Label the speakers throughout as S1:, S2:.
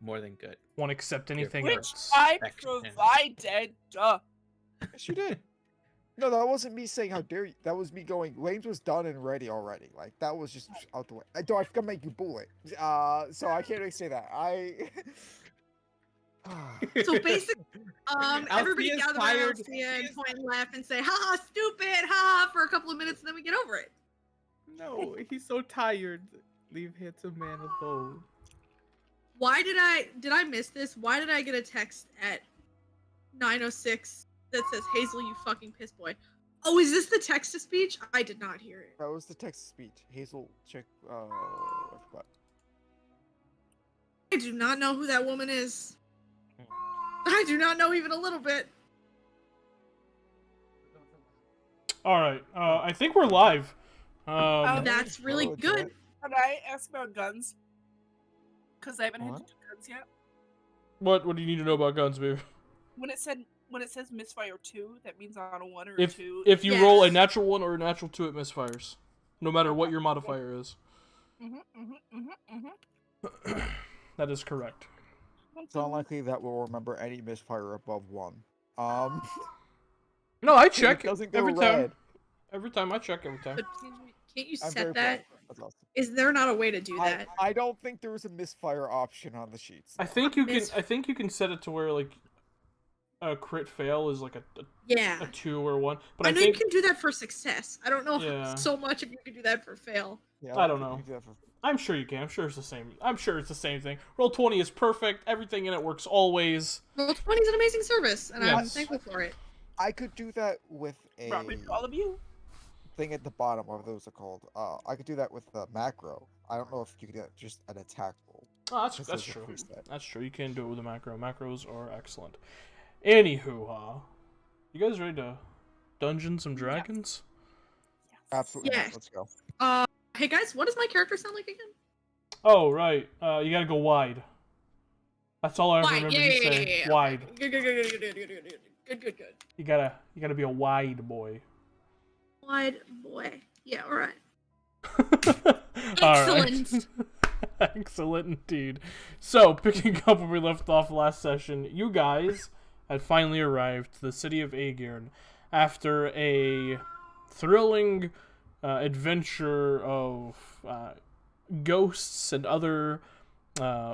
S1: more than good.
S2: Won't accept anything
S3: Which
S2: else.
S3: I
S1: Affection.
S3: provided.
S4: Yes, you did. No, that wasn't me saying how dare you. That was me going. Lames was done and ready already. Like that was just out the way. I forgot to make you bullet. So I can't really say that.
S5: So basically, everybody
S1: Althea is
S5: gather
S1: tired.
S5: around Althea and point and laugh and say, "Ha, stupid, ha!" for a couple of minutes, and then we get over it.
S1: No, he's so tired. Leave handsome man alone.
S5: Why did I miss this? Why did I get a text at 9:06 that says, "Hazel, you fucking piss boy"? Oh, is this the text to speech? I did not hear it.
S4: That was the text speech. Hazel, check. I forgot.
S5: I do not know who that woman is. I do not know even a little bit.
S2: All right, I think we're live.
S5: That's really
S4: Oh,
S5: good.
S3: Can I ask about guns? Because I haven't had to do guns yet.
S2: What do you need to know about guns, babe?
S3: When it says misfire 2, that means on a 1 or a
S2: If
S3: 2.
S2: you roll a natural 1 or a natural 2, it misfires, no matter what your modifier is. That is correct.
S4: It's unlikely that we'll remember any misfire above 1.
S2: No, I check
S4: It doesn't go
S2: every time.
S4: red.
S2: Every time I check every time.
S5: But can't you
S4: I'm
S5: set
S4: very
S5: that?
S4: proud. That's awesome.
S5: Is there not a way to do that?
S4: I don't think there was a misfire option on the sheets.
S2: I think you can. I think you can set it to where like a crit fail is like a
S5: Yeah.
S2: 2 or 1. But
S5: I
S2: I
S5: know
S2: think
S5: you can do that for success. I don't know
S2: Yeah.
S5: so much if you can do that for fail.
S4: Yeah,
S2: I don't
S4: think
S2: know.
S4: you can do that for-
S2: I'm sure you can. I'm sure it's the same. I'm sure it's the same thing. Roll 20 is perfect. Everything in it works always.
S5: Roll 20 is an amazing service, and I'm
S2: Yes.
S5: thankful for it.
S4: I could do that with a
S3: Probably to all of you.
S4: thing at the bottom, whatever those are called. I could do that with the macro. I don't know if you could do that just an attack roll.
S2: Oh, that's
S4: This
S2: that's
S4: is a
S2: true.
S4: preset.
S2: That's true. You can do it with a macro. Macros are excellent. Anywho, you guys ready to Dungeons and Dragons?
S4: Absolutely. not.
S5: Yes.
S4: Let's go.
S5: Hey guys, what does my character sound like again?
S2: Oh right. You gotta go wide. That's all I ever remember you saying. Wide.
S5: Good.
S2: You gotta be a wide boy.
S5: Wide boy. Yeah, all right.
S2: All right.
S5: Excellent.
S2: Excellent indeed. So, picking up where we left off last session, you guys had finally arrived to the city of Aegirn after a thrilling adventure of ghosts and other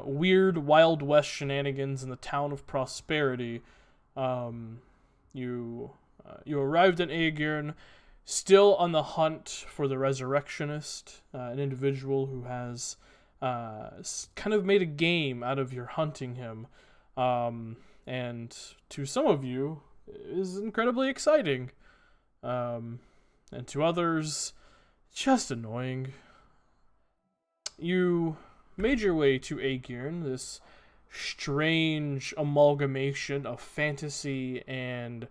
S2: weird Wild West shenanigans in the town of Prosperity. You arrived in Aegirn, still on the hunt for the Resurrectionist, an individual who has kind of made a game out of your hunting him, and to some of you is incredibly exciting, and to others just annoying. You made your way to Aegirn, this strange amalgamation of fantasy and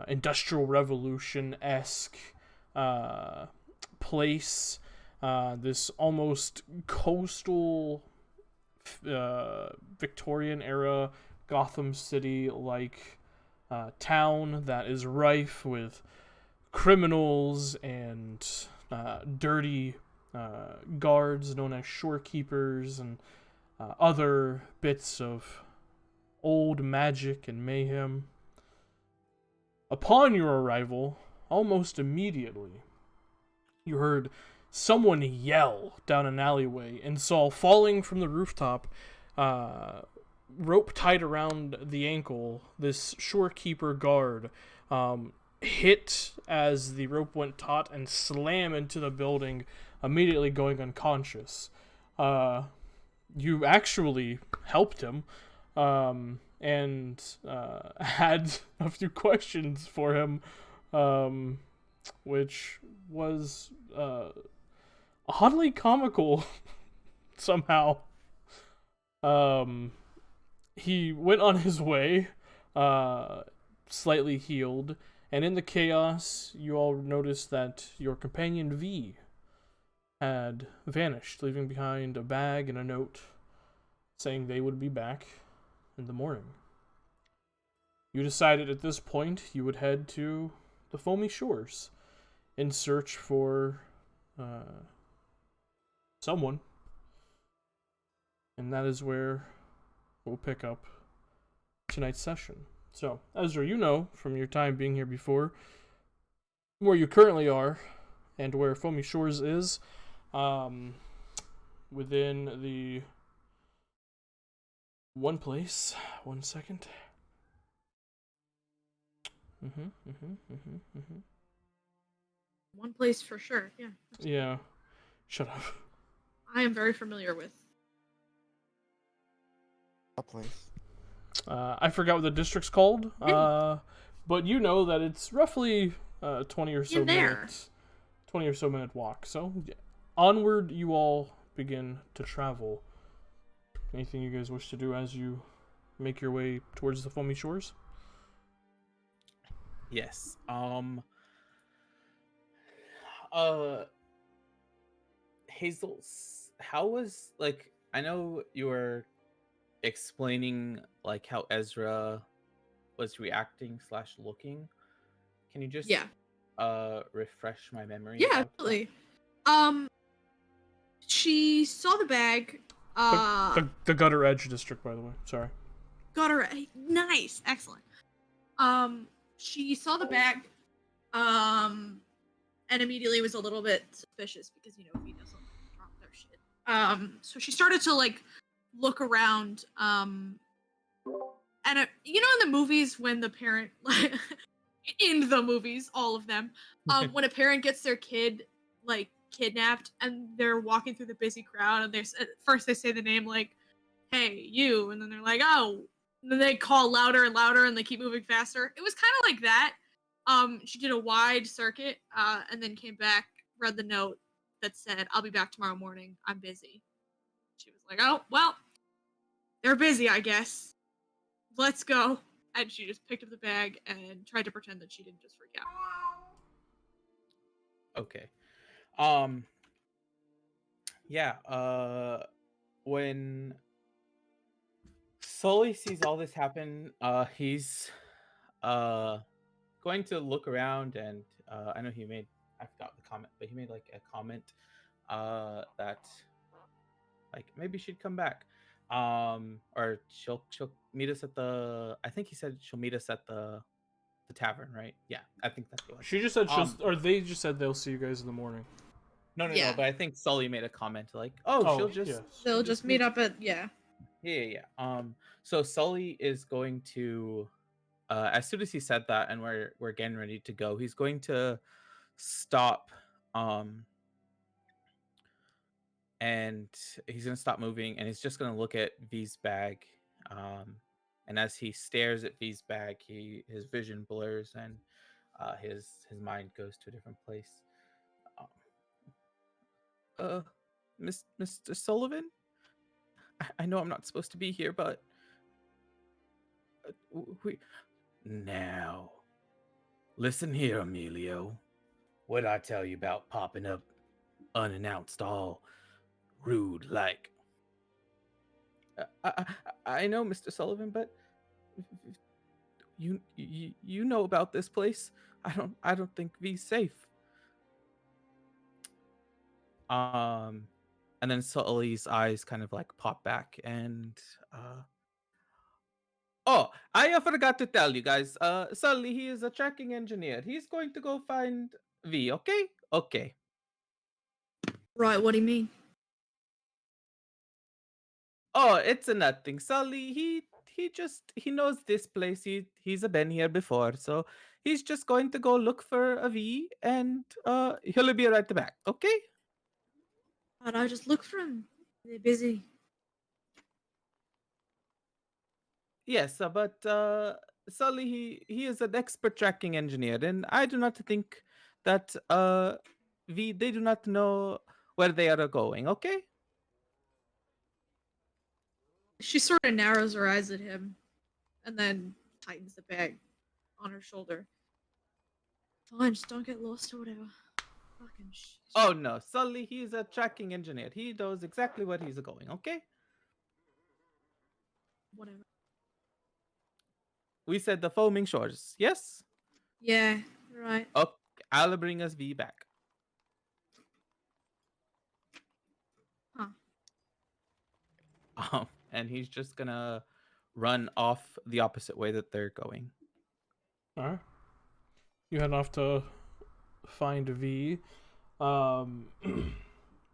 S2: Industrial Revolution-esque place, this almost coastal Victorian era Gotham City-like town that is rife with criminals and dirty guards known as shorekeepers and other bits of old magic and mayhem. Upon your arrival, almost immediately, you heard someone yell down an alleyway and saw falling from the rooftop, rope tied around the ankle, this shorekeeper guard, hit as the rope went taut and slam into the building, immediately going unconscious. You actually helped him, and had a few questions for him, which was oddly comical somehow. He went on his way, slightly healed, and in the chaos, you all noticed that your companion V had vanished, leaving behind a bag and a note saying they would be back in the morning. You decided at this point you would head to the Foamy Shores in search for someone. And that is where we'll pick up tonight's session. So, Ezra, you know from your time being here before where you currently are and where Foamy Shores is, within the one place. 1 second.
S5: One place for sure. Yeah.
S2: Yeah. Shut up.
S5: I am very familiar with.
S4: A place.
S2: I forgot what the district's called, but you know that it's roughly 20 or so
S5: In there.
S2: minutes. 20 or so minute walk. So, yeah. Onward you all begin to travel. Anything you guys wish to do as you make your way towards the Foamy Shores?
S1: Yes. Hazel, how was, like, I know you were explaining like how Ezra was reacting / looking. Can you just
S5: Yeah.
S1: refresh my memory?
S5: Yeah,
S1: about that?
S5: absolutely. She saw the bag.
S2: The Gutter Edge district, by the way. Sorry.
S5: Got her. Nice, excellent. She saw the bag. And immediately was a little bit suspicious because V doesn't drop their shit. So she started to like look around. And in the movies when the parent, in the movies, all of them, when a parent gets their kid like kidnapped and they're walking through the busy crowd and first they say the name like, "Hey, you," and then they're like, "Oh," and then they call louder and louder and they keep moving faster. It was kind of like that. She did a wide circuit, and then came back, read the note that said, "I'll be back tomorrow morning. I'm busy." She was like, "Oh, well, they're busy, I guess. Let's go." And she just picked up the bag and tried to pretend that she didn't just freak out.
S1: Okay. Yeah, when Sully sees all this happen, he's going to look around and I know I forgot the comment, but he made like a comment that like maybe she'd come back. Or she'll meet us at I think he said she'll meet us at the tavern, right? Yeah, I think that's what.
S2: She just said or they just said they'll see you guys in the morning.
S1: No,
S5: Yeah.
S1: but I think Sully made a comment like, "Oh, she'll just
S2: yes.
S5: They'll just meet up at
S1: Yeah. So Sully is going to, as soon as he said that, and we're getting ready to go, he's going to stop, and he's gonna stop moving, and he's just gonna look at V's bag, and as he stares at V's bag, his vision blurs, and his mind goes to a different place. Mr. Sullivan, I know I'm not supposed to be here, but now, listen here, Emilio. What'd I tell you about popping up unannounced, all rude like? I know, Mr. Sullivan, but you know about this place. I don't think V's safe. And then Sully's eyes kind of like pop back, and oh, I forgot to tell you guys. Sully, he is a tracking engineer. He's going to go find V. Okay? Okay.
S5: Right, what do you mean?
S1: Oh, it's a nothing. Sully, he knows this place. He's been here before, so he's just going to go look for a V, and he'll be right back. Okay?
S5: But I just look for him. They're busy.
S1: Yes, but Sully, he is an expert tracking engineer, and I do not think that they do not know where they are going. Okay?
S5: She sort of narrows her eyes at him, and then tightens the bag on her shoulder. Fine, just don't get lost or whatever. Fucking shit.
S1: Oh no, Sully, he's a tracking engineer. He knows exactly where he's going. Okay?
S5: Whatever.
S1: We said the foaming shores. Yes?
S5: Yeah, right.
S1: Okay, I'll bring us V back.
S5: Huh.
S1: And he's just gonna run off the opposite way that they're going.
S2: All right. You head off to find V. Um,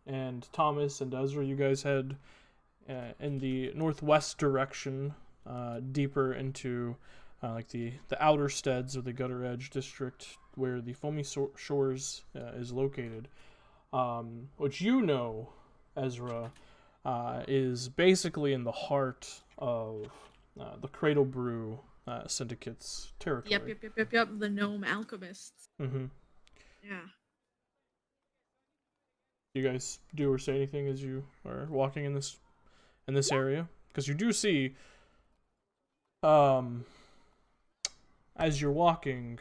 S2: and Thomas and Ezra, you guys head in the northwest direction, deeper into like the outer steads of the Gutter Edge district where the Foamy Shores is located. Which you know, Ezra, is basically in the heart of the Cradle Brew Syndicate's territory.
S5: Yep. The gnome alchemists.
S2: Mm-hmm.
S5: Yeah.
S2: You guys do or say anything as you are walking in this area? Because you do see, as you're walking,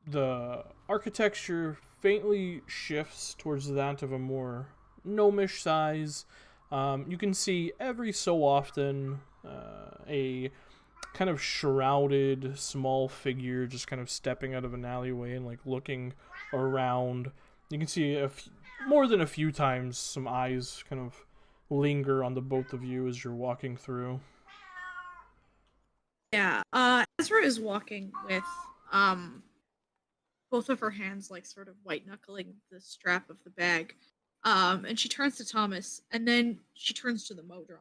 S2: the architecture faintly shifts towards that of a more gnomish size. You can see every so often a kind of shrouded small figure just kind of stepping out of an alleyway and like looking around. You can see more than a few times some eyes kind of linger on the both of you as you're walking through.
S5: Yeah. Ezra is walking with both of her hands like sort of white knuckling the strap of the bag. And she turns to Thomas, and then she turns to the Modron.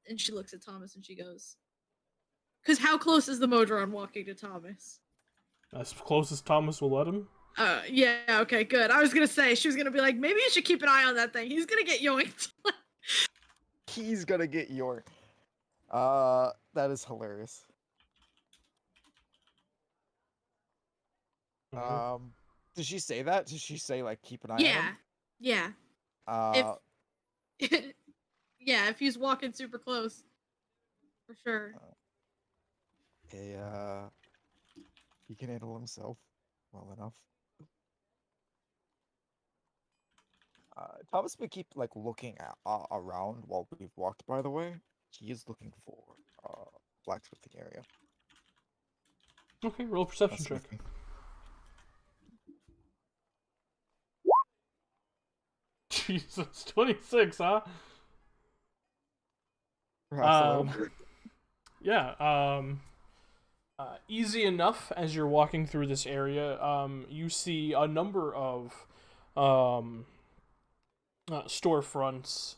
S5: And she looks at Thomas and she goes, "Cause how close is the Modron walking to Thomas?"
S2: As close as Thomas will let him.
S5: Yeah, okay, good. I was gonna say, she was gonna be like, maybe you should keep an eye on that thing. He's gonna get yoinked.
S4: He's gonna get yoinked. That is hilarious. Did she say that? Did she say like keep an eye on him?
S5: Yeah. Yeah, if he's walking super close. For sure.
S4: He can handle himself well enough. Thomas would keep like looking around while we've walked. By the way, he is looking for blacksmithing area.
S2: Okay, roll a perception check. Jesus, 26, huh? Yeah. Easy enough as you're walking through this area. You see a number of storefronts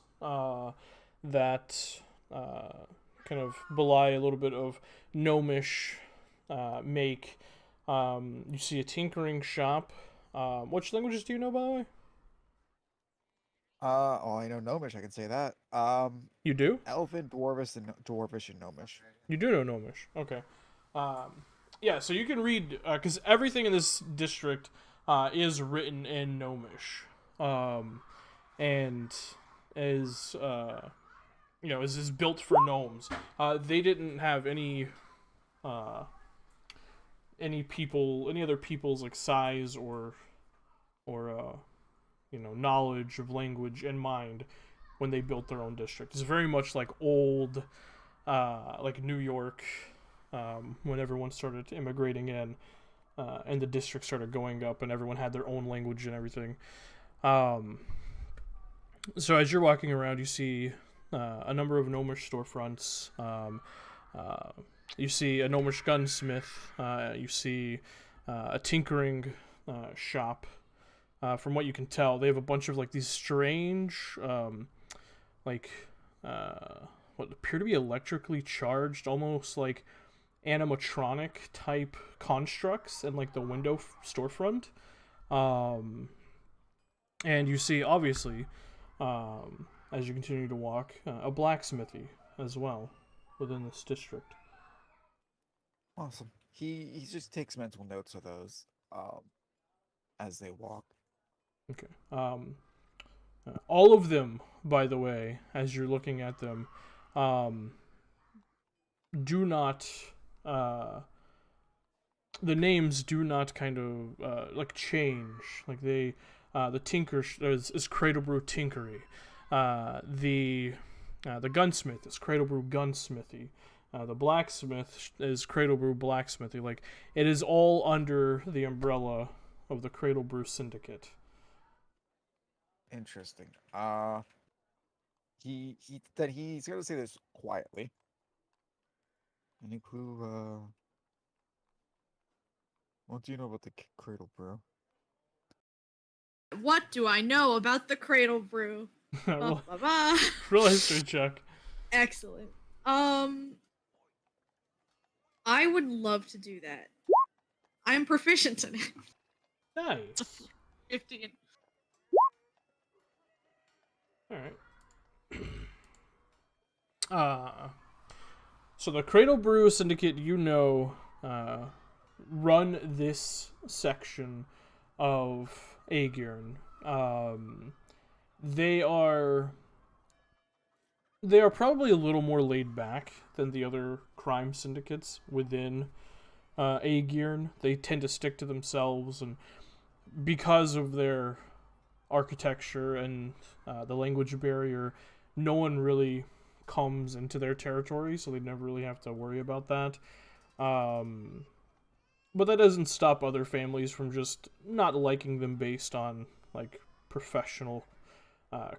S2: that kind of belie a little bit of gnomish make. You see a tinkering shop. Which languages do you know, by the way?
S4: I know Gnomish, I can say that.
S2: You do?
S4: Elven, Dwarvish, and Gnomish.
S2: You do know Gnomish. Okay. Yeah, so you can read, because everything in this district is written in Gnomish. And is, is built for gnomes. They didn't have any other people's like size or knowledge of language in mind when they built their own district. It's very much like old, like New York, when everyone started immigrating in, and the district started going up, and everyone had their own language and everything. So as you're walking around, you see a number of gnomish storefronts. You see a gnomish gunsmith. You see a tinkering shop. From what you can tell, they have a bunch of like these strange, what appear to be electrically charged, almost like animatronic type constructs in like the window storefront. And you see, obviously, as you continue to walk, a blacksmithy as well within this district.
S4: Awesome. He just takes mental notes of those as they walk.
S2: Okay. All of them, by the way, as you're looking at them, do not. The names do not kind of like change. Like they, the tinker is Cradlebrew Tinkery. The gunsmith is Cradlebrew Gunsmithy. The blacksmith is Cradlebrew Blacksmithy. Like it is all under the umbrella of the Cradlebrew Syndicate.
S4: Interesting. he's gonna say this quietly. Any clue? What do you know about the cradle, bro?
S5: What do I know about the Cradle Brew? Ba,
S2: roll,
S5: ba, ba.
S2: roll a history check.
S5: Excellent. I would love to do that. I'm proficient in it.
S2: Nice.
S5: 15.
S2: All right. So the Cradle Brew Syndicate, run this section of Aegirn. They are probably a little more laid back than the other crime syndicates within Aegirn. They tend to stick to themselves, and because of their architecture and the language barrier, no one really comes into their territory, so they never really have to worry about that. But that doesn't stop other families from just not liking them based on like professional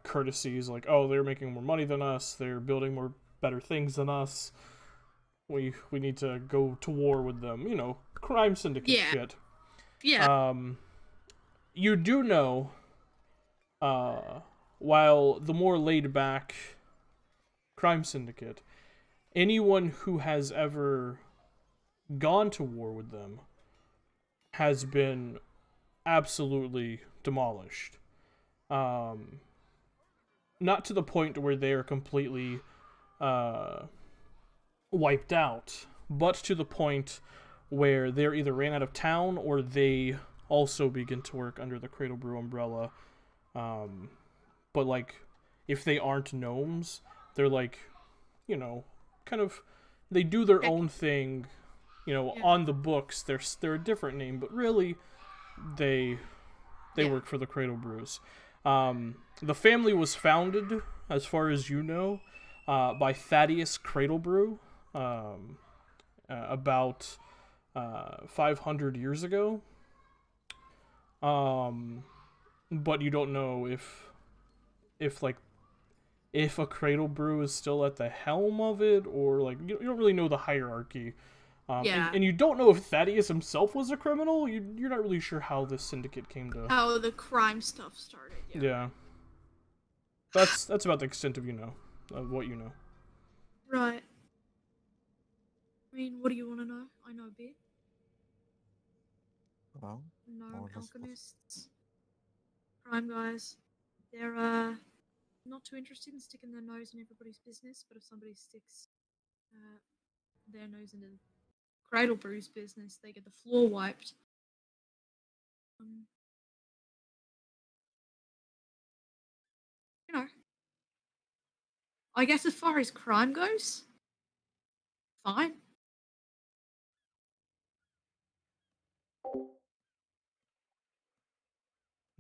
S2: courtesies, like, oh, they're making more money than us, they're building more better things than us, we need to go to war with them, crime syndicate shit.
S5: Yeah.
S2: You do know, while the more laid back crime syndicate, anyone who has ever gone to war with them has been absolutely demolished. Not to the point where they are completely wiped out, but to the point where they're either ran out of town or they also begin to work under the Cradle Brew umbrella. But like, if they aren't gnomes, they're like, kind of, they do their own thing, on the books. They're a different name, but really, they work for the Cradle Brews. The family was founded, as far as you know, by Thaddeus Cradle Brew, about 500 years ago. But you don't know if a Cradle Brew is still at the helm of it, or like you don't really know the hierarchy. And you don't know if Thaddeus himself was a criminal. You're not really sure how this syndicate came to.
S5: How the crime stuff started.
S2: Yeah. That's about the extent of what you know.
S5: Right. I mean, what do you want to know? I know a bit.
S4: Well,
S5: Gnome
S4: just-
S5: alchemists, crime guys. They're not too interested in sticking their nose in everybody's business, but if somebody sticks their nose into Cradle Brew's business, they get the floor wiped. I guess as far as crime goes, fine.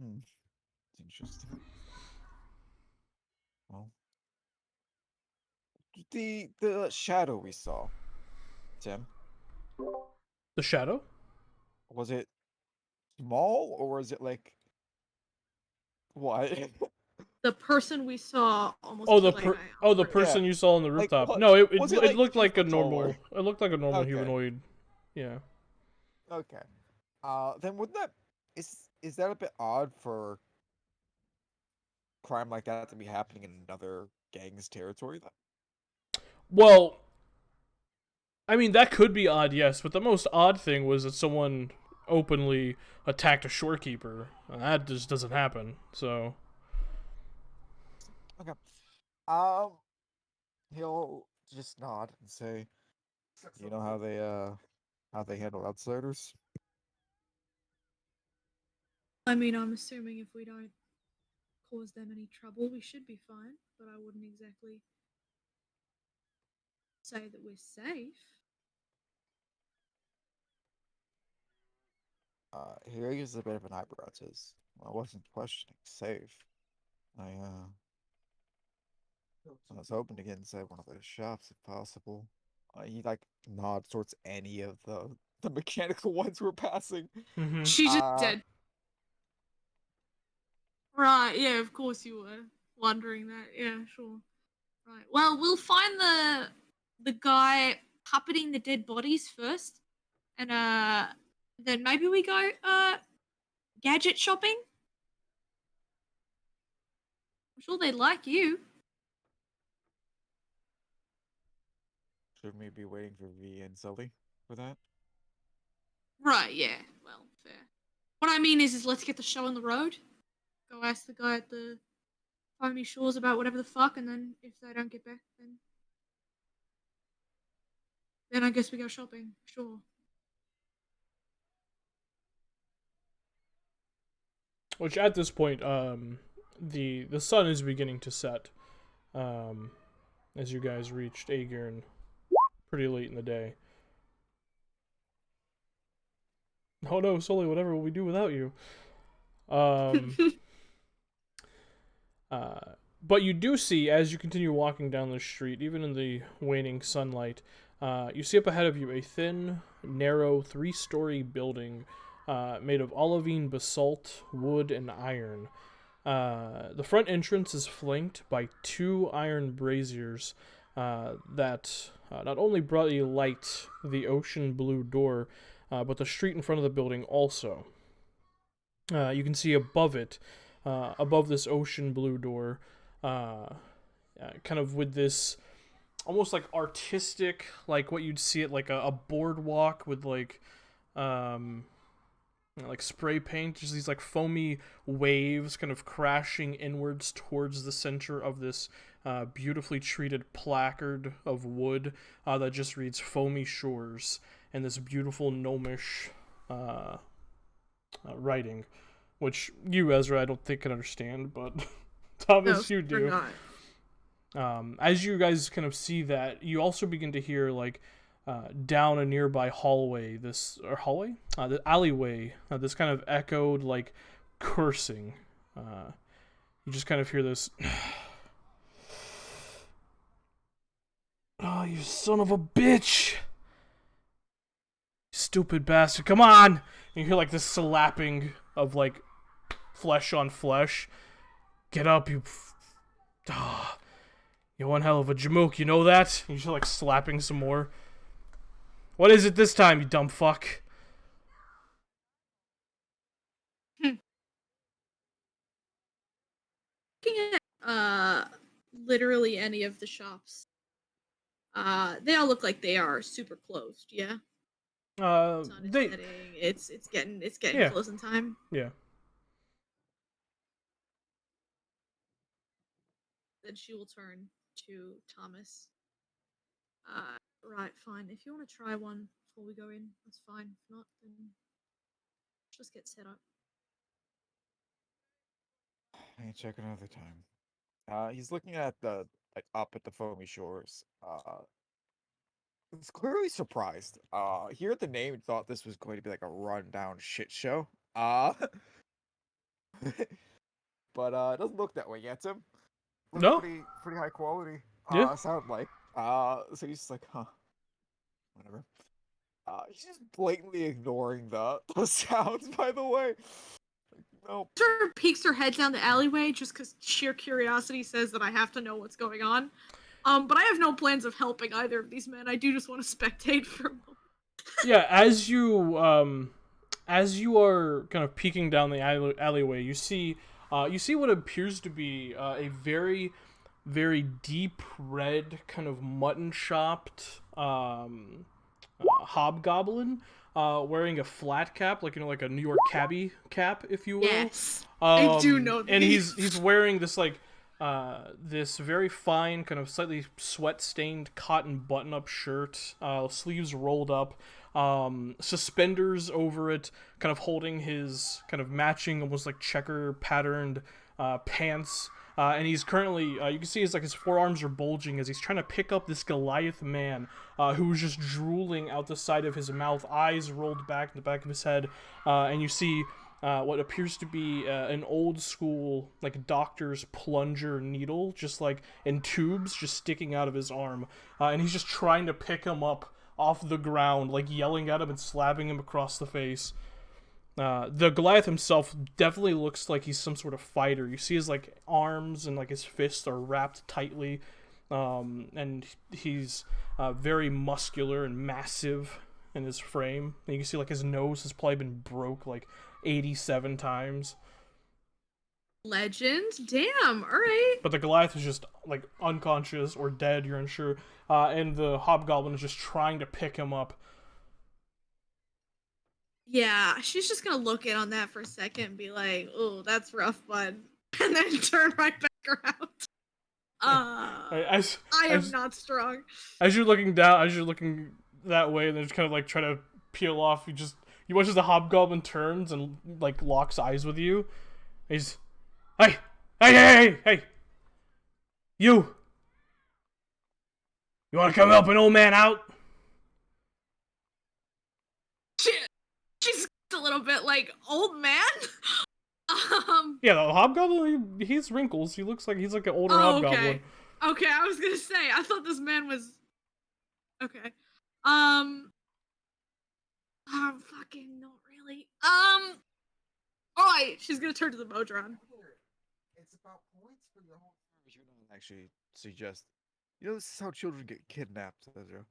S4: It's interesting. Well, the shadow we saw, Tim,
S2: The shadow?
S4: was it small or was it like what?
S5: The person we saw almost.
S2: Oh, the
S5: killed
S2: person you saw on the
S4: Like,
S2: rooftop.
S4: what-
S2: No, it
S4: was it,
S2: looked
S4: 2
S2: like a
S4: foot
S2: normal.
S4: taller?
S2: It looked like a normal
S4: Okay.
S2: humanoid. Yeah.
S4: Okay. Then wouldn't that is that a bit odd for crime like that to be happening in another gang's territory? Then?
S2: Well, I mean that could be odd, yes, but the most odd thing was that someone openly attacked a shorekeeper. And that just doesn't happen. So.
S4: Okay. He'll just nod and say, "You know how they handle outsiders?"
S5: I mean, I'm assuming if we don't cause them any trouble, we should be fine. But I wouldn't exactly say that we're safe.
S4: He raises a bit of an eyebrow. Says, "I wasn't questioning safe. I was hoping to get inside one of those shops if possible." He like nods towards any of the mechanical ones we're passing.
S2: Mm-hmm.
S5: She just dead. Right, yeah, of course you were wondering that. Yeah, sure. Right. Well, we'll find the guy puppeting the dead bodies first, and then maybe we go gadget shopping. I'm sure they'd like you.
S4: Should we be waiting for V and Sully for that?
S5: Right. Yeah. Well, fair. What I mean is let's get the show on the road. Go ask the guy at the Foamy Shores about whatever the fuck, and then if they don't get back, then I guess we go shopping. Sure.
S2: Which at this point, the sun is beginning to set, as you guys reached Aegirn pretty late in the day. Oh no, Sully, whatever will we do without you? But you do see, as you continue walking down the street, even in the waning sunlight, you see up ahead of you a thin, narrow, 3-story building made of olivine basalt, wood, and iron. The front entrance is flanked by 2 iron braziers that not only brightly light the ocean blue door, but the street in front of the building also. You can see above it, above this ocean blue door, kind of with this almost like artistic, like what you'd see at like a boardwalk with like spray paint, just these like foamy waves kind of crashing inwards towards the center of this beautifully treated placard of wood that just reads Foamy Shores, and this beautiful gnomish writing, which you, Ezra, I don't think can understand, but Thomas,
S5: No,
S2: you do.
S5: we're not.
S2: As you guys kind of see that, you also begin to hear like down a nearby hallway, the alleyway, this kind of echoed like cursing. You just kind of hear this. Oh, you son of a bitch! Stupid bastard! Come on! And you hear like this slapping of like flesh on flesh. Get up, you. You're one hell of a jamook, you know that? And you're just like slapping some more. What is it this time, you dumb fuck?
S5: Looking at literally any of the shops, they all look like they are super closed. Yeah. Sun is
S2: They.
S5: setting. It's getting
S2: Yeah.
S5: close in time.
S2: Yeah.
S5: Then she will turn to Thomas. Right, fine. If you want to try one before we go in, that's fine. If not, then just get set up.
S4: I can check another time. He's looking at the up at the Foamy Shores. He's clearly surprised. He heard the name and thought this was going to be like a rundown shit show. But it doesn't look that way yet, Tim. Looks
S2: No.
S4: pretty high quality.
S2: Yeah.
S4: Sound like. So he's just like, huh, whatever. He's just blatantly ignoring the sounds. By the way, no.
S5: Sort of peeks her head down the alleyway just because sheer curiosity says that I have to know what's going on. But I have no plans of helping either of these men. I do just want to spectate for a moment.
S2: Yeah, as you are kind of peeking down the alleyway, you see what appears to be a very, very deep red kind of mutton chopped hobgoblin wearing a flat cap, like like a New York cabbie cap, if you will.
S5: Yes, I do know
S2: And
S5: these.
S2: he's wearing this like this very fine kind of slightly sweat stained cotton button up shirt, sleeves rolled up, suspenders over it, kind of holding his kind of matching almost like checker patterned pants. And he's currently, you can see his forearms are bulging as he's trying to pick up this Goliath man who's just drooling out the side of his mouth, eyes rolled back in the back of his head. And you see what appears to be an old school, like, doctor's plunger needle, just like in tubes, just sticking out of his arm. And he's just trying to pick him up off the ground, like yelling at him and slapping him across the face. The Goliath himself definitely looks like he's some sort of fighter. You see his like arms and like his fists are wrapped tightly, and he's very muscular and massive in his frame. And you can see like his nose has probably been broke like 87 times.
S5: Legend? Damn, alright.
S2: But the Goliath is just like unconscious or dead, you're unsure. And the Hobgoblin is just trying to pick him up.
S5: Yeah, she's just gonna look in on that for a second and be like, "Oh, that's rough, bud," and then turn right back around. I am not strong.
S2: As you're looking down, as you're looking that way, and then just kind of like try to peel off, you watch as the Hobgoblin turns and like locks eyes with you. He's, hey, you want to come help an old man out?
S5: She's a little bit like, old man?
S2: Yeah, the Hobgoblin, he's wrinkles. He looks like he's like an older Hobgoblin.
S5: Okay, I was gonna say, I thought this man was... Okay. Fucking not really. Alright, she's gonna turn to the Modron.
S4: It's about points for your whole service. You don't actually suggest. You know, this is how children get kidnapped, Ezra.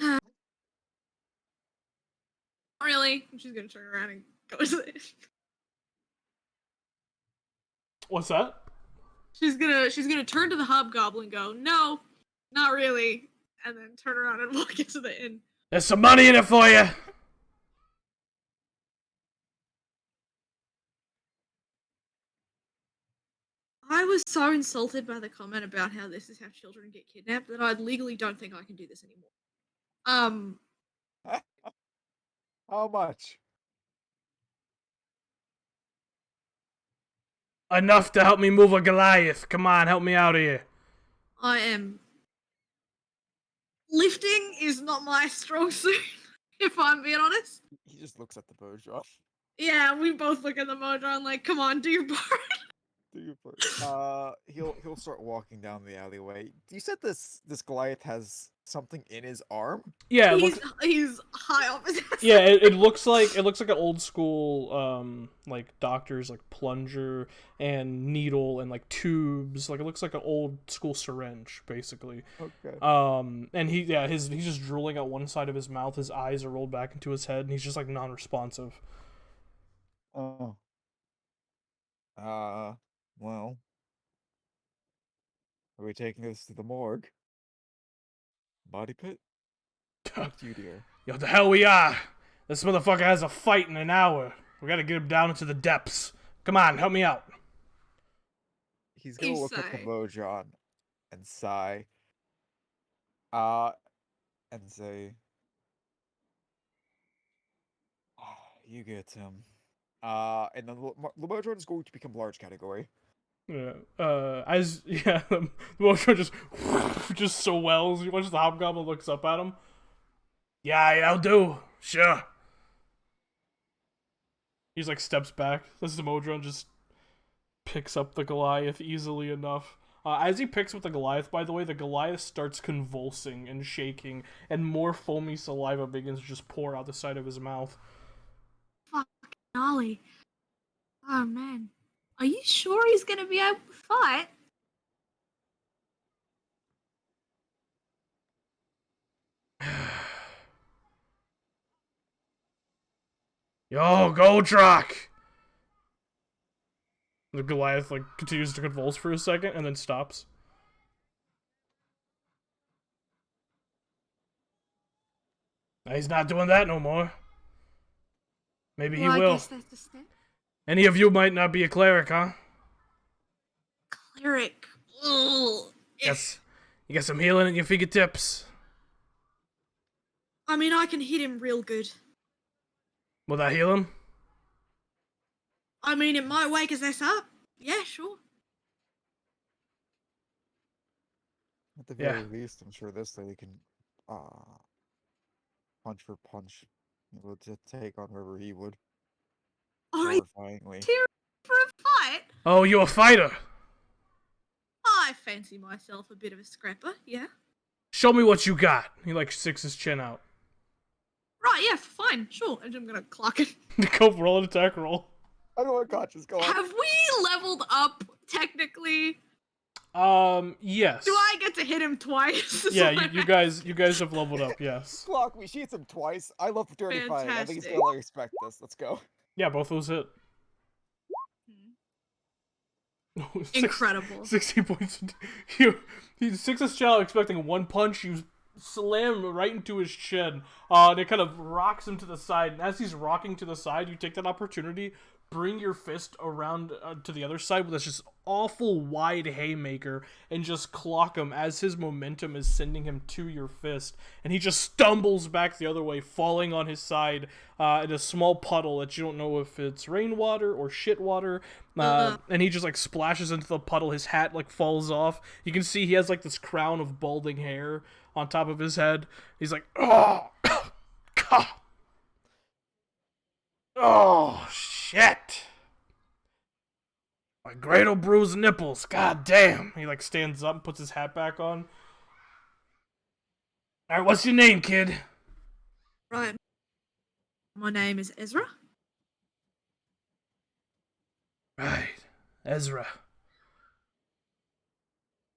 S5: Not really. She's gonna turn around and go to the...
S2: What's that?
S5: She's gonna turn to the Hobgoblin and go, "No, not really," and then turn around and walk into the inn.
S2: There's some money in it for you.
S5: I was so insulted by the comment about how this is how children get kidnapped that I legally don't think I can do this anymore.
S4: How much?
S2: Enough to help me move a Goliath. Come on, help me out of here.
S5: I am... Lifting is not my strong suit, if I'm being honest.
S4: He just looks at the Modron.
S5: Yeah, we both look at the Modron like, come on, do your part.
S4: Do your part. He'll start walking down the alleyway. You said this Goliath has something in his arm?
S2: Yeah,
S5: he's high off his ass.
S2: yeah. It looks like an old school like doctor's like plunger and needle and like tubes. Like it looks like an old school syringe, basically.
S4: Okay.
S2: And he's just drooling out one side of his mouth. His eyes are rolled back into his head, and he's just like non-responsive.
S4: Oh. Well. Are we taking this to the morgue? Body pit? Up to you, dear.
S2: Yo, the hell we are! This motherfucker has a fight in an hour. We gotta get him down into the depths. Come on, help me out.
S4: He's gonna look at the Modron and sigh. And say, you get him. And then the Modron is going to become large category.
S2: Yeah. The Modron just swells. You watch the Hobgoblin looks up at him. Yeah, I'll do. Sure. He's like steps back. This is the Modron just picks up the Goliath easily enough. As he picks up the Goliath, by the way, the Goliath starts convulsing and shaking, and more foamy saliva begins to just pour out the side of his mouth.
S5: Fucking Ollie. Oh man. Are you sure he's gonna be able to fight?
S2: Yo, Goldrock! The Goliath like continues to convulse for a second and then stops. He's not doing that no more. Maybe he will.
S5: I guess that's the step.
S2: Any of you might not be a cleric, huh?
S5: Cleric. Ugh.
S2: Yes. You got some healing at your fingertips.
S5: I mean, I can hit him real good.
S2: Will that heal him?
S5: I mean, it might wake his ass up. Yeah, sure.
S4: At the very least, I'm sure this lady can, punch for punch. He will just take on whoever he would.
S5: Alright,
S4: Horrifyingly.
S5: here for a fight?
S2: Oh, you're a fighter.
S5: I fancy myself a bit of a scrapper, yeah.
S2: Show me what you got. He like sticks his chin out.
S5: Right, yeah, fine, sure. And I'm gonna clock it.
S2: Go roll an attack roll.
S4: I'm unconscious. Go on.
S5: Have we leveled up technically?
S2: Yes.
S5: Do I get to hit him twice? Is
S2: Yeah,
S5: what
S2: you
S5: I'm
S2: guys have leveled up. Yes.
S4: Clock me. She hits him twice. I love the dirty fight. I think he's
S5: Fantastic.
S4: gonna respect this. Let's go.
S2: Yeah, both those hit.
S5: asking? Incredible.
S2: 60 points. He six his shell expecting one punch. You slam right into his chin. And it kind of rocks him to the side. And as he's rocking to the side, you take that opportunity, bring your fist around to the other side with this just awful wide haymaker and just clock him as his momentum is sending him to your fist. And he just stumbles back the other way, falling on his side in a small puddle that you don't know if it's rainwater or shit water. And he just like splashes into the puddle. His hat like falls off. You can see he has like this crown of balding hair on top of his head. He's like, oh, God. Oh, shit. My great old bruised nipples. God damn. He like stands up and puts his hat back on. Alright, what's your name, kid?
S5: Right. My name is Ezra.
S2: Right. Ezra.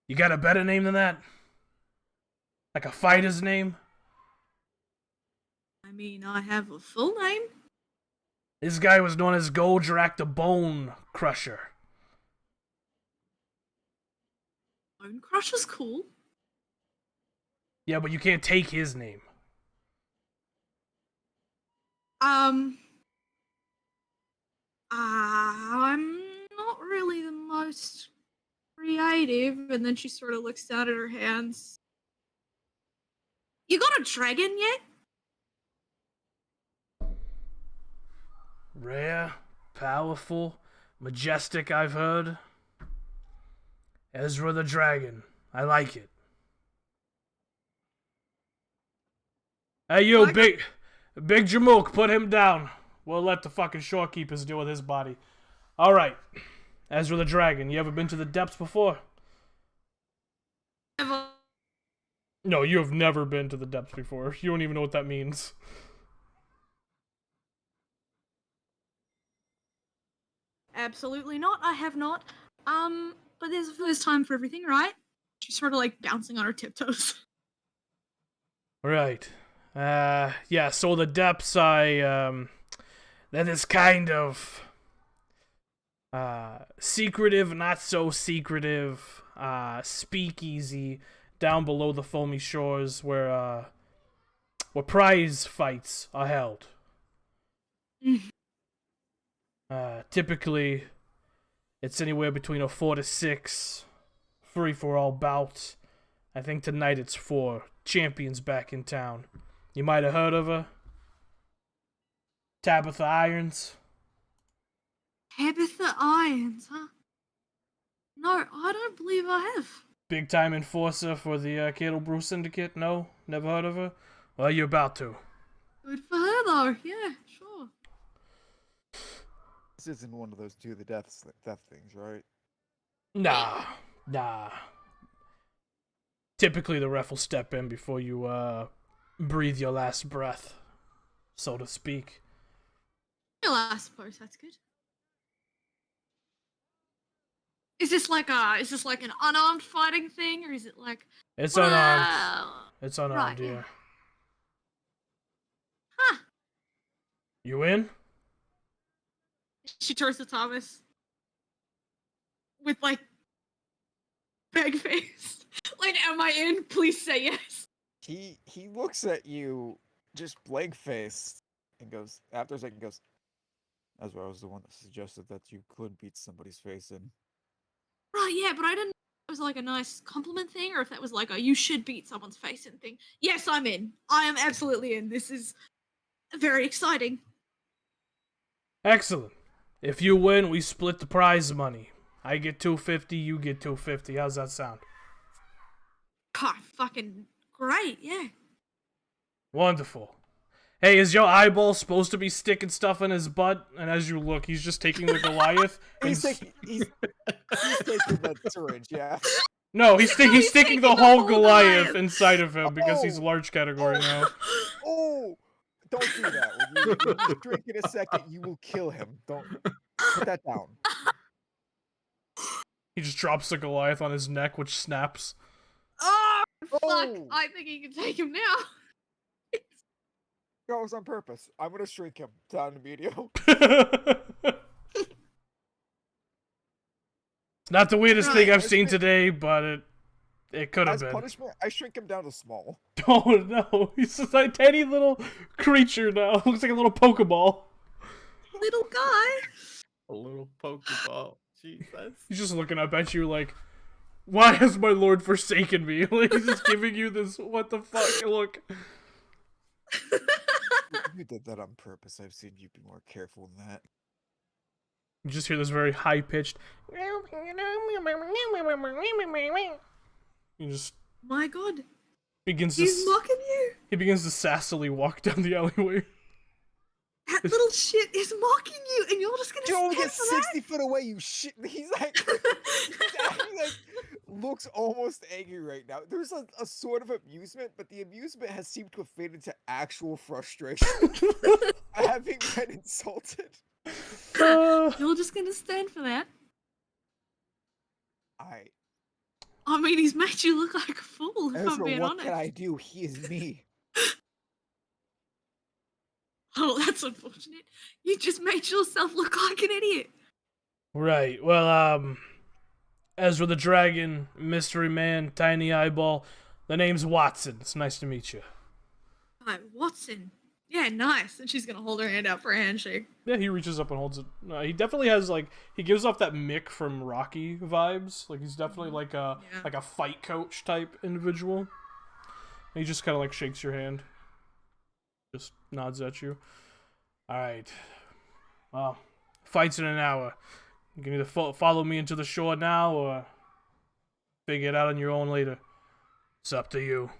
S2: You got a better name than that? Like a fighter's name?
S5: I mean, I have a full name.
S2: This guy was known as Goldrak the Bone Crusher.
S5: Bone Crusher's cool.
S2: Yeah, but you can't take his name.
S5: I'm not really the most creative. And then she sort of looks down at her hands. You got a dragon yet?
S2: Rare, powerful, majestic, I've heard. Ezra the Dragon. I like it. Hey, you, big Jamook, put him down. We'll let the fucking shorekeepers deal with his body. Alright. Ezra the Dragon, you ever been to the depths before?
S5: Never.
S2: No, you have never been to the depths before. You don't even know what that means.
S5: Absolutely not. I have not. But there's a first time for everything, right? She's sort of like bouncing on her tiptoes.
S2: Right. Yeah, so the depths, that is kind of, secretive, not so secretive, speakeasy down below the foamy shores where prize fights are held. Typically, it's anywhere between a 4 to 6 free-for-all bout. I think tonight it's 4 champions back in town. You might have heard of her. Tabitha Irons.
S5: Tabitha Irons, huh? No, I don't believe I have.
S2: Big-time enforcer for the Cattle Brew Syndicate? No? Never heard of her? Well, you're about to.
S5: Good for her, though. Yeah, sure.
S4: This isn't one of those do the death things, right?
S2: Nah. Typically, the ref will step in before you, breathe your last breath, so to speak.
S5: Well, I suppose that's good. Is this like an unarmed fighting thing, or is it like...
S2: It's unarmed.
S5: Well,
S2: It's unarmed,
S5: right,
S2: yeah.
S5: Huh.
S2: You in?
S5: She turns to Thomas. With, like, beg face. Like, am I in? Please say yes.
S4: He looks at you just blank faced and goes, after a second goes, Ezra was the one that suggested that you could beat somebody's face in.
S5: Right, yeah, but I didn't know if it was like a nice compliment thing, or if that was like a you should beat someone's face in thing. Yes, I'm in. I am absolutely in. This is very exciting.
S2: Excellent. If you win, we split the prize money. I get $250, you get $250. How's that sound?
S5: God, fucking great, yeah.
S2: Wonderful. Hey, is your eyeball supposed to be sticking stuff in his butt? And as you look, he's just taking the Goliath.
S4: He's taking the syringe, yeah.
S2: No, he's sticking the whole Goliath
S5: Goliath.
S2: inside of him because he's
S4: Oh.
S2: large category now.
S4: Oh! Don't do that. When you drink in a second, you will kill him. Don't. Put that down.
S2: He just drops the Goliath on his neck, which snaps.
S5: Oh, fuck.
S4: Oh!
S5: I think you can take him now.
S4: That was on purpose. I'm gonna shrink him down to medium.
S2: Not the weirdest thing
S5: Right.
S2: I've seen today, but it could have
S4: As
S2: been.
S4: punishment, I shrink him down to small.
S2: Oh no, he's just a tiny little creature now. Looks like a little Pokeball.
S5: Little guy.
S1: A little Pokeball. Jesus.
S2: He's just looking up at you like, why has my lord forsaken me? Like, he's just giving you this, what the fuck look.
S4: You did that on purpose. I've seen you be more careful than that.
S2: You just hear this very high-pitched... He just
S5: My god.
S2: begins to...
S5: He's mocking you.
S2: He begins to sassily walk down the alleyway.
S5: That little shit is mocking you, and you're just gonna
S4: You only
S5: stand
S4: get
S5: for that?
S4: 60 foot away, you shit. He's like, looks almost angry right now. There's a sort of amusement, but the amusement has seemed to have faded into actual frustration. Having been insulted.
S5: You're just gonna stand for that?
S4: I
S5: I mean, he's made you look like a fool, if I'm
S4: Ezra,
S5: being
S4: what
S5: honest.
S4: can I do? He is me.
S5: Oh, that's unfortunate. You just made yourself look like an idiot.
S2: Right, well, Ezra the Dragon, Mystery Man, Tiny Eyeball. The name's Watson. It's nice to meet you.
S5: Hi, Watson. Yeah, nice. And she's gonna hold her hand out for a handshake.
S2: Yeah, he reaches up and holds it. He definitely has, like, he gives off that Mick from Rocky vibes. Like, he's definitely like a fight coach type individual. And he just kind of, like, shakes your hand. Just nods at you. Alright. Well, fight's in an hour. You can either follow me into the shore now, or figure it out on your own later. It's up to you.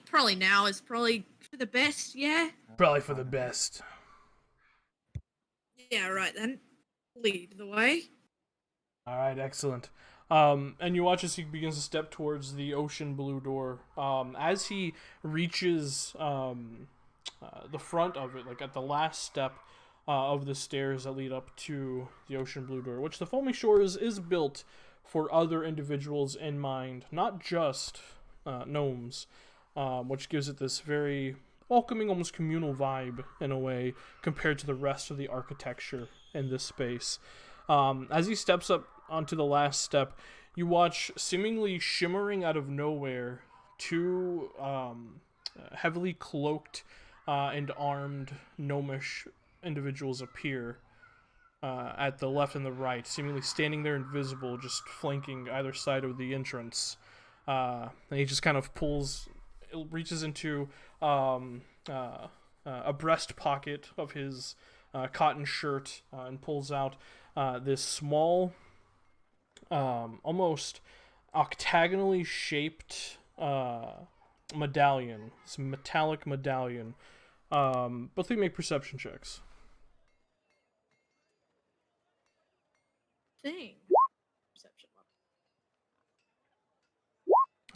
S5: Probably now is probably for the best, yeah?
S2: Probably for the best.
S5: Yeah, right then. Lead the way.
S2: Alright, excellent. And you watch as he begins to step towards the ocean blue door. As he reaches the front of it, like at the last step of the stairs that lead up to the ocean blue door, which the Foaming Shores is built for other individuals in mind, not just gnomes, which gives it this very welcoming, almost communal vibe in a way compared to the rest of the architecture in this space. As he steps up onto the last step, you watch seemingly shimmering out of nowhere two heavily cloaked and armed gnomish individuals appear at the left and the right, seemingly standing there invisible, just flanking either side of the entrance. And he just kind of reaches into a breast pocket of his cotton shirt and pulls out this small, almost octagonally shaped medallion. This metallic medallion. Both of you make perception checks.
S5: Thing. Perception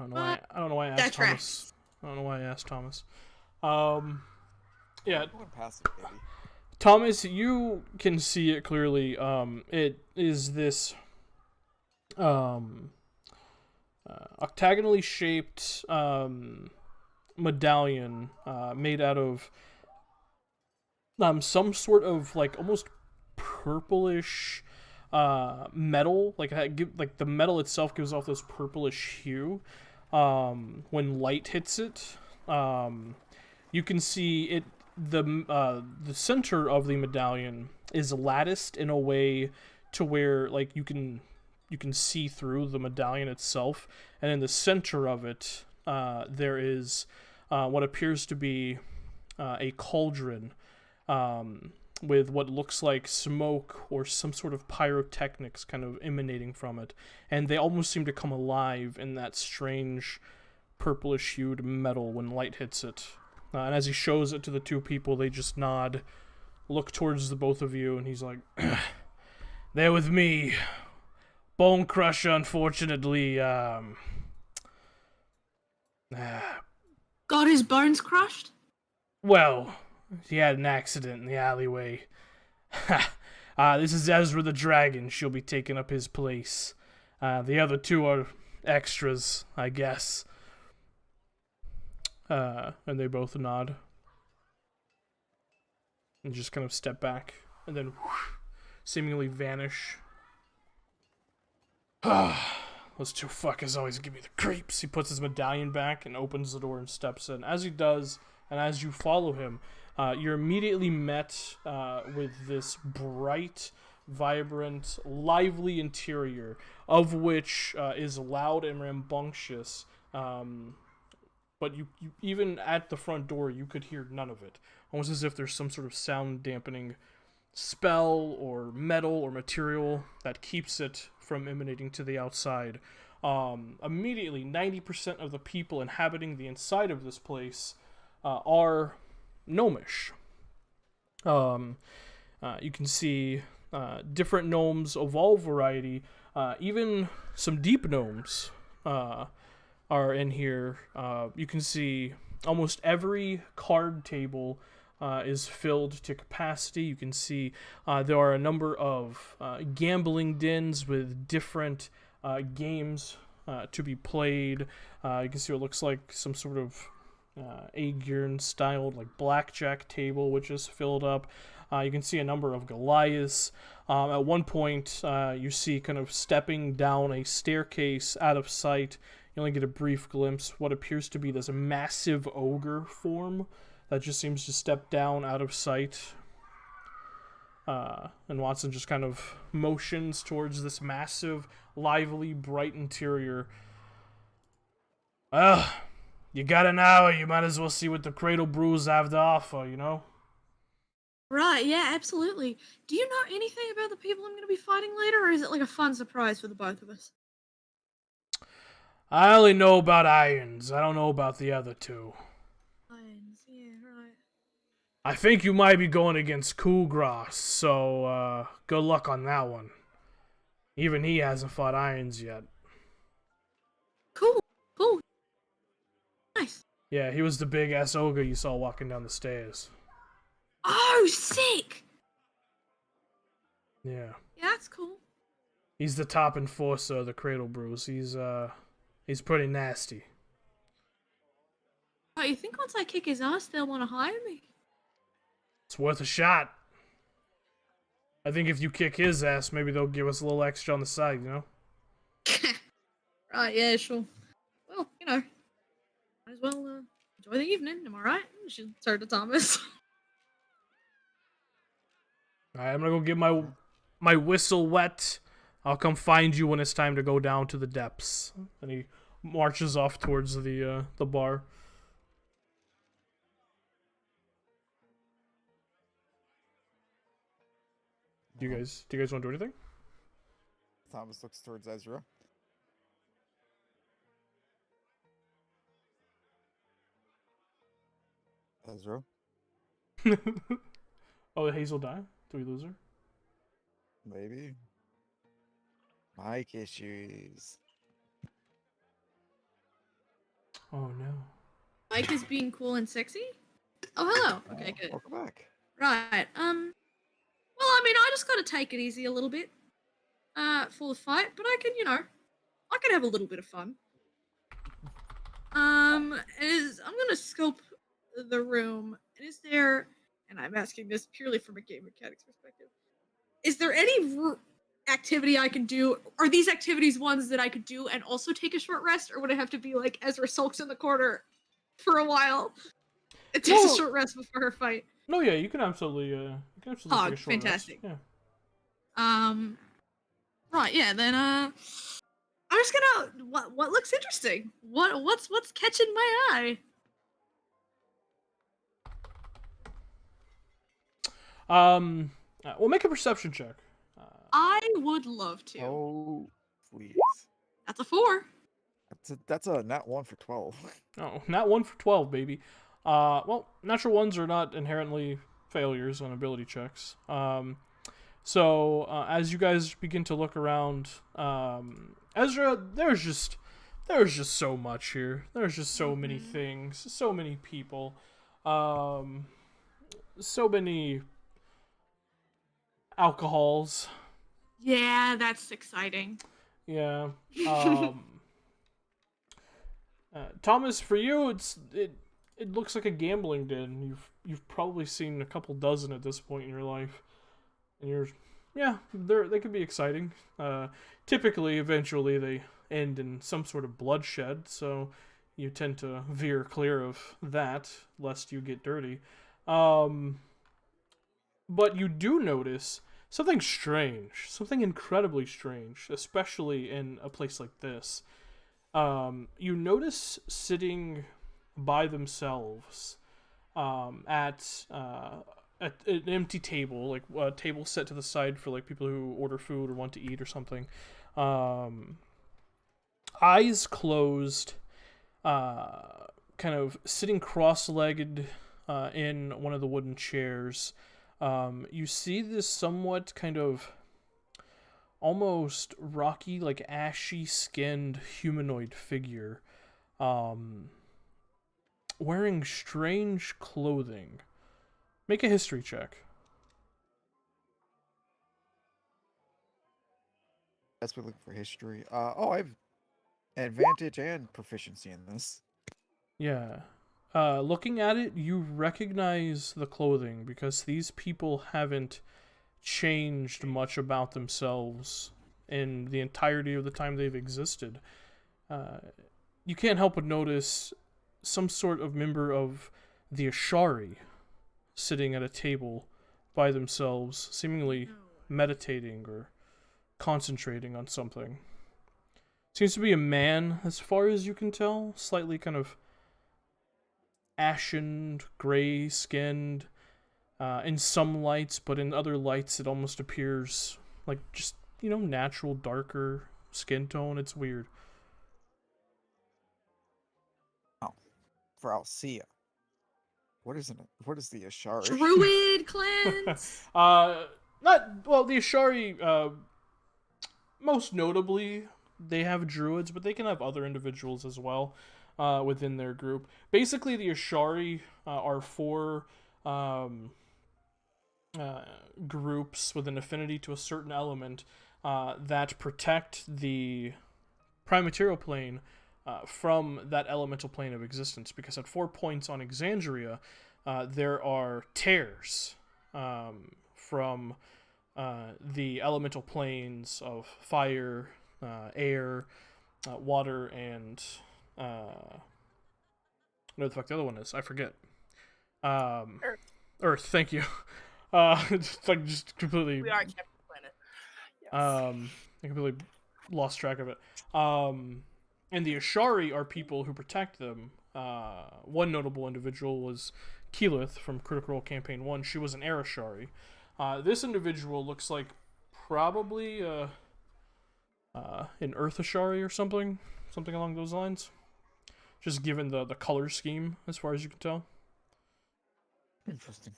S5: level.
S2: I don't know why I asked
S5: That
S2: Thomas.
S5: tracks.
S2: I don't know why I asked Thomas. Yeah,
S4: I'm going past it, baby.
S2: Thomas, you can see it clearly. It is this octagonally shaped medallion made out of some sort of like almost purplish metal. Like the metal itself gives off this purplish hue when light hits it. You can see it. The center of the medallion is latticed in a way to where like you can see through the medallion itself, and in the center of it there is what appears to be a cauldron with what looks like smoke or some sort of pyrotechnics kind of emanating from it, and they almost seem to come alive in that strange purplish hued metal when light hits it. And as he shows it to the two people, they just nod, look towards the both of you, and he's like, "They're with me. Bone Crusher, unfortunately,
S5: Got his bones crushed?
S2: well, he had an accident in the alleyway. This is Ezra the Dragon. She'll be taking up his place. The other two are extras, I guess. And they both nod. And just kind of step back. And then seemingly vanish. Those two fuckers always give me the creeps. He puts his medallion back and opens the door and steps in. As he does, and as you follow him, you're immediately met with this bright, vibrant, lively interior, of which is loud and rambunctious. But you even at the front door, you could hear none of it. Almost as if there's some sort of sound dampening spell or metal or material that keeps it from emanating to the outside. Immediately, 90% of the people inhabiting the inside of this place are gnomish. You can see different gnomes of all variety, even some deep gnomes are in here. You can see almost every card table is filled to capacity. You can see there are a number of gambling dens with different games to be played. You can see what looks like some sort of Aegirn styled like blackjack table, which is filled up. You can see a number of Goliaths. At one point, you see kind of stepping down a staircase out of sight. You only get a brief glimpse what appears to be this massive ogre form that just seems to step down out of sight. And Watson just kind of motions towards this massive, lively, bright interior. Well, you got an hour, you might as well see what the Cradle Brews have to offer, you know?
S5: Right, yeah, absolutely. Do you know anything about the people I'm going to be fighting later, or is it like a fun surprise for the both of us?
S2: I only know about Irons. I don't know about the other two.
S5: Irons, yeah, right.
S2: I think you might be going against Coolgrass, so good luck on that one. Even he hasn't fought Irons yet.
S5: Cool. Nice.
S2: Yeah, he was the big-ass ogre you saw walking down the stairs.
S5: Oh, sick!
S2: Yeah.
S5: Yeah, that's cool.
S2: He's the top enforcer of the Cradle Brews. He's pretty nasty.
S5: Oh, you think once I kick his ass, they'll want to hire me?
S2: It's worth a shot. I think if you kick his ass, maybe they'll give us a little extra on the side, you know?
S5: Right, yeah, sure. Well, you know, might as well enjoy the evening, am I right? I should turn to Thomas.
S2: Alright, I'm gonna go get my whistle wet. I'll come find you when it's time to go down to the depths. And he marches off towards the bar. Do you guys want to do anything?
S4: Thomas looks towards Ezra. Ezra?
S2: Oh, Hazel die? Do we lose her?
S4: Maybe. Mic issues.
S2: Oh no.
S5: Mike is being cool and sexy? Oh, hello. Okay, good.
S4: Welcome back.
S5: Right, well, I mean, I just gotta take it easy a little bit, for the fight, but I can have a little bit of fun. I'm gonna scope the room, and is there, and I'm asking this purely from a game mechanics perspective, is there any activity I can do? Are these activities ones that I could do and also take a short rest, or would it have to be like Ezra sulks in the corner for a while and takes a short rest before her fight?
S2: No, yeah, you can absolutely take a short
S5: fantastic.
S2: rest. Yeah.
S5: Right, yeah, then I'm just gonna what looks interesting? What's catching my eye?
S2: We'll make a perception check.
S5: I would love to.
S4: Oh, please.
S5: That's a 4.
S4: That's a nat 1 for 12.
S2: Oh, not 1 for 12, baby. Well, natural ones are not inherently failures on ability checks. So as you guys begin to look around, Ezra, there's just so much here. There's just so many things, so many people, so many alcohols.
S5: Yeah, that's exciting.
S2: Yeah. Thomas, for you, it looks like a gambling den. You've probably seen a couple dozen at this point in your life, and yeah, they could be exciting. Typically, eventually, they end in some sort of bloodshed, so you tend to veer clear of that, lest you get dirty. But you do notice something strange, something incredibly strange, especially in a place like this. You notice sitting by themselves at an empty table, like a table set to the side for like people who order food or want to eat or something. Eyes closed, kind of sitting cross-legged in one of the wooden chairs. You see this somewhat kind of almost rocky, like ashy skinned humanoid figure, wearing strange clothing. Make a history check.
S4: That's what we're looking for history. I have advantage and proficiency in this.
S2: Yeah. Looking at it, you recognize the clothing because these people haven't changed much about themselves in the entirety of the time they've existed. You can't help but notice some sort of member of the Ashari sitting at a table by themselves, seemingly meditating or concentrating on something. Seems to be a man, as far as you can tell, slightly kind of ashen, gray-skinned, in some lights, but in other lights it almost appears like just, natural, darker skin tone. It's weird.
S4: Oh, for Alcia. What is the Ashari?
S5: Druid cleanse.
S2: The Ashari, most notably, they have druids, but they can have other individuals as well within their group. Basically, the Ashari are four groups with an affinity to a certain element that protect the prime material plane from that elemental plane of existence. Because at 4 points on Exandria, there are tears from the elemental planes of fire, air, water, and what the fuck the other one is? I forget. Earth. Thank you. Just completely.
S3: We are Captain Planet. Yes.
S2: I completely lost track of it. And the Ashari are people who protect them. One notable individual was Keyleth from Critical Role Campaign 1. She was an Air Ashari. This individual looks like probably an Earth Ashari or something along those lines. Just given the color scheme, as far as you can tell.
S4: Interesting.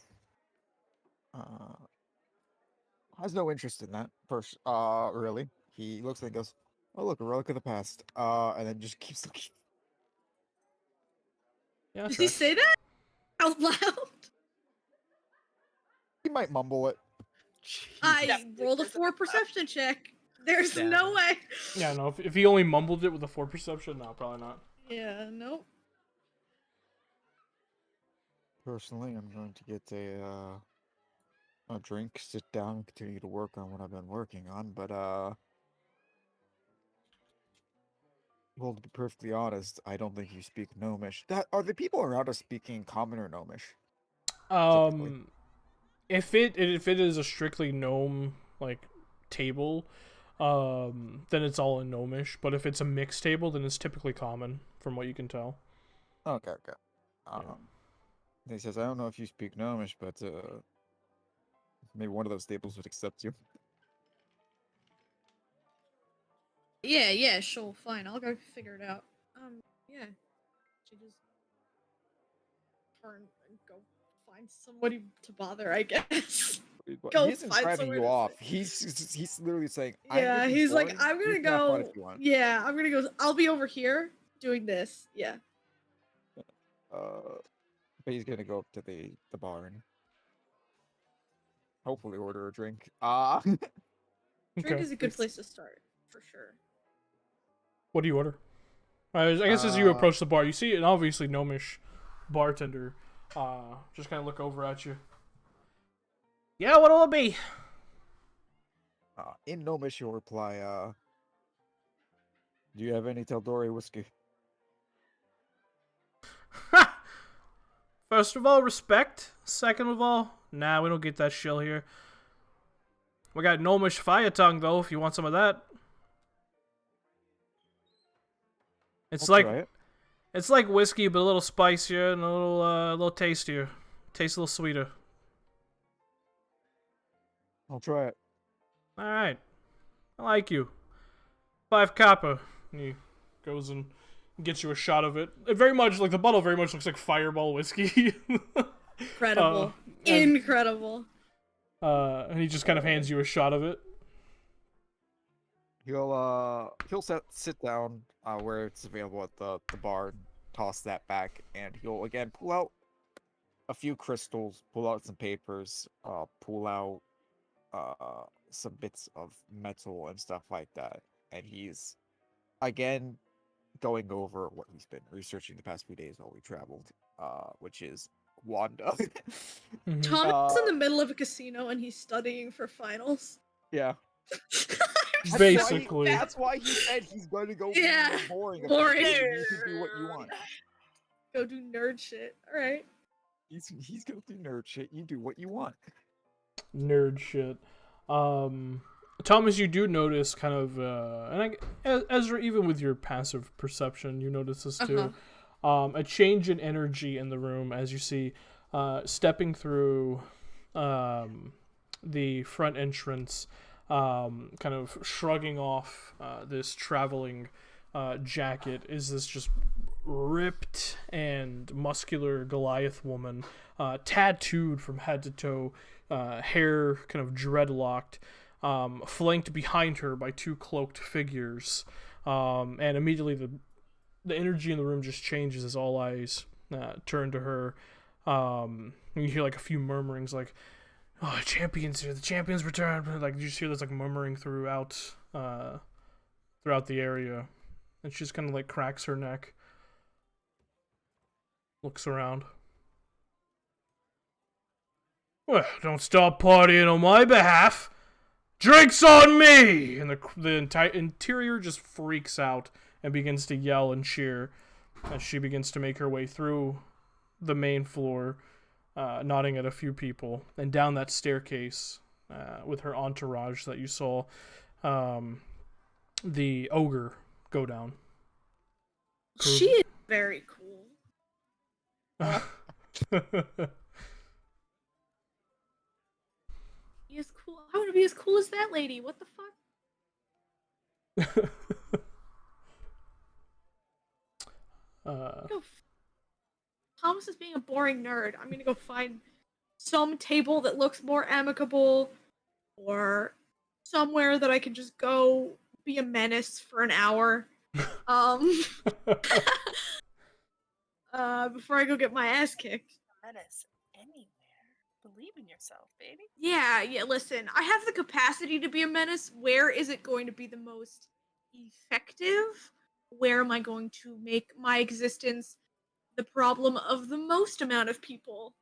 S4: Has no interest in that person. Really. He looks and goes, "Oh, look, a relic of the past." And then just keeps looking.
S2: Yeah,
S5: Does he say that out loud?
S4: He might mumble it.
S5: I rolled a 4 perception check. There's no way.
S2: Yeah, no. If he only mumbled it with a 4 perception, no, probably not.
S5: Yeah, nope.
S4: Personally, I'm going to get a drink, sit down, and continue to work on what I've been working on. But well, to be perfectly honest, I don't think you speak Gnomish. Are the people around us speaking Common or Gnomish? Typically?
S2: If it is a strictly gnome table, then it's all in Gnomish. But if it's a mixed table, then it's typically Common, from what you can tell.
S4: Okay.
S2: Yeah.
S4: He says, "I don't know if you speak Gnomish, but maybe one of those tables would accept you."
S5: Yeah, sure, fine. I'll go figure it out. Yeah. She just turn and go find somebody to bother, I guess.
S4: He
S5: Go
S4: isn't
S5: find
S4: driving
S5: somewhere
S4: you
S5: to
S4: off.
S5: sit.
S4: He's literally saying,
S5: Yeah, he's like,
S4: boring.
S5: I'm
S4: You
S5: gonna
S4: can have fun
S5: go.
S4: if you want."
S5: Yeah, I'm gonna go. I'll be over here doing this. Yeah.
S4: But he's gonna go up to the barn. hopefully order a drink.
S5: Drink
S2: Okay.
S5: is a good place to start, for sure.
S2: What do you order? I guess as you approach the bar, you see an obviously gnomish bartender just kind of look over at you. Yeah, what'll it be?
S4: In Gnomish, you'll reply, do you have any tal'dorei whiskey?
S2: First of all, respect. Second of all, nah, we don't get that shill here. We got gnomish fire tongue though, if you want some of that. It's
S4: I'll
S2: like
S4: try it.
S2: it's like whiskey, but a little spicier and a little tastier. Tastes a little sweeter.
S4: I'll try it.
S2: All right, I like you. 5 copper. And he goes and gets you a shot of it. It very much like the bottle very much looks like Fireball whiskey.
S5: Incredible.
S2: and-
S5: Incredible.
S2: And he just kind of hands you a shot of it.
S4: He'll sit down where it's available at the bar, and toss that back, and he'll again pull out a few crystals, pull out some papers, pull out some bits of metal and stuff like that, and he's again going over what he's been researching the past few days while we traveled, which is Wanda.
S2: Mhm.
S5: Tom is in the middle of a casino and he's studying for finals.
S4: Yeah.
S2: Basically.
S4: That's why he said he's going to go
S5: Yeah,
S4: boring.
S5: boring.
S4: You can do what you want.
S5: Go do nerd shit. Alright.
S4: He's going to do nerd shit. You do what you want.
S2: Nerd shit. Thomas, you do notice kind of, Ezra, even with your passive perception, you notice this too. A change in energy in the room as you see, stepping through, the front entrance, kind of shrugging off, this traveling, jacket is this just ripped and muscular Goliath woman, tattooed from head to toe, hair kind of dreadlocked, flanked behind her by 2 cloaked figures, and immediately the energy in the room just changes as all eyes turn to her. And you hear like a few murmurings, like, "Oh, champions here! The champions return!" Like you just hear this like murmuring throughout the area, and she just kind of like cracks her neck, looks around. Well, don't stop partying on my behalf. Drinks on me! And the entire interior just freaks out and begins to yell and cheer as she begins to make her way through the main floor, nodding at a few people, and down that staircase with her entourage that you saw the ogre go down.
S5: She is very cool. He is cool. I want to be as cool as that lady. What the fuck? Thomas is being a boring nerd. I'm gonna go find some table that looks more amicable, or somewhere that I can just go be a menace for an hour. Before I go get my ass kicked.
S3: Menace anywhere. Believe in yourself, baby.
S5: Yeah, listen, I have the capacity to be a menace. Where is it going to be the most effective? Where am I going to make my existence the problem of the most amount of people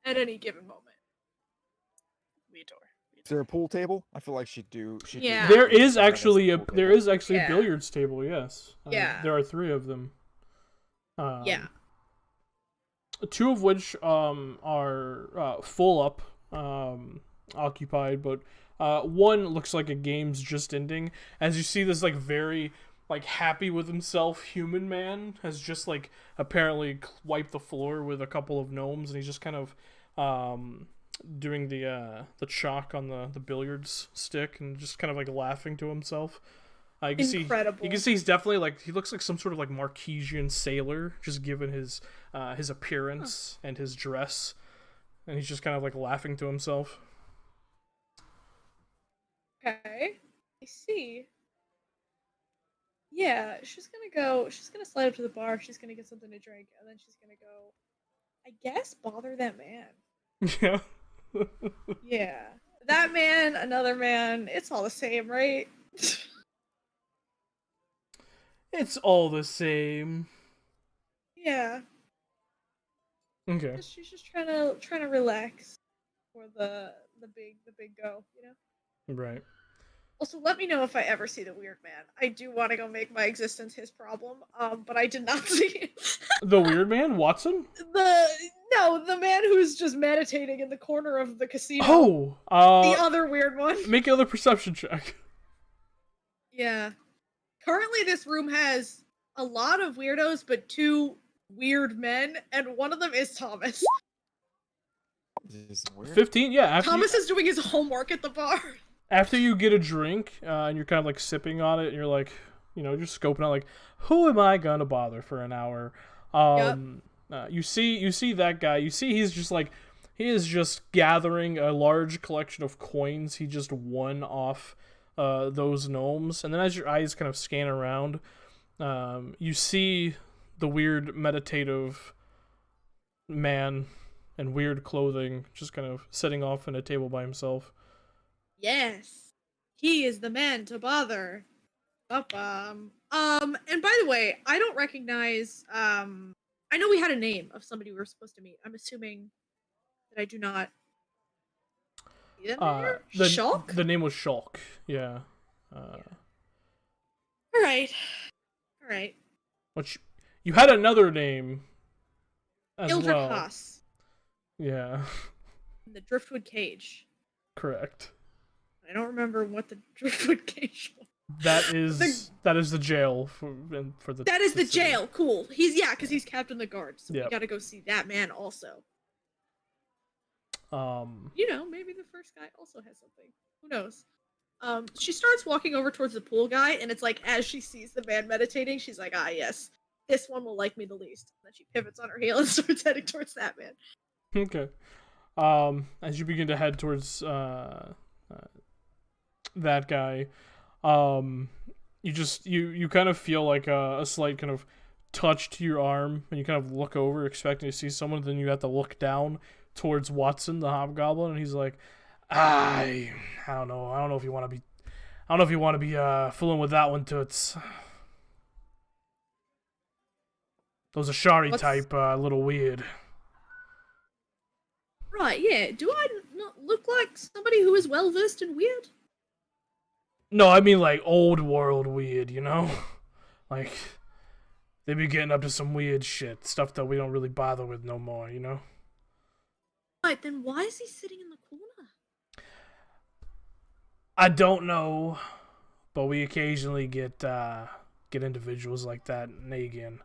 S5: at any given moment?
S3: We adore.
S4: Is there a pool table? I feel like she'd do.
S5: Yeah.
S2: There is actually a
S4: pool table.
S5: Yeah.
S2: billiards table. Yes.
S5: Yeah.
S2: There are 3 of them.
S5: Yeah.
S2: 2 of which are full up, occupied, but one looks like a game's just ending. As you see this like very like happy with himself human man has just like apparently wiped the floor with a couple of gnomes, and he's just kind of doing the chalk on the billiards stick and just kind of like laughing to himself. You can
S5: Incredible.
S2: see he's definitely like he looks like some sort of like Marquesian sailor, just given his appearance and his dress, and he's just kind of like laughing to himself.
S5: Okay. I see. Yeah, she's gonna slide up to the bar, she's gonna get something to drink, and then she's gonna go, I guess, bother that man.
S2: Yeah.
S5: Yeah. That man, another man, it's all the same, right?
S2: It's all the same.
S5: Yeah.
S2: Okay.
S5: She's just trying to relax for the big go, you know?
S2: Right.
S5: Also, let me know if I ever see the weird man. I do want to go make my existence his problem, but I did not see him.
S2: The weird man, Watson?
S5: The man who's just meditating in the corner of the casino.
S2: Oh,
S5: the other weird one.
S2: Make another perception check.
S5: Yeah. Currently, this room has a lot of weirdos, but 2 weird men, and one of them is Thomas.
S4: This is weird.
S2: 15, yeah.
S5: Thomas is doing his homework at the bar.
S2: After you get a drink, and you're kind of like sipping on it, and you're like, just scoping out like, who am I gonna bother for an hour? You see that guy. You see he's just like, he is just gathering a large collection of coins he just won off those gnomes. And then as your eyes kind of scan around, you see the weird meditative man in weird clothing just kind of sitting off in a table by himself.
S5: Yes. He is the man to bother. And by the way, I don't recognize, I know we had a name of somebody we were supposed to meet. I'm assuming that I do not see them here? Shulk?
S2: The name was Shulk, yeah.
S5: Alright.
S2: Which, you had another name as
S5: Ildra
S2: well.
S5: Haas.
S2: Yeah.
S5: The Driftwood Cage.
S2: Correct.
S5: I don't remember what the Driftwood Cage was.
S2: That is the jail for the.
S5: That is the
S2: city.
S5: jail. Cool. Because he's captain of the guard. So
S2: Yep.
S5: we gotta go see that man also. Maybe the first guy also has something. Who knows? She starts walking over towards the pool guy, and it's like as she sees the man meditating, she's like, ah, yes, this one will like me the least. And then she pivots on her heel and starts heading towards that man.
S2: Okay. As you begin to head towards that guy, you kind of feel like a slight kind of touch to your arm, and you kind of look over expecting to see someone, then you have to look down towards Watson the hobgoblin, and he's like, I don't know if you want to be fooling with that one, Toots. Those Ashari type a little weird.
S5: Right, yeah. Do I not look like somebody who is well versed in weird?
S2: No, I mean like old world weird, Like, they be getting up to some weird shit, stuff that we don't really bother with no more,
S5: Right, then why is he sitting in the corner?
S2: I don't know, but we occasionally get individuals like that in Aegon.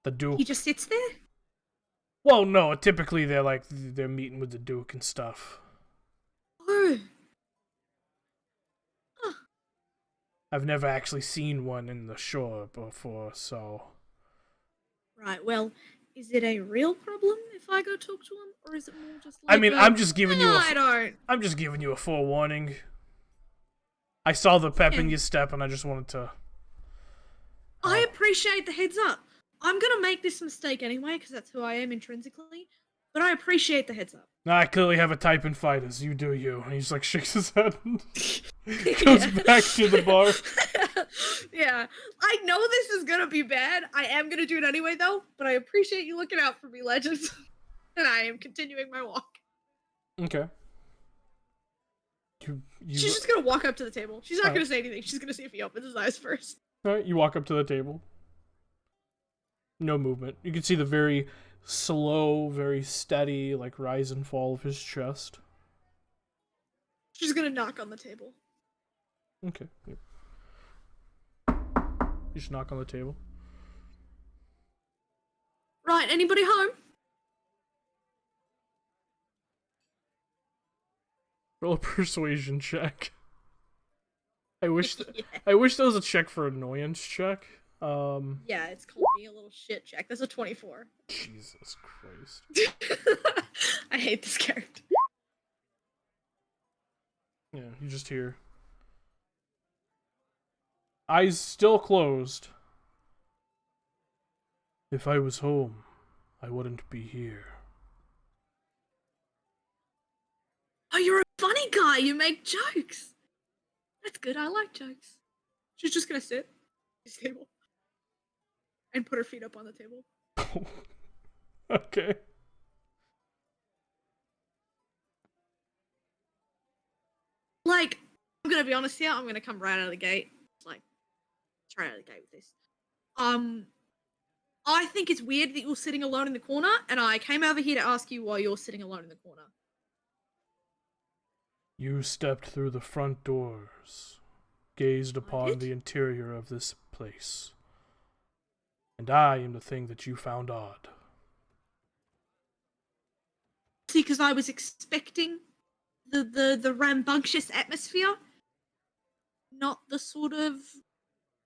S2: The Duke.
S5: He just sits there?
S2: Well, no, typically they're meeting with the Duke and stuff.
S5: Oh. Huh.
S2: I've never actually seen one in the shore before, so.
S5: Right, well, is it a real problem if I go talk to him, or is it more just like
S2: I mean, I'm just giving you
S5: I'm
S2: just giving you a forewarning. I saw the pep in your step, and I just wanted to.
S5: I appreciate the heads up. I'm gonna make this mistake anyway, because that's who I am intrinsically. But I appreciate the heads up.
S2: I clearly have a type in fighters. You do you. And he just like shakes his head and goes back to the bar.
S5: Yeah. I know this is gonna be bad. I am gonna do it anyway, though. But I appreciate you looking out for me, Legends. And I am continuing my walk.
S2: Okay.
S5: She's just gonna walk up to the table. She's not gonna say anything. She's gonna see if he opens his eyes first.
S2: Alright, you walk up to the table. No movement. You can see the very slow, very steady, like, rise and fall of his chest.
S5: She's gonna knock on the table.
S2: Okay. Yep. You just knock on the table.
S5: Right, anybody home?
S2: Roll a persuasion check. I wish there was a check for annoyance check.
S5: Yeah, it's called being a little shit check. That's a 24.
S2: Jesus Christ.
S5: I hate this character.
S2: Yeah, you just hear. Eyes still closed. If I was home, I wouldn't be here.
S5: Oh, you're a funny guy. You make jokes. That's good. I like jokes. She's just gonna sit at this table and put her feet up on the table.
S2: Okay.
S5: Like, I'm gonna be honest here. I'm gonna come right out of the gate. Like, straight out of the gate with this. I think it's weird that you're sitting alone in the corner, and I came over here to ask you why you're sitting alone in the corner.
S2: You stepped through the front doors, gazed upon
S5: did?
S2: the interior of this place, and I am the thing that you found odd.
S5: See, because I was expecting the rambunctious atmosphere, not the sort of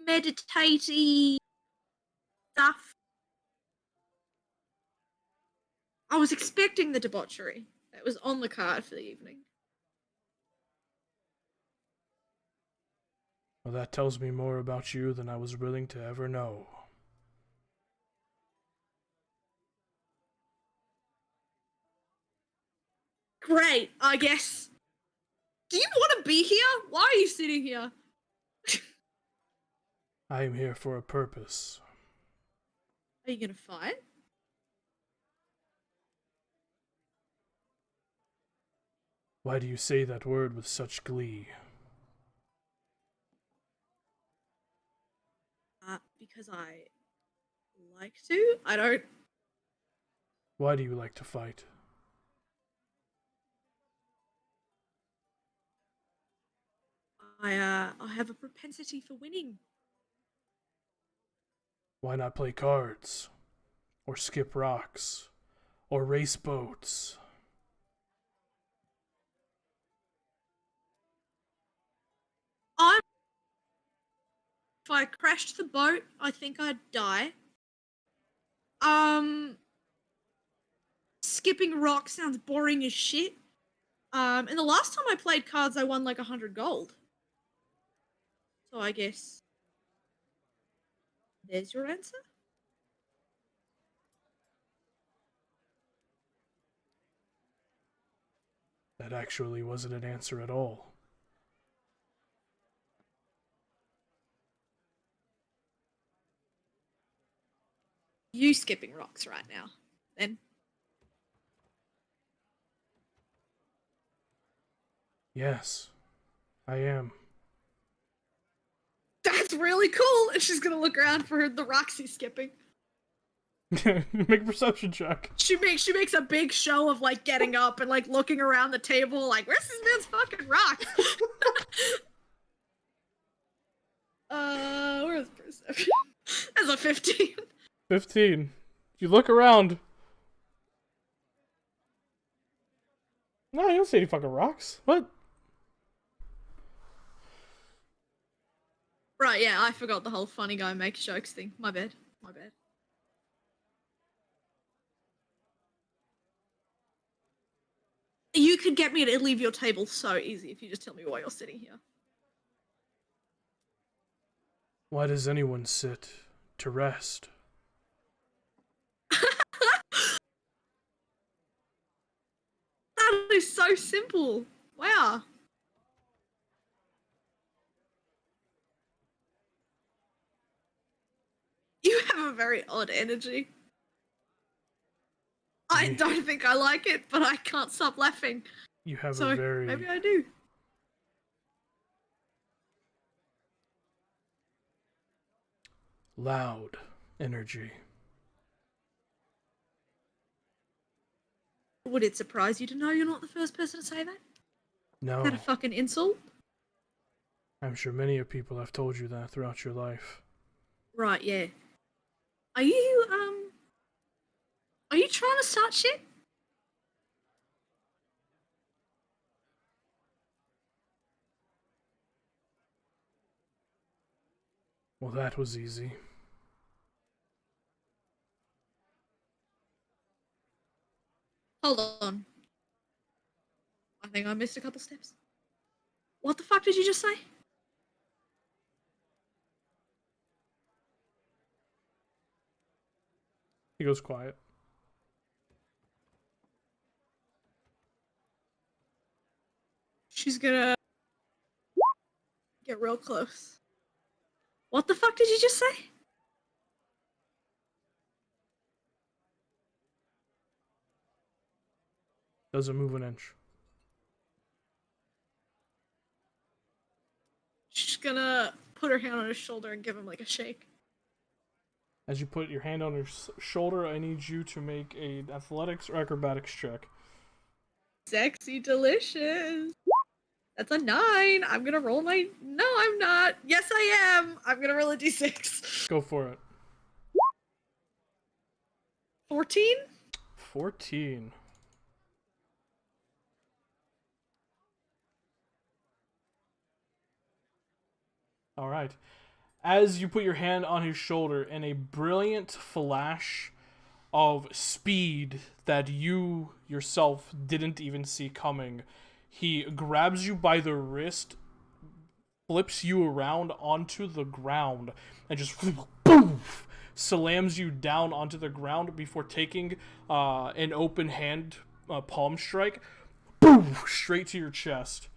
S5: meditatey stuff. I was expecting the debauchery that was on the card for the evening.
S2: Well, that tells me more about you than I was willing to ever know.
S5: Great, I guess. Do you want to be here? Why are you sitting here?
S2: I am here for a purpose.
S5: Are you gonna fight?
S2: Why do you say that word with such glee?
S5: Because I like to. I don't.
S2: Why do you like to fight?
S5: I have a propensity for winning.
S2: Why not play cards? Or skip rocks? Or race boats?
S5: If I crashed the boat, I think I'd die. Skipping rocks sounds boring as shit. And the last time I played cards, I won like 100 gold. So I guess there's your answer.
S2: That actually wasn't an answer at all.
S5: You skipping rocks right now, then.
S2: Yes, I am.
S5: That's really cool. And she's gonna look around for the rocks he's skipping.
S2: Make a perception check.
S5: She makes a big show of like getting up and like looking around the table, like, where's this man's fucking rocks? Where's perception? That's a 15.
S2: 15. You look around. No, you don't see any fucking rocks. What?
S5: Right, yeah, I forgot the whole funny guy makes jokes thing. My bad. My bad. You could get me to leave your table so easy if you just tell me why you're sitting here.
S2: Why does anyone sit to rest?
S5: That is so simple. Wow. You have a very odd energy. I don't think I like it, but I can't stop laughing.
S2: You have
S5: So
S2: a very
S5: maybe I do.
S2: loud energy.
S5: Would it surprise you to know you're not the first person to say that?
S2: No,
S5: Is that a fucking insult?
S2: I'm sure many of people have told you that throughout your life.
S5: Right, yeah. Are you trying to start shit?
S2: Well, that was easy.
S5: Hold on. I think I missed a couple steps. What the fuck did you just say?
S2: He goes quiet.
S5: she's gonna get real close. What the fuck did you just say?
S2: Doesn't move an inch.
S5: She's gonna put her hand on his shoulder and give him like a shake.
S2: As you put your hand on his shoulder, I need you to make a athletics or acrobatics check.
S5: Sexy delicious. That's a 9. I'm gonna roll my. No, I'm not. Yes, I am. I'm gonna roll a d6.
S2: Go for it.
S5: 14?
S2: 14. All right. As you put your hand on his shoulder in a brilliant flash of speed that you yourself didn't even see coming, he grabs you by the wrist, flips you around onto the ground, and just boom, slams you down onto the ground before taking an open hand palm strike, boom, straight to your chest.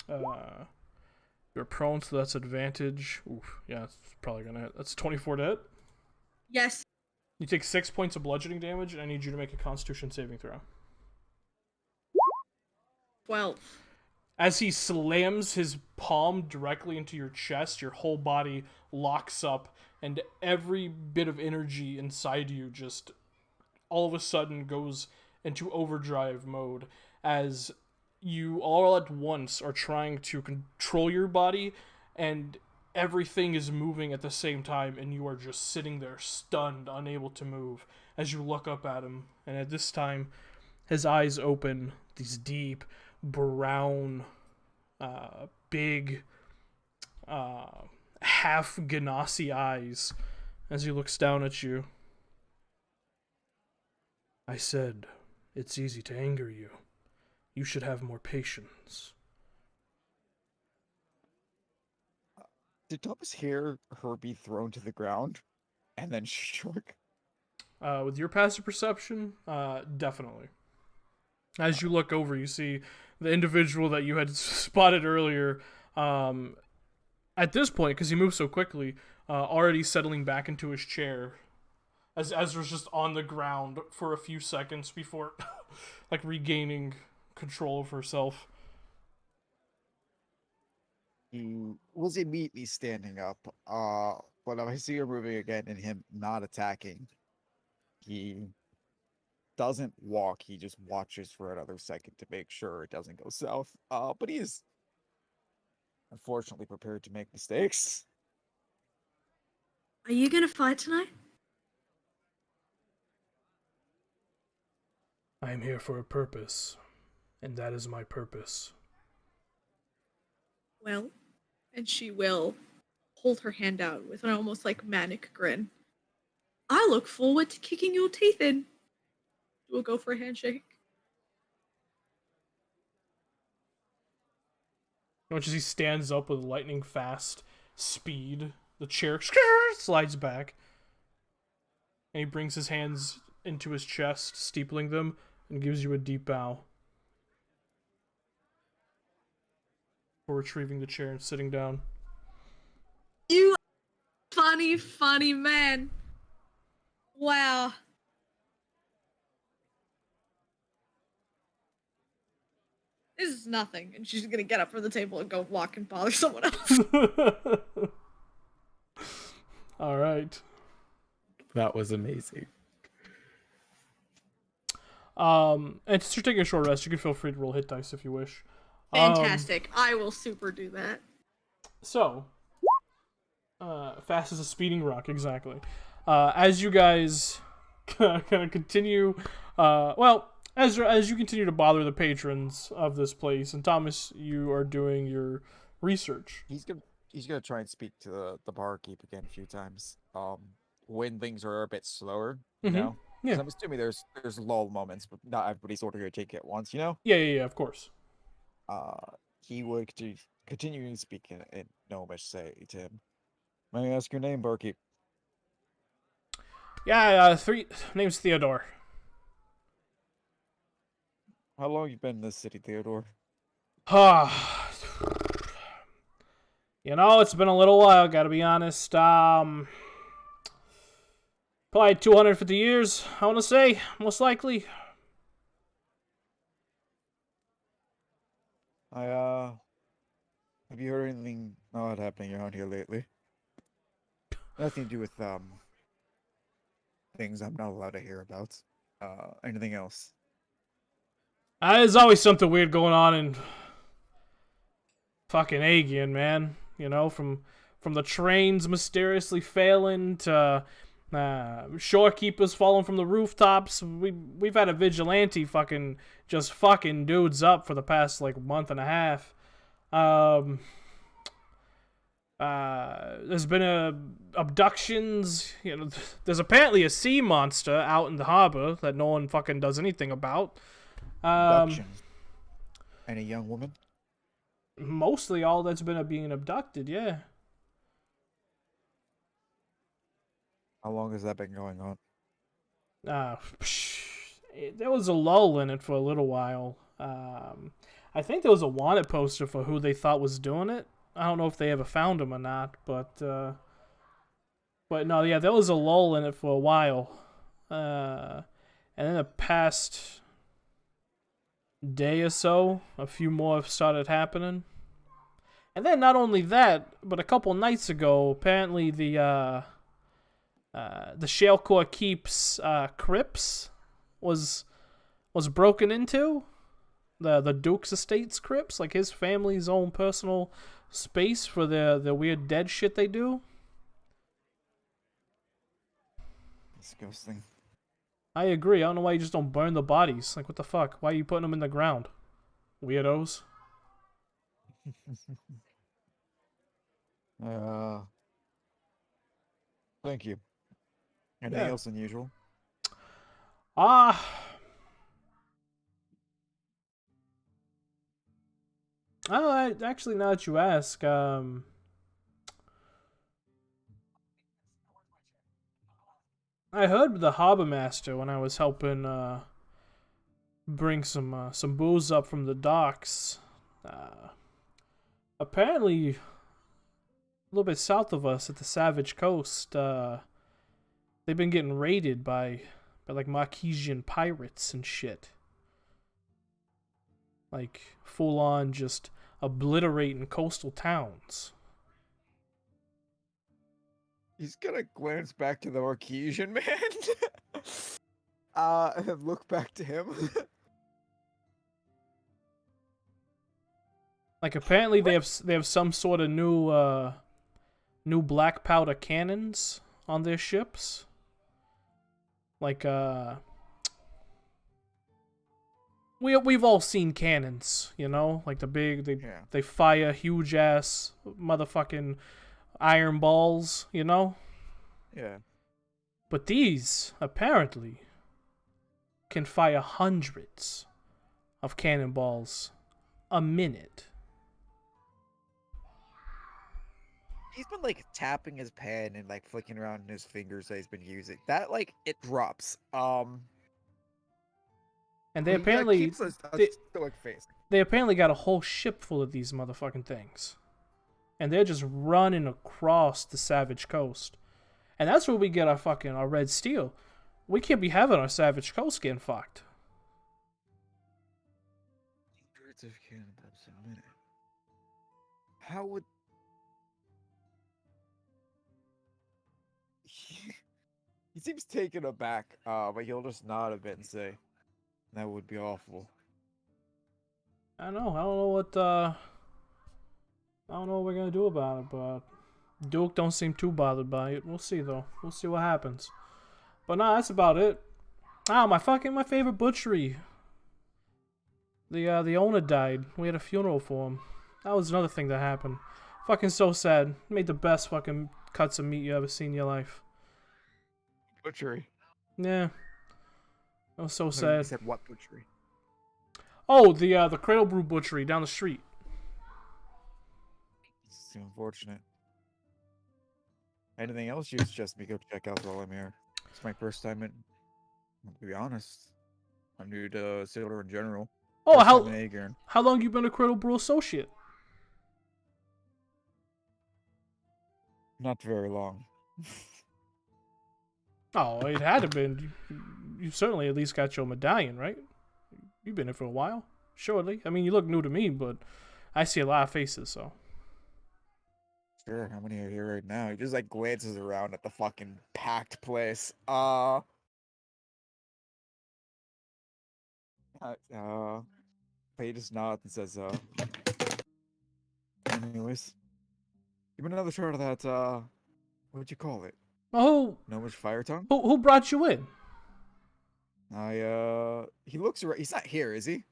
S2: You're prone, so that's advantage. Oof, yeah, it's probably gonna hit. That's 24 to hit.
S5: Yes.
S2: You take 6 points of bludgeoning damage, and I need you to make a Constitution saving throw.
S5: 12.
S2: As he slams his palm directly into your chest, your whole body locks up, and every bit of energy inside you just all of a sudden goes into overdrive mode as you all at once are trying to control your body, and everything is moving at the same time, and you are just sitting there stunned, unable to move, as you look up at him. And at this time, his eyes open, these deep, brown, big, half Ganassi eyes, as he looks down at you. I said, it's easy to anger you. You should have more patience.
S4: Did Thomas hear her be thrown to the ground and then shook?
S2: With your passive perception, definitely. As you look over, you see the individual that you had spotted earlier, at this point, because he moved so quickly, already settling back into his chair. As Ezra's just on the ground for a few seconds before like regaining control of herself.
S4: He was immediately standing up, but I see her moving again and him not attacking. He doesn't walk, he just watches for another second to make sure it doesn't go south. But he is unfortunately prepared to make mistakes.
S5: Are you gonna fight tonight?
S2: I am here for a purpose, and that is my purpose.
S5: Well, and she will hold her hand out with an almost like manic grin. I look forward to kicking your teeth in. We'll go for a handshake.
S2: As he stands up with lightning fast speed, the chair slides back, and he brings his hands into his chest, steepling them, and gives you a deep bow for retrieving the chair and sitting down.
S5: You funny, funny man. Wow. This is nothing. And she's gonna get up from the table and go walk and bother someone else.
S2: All right.
S1: That was amazing.
S2: And since you're taking a short rest, you can feel free to roll hit dice if you wish.
S5: Fantastic. I will super do that.
S2: So, fast as a speeding rock, exactly. As you guys kind of continue, as you continue to bother the patrons of this place, and Thomas, you are doing your research.
S4: He's gonna try and speak to the barkeep again a few times. When things are a bit slower, you know? 'Cause
S2: Yeah.
S4: I'm assuming there's lull moments, but not everybody's ordering a ticket at once, you know?
S2: Yeah, of course.
S4: He would continue to speak in Gnomish, say to him, "May I ask your name, barkeep?"
S2: Yeah, name's Theodore.
S4: How long you been in this city, Theodore?
S2: You know, it's been a little while, gotta be honest. Probably 250 years, I want to say, most likely.
S4: Have you heard anything odd happening around here lately? Nothing to do with, things I'm not allowed to hear about. Anything else?
S2: There's always something weird going on in fucking Aegean, man. You know, from the trains mysteriously failing to shorekeepers falling from the rooftops. We've had a vigilante fucking just fucking dudes up for the past like month and a half. There's been abductions. You know, there's apparently a sea monster out in the harbor that no one fucking does anything about.
S4: Abductions. And a young woman?
S2: Mostly all that's been being abducted, yeah.
S4: How long has that been going on?
S2: There was a lull in it for a little while. I think there was a wanted poster for who they thought was doing it. I don't know if they ever found him or not, but no, yeah, there was a lull in it for a while. And in the past day or so, a few more have started happening. And then not only that, but a couple nights ago, apparently the Shalecore Keep's crypts was broken into. The Duke's estate's crypts, like his family's own personal space for the weird dead shit they do.
S4: Disgusting.
S2: I agree. I don't know why you just don't burn the bodies. Like, what the fuck? Why are you putting them in the ground? Weirdos.
S4: Thank you. Anything else unusual?
S2: Actually, now that you ask, I heard the harbor master when I was helping bring some booze up from the docks. Apparently, a little bit south of us at the Savage Coast, they've been getting raided by like Marquesian pirates and shit. Like full on just obliterating coastal towns.
S4: He's gonna glance back to the Marquesian man. And look back to him.
S2: Like apparently they have some sort of new black powder cannons on their ships. Like we've all seen cannons, you know, like the big they fire huge ass motherfucking iron balls, you know?
S4: Yeah.
S2: But these apparently can fire hundreds of cannonballs a minute.
S4: He's been like tapping his pen and like flicking around in his fingers that he's been using. That like it drops.
S2: And they apparently
S4: keeps a stoic face.
S2: They apparently got a whole ship full of these motherfucking things. And they're just running across the Savage Coast. And that's where we get our red steel. We can't be having our Savage Coast getting fucked.
S4: Hundreds of cannonballs a minute. How would he seems taken aback, but he'll just nod a bit and say, "That would be awful."
S2: I don't know what we're gonna do about it, but Duke don't seem too bothered by it. We'll see though. We'll see what happens. But nah, that's about it. My favorite butchery. The owner died. We had a funeral for him. That was another thing that happened. Fucking so sad. Made the best fucking cuts of meat you ever seen in your life.
S4: Butchery.
S2: Yeah. That was so
S4: You
S2: sad.
S4: said what butchery?
S2: Oh, the Cradle Brew Butchery down the street.
S4: It's unfortunate. Anything else you suggest me go check out while I'm here? It's my first time in. To be honest, I'm new to Issylra in general.
S2: Oh,
S4: First time in Aegern.
S2: how long you been a Cradle Brew associate?
S4: Not very long.
S2: Oh, it had to been. You certainly at least got your medallion, right? You've been here for a while, surely. I mean, you look new to me, but I see a lot of faces, so.
S4: Sure, how many are here right now? He just like glances around at the fucking packed place. But he just nods and says, anyways, give me another shot of that, what'd you call it?
S2: Oh,
S4: Gnomish fire tongue?
S2: who brought you in?
S4: He looks around. He's not here, is he?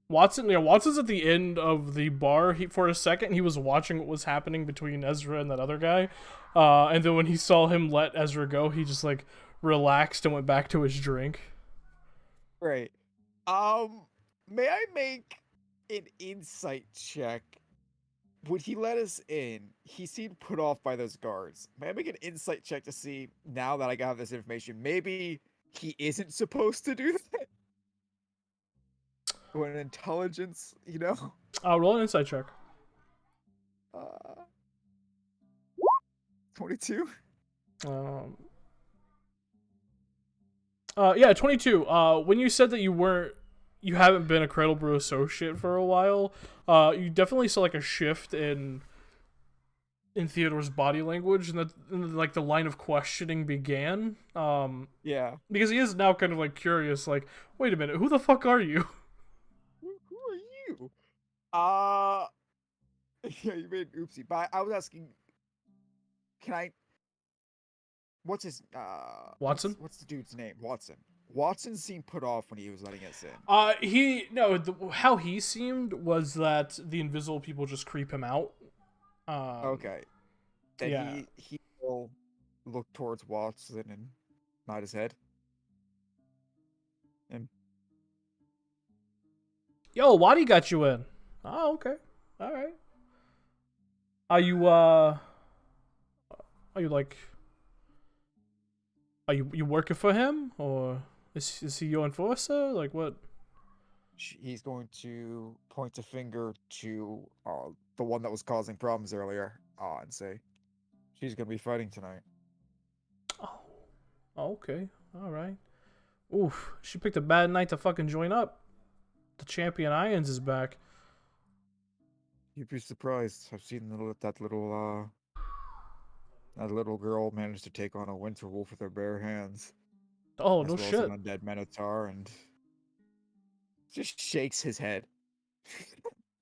S2: Watson? Yeah, Watson's at the end of the bar. For a second, he was watching what was happening between Ezra and that other guy. And then when he saw him let Ezra go, he just, like, relaxed and went back to his drink.
S4: Right. May I make an insight check? Would he let us in? He seemed put off by those guards. May I make an insight check to see, now that I got this information, maybe he isn't supposed to do that? Or an intelligence, you know?
S2: Roll an insight check.
S4: 22?
S2: Yeah, 22. When you said that you haven't been a Cradle Brew associate for a while, you definitely saw, like, a shift in Theodore's body language, and like the line of questioning began.
S4: Yeah.
S2: Because he is now kind of, like, curious, like, wait a minute, who the fuck are you?
S4: Who are you? Yeah, you made an oopsie. But I was asking, can I? What's his?
S2: Watson?
S4: What's the dude's name? Watson. Watson seemed put off when he was letting us in.
S2: How he seemed was that the invisible people just creep him out.
S4: Okay. Then
S2: yeah.
S4: he will look towards Watson and nod his head. And
S2: Yo, Waddy got you in. Oh, okay. All right. Are you working for him, or is he your enforcer? Like, what?
S4: he's going to point a finger to the one that was causing problems earlier, and say, "She's gonna be fighting tonight."
S2: Oh, okay. All right. Oof, she picked a bad night to fucking join up. The champion Irons is back.
S4: You'd be surprised. I've seen that little girl manage to take on a winter wolf with her bare hands.
S2: Oh,
S4: as
S2: no
S4: well
S2: shit.
S4: as an undead minotaur, and just shakes his head.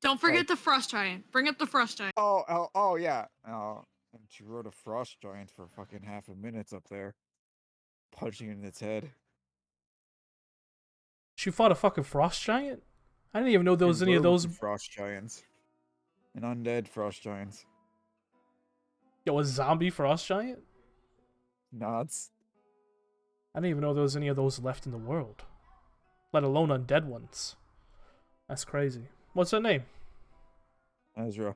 S5: Don't forget the frost giant. Bring up the frost giant.
S4: Oh yeah. And she rode a frost giant for fucking half a minute up there, punching it in its head.
S2: She fought a fucking frost giant? I didn't even know there was any of those.
S4: Frost giants. An undead frost giants.
S2: Yo, a zombie frost giant?
S4: Nods.
S2: I didn't even know there was any of those left in the world. Let alone undead ones. That's crazy. What's her name?
S4: Ezra.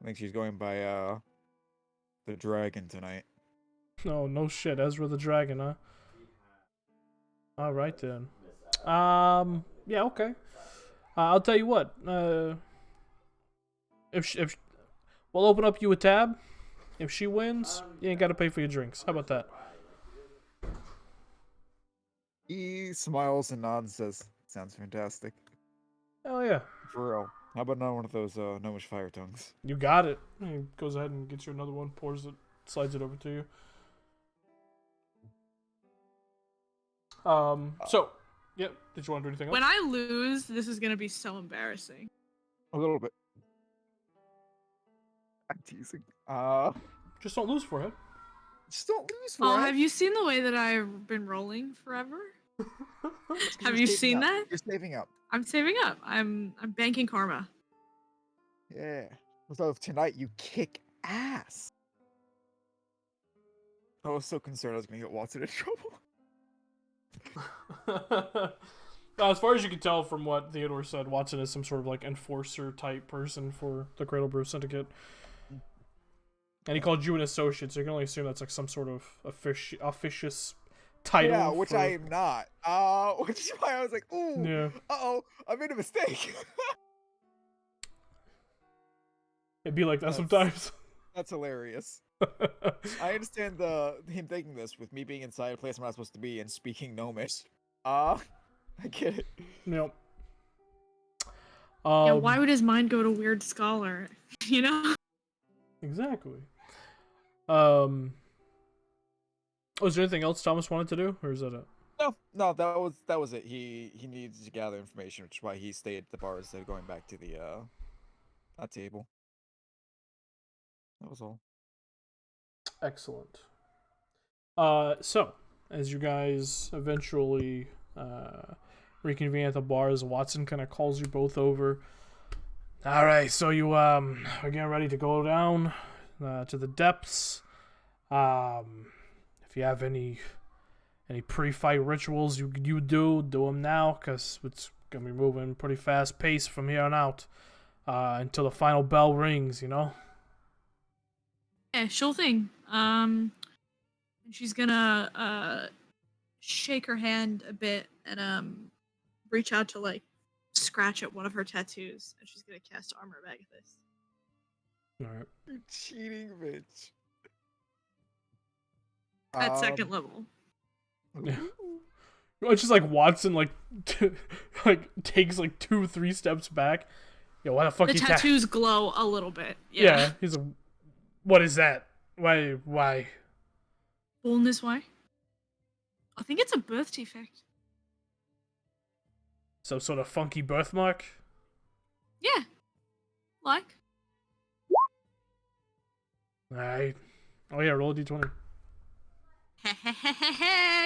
S4: I think she's going by the dragon tonight.
S2: Oh, no shit. Ezra the Dragon, huh? Alright then. Yeah, okay. I'll tell you what. If we'll open up you a tab. If she wins, you ain't gotta pay for your drinks. How about that?
S4: He smiles and nods and says, "Sounds fantastic."
S2: Hell yeah.
S4: For real. How about not one of those gnomish fire tongues?
S2: You got it. He goes ahead and gets you another one, pours it, slides it over to you. So, yeah, did you want to do anything else?
S5: When I lose, this is gonna be so embarrassing.
S4: A little bit. I'm teasing.
S2: Just don't lose, forehead.
S4: Just don't lose for
S5: Oh,
S4: it.
S5: have you seen the way that I've been rolling forever? Have you
S4: You're saving
S5: seen
S4: up.
S5: that?
S4: You're saving up.
S5: I'm saving up. I'm banking karma.
S4: Yeah. So tonight you kick ass. I was so concerned I was gonna get Watson in trouble.
S2: As far as you can tell from what Theodore said, Watson is some sort of like enforcer type person for the Cradle Brew Syndicate. And he called you an associate, so you can only assume that's like some sort of officious title.
S4: Yeah, which
S2: for...
S4: I am not. Which is why I was like, ooh,
S2: Yeah.
S4: uh-oh, I made a mistake.
S2: It'd be like that
S4: That's-
S2: sometimes.
S4: That's hilarious. I understand him thinking this with me being inside a place I'm not supposed to be and speaking Gnomish. I get it.
S2: Yep.
S5: Yeah, why would his mind go to weird scholar? You know?
S2: Exactly. Was there anything else Thomas wanted to do, or is that it?
S4: No, that was it. He needs to gather information, which is why he stayed at the bar instead of going back to the that table. That was all.
S2: Excellent. So as you guys eventually reconvene at the bar, as Watson kind of calls you both over. All right, so you are getting ready to go down to the depths. If you have any pre-fight rituals you do them now, because it's gonna be moving pretty fast pace from here on out until the final bell rings. You know.
S5: Yeah, sure thing. She's gonna shake her hand a bit and reach out to like scratch at one of her tattoos, and she's gonna cast Armor of Agathis.
S2: All right.
S4: You cheating bitch.
S5: At second level.
S2: Yeah. It's just like Watson like like takes like 2-3 steps back. Yo, why the fuck
S5: The
S2: you
S5: tattoos glow a little bit.
S2: Yeah, he's like, what is that? Why?
S5: Fullness way. I think it's a birth defect.
S2: Some sort of funky birthmark?
S5: Yeah. Like.
S2: Alright. Oh yeah, roll a d20.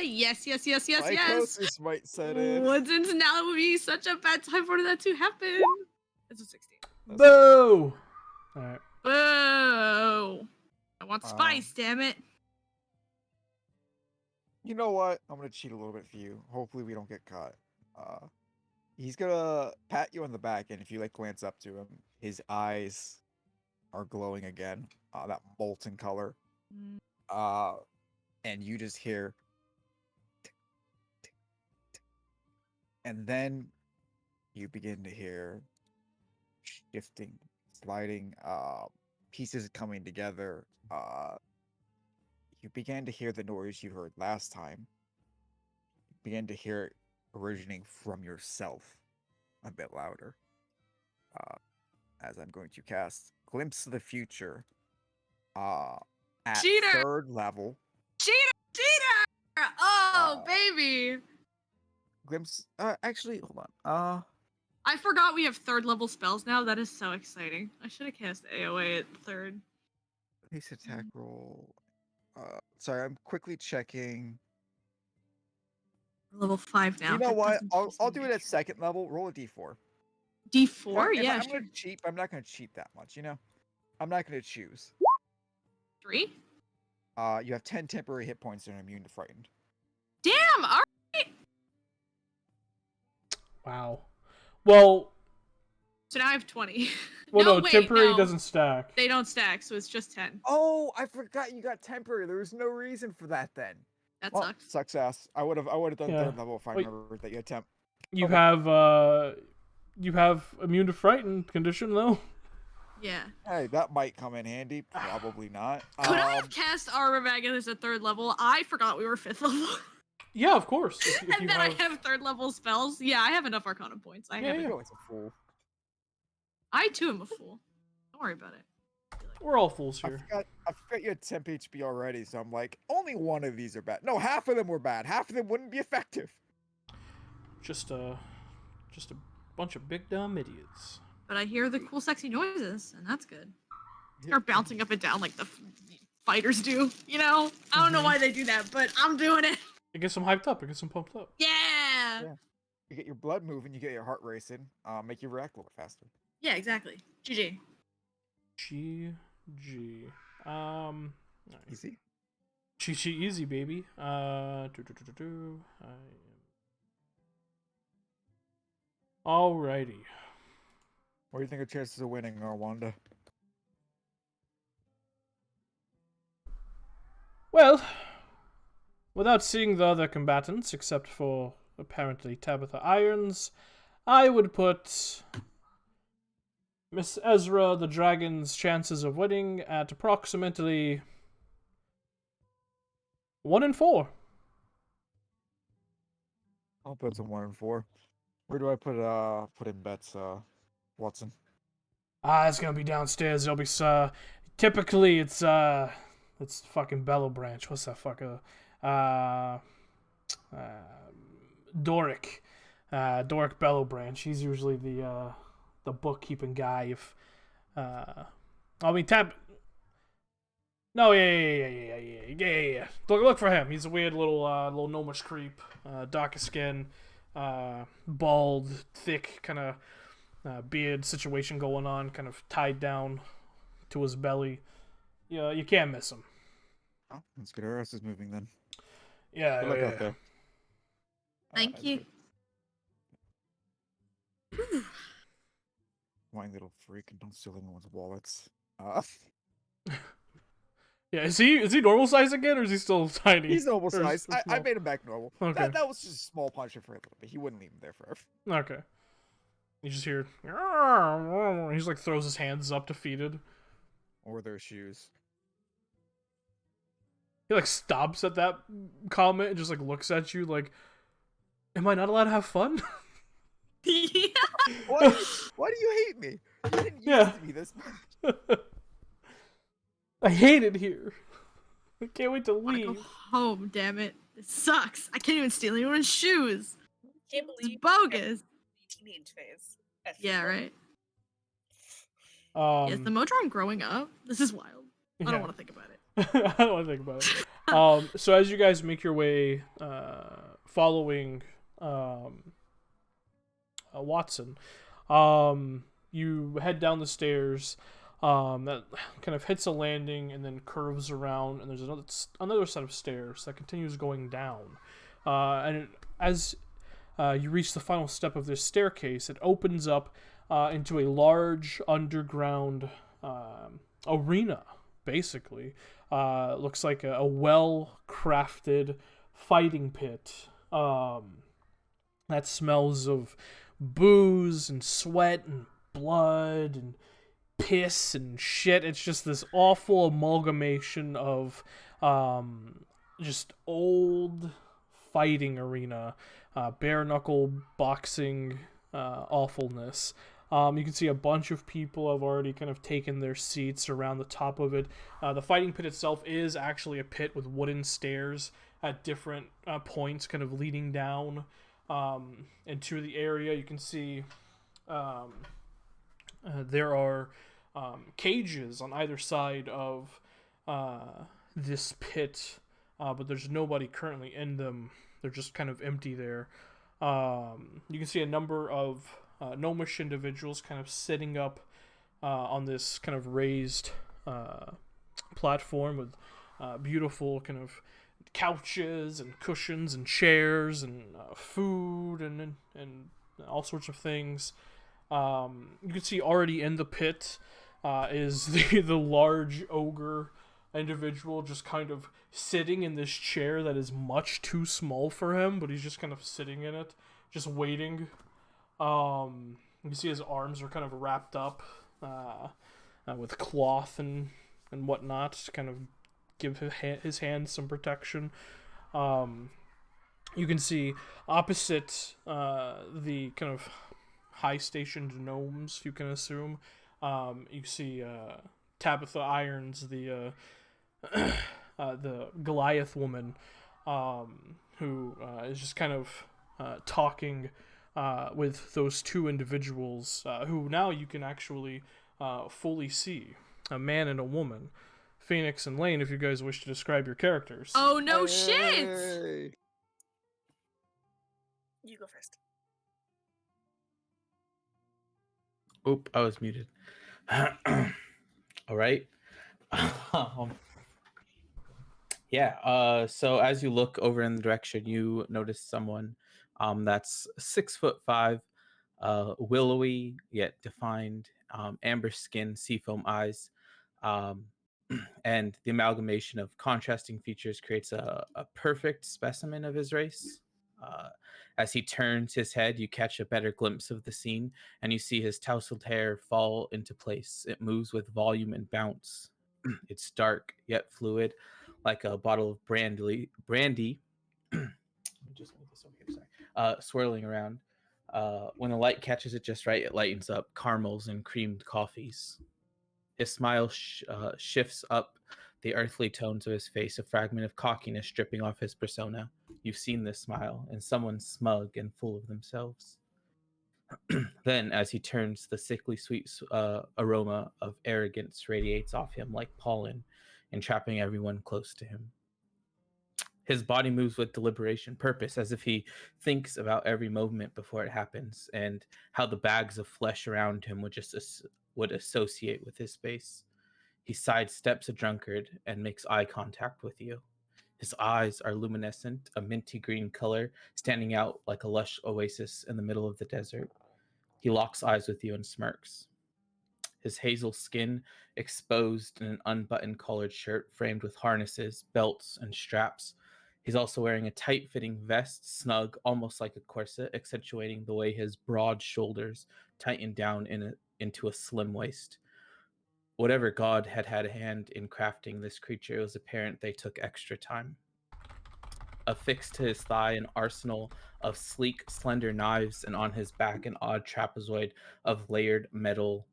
S5: Yes.
S4: Psychosis might set in.
S5: Since now would be such a bad time for that to happen. It's a 16.
S2: Boo! Alright.
S5: Boo! I want spice, damn it.
S4: You know what? I'm gonna cheat a little bit for you. Hopefully we don't get caught. He's gonna pat you on the back, and if you like glance up to him, his eyes are glowing again. That molten color. And you just hear tick, tick, tick. And then you begin to hear shifting, sliding, pieces coming together. You began to hear the noise you heard last time. You began to hear it originating from yourself a bit louder. As I'm going to cast Glimpse of the Future at
S5: Cheater!
S4: 3rd level.
S5: Cheater! Oh, baby!
S4: Glimpse. Actually, hold on.
S5: I forgot we have 3rd level spells now. That is so exciting. I should have cast AoE at 3rd.
S4: Base attack roll. Sorry, I'm quickly checking.
S5: Level 5 now.
S4: You know
S5: That
S4: what?
S5: doesn't
S4: I'll do it at 2nd level. Roll a d4.
S5: D4?
S4: If
S5: Yeah,
S4: I'm
S5: sure.
S4: gonna cheat. I'm not gonna cheat that much. You know, I'm not gonna choose.
S5: 3?
S4: You have 10 temporary hit points and are immune to frightened.
S5: Damn! Alright!
S2: Wow. Well,
S5: So now I have 20.
S2: well no,
S5: wait,
S2: temporary
S5: no.
S2: doesn't stack.
S5: They don't stack, so it's just 10.
S4: Oh, I forgot you got temporary. There was no reason for that then.
S5: That
S4: Well,
S5: sucks.
S4: sucks ass. I would have done
S2: Yeah.
S4: 3rd level if I
S2: Wait.
S4: remembered that you had temp.
S2: You
S4: Okay.
S2: have immune to frighten condition though.
S5: Yeah.
S4: Hey, that might come in handy. Probably not.
S5: Could I have cast Armor of Agathis at 3rd level? I forgot we were 5th level.
S2: Yeah, of course. If
S5: And
S2: you
S5: then I have 3rd level spells. Yeah, I have enough Arcana points. I
S2: Yeah,
S5: have
S4: I
S5: it.
S4: feel like a fool.
S5: I too am a fool. Don't worry about it.
S2: We're all fools here.
S4: I forgot you had temp HP already, so I'm like, only one of these are bad. No, half of them were bad. Half of them wouldn't be effective.
S2: Just a bunch of big dumb idiots.
S5: But I hear the cool, sexy noises, and that's good. They're bouncing up and down like the fighters do. You know? I don't know why they do that, but I'm doing it.
S2: It gets them hyped up. It gets them pumped up.
S5: Yeah!
S4: You get your blood moving, you get your heart racing, make you react a little faster.
S5: Yeah, exactly. GG.
S2: GG. Alright.
S4: Easy.
S2: Chi easy, baby. Alrighty.
S4: What do you think of chances of winning, Wanda?
S2: Well, without seeing the other combatants, except for apparently Tabitha Irons, I would put Miss Ezra the dragon's chances of winning at approximately 1 in 4.
S4: I'll put some 1 and 4. Where do I put in bets, Watson?
S2: It's gonna be downstairs. It'll be typically it's fucking Bellow Branch. What's that fucker? Doric. Doric Bellow Branch. He's usually the bookkeeping guy. If I mean Tab. No, yeah. Look for him. He's a weird little gnomish creep. Darker skin, bald, thick, kind of beard situation going on, kind of tied down to his belly. Yeah, you can't miss him.
S4: Oh, let's get our asses moving then.
S2: Yeah,
S4: Good luck out there.
S5: Thank you.
S4: Whiny little freak, and don't steal anyone's wallets.
S2: Yeah, is he normal size again, or is he still tiny?
S4: He's normal
S2: Or
S4: size. I
S2: small?
S4: made him back normal.
S2: Okay.
S4: That was just a small puncher for a little bit. He wouldn't leave him there forever.
S2: Okay. You just hear. He just like throws his hands up, defeated.
S4: Or their shoes.
S2: He like stops at that comment and just like looks at you like, "Am I not allowed to have fun?"
S5: Yeah.
S4: Why do you hate me? You didn't used
S2: Yeah.
S4: to be this.
S2: I hate it here. I can't wait to
S5: I wanna go
S2: leave.
S5: home, damn it. It sucks. I can't even steal anyone's shoes.
S3: Can't
S5: It's
S3: believe
S5: bogus.
S3: teenage phase. That's
S5: Yeah,
S3: so-
S5: right. Is the
S2: Um,
S5: Motron growing up? This is wild. I
S2: yeah.
S5: don't want to think about it.
S2: I don't want to think about it. So as you guys make your way, following Watson, you head down the stairs. That kind of hits a landing and then curves around, and there's another set of stairs that continues going down. As you reach the final step of this staircase, it opens up into a large underground arena. Basically, looks like a well-crafted fighting pit that smells of booze and sweat and blood and piss and shit. It's just this awful amalgamation of just old fighting arena, bare knuckle boxing awfulness. You can see a bunch of people have already kind of taken their seats around the top of it. The fighting pit itself is actually a pit with wooden stairs at different points, kind of leading down into the area. You can see there are cages on either side of this pit, but there's nobody currently in them. They're just kind of empty there. You can see a number of gnomish individuals kind of sitting up on this kind of raised platform with beautiful kind of couches and cushions and chairs and food and all sorts of things. You can see already in the pit is the large ogre individual just kind of sitting in this chair that is much too small for him, but he's just kind of sitting in it, just waiting. You can see his arms are kind of wrapped up with cloth and whatnot to kind of give his hands some protection. You can see opposite the kind of high-stationed gnomes, you can assume. You see Tabitha Irons, the Goliath woman, who is just kind of talking with those two individuals, who now you can actually fully see, a man and a woman. Phoenix and Lane, if you guys wish to describe your characters.
S5: Oh no shit!
S4: Hey.
S3: You go first.
S1: Oop, I was muted. All right. So as you look over in the direction, you notice someone that's 6'5", willowy yet defined, amber skin, seafoam eyes, And the amalgamation of contrasting features creates a perfect specimen of his race. Uh, as he turns his head, you catch a better glimpse of the scene, and you see his tousled hair fall into place. It moves with volume and bounce. It's dark yet fluid, like a bottle of brandy. Let me just move this over here. Sorry. Swirling around. When the light catches it just right, it lightens up caramels and creamed coffees. His smile shifts up the earthly tones of his face, a fragment of cockiness dripping off his persona. You've seen this smile in someone smug and full of themselves. Then, as he turns, the sickly sweet aroma of arrogance radiates off him like pollen, entrapping everyone close to him. His body moves with deliberation, purpose, as if he thinks about every movement before it happens, and how the bags of flesh around him would associate with his space. He sidesteps a drunkard and makes eye contact with you. His eyes are luminescent, a minty green color, standing out like a lush oasis in the middle of the desert. He locks eyes with you and smirks. His hazel skin exposed in an unbuttoned collared shirt framed with harnesses, belts, and straps. He's also wearing a tight fitting vest, snug, almost like a corset, accentuating the way his broad shoulders tighten down into a slim waist. Whatever god had had a hand in crafting this creature, it was apparent they took extra time. Affixed to his thigh, an arsenal of sleek, slender knives, and on his back, an odd trapezoid of layered metal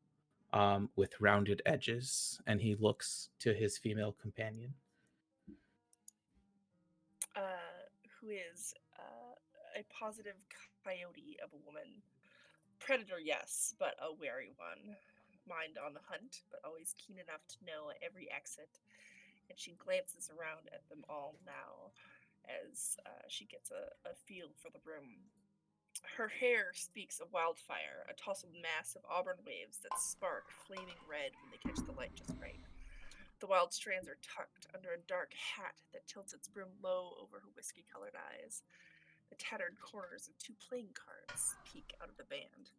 S1: with rounded edges. And he looks to his female companion.
S3: Who is a positive coyote of a woman. Predator, yes, but a wary one. Mind on the hunt, but always keen enough to know every exit. And she glances around at them all now as she gets a feel for the room. Her hair speaks of wildfire, a tousled mass of auburn waves that spark flaming red when they catch the light just right. The wild strands are tucked under a dark hat that tilts its brim low over her whiskey-colored eyes. The tattered corners of 2 playing cards peek out of the band,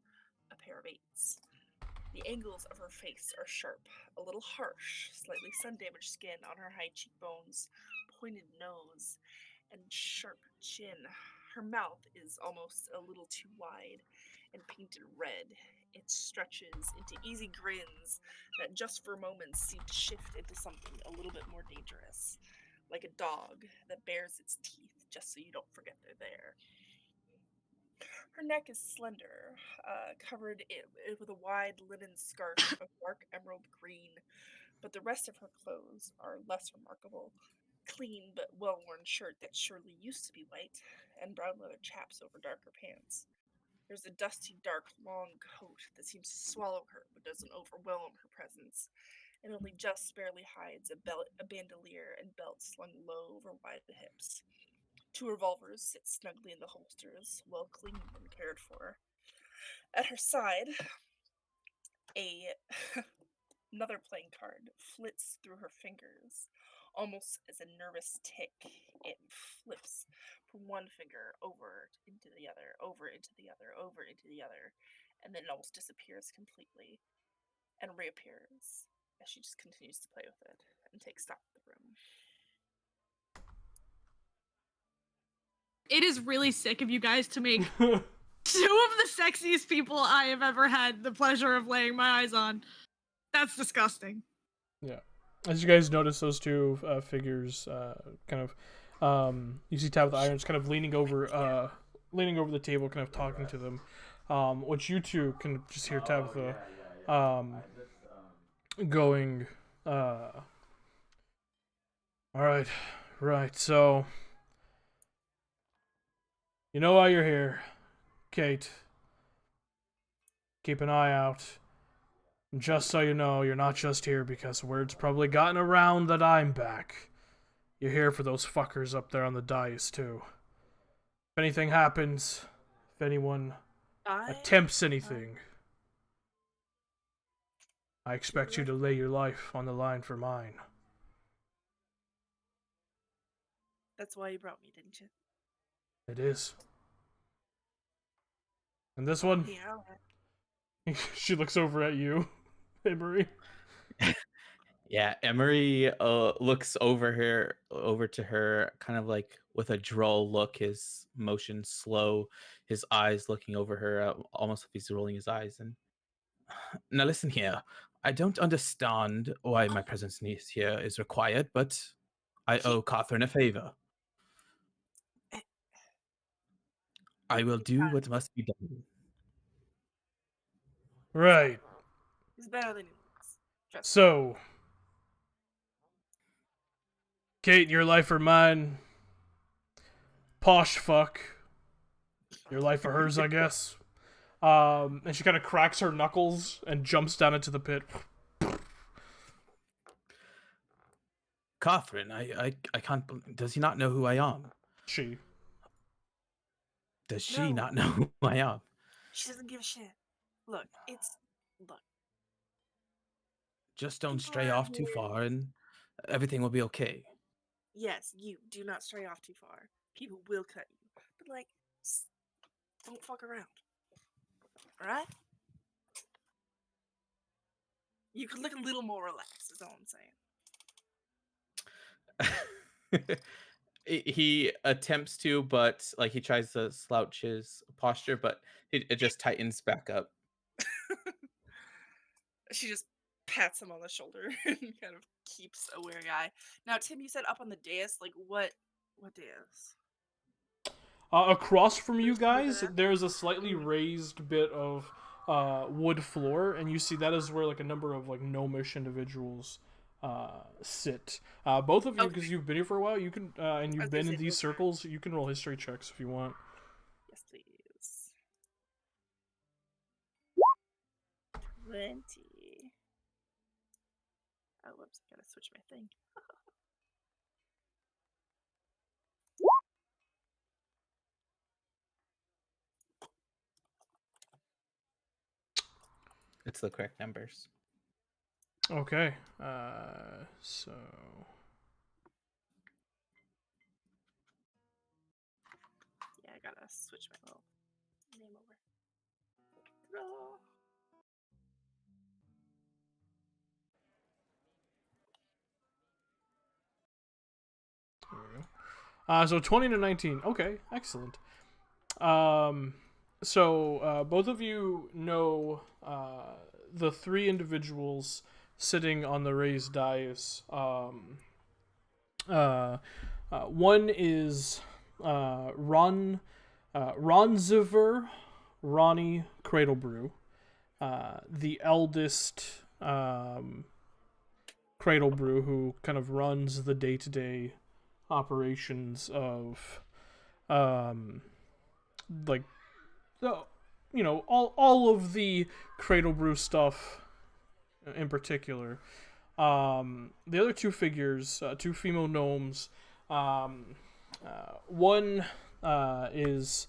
S3: a pair of 8s. The angles of her face are sharp, a little harsh, slightly sun-damaged skin on her high cheekbones, pointed nose, and sharp chin. Her mouth is almost a little too wide and painted red. It stretches into easy grins that just for moments seem to shift into something a little bit more dangerous, like a dog that bares its teeth just so you don't forget they're there. Her neck is slender, covered with a wide linen scarf of dark emerald green, but the rest of her clothes are less remarkable. Clean but well-worn shirt that surely used to be white, and brown leather chaps over darker pants. There's a dusty, dark, long coat that seems to swallow her but doesn't overwhelm her presence, and only just barely hides a bandolier and belt slung low over wide hips. 2 revolvers sit snugly in the holsters, well cleaned and cared for. At her side, another playing card flits through her fingers, almost as a nervous tick. It flips from one finger over into the other, over into the other, over into the other, and then it almost disappears completely and reappears as she just continues to play with it and take stock of the room.
S5: It is really sick of you guys to make 2 of the sexiest people I have ever had the pleasure of laying my eyes on. That's disgusting.
S2: Yeah. As you guys notice, those 2 figures kind of, you see Tabitha Irons kind of leaning over the table, kind of talking to them, which you 2 can just hear Tabitha going, all right, so, you know why you're here, Kate. Keep an eye out. And just so you know, you're not just here because word's probably gotten around that I'm back. You're here for those fuckers up there on the dais, too. If anything happens, if anyone attempts anything, I expect you to lay your life on the line for mine.
S3: That's why you brought me, didn't you?
S2: It is. And this one?
S3: Yeah.
S2: She looks over at you, hey Marie.
S1: Yeah, Emery looks over to her, kind of like with a droll look, his motion slow, his eyes looking over her, almost if he's rolling his eyes. And now listen here, I don't understand why my presence here is required, but I
S3: He,
S1: owe Catherine a favor.
S3: eh,
S1: I will
S3: he's
S1: do
S3: fine.
S1: what must be done.
S3: He's fine.
S2: Right.
S3: He's better than he looks. Trust me.
S2: So, Kate, your life or mine? Posh fuck. Your life or hers, I guess. And she kind of cracks her knuckles and jumps down into the pit.
S1: Catherine, I can't. Does he not know who I am?
S2: She.
S1: Does she
S3: No,
S1: not know who I am?
S3: she doesn't give a shit. Look, look.
S1: Just don't
S3: People
S1: stray
S3: around
S1: off too
S3: here.
S1: far, and everything will be okay.
S3: Yes, you do not stray off too far. People will cut you, but like, don't fuck around. All right? You could look a little more relaxed. Is all I'm saying.
S1: He attempts to, but like he tries to slouch his posture, but it just tightens back up.
S3: She just pats him on the shoulder and kind of keeps a wary eye. Now, Tim, you said up on the dais. Like what? What dais?
S2: Across from you
S3: There's more
S2: guys,
S3: there?
S2: there's a slightly raised bit of wood floor, and you see that is where like a number of like gnomish individuals sit. Both of you, because
S3: Okay.
S2: you've been here for a while, you can and
S3: I
S2: you've
S3: was
S2: been
S3: gonna
S2: in
S3: say
S2: these
S3: both are.
S2: circles, you can roll history checks if you want.
S3: Yes, please. 20. Oh, whoops! I gotta switch my thing.
S1: It's the correct numbers.
S2: Okay. So
S3: Yeah, I gotta switch my little name over. Draw.
S2: there we go. So 20 to 19. Okay, excellent. So both of you know the three individuals sitting on the raised dais. One is Ronziver Ronnie Cradlebrew, the eldest Cradlebrew, who kind of runs the day-to-day operations of like the all of the Cradlebrew stuff in particular. The other two figures, two female gnomes. One is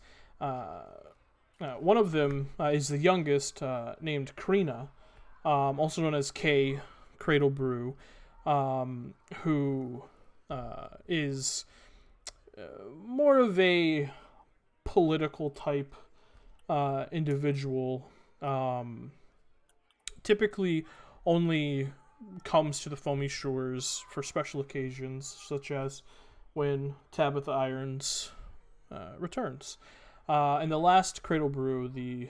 S2: one of them is the youngest, named Krina, also known as Kay Cradlebrew, who is more of a political type individual. Typically only comes to the foamy shores for special occasions, such as when Tabitha Irons returns. And the last Cradlebrew, the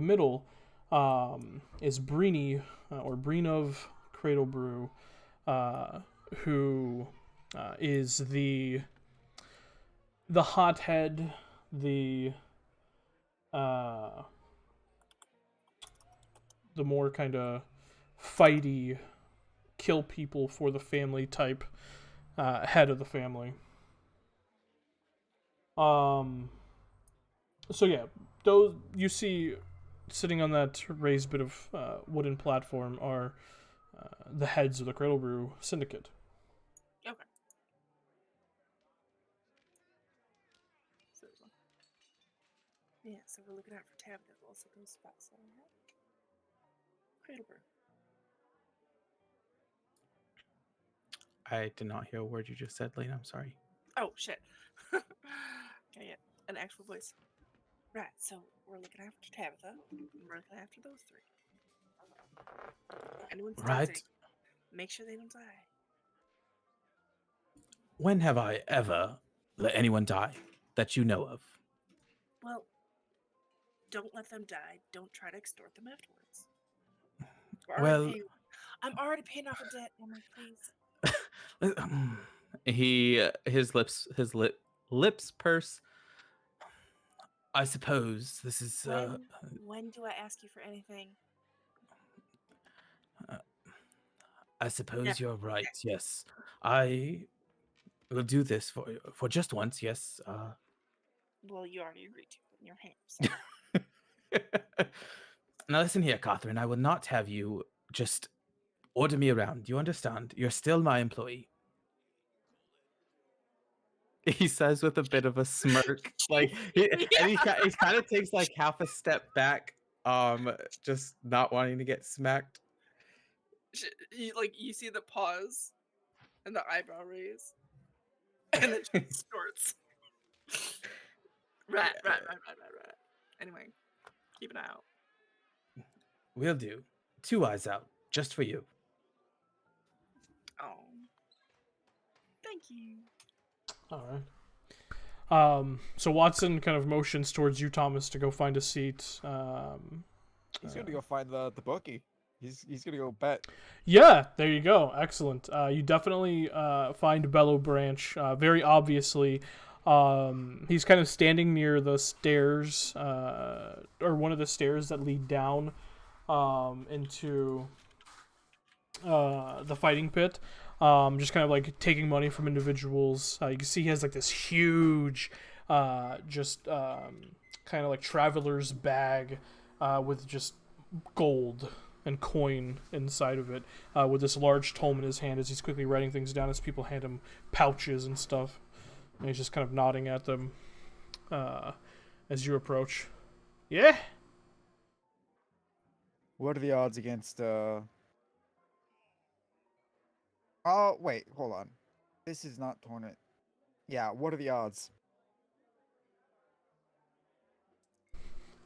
S2: middle, is Breeny, or Breenov Cradlebrew, who is the hothead, the more kind of fighty, kill people for the family type head of the family. So yeah, those you see sitting on that raised bit of wooden platform are the heads of the Cradlebrew Syndicate.
S3: Okay. So this one. Yeah, so we're looking out for Tabitha. Also, those spots on that. Cradlebrew.
S1: I did not hear a word you just said, Lane. I'm sorry.
S3: Oh shit. Gotta get an actual voice. Right, so we're looking after Tabitha. And we're looking after those three. Anyone starts
S1: Right.
S3: anything, Make sure they don't die.
S1: When have I ever let anyone die that you know of?
S3: Well, don't let them die. Don't try to extort them afterwards.
S1: Well,
S3: I'm already paying off a debt, Emily, please.
S1: his lips purse. I suppose this is
S3: When do I ask you for anything?
S1: uh, I suppose
S3: Never.
S1: you're right. Yes. I will do this for just once. Yes.
S3: Well, you already agreed to it in your hand. So.
S1: Now listen here, Catherine. I will not have you just order me around. You understand? You're still my employee. He says with a bit of a smirk, like he kind of takes like half a step back, just not wanting to get smacked.
S3: You see the pause and the eyebrow raise, and then she snorts. Right. Anyway, keep an eye out.
S1: Will do. 2 eyes out, just for you.
S3: Oh, thank you.
S2: All right. So Watson kind of motions towards you, Thomas, to go find a seat.
S4: He's gonna go find the bookie. He's gonna go bet.
S2: Yeah, there you go. Excellent. You definitely find Bellow Branch. Very obviously, he's kind of standing near the stairs, or one of the stairs that lead down into the fighting pit. Just kind of like taking money from individuals. You can see he has like this huge, kind of like traveler's bag with just gold and coin inside of it, with this large tome in his hand as he's quickly writing things down as people hand him pouches and stuff. And he's just kind of nodding at them as you approach. Yeah?
S4: What are the odds against Oh, wait, hold on. This is not tournament. Yeah, what are the odds?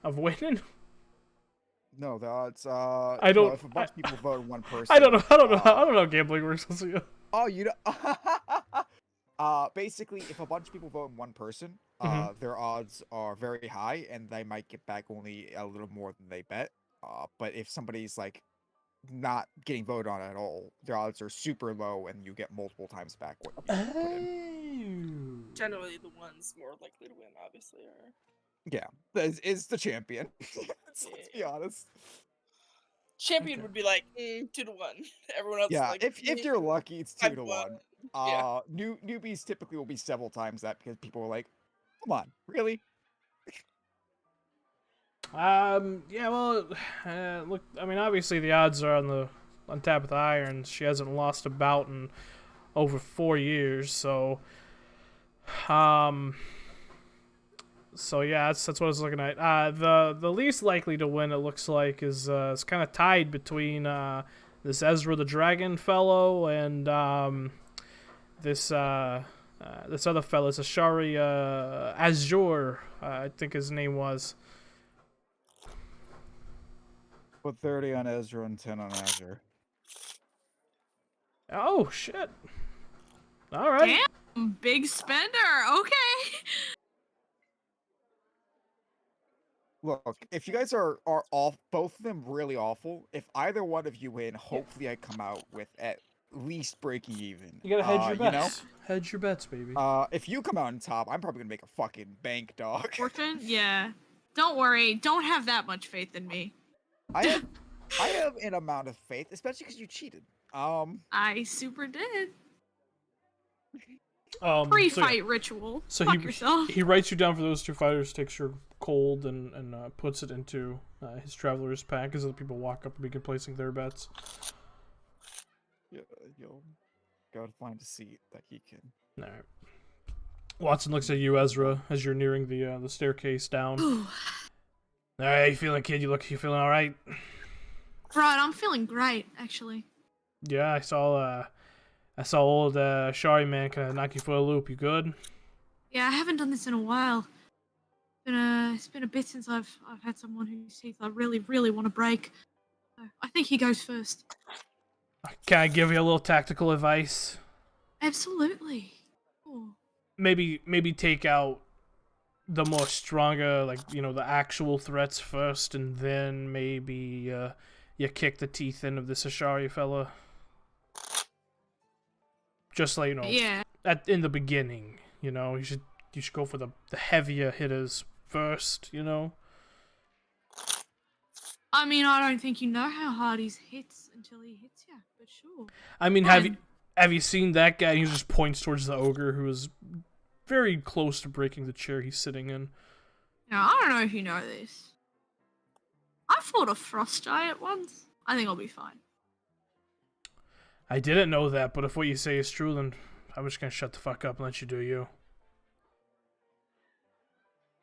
S2: Of winning?
S4: No, the odds.
S2: I don't.
S4: If a bunch of people vote one person.
S2: I don't know. I don't know how gambling works.
S4: Oh, you know. Basically, if a bunch of people vote in one person, their odds are very high, and they might get back only a little more than they bet. But if somebody's like not getting voted on at all, their odds are super low, and you get multiple times back what you put in.
S3: Generally, the ones more likely to win, obviously, are.
S4: Yeah, is the champion. Let's be honest.
S3: Champion would be like 2-1. Everyone else.
S4: Yeah,
S3: is like,
S4: if you're lucky, it's 2-1.
S3: 5-1. Yeah.
S4: Newbies typically will be several times that because people are like, "Come on, really?"
S2: Yeah, well, look, I mean, obviously the odds are on Tabitha Irons. She hasn't lost a bout in over 4 years, so, yeah, that's what I was looking at. The least likely to win, it looks like, is kind of tied between this Ezra the Dragon fellow and this other fellow, it's Ashari Azure, I think his name was.
S4: Put 30 on Ezra and 10 on Azure.
S2: Oh shit! All right.
S5: Damn, big spender. Okay.
S4: Look, if you guys are off, both of them really awful. If either one of you win, hopefully I come out with at least breaking even.
S2: You gotta hedge your bets.
S4: You know?
S2: Hedge your bets, baby.
S4: If you come out on top, I'm probably gonna make a fucking bank, dog.
S5: Fortune? Yeah. Don't worry. Don't have that much faith in me.
S4: I have an amount of faith, especially because you cheated.
S5: I super did.
S2: Pre-fight
S5: ritual.
S2: So
S5: Fuck yourself.
S2: he writes you down for those 2 fighters, takes your cold and puts it into his traveler's pack as other people walk up and begin placing their bets.
S4: Yeah, you'll gotta find a seat that he can.
S2: All right. Watson looks at you, Ezra, as you're nearing the staircase down. All right, you feeling, kid? You feeling all right?
S5: Right, I'm feeling great, actually.
S2: Yeah, I saw old Shari man kind of knock you for a loop. You good?
S5: Yeah, I haven't done this in a while. It's been a bit since I've had someone whose teeth I really, really want to break. So I think he goes first.
S2: Can I give you a little tactical advice?
S5: Absolutely. Oh.
S2: Maybe take out the more stronger, like, you know, the actual threats first, and then maybe you kick the teeth in of this Ashari fella. Just like, you know,
S5: Yeah.
S2: in the beginning, you know, you should go for the heavier hitters first, you know.
S5: I mean, I don't think you know how hard he hits until he hits you, but sure.
S2: I mean,
S5: Fine.
S2: have you seen that guy? He just points towards the ogre who is very close to breaking the chair he's sitting in.
S5: Now, I don't know if you know this. I fought a frost giant once. I think I'll be fine.
S2: I didn't know that, but if what you say is true, then I'm just gonna shut the fuck up and let you do you.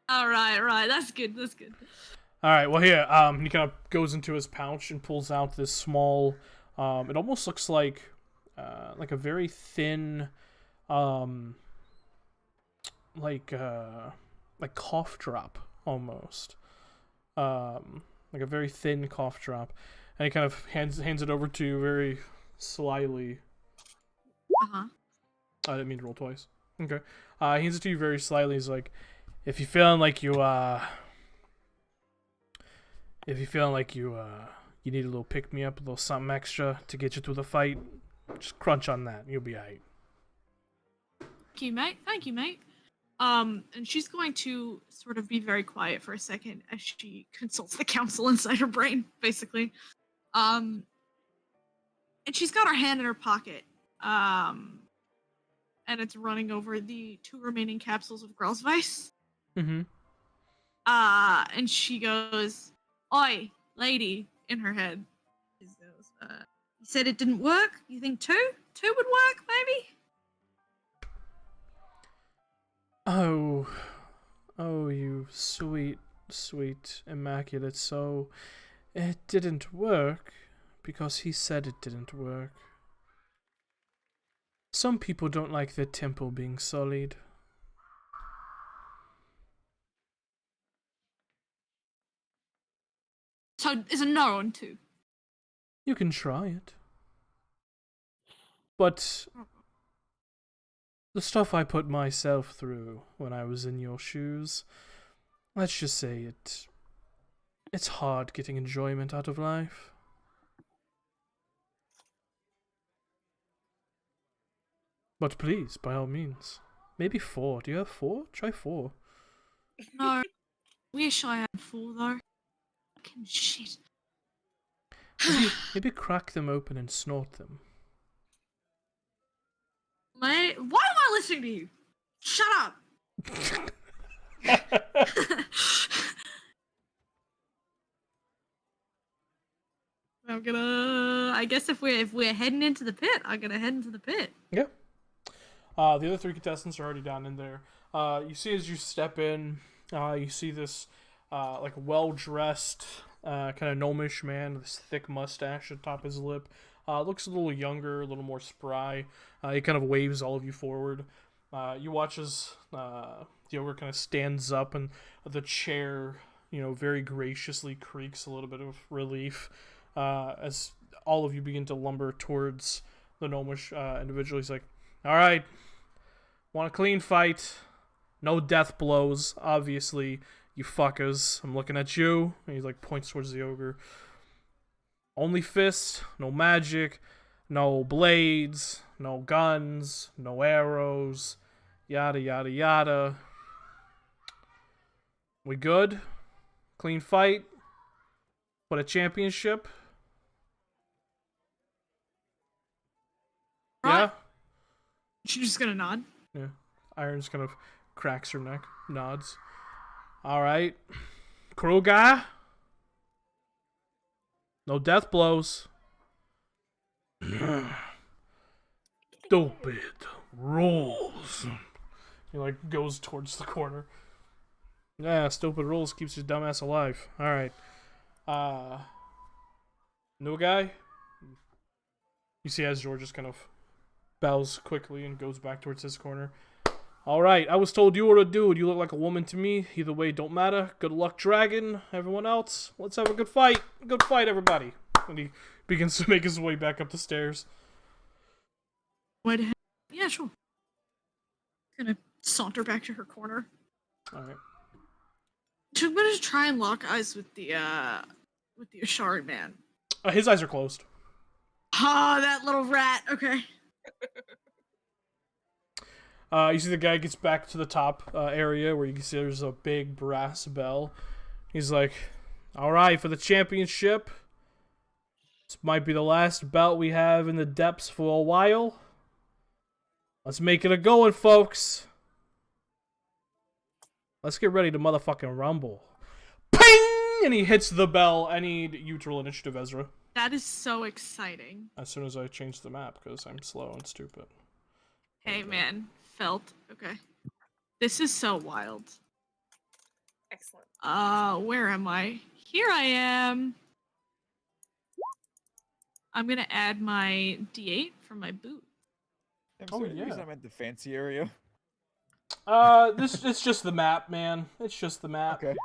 S5: Right. That's good.
S2: All right. Well, here, he kind of goes into his pouch and pulls out this small. It almost looks like a very thin, like cough drop almost. Like a very thin cough drop, and he kind of hands it over to you very slyly.
S5: Uh-huh.
S2: I didn't mean to roll twice. Okay. He hands it to you very slyly. He's like, if you're feeling like you you need a little pick me up, a little something extra to get you through the fight, just crunch on that. You'll be alright.
S5: Thank you, mate. And she's going to sort of be very quiet for a second as she consults the council inside her brain, basically. And she's got her hand in her pocket. And it's running over the 2 remaining capsules of Grosweiss.
S2: Mm-hmm.
S5: And she goes, "Oi, lady," in her head. She goes, "You said it didn't work? You think 2? 2 would work, maybe?"
S2: Oh, you sweet, immaculate soul. It didn't work because he said it didn't work. Some people don't like their temple being sullied.
S5: So is a no on 2.
S2: You can try it. But the stuff I put myself through when I was in your shoes, let's just say it's hard getting enjoyment out of life. But please, by all means, maybe 4. Do you have 4? Try 4.
S5: No. Wish I had 4, though. Fucking shit.
S2: Maybe crack them open and snort them.
S5: Mate, why am I listening to you? Shut up! I guess if we're heading into the pit, I'm gonna head into the pit.
S2: Yeah. The other 3 contestants are already down in there. You see as you step in, you see this like well-dressed, kind of gnomish man with this thick mustache atop his lip. Looks a little younger, a little more spry. He kind of waves all of you forward. You watch as the ogre kind of stands up and the chair, you know, very graciously creaks a little bit of relief as all of you begin to lumber towards the gnomish individual. He's like, "All right, want a clean fight? No death blows, obviously, you fuckers. I'm looking at you." And he like points towards the ogre. "Only fists, no magic, no blades, no guns, no arrows, yada yada yada. We good? Clean fight? For a championship?"
S5: Right.
S2: Yeah?
S5: She's just gonna nod.
S2: Yeah. Iron's kind of cracks her neck, nods. Alright. Crew guy? No death blows. Stupid rules. He like goes towards the corner. Yeah, stupid rules keeps your dumbass alive. Alright. New guy? You see as George just kind of bows quickly and goes back towards his corner. Alright, I was told you were a dude. You look like a woman to me. Either way, don't matter. Good luck, dragon. Everyone else, let's have a good fight. Good fight, everybody. And he begins to make his way back up the stairs.
S5: Yeah, sure. Gonna saunter back to her corner.
S2: All right.
S5: I'm gonna try and lock eyes with the Ashari man.
S2: His eyes are closed.
S5: Ah, that little rat. Okay.
S2: You see the guy gets back to the top area where you can see there's a big brass bell. He's like, all right, for the championship. This might be the last bout we have in the depths for a while. Let's make it a going, folks. Let's get ready to motherfucking rumble. Ping! And he hits the bell. I need you to roll initiative, Ezra.
S5: That is so exciting.
S2: As soon as I change the map, because I'm slow and stupid.
S5: Hey, man. Felt. Okay. This is so wild.
S3: Excellent.
S5: Where am I? Here I am. I'm gonna add my D8 from my boot.
S2: Oh,
S4: sorry,
S2: yeah.
S4: I'm at the fancy area.
S2: It's just the map, man. It's just the map.
S4: Okay.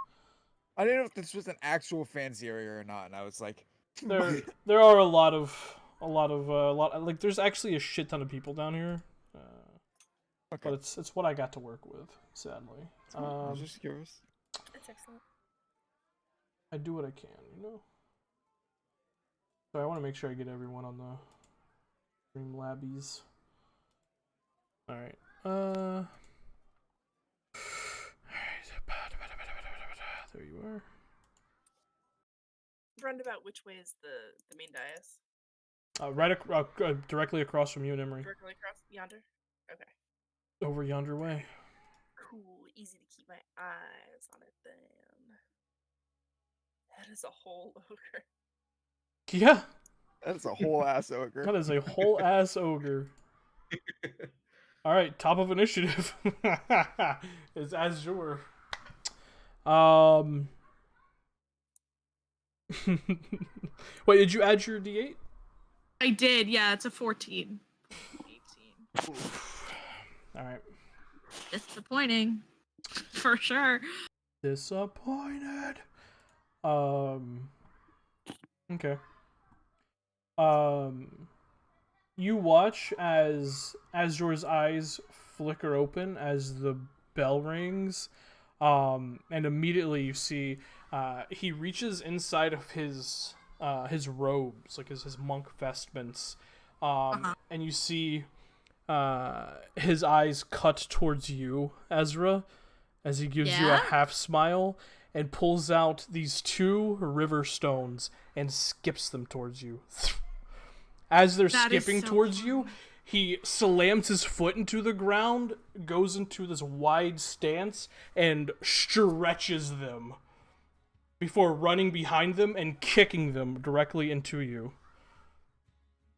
S4: I didn't know if this was an actual fancy area or not, and I was like,
S2: There are a lot like there's actually a shit ton of people down here.
S4: okay.
S2: But it's what I got to work with, sadly.
S4: I was just curious.
S3: That's excellent.
S2: I do what I can, you know. So I want to make sure I get everyone on the stream labbies. All right. There you are.
S3: Roundabout, which way is the main dais?
S2: Directly across from you and Emery.
S3: Directly across yonder? Okay.
S2: Over yonder way.
S3: Cool. Easy to keep my eyes on it then. That is a whole ogre.
S2: Yeah.
S4: That's a whole ass ogre.
S2: That is a whole ass ogre. All right, top of initiative is Azure. Wait, did you add your D8?
S5: I did, yeah, it's a 14. 18.
S2: All right.
S5: Disappointing. For sure.
S2: Disappointed. Okay. You watch as Azure's eyes flicker open as the bell rings, and immediately you see he reaches inside of his robes, like his monk vestments, and you see his eyes cut towards you, Ezra, as he gives you a half smile and pulls out these 2 river stones and skips them towards you. As they're skipping towards you, he slams his foot into the ground, goes into this wide stance, and stretches them before running behind them and kicking them directly into you.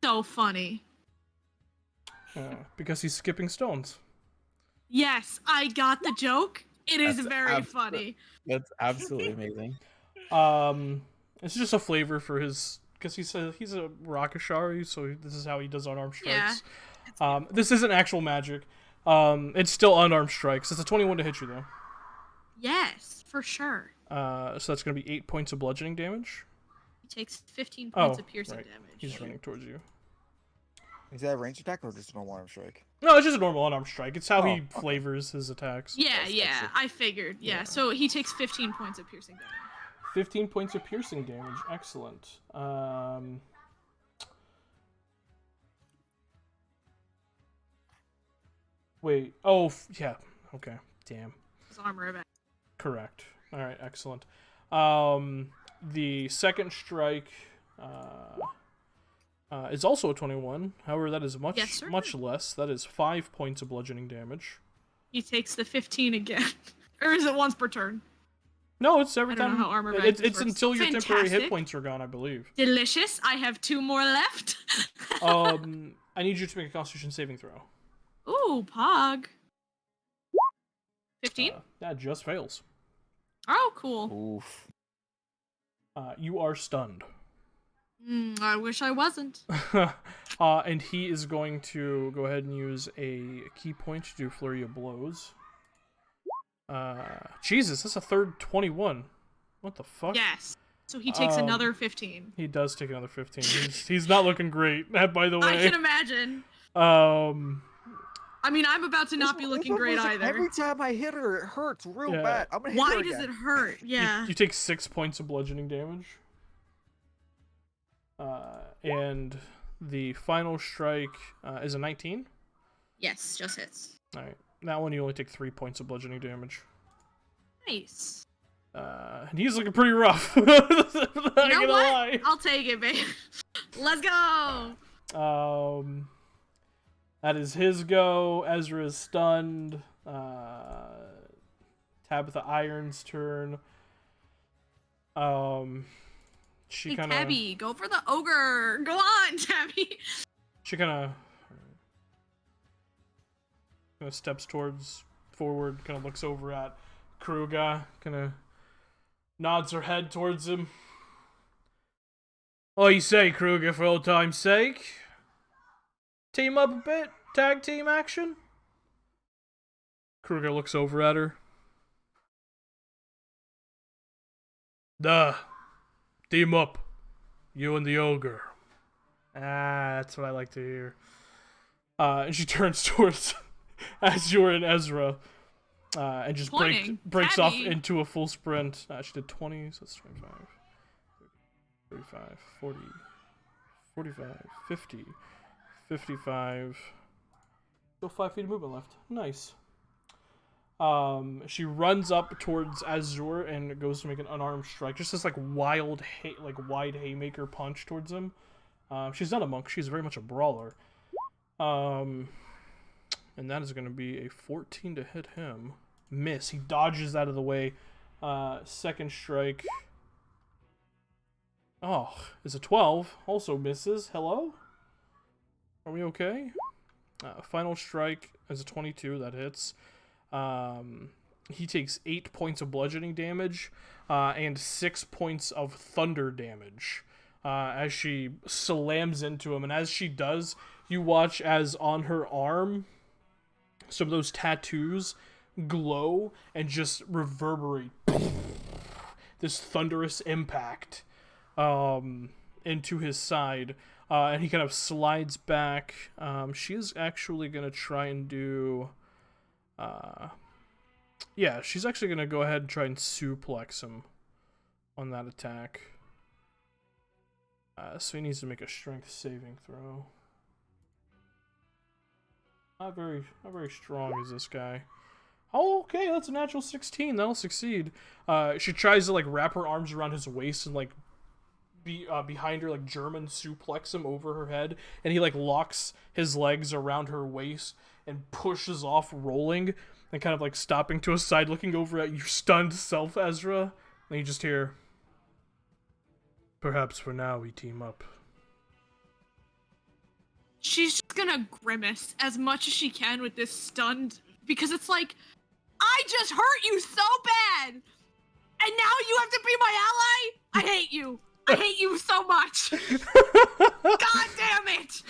S5: So funny.
S2: Because he's skipping stones.
S5: Yes, I got the joke. It is very funny.
S1: That's absolutely amazing.
S2: It's just a flavor for his, because he's a Rakashari, so this is how he does unarmed strikes. Yeah. This isn't actual magic. It's still unarmed strikes. It's a 21 to hit you though.
S5: Yes, for sure.
S2: So that's gonna be 8 points of bludgeoning damage.
S5: He takes 15 points of piercing damage.
S2: He's running towards you.
S4: Is that a ranged attack or just a normal arm strike?
S2: No, it's just a normal unarmed strike. It's how he flavors his attacks.
S5: Yeah, I figured. Yeah, so he takes 15 points of piercing damage.
S2: 15 points of piercing damage. Excellent. Wait. Oh, yeah. Okay. Damn.
S5: His armor back.
S2: Correct. All right. Excellent. The second strike is also a 21. However, that is much less. That is 5 points of bludgeoning damage.
S5: He takes the 15 again. Or is it once per turn?
S2: No, it's every time.
S5: I don't know how armor
S2: it's until your temporary hit points are gone, I believe.
S5: Delicious. I have 2 more left.
S2: I need you to make a Constitution saving throw.
S5: Ooh, Pog. 15?
S2: That just fails.
S5: Oh, cool.
S4: Oof.
S2: You are stunned.
S5: I wish I wasn't.
S2: And he is going to go ahead and use a key point to do Flurry of Blows. Jesus, that's a third 21. What the fuck?
S5: Yes. So he takes another 15.
S2: He does take another 15. He's not looking great, by the way.
S5: I can imagine. I mean, I'm about to not be looking great either.
S4: Every time I hit her, it hurts real bad. I'm gonna hit her
S5: Why does it hurt? Yeah.
S2: You take 6 points of bludgeoning damage. And the final strike is a 19.
S5: Yes, just hits.
S2: All right, that one you only take 3 points of bludgeoning damage.
S5: Nice.
S2: And he's looking pretty rough.
S5: You
S2: Not
S5: know
S2: gonna
S5: what?
S2: lie.
S5: I'll take it, babe. Let's go.
S2: That is his go. Ezra is stunned. Tabitha Iron's turn. She kind of.
S5: Tabby, go for the ogre. Go on, Tabby.
S2: She kind of steps forward, kind of looks over at Kruga, kind of nods her head towards him. What you say, Kruger, for old time's sake? Team up a bit? Tag team action? Kruger looks over at her. Duh. Team up. You and the ogre. That's what I like to hear. And she turns towards Azure and Ezra. And just breaks off into a full sprint. She did 20, so that's 25. 35, 40, 45, 50, 55. Still 5 feet of movement left. Nice. She runs up towards Azure and goes to make an unarmed strike. Just this wide haymaker punch towards him. She's not a monk. She's very much a brawler. And that is going to be a 14 to hit him. Miss. He dodges out of the way. Second strike. Oh, is a 12. Also misses. Hello? Are we okay? Final strike is a 22. That hits. He takes 8 points of bludgeoning damage and 6 points of thunder damage as she slams into him. And as she does, you watch as on her arm, some of those tattoos glow and just reverberate. This thunderous impact into his side. And he kind of slides back. She is actually going to try and do... yeah, she's actually going to go ahead and try and suplex him on that attack. So he needs to make a strength saving throw. Not very strong is this guy. Oh, okay, that's a natural 16. That'll succeed. She tries to wrap her arms around his waist and behind her, German suplex him over her head, and he locks his legs around her waist and pushes off, rolling and kind of stopping to a side, looking over at your stunned self, Ezra. And you just hear, "Perhaps for now we team up."
S5: She's just gonna grimace as much as she can with this stunned, because it's like, I just hurt you so bad, and now you have to be my ally? I hate you. I hate you so much. God damn it.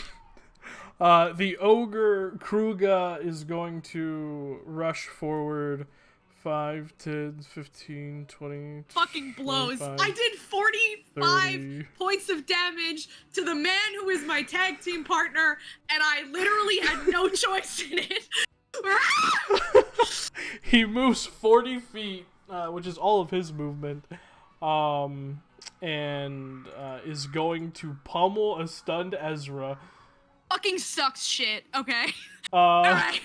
S2: The ogre Kruga is going to rush forward 5, 10, 15, 20.
S5: Fucking blows.
S2: 25,
S5: I did 45
S2: 30.
S5: points of damage to the man who is my tag team partner, and I literally had no choice in it.
S2: He moves 40 feet, which is all of his movement, and is going to pummel a stunned Ezra.
S5: Fucking sucks shit, okay?
S2: Alright.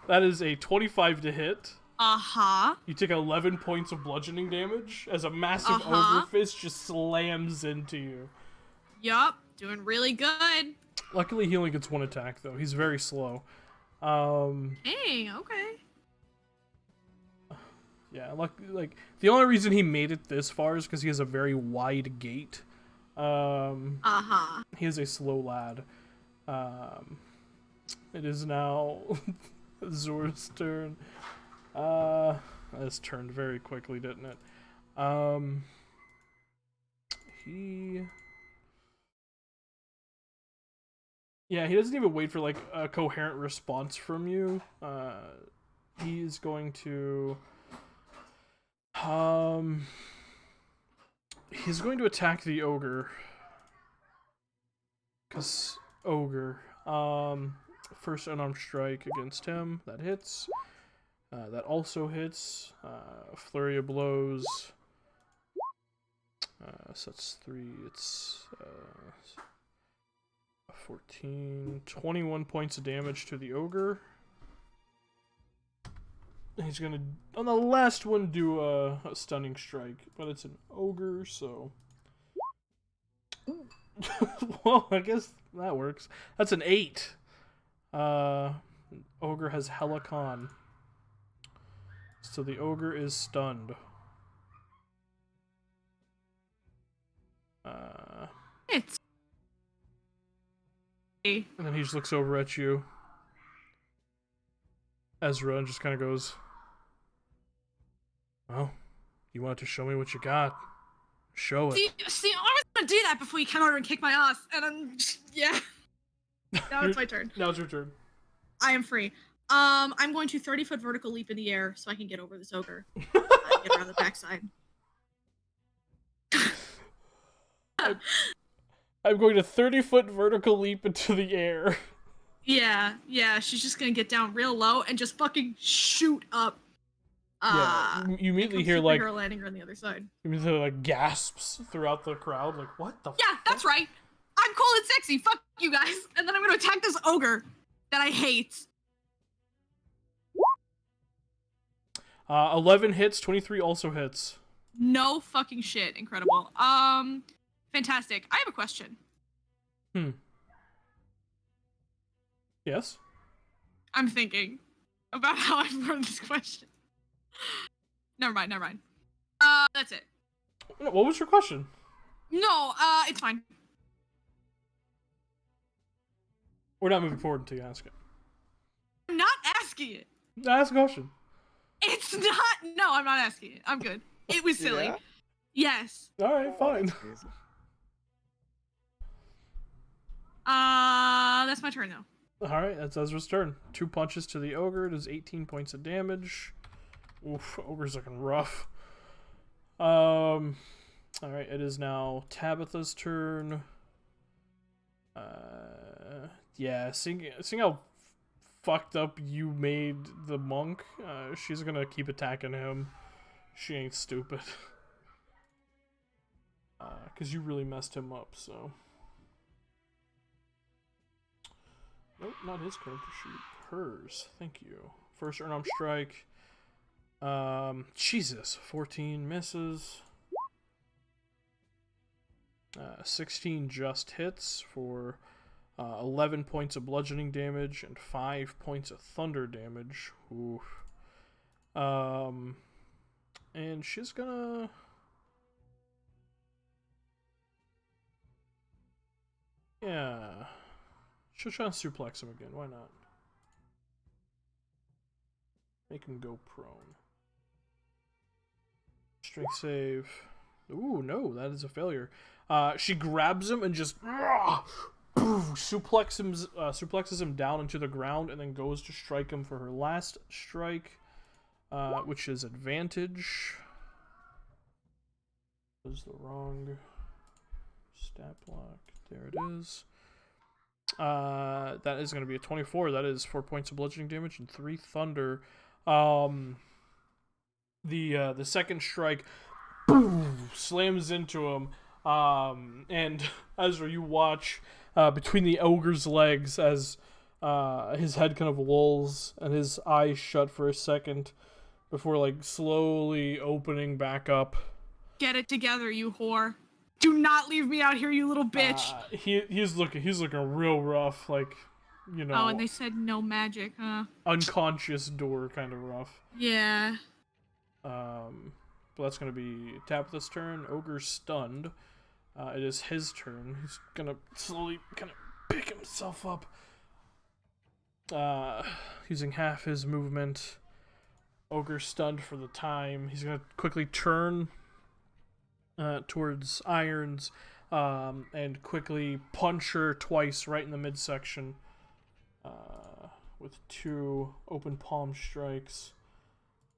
S2: That is a 25 to hit.
S5: Uh-huh.
S2: You take 11 points of bludgeoning damage as a massive ogre fist just slams into you.
S5: Yup, doing really good.
S2: Luckily, he only gets one attack, though. He's very slow.
S5: Dang, okay.
S2: Yeah, the only reason he made it this far is because he has a very wide gait. He is a slow lad. It is now Zor's turn. This turned very quickly, didn't it? Yeah, he doesn't even wait for a coherent response from you. He's going to He's going to attack the ogre. Cause ogre. First unarmed strike against him. That hits. That also hits. Flurry of blows. So that's 3. It's 14. 21 points of damage to the ogre. He's gonna, on the last one, do a stunning strike, but it's an ogre, so. Well, I guess that works. That's an 8. Ogre has Helicon. So the ogre is stunned.
S5: It's.
S2: And then he just looks over at you, Ezra, and just kind of goes, well, you wanted to show me what you got. Show it.
S5: See, I was gonna do that before you came over and kicked my ass, and I'm yeah. Now it's my turn.
S2: Now it's your turn.
S5: I am free. I'm going to 30-foot vertical leap in the air so I can get over this ogre. Get around the backside.
S2: I'm going to 30-foot vertical leap into the air.
S5: Yeah, she's just gonna get down real low and just fucking shoot up.
S2: You immediately hear like
S5: her landing on the other side.
S2: You immediately like gasps throughout the crowd, like what the?
S5: Yeah, that's right. I'm cool and sexy. Fuck you guys. And then I'm gonna attack this ogre that I hate.
S2: 11 hits, 23 also hits.
S5: No fucking shit. Incredible. Fantastic. I have a question.
S2: Yes?
S5: I'm thinking about how I've worded this question. Never mind. That's it.
S2: What was your question?
S5: No, it's fine.
S2: We're not moving forward until you ask it.
S5: I'm not asking it.
S2: Ask a question.
S5: It's not. No, I'm not asking it. I'm good. It was silly.
S4: Yeah?
S5: Yes.
S2: Alright, fine.
S5: That's my turn though.
S2: Alright, that's Ezra's turn. 2 punches to the ogre, does 18 points of damage. Oof, ogre's looking rough. Alright, it is now Tabitha's turn. Yeah, seeing how fucked up you made the monk, she's gonna keep attacking him. She ain't stupid. Cause you really messed him up, so. Nope, not his character sheet. Hers. Thank you. First unarmed strike. Jesus. 14 misses. 16 just hits for 11 points of bludgeoning damage and 5 points of thunder damage. Oof. And she's gonna... Yeah. She'll try and suplex him again. Why not? Make him go prone. Strength save. Ooh, no, that is a failure. She grabs him and just suplexes him down into the ground and then goes to strike him for her last strike, which is advantage. That was the wrong stat block. There it is. That is going to be a 24. That is 4 points of bludgeoning damage and 3 thunder. The second strike slams into him. And Ezra, you watch between the ogre's legs as his head kind of lulls and his eyes shut for a second before like slowly opening back up.
S5: Get it together, you whore. Do not leave me out here, you little bitch.
S2: He's looking real rough, like, you know.
S5: Oh, and they said no magic, huh?
S2: Unconscious door kind of rough.
S5: Yeah.
S2: But that's gonna be Tabitha's turn. Ogre's stunned. It is his turn. He's gonna slowly kind of pick himself up. Using half his movement. Ogre's stunned for the time. He's gonna quickly turn towards Irons, and quickly punch her twice right in the midsection, with 2 open palm strikes.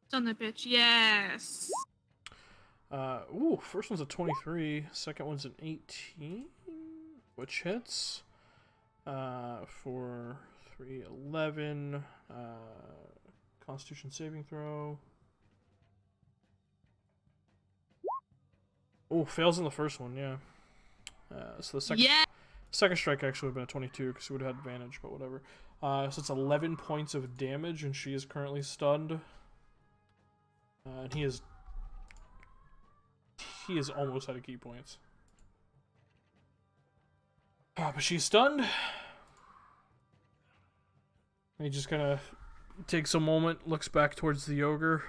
S5: Stun that bitch, yes.
S2: First one's a 23. Second one's an 18, which hits. For 3, 11. Constitution saving throw. Oh, fails in the first one, yeah. So the second strike actually would have been a 22 because he would have had advantage, but whatever. So it's 11 points of damage, and she is currently stunned. And he is almost out of key points. But she's stunned. And he just kind of takes a moment, looks back towards the ogre.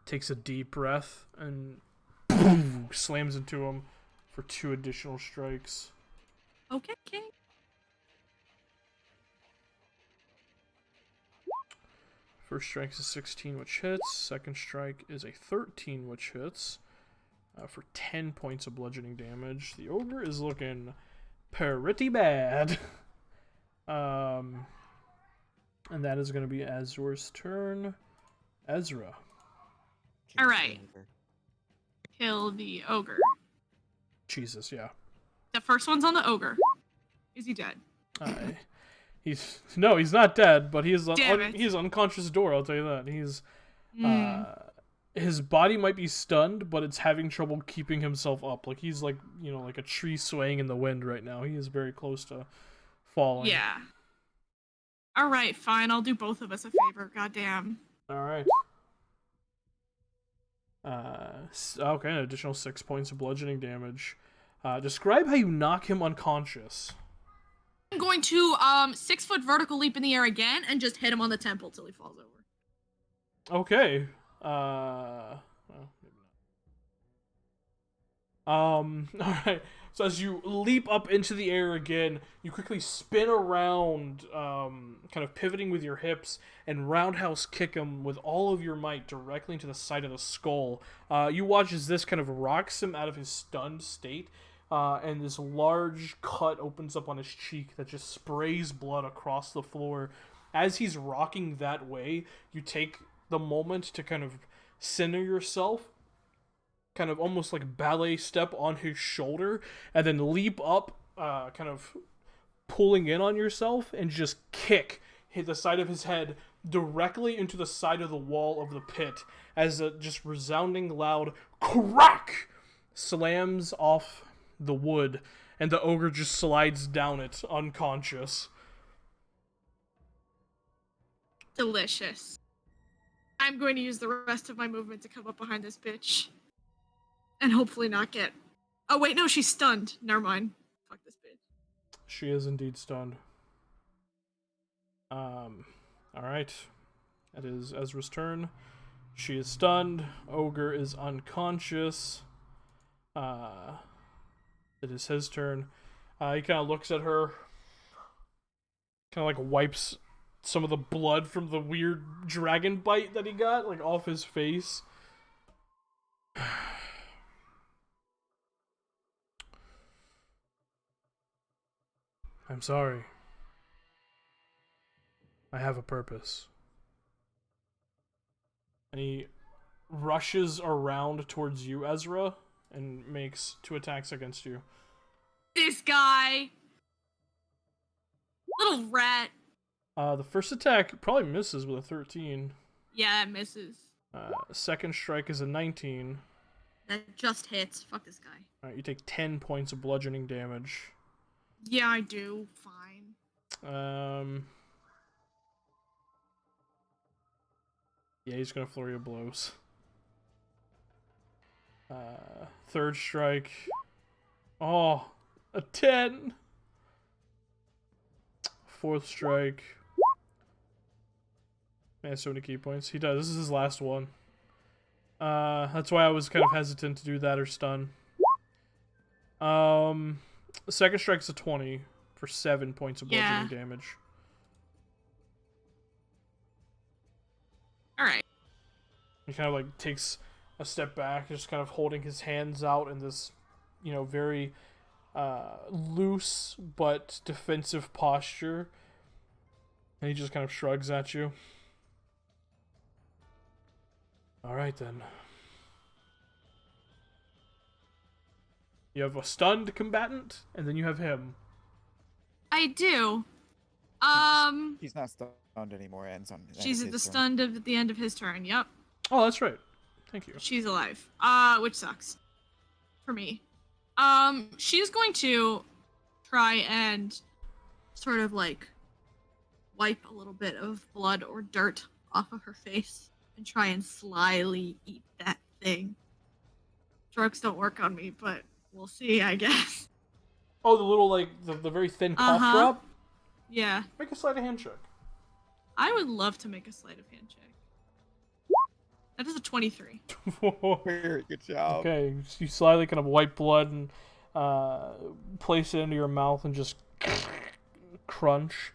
S2: Takes a deep breath and boom, slams into him for 2 additional strikes.
S5: Okay.
S2: First strike is a 16, which hits. Second strike is a 13, which hits. For 10 points of bludgeoning damage. The ogre is looking pretty bad. And that is going to be Azor's turn. Ezra.
S5: All right. Kill the ogre.
S2: Jesus, yeah.
S5: The first one's on the ogre. Is he dead?
S2: He's not dead, but he is he's unconscious door. I'll tell you that. He's his body might be stunned, but it's having trouble keeping himself up. Like he's like like a tree swaying in the wind right now. He is very close to falling.
S5: Yeah. All right, fine. I'll do both of us a favor. Goddamn.
S2: All right. Okay, an additional 6 points of bludgeoning damage. Describe how you knock him unconscious.
S5: I'm going to 6-foot vertical leap in the air again and just hit him on the temple till he falls over.
S2: Okay. Well, maybe not. Alright. So as you leap up into the air again, you quickly spin around, kind of pivoting with your hips, and roundhouse kick him with all of your might directly into the side of the skull. You watch as this kind of rocks him out of his stunned state, and this large cut opens up on his cheek that just sprays blood across the floor. As he's rocking that way, you take the moment to kind of center yourself, kind of almost like ballet step on his shoulder, and then leap up, kind of pulling in on yourself, and just hit the side of his head directly into the side of the wall of the pit, as a just resounding loud crack slams off the wood, and the ogre just slides down it unconscious.
S5: Delicious. I'm going to use the rest of my movement to come up behind this bitch. And hopefully not get... Oh, wait, no, she's stunned. Never mind. Fuck this bitch.
S2: She is indeed stunned. Alright. That is Ezra's turn. She is stunned. Ogre is unconscious. It is his turn. He kind of looks at her. Kind of like wipes some of the blood from the weird dragon bite that he got, like, off his face. I'm sorry. I have a purpose. And he rushes around towards you, Ezra, and makes 2 attacks against you.
S5: This guy! Little rat.
S2: The first attack probably misses with a 13.
S5: Yeah, it misses.
S2: Second strike is a 19.
S5: That just hits. Fuck this guy.
S2: Alright, you take 10 points of bludgeoning damage.
S5: Yeah, I do. Fine.
S2: Yeah, he's gonna flurry of blows. Third strike. Oh, a 10. Fourth strike. Man, so many key points. He does. This is his last one. That's why I was kind of hesitant to do that or stun. Second strike's a 20 for 7 points of bludgeoning damage.
S5: Alright.
S2: He kind of like takes a step back, just kind of holding his hands out in this, very loose but defensive posture. And he just kind of shrugs at you. All right then. You have a stunned combatant, and then you have him.
S5: I do.
S4: He's not stunned anymore. Ends on.
S5: She's
S4: ends
S5: at the
S4: his turn.
S5: stunned at the end of his turn. Yep.
S2: Oh, that's right. Thank you.
S5: She's alive. Which sucks for me. She's going to try and sort of like wipe a little bit of blood or dirt off of her face and try and slyly eat that thing. Drugs don't work on me, but we'll see, I guess.
S2: Oh, the little, like, the very thin cough drop?
S5: Yeah.
S2: Make a sleight of hand check.
S5: I would love to make a sleight of hand check. That is a 23.
S4: Very good job.
S2: Okay, you slightly kind of wipe blood and place it into your mouth and just crunch.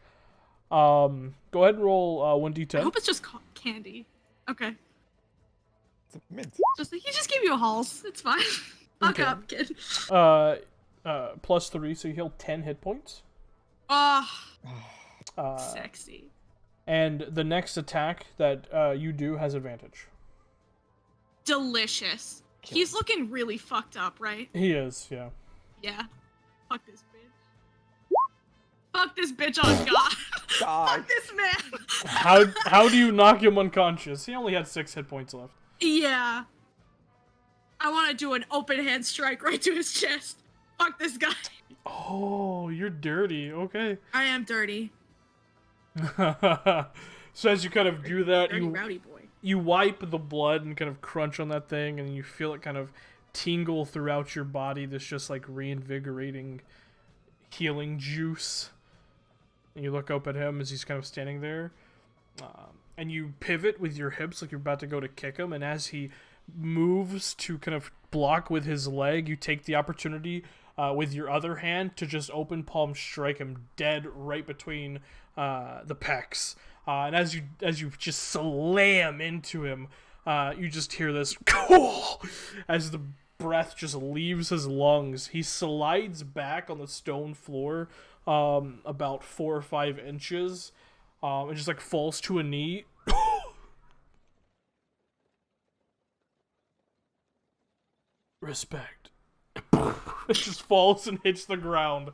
S2: Go ahead and roll 1d10.
S5: I hope it's just candy. Okay.
S4: It's a mint.
S5: He just gave you a halls. It's fine. Fuck
S2: Okay.
S5: up, kid.
S2: Plus 3, so you heal 10 hit points.
S5: Oh,
S2: Uh,
S5: sexy.
S2: and the next attack that you do has advantage.
S5: Delicious. He's looking really fucked up, right?
S2: He is, yeah.
S5: Yeah. Fuck this bitch. Fuck this bitch on God.
S4: Die.
S5: Fuck this man.
S2: How do you knock him unconscious? He only had 6 hit points left.
S5: Yeah. I want to do an open hand strike right to his chest. Fuck this guy.
S2: Oh, you're dirty. Okay.
S5: I am dirty.
S2: So as you kind of do that,
S5: Dirty rowdy boy.
S2: you wipe the blood and kind of crunch on that thing, and you feel it kind of tingle throughout your body. This just like reinvigorating, healing juice. And you look up at him as he's kind of standing there, and you pivot with your hips like you're about to go to kick him. And as he moves to kind of block with his leg, you take the opportunity with your other hand to just open palm strike him dead right between the pecs. And as you just slam into him, you just hear this as the breath just leaves his lungs. He slides back on the stone floor about 4 or 5 inches and just like falls to a knee. Respect. It just falls and hits the ground,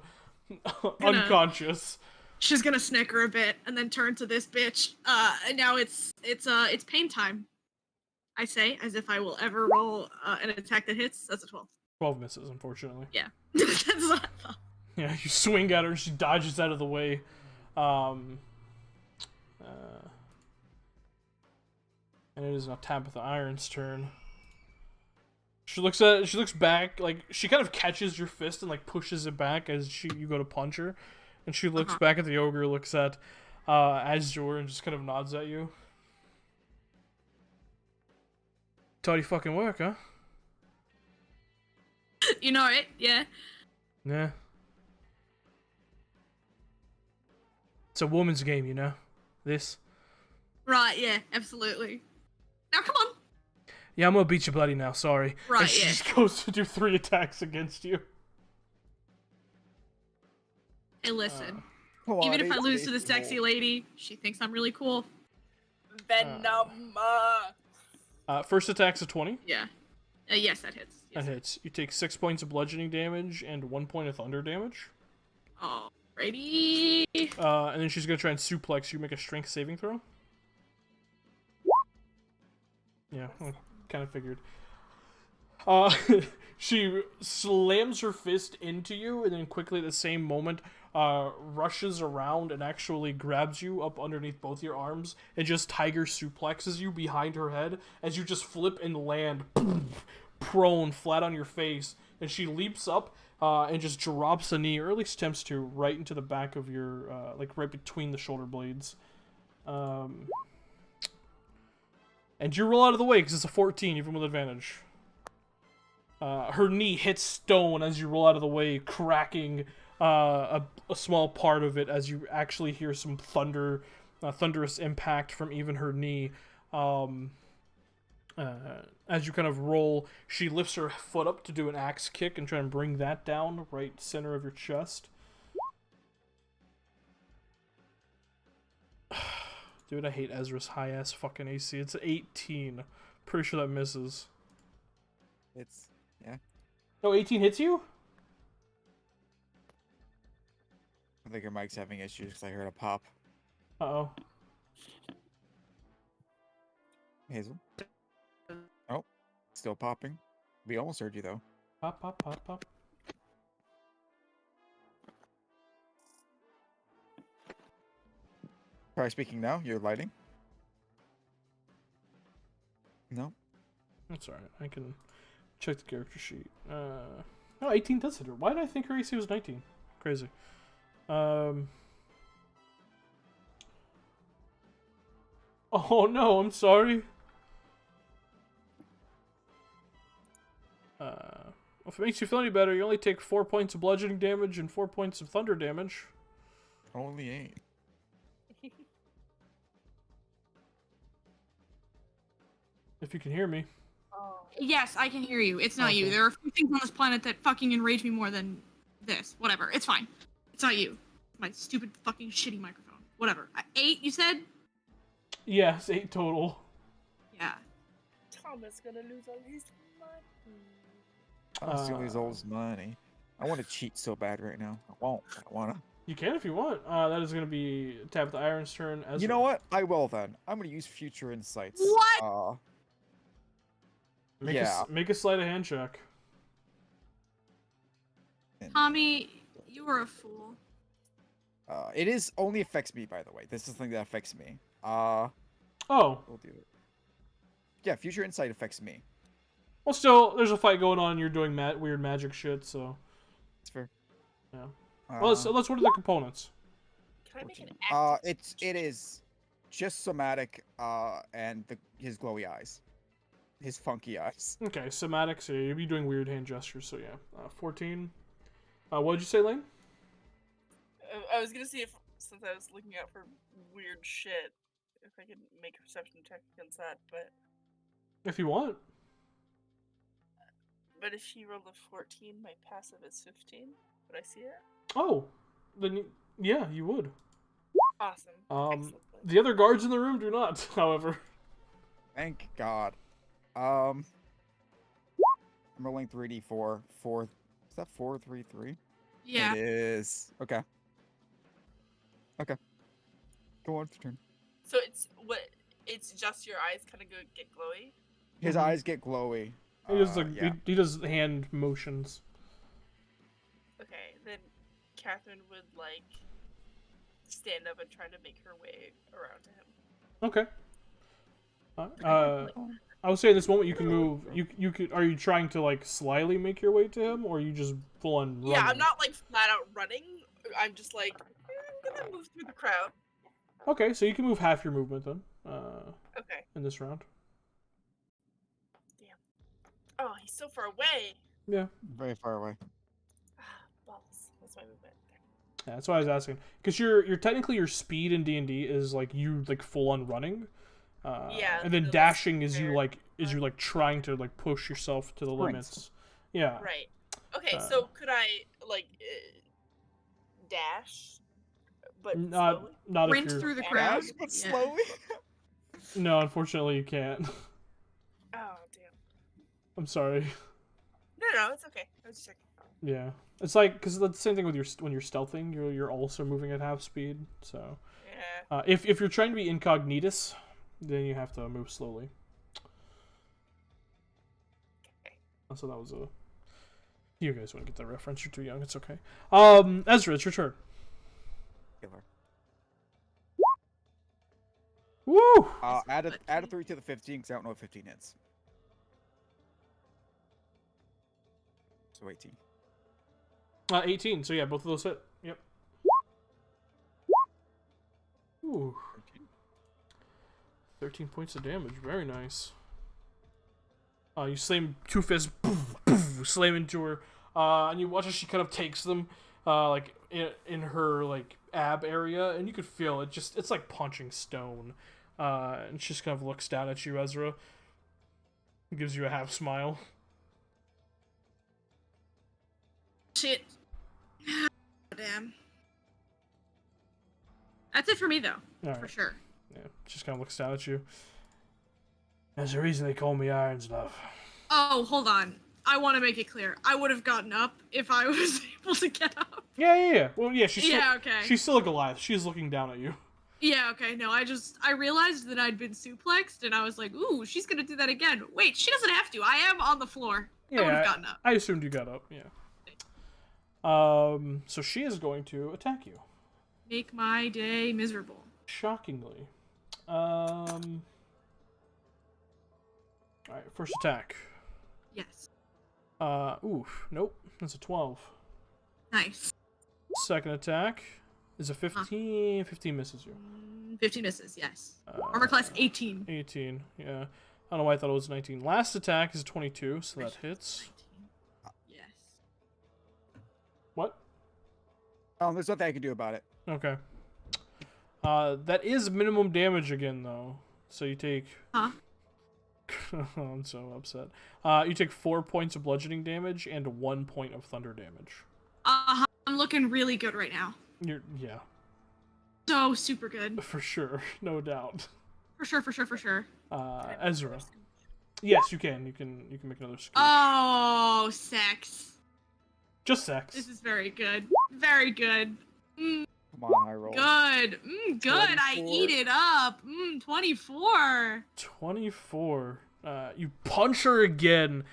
S2: unconscious.
S5: She's gonna snicker a bit and then turn to this bitch. And now it's pain time. I say, as if I will ever roll an attack that hits. That's a 12.
S2: 12 misses, unfortunately.
S5: Yeah. That's what I thought.
S2: Yeah, you swing at her, she dodges out of the way. And it is now Tabitha Iron's turn. She looks back, like she kind of catches your fist and like pushes it back as you go to punch her, and she looks back at the ogre, looks at Azure, and just kind of nods at you. Tidy fucking work, huh?
S5: You know it, yeah.
S2: Yeah. It's a woman's game, you know. This.
S5: Right, yeah, absolutely. Now come on.
S2: Yeah, I'm gonna beat you bloody now, sorry.
S5: Right,
S2: and she
S5: yeah.
S2: just goes to do 3 attacks against you.
S5: Hey, listen.
S4: Come on,
S5: Even if I lose to
S4: eight,
S5: this sexy lady, she thinks I'm really cool.
S3: Venom.
S2: First attack's a 20.
S5: Yeah. Yes, that hits. Yes.
S2: That hits. You take 6 points of bludgeoning damage and 1 point of thunder damage.
S5: Alrighty.
S2: And then she's gonna try and suplex you. Make a strength saving throw. Yeah, I kind of figured. She slams her fist into you, and then quickly at the same moment, rushes around and actually grabs you up underneath both your arms and just tiger suplexes you behind her head as you just flip and land prone flat on your face. And she leaps up and just drops a knee, or at least attempts to, right into the back of your, like right between the shoulder blades. And you roll out of the way because it's a 14, even with advantage. Her knee hits stone as you roll out of the way, cracking a small part of it as you actually hear some thunderous impact from even her knee. As you kind of roll, she lifts her foot up to do an axe kick and try and bring that down right center of your chest. Dude, I hate Ezra's high-ass fucking AC. It's 18 Pretty sure that misses.
S4: It's yeah.
S2: No, 18 hits you?
S4: I think your mic's having issues because I heard a pop.
S2: Uh-oh.
S4: Hazel. Oh, still popping. We almost heard you though.
S2: Pop, pop, pop, pop.
S4: Try speaking now. You're lighting. No.
S2: That's alright. I can check the character sheet. No, 18 does hit her. Why did I think her AC was 19? Crazy. Oh no, I'm sorry. If it makes you feel any better, you only take 4 points of bludgeoning damage and 4 points of thunder damage.
S4: Only 8.
S2: If you can hear me.
S3: Oh.
S5: Yes, I can hear you. It's not you.
S2: Okay.
S5: There are a few things on this planet that fucking enrage me more than this. Whatever. It's fine. It's not you. My stupid fucking shitty microphone. Whatever. 8, you said?
S2: Yes, 8 total.
S5: Yeah.
S3: Thomas gonna lose all his money.
S4: I'm stealing his old money. I want to cheat so bad right now. I won't. I wanna.
S2: You can if you want. That is going to be Tap the Iron's turn. As
S4: You know what? I will then. I'm gonna use future insights.
S5: What?
S2: Make
S4: Yeah.
S2: make a sleight of hand check.
S5: Tommy, you are a fool.
S4: It is only affects me, by the way. This is the thing that affects me.
S2: Oh.
S4: We'll do it. Yeah, future insight affects me.
S2: Well, still, there's a fight going on. You're doing weird magic shit, so.
S4: It's fair.
S2: Yeah. Well, let's what are the components?
S3: Can I make an
S4: 14.
S3: active
S4: It is just somatic, and his glowy eyes, his funky eyes.
S2: Okay, somatic. So you'll be doing weird hand gestures. So yeah, 14. What did you say, Lane?
S3: I was gonna see if, since I was looking out for weird shit, if I could make a perception check against that, but
S2: If you want.
S3: if she rolled a 14, my passive is 15. Would I see it?
S2: Oh, then yeah, you would.
S3: Awesome. Excellent.
S2: The other guards in the room do not, however.
S4: Thank God. I'm rolling 3d4. 4. Is that 4, 3, 3?
S5: Yeah.
S4: It is. Okay. Okay. Go on, turn.
S3: So it's what? It's just your eyes kind of get glowy.
S4: His eyes get glowy.
S2: He does
S4: yeah.
S2: he does hand motions.
S3: Okay, then Catherine would like stand up and try to make her way around to him.
S2: Okay. I would say in this moment you can move. You could. Are you trying to like slyly make your way to him, or are you just full on running?
S3: Yeah, I'm not like flat out running. I'm just like I'm gonna move through the crowd.
S2: Okay, so you can move half your movement then.
S3: Okay.
S2: In this round.
S3: Damn. Oh, he's so far away.
S2: Yeah.
S4: Very far away.
S3: Balls. That's my movement.
S2: Yeah, that's why I was asking. Because you're technically your speed in D&D is like you like full on running.
S3: Yeah.
S2: And then
S3: so
S2: dashing
S3: that's
S2: is you
S3: fair.
S2: like trying to like push yourself to the
S4: Sprint.
S2: limits. Yeah.
S3: Right. Okay,
S2: Uh,
S3: so could I like dash, but
S2: Not
S3: slowly?
S2: not if
S5: Sprint
S2: you're.
S5: through the crowd.
S4: Dash, but
S5: Yeah.
S4: slowly.
S2: No, unfortunately you can't.
S3: Oh damn.
S2: I'm sorry.
S3: No, it's okay. I was just checking.
S2: Yeah. It's like because the same thing with when you're stealthing, you're also moving at half speed. So
S3: Yeah.
S2: if you're trying to be incognitus, then you have to move slowly.
S3: Okay.
S2: So that was a. You guys wouldn't get that reference. You're too young. It's okay. Ezra, it's your turn.
S4: Killer.
S2: Woo!
S4: Add a 3 to the 15 because I don't know if 15 hits. So 18.
S2: 18. So yeah, both of those hit. Yep. Ooh. 13 points of damage. Very nice. You slam 2 fists, poof, poof, slam into her, and you watch as she kind of takes them, like in her like ab area, and you could feel it. It's like punching stone. And she just kind of looks down at you, Ezra. Gives you a half smile.
S5: Shit. Damn. That's it for me though,
S2: All
S5: for
S2: right.
S5: sure.
S2: Yeah, she just kind of looks down at you. There's a reason they call me Irons, love.
S5: Oh, hold on. I want to make it clear. I would have gotten up if I was able to get up.
S2: Yeah. Well, yeah, she's still,
S5: okay.
S2: she's still a Goliath. She's looking down at you.
S5: Yeah, okay. No, I realized that I'd been suplexed, and I was like, ooh, she's gonna do that again. Wait, she doesn't have to. I am on the floor.
S2: Yeah,
S5: I would have gotten up.
S2: I assumed you got up, yeah. So she is going to attack you.
S5: Make my day miserable.
S2: Shockingly. Alright, first attack.
S5: Yes.
S2: Oof, nope. That's a 12.
S5: Nice.
S2: Second attack is a 15. 15 misses you.
S5: 15 misses, yes. Armor class 18.
S2: 18, yeah. I don't know why I thought it was 19. Last attack is a 22, so that hits.
S5: 19. Yes.
S2: What?
S4: There's nothing I can do about it.
S2: Okay. That is minimum damage again, though. So you take...
S5: Huh?
S2: I'm so upset. You take 4 points of bludgeoning damage and 1 point of thunder damage.
S5: I'm looking really good right now.
S2: Yeah.
S5: So super good.
S2: For sure, no doubt.
S5: For sure.
S2: Ezra. Yes, you can. You can make another skill.
S5: Oh, sex.
S2: Just sex.
S5: This is very good. Very good.
S4: Come on, I roll.
S5: Good. Good. I
S4: 24.
S5: eat it up. 24.
S2: 24. You punch her again.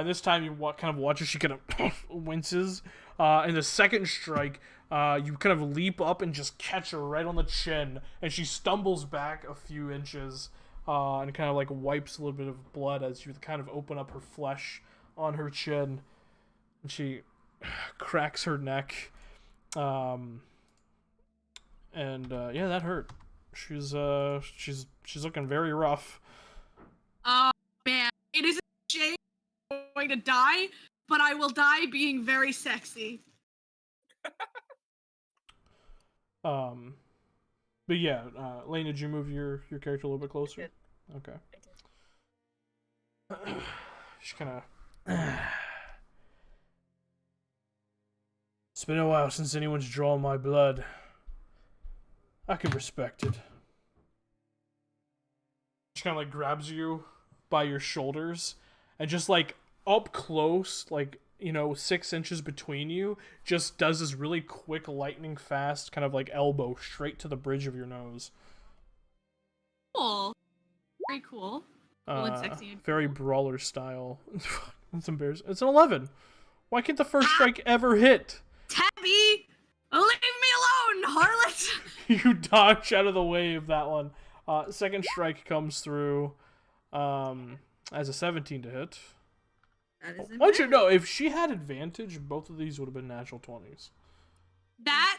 S2: This time you kind of watch as she kind of winces. And the second strike, you kind of leap up and just catch her right on the chin, and she stumbles back a few inches, and kind of like wipes a little bit of blood as you kind of open up her flesh on her chin, and she cracks her neck, and yeah, that hurt. She's looking very rough.
S5: Oh man, it is a shame I'm going to die, but I will die being very sexy.
S2: But yeah, Lane, did you move your character a little bit closer?
S3: I did.
S2: Okay.
S3: I did.
S2: She's kind of. It's been a while since anyone's drawn my blood. I can respect it. She kind of like grabs you by your shoulders and just like up close, like, 6 inches between you, just does this really quick, lightning fast kind of like elbow straight to the bridge of your nose.
S5: Cool. Very cool. Cool and sexy and
S2: Very
S5: cool.
S2: brawler style. It's embarrassing. It's an 11. Why can't the first strike ever hit?
S5: Tabby! Leave me alone, harlot!
S2: You dodge out of the way of that one. Second strike comes through as a 17 to hit.
S5: That is
S2: Why don't you know, if she had advantage, both of these would have been natural 20s.
S5: That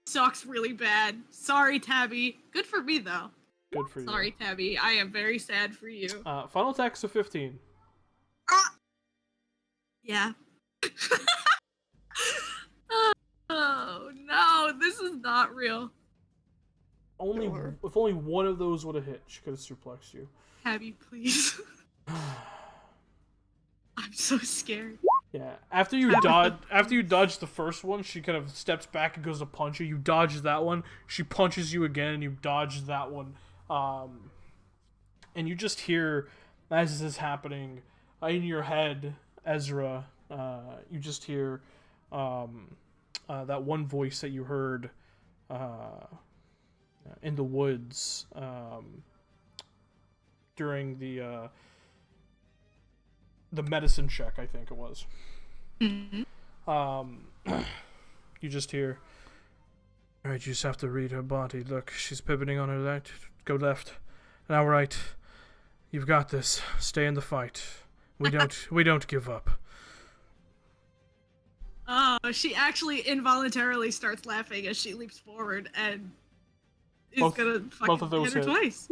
S5: sucks really bad. Sorry, Tabby. Good for me, though.
S2: Good for you.
S5: Sorry, Tabby. I am very sad for you.
S2: Final attack's a 15.
S5: Yeah. Oh, no. This is not real.
S2: If only one of those would have hit, she could have suplexed you.
S5: Tabby, please. I'm so scared.
S2: Yeah. After you dodge the first one, she kind of steps back and goes to punch you. You dodge that one. She punches you again, and you dodge that one. And you just hear, as this is happening, in your head, Ezra, you just hear that one voice that you heard in the woods during the medicine check, I think it was.
S5: Mm-hmm.
S2: You just hear, alright, you just have to read her body. Look, she's pivoting on her right. Go left. Now right. You've got this. Stay in the fight. We don't give up.
S5: Oh, she actually involuntarily starts laughing as she leaps forward and is gonna
S2: both of
S5: fucking
S2: those
S5: hit her
S2: hit.
S5: twice.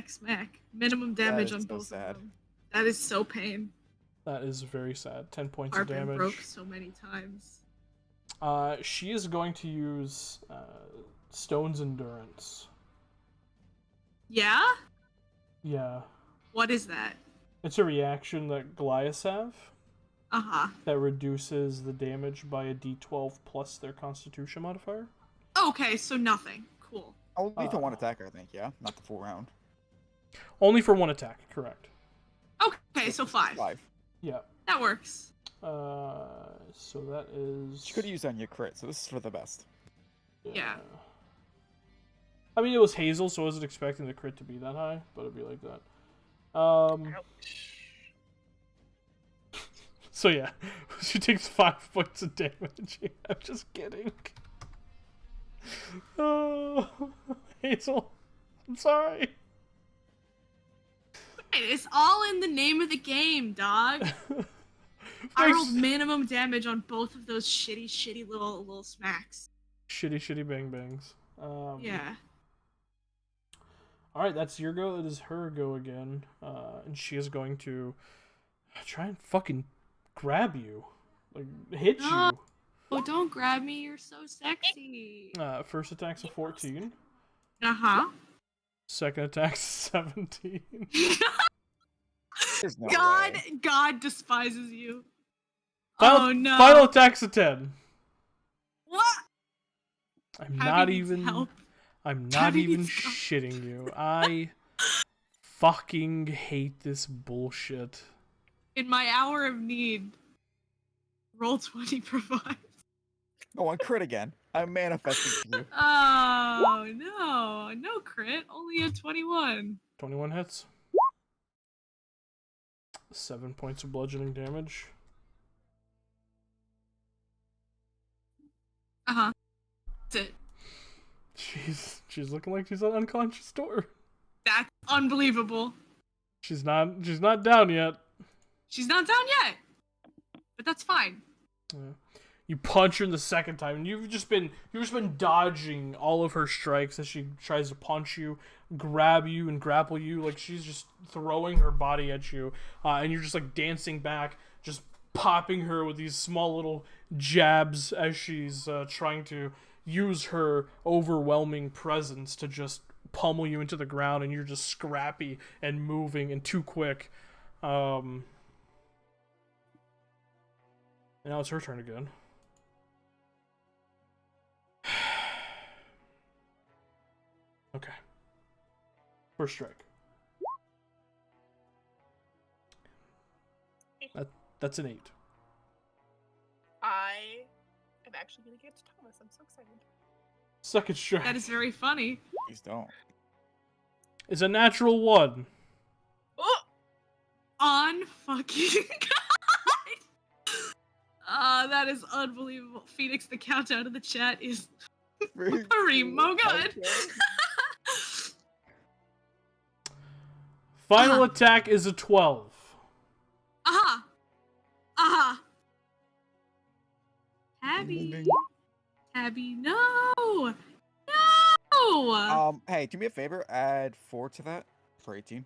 S5: Smack. Minimum damage on
S4: so
S5: both
S4: sad.
S5: of them. That is so pain.
S2: That is very sad. 10 points
S5: Our
S2: of
S5: been
S2: damage.
S5: broke so many times.
S2: She is going to use Stone's Endurance.
S5: Yeah?
S2: Yeah.
S5: What is that?
S2: It's a reaction that Goliaths have
S5: Uh-huh.
S2: that reduces the damage by a d12 plus their Constitution modifier.
S5: Okay, so nothing. Cool.
S4: Only to one attacker, I think, yeah? Not the full round.
S2: Only for 1 attack, correct.
S5: Okay, so 5.
S4: 5.
S2: Yeah.
S5: That works.
S2: So that is...
S4: You could have used on your crit, so this is for the best.
S5: Yeah.
S2: I mean, it was Hazel, so I wasn't expecting the crit to be that high, but it'd be like that.
S3: Ouch.
S2: So yeah, she takes 5 points of damage. I'm just kidding. Oh, Hazel, I'm sorry.
S5: It's all in the name of the game, dog. I rolled minimum damage on both of those shitty little smacks.
S2: Shitty bang bangs.
S5: Yeah.
S2: Alright, that's your go. It is her go again. And she is going to try and fucking grab you. Like, hit you.
S5: Oh, don't grab me. You're so sexy.
S2: First attack's a 14.
S5: Uh-huh.
S2: Second attack's 17.
S4: There's no
S5: God,
S4: way.
S5: God despises you.
S2: Final,
S5: no.
S2: Final attack's a 10.
S5: What?
S2: I'm
S5: Tabby
S2: not
S5: needs
S2: even...
S5: help.
S2: I'm not
S5: Tabby
S2: even
S5: needs help.
S2: shitting you. I fucking hate this bullshit.
S5: In my hour of need, roll 20 provides.
S4: Oh, on crit again. I'm manifesting for you.
S5: Oh, no. No crit. Only a 21.
S2: 21 hits. 7 points of bludgeoning damage.
S5: Uh-huh. That's it.
S2: She's looking like she's on unconscious door.
S5: That's unbelievable.
S2: She's not down yet.
S5: She's not down yet. But that's fine.
S2: Yeah. You punch her in the second time, and you've just been dodging all of her strikes as she tries to punch you, grab you, and grapple you. Like she's just throwing her body at you, and you're just like dancing back, just popping her with these small little jabs as she's trying to use her overwhelming presence to just pummel you into the ground, and you're just scrappy and moving and too quick. And now it's her turn again. Okay. First strike. That's an 8.
S3: I am actually gonna get to Thomas. I'm so excited.
S2: Second strike
S5: That is very funny.
S4: Please don't.
S2: is a natural 1.
S3: Oh!
S5: On fucking God. That is unbelievable. Phoenix, the countdown in the chat is Remo good.
S2: Final attack is a 12.
S5: Aha! Aha! Tabby. Tabby, no! No!
S4: Hey, do me a favor. Add 4 to that for 18.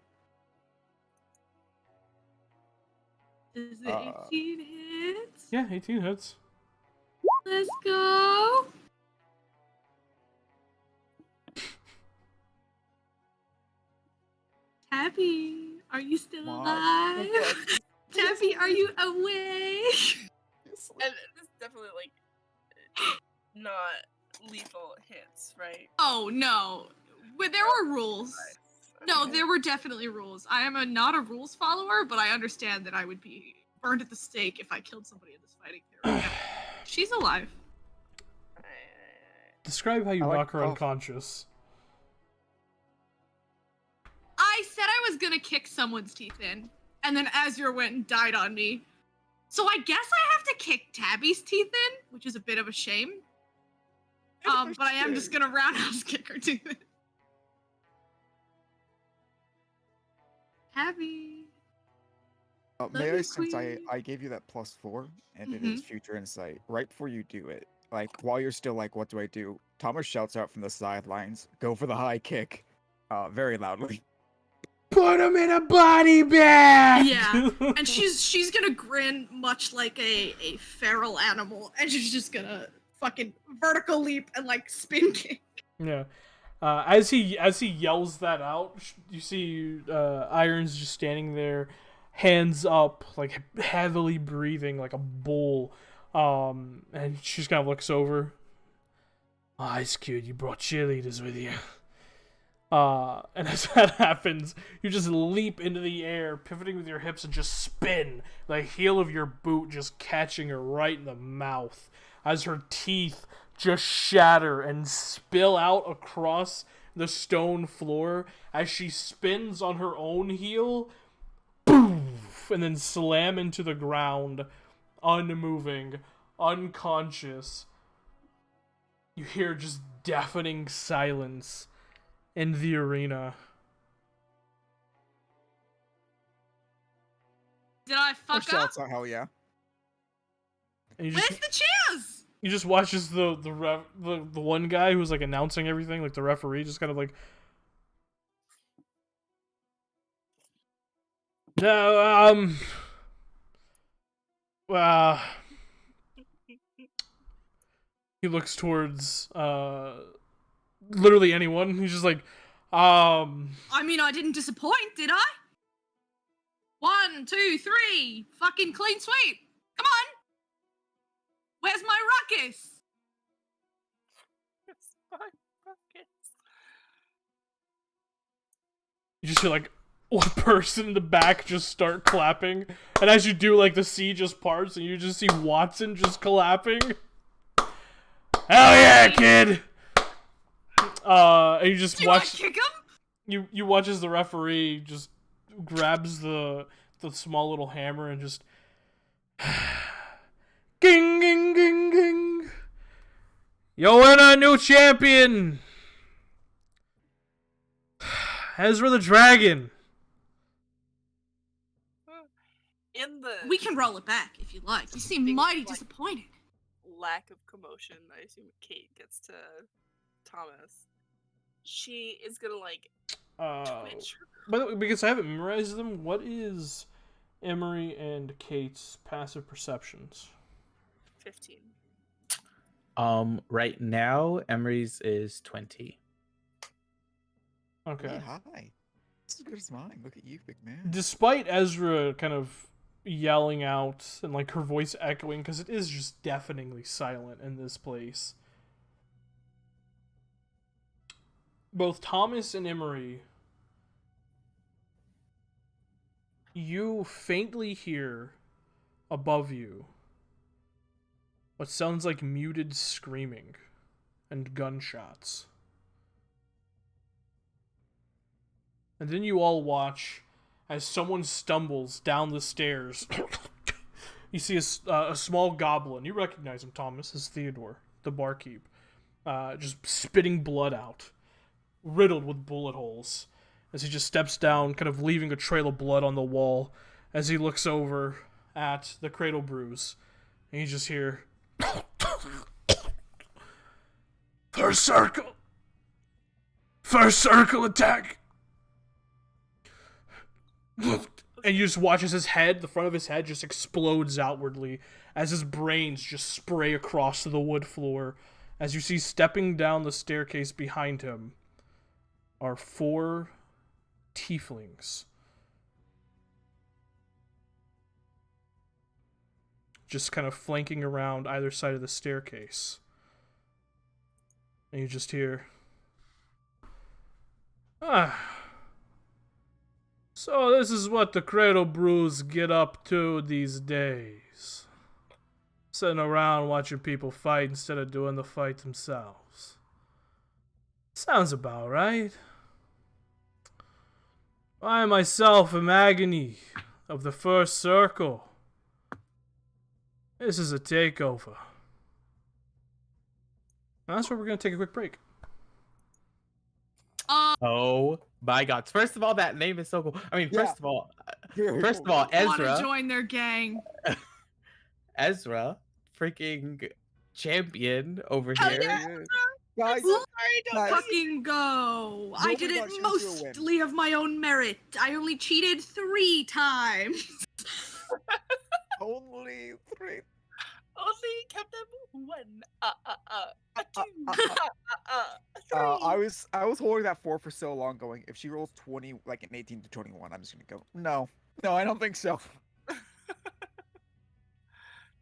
S5: Is it 18 hits?
S2: Yeah, 18 hits.
S5: Let's go! Tabby, are you still
S4: Come on.
S5: alive? Tabby, are you awake?
S3: And this is definitely like not lethal hits, right?
S5: Oh no, but there were rules. No,
S3: Okay.
S5: there were definitely rules. I am not a rules follower, but I understand that I would be burned at the stake if I killed somebody in this fighting here. Yeah. She's alive.
S2: Describe how you
S4: I like
S2: knock her
S4: both.
S2: unconscious.
S5: I said I was gonna kick someone's teeth in, and then Azure went and died on me. So I guess I have to kick Tabby's teeth in, which is a bit of a shame. But I am just gonna roundhouse kick her teeth in. Tabby.
S4: May
S5: you,
S4: I, since I
S5: queen.
S4: gave you that +4, and it is future insight, right before you do it, like, while you're still like, what do I do? Thomas shouts out from the sidelines, go for the high kick, very loudly.
S2: Put him in a body bag!
S5: Yeah, and she's gonna grin much like a feral animal, and she's just gonna fucking vertical leap and like spin kick.
S2: Yeah. As he yells that out, you see Irons just standing there, hands up, like heavily breathing like a bull. And she just kind of looks over. Oh, it's cute. You brought cheerleaders with you. And as that happens, you just leap into the air, pivoting with your hips and just spin, the heel of your boot just catching her right in the mouth as her teeth just shatter and spill out across the stone floor as she spins on her own heel, boom, and then slam into the ground, unmoving, unconscious. You hear just deafening silence in the arena.
S5: Did I fuck up?
S4: Shouts out, hell yeah.
S2: And you
S5: Where's
S2: just,
S5: the cheers?
S2: you just watch as the one guy who's like announcing everything, like the referee, just kind of like, no, he looks towards literally anyone. He's just like,
S5: I mean, I didn't disappoint, did I? 1, 2, 3. Fucking clean sweep. Come on. Where's my ruckus?
S2: you just hear like one person in the back just start clapping, and as you do, like the sea just parts, and you just see Watson just clapping. Hell yeah, kid! And you just
S5: Do
S2: watch.
S5: I kick him?
S2: You watch as the referee just grabs the small little hammer and just ging ging ging ging. Yo, and a new champion, Ezra the Dragon.
S3: In the
S5: We can roll it back if you like. You seem
S3: Things
S5: mighty
S3: like-
S5: disappointed.
S3: lack of commotion, I assume Kate gets to Thomas. She is gonna like twitch her.
S2: By the way, because I haven't memorized them, what is Emery and Kate's passive perceptions?
S3: 15.
S1: Right now, Emery's is 20.
S2: Okay.
S4: Hey, hi. This is as good as mine. Look at you, big man.
S2: Despite Ezra kind of yelling out and like her voice echoing, because it is just deafeningly silent in this place, both Thomas and Emery, you faintly hear above you what sounds like muted screaming and gunshots. And then you all watch as someone stumbles down the stairs. You see a small goblin. You recognize him, Thomas, as Theodore, the barkeep. Just spitting blood out, riddled with bullet holes, as he just steps down, kind of leaving a trail of blood on the wall, as he looks over at the Cradle Brews. And you just hear, First circle! First circle attack! And you just watch as his head, the front of his head, just explodes outwardly as his brains just spray across the wood floor. As you see stepping down the staircase behind him are 4 tieflings. Just kind of flanking around either side of the staircase. And you just hear, so this is what the Cradle Brews get up to these days. Sitting around watching people fight instead of doing the fight themselves. Sounds about right. I myself am Agony of the First Circle. This is a takeover. Now that's where we're going to take a quick break.
S1: Oh my god. First of all, that name is so cool. I mean,
S4: Yeah.
S1: first of all,
S4: Very
S1: first of
S4: cool.
S1: all,
S5: I want to
S1: Ezra,
S5: join their gang.
S1: freaking champion over
S3: Hell
S1: here.
S3: yeah.
S4: Guys,
S3: Sorry,
S4: guys.
S5: Fucking go. I
S4: Nobody
S5: did it
S4: got you to win.
S5: mostly of my own merit. I only cheated 3 times.
S4: only 3.
S3: Only Captain 1. Two. 3.
S4: I was holding that 4 for so long, going, if she rolls 20, like an 18 to 21, I'm just gonna go, no, I don't think so.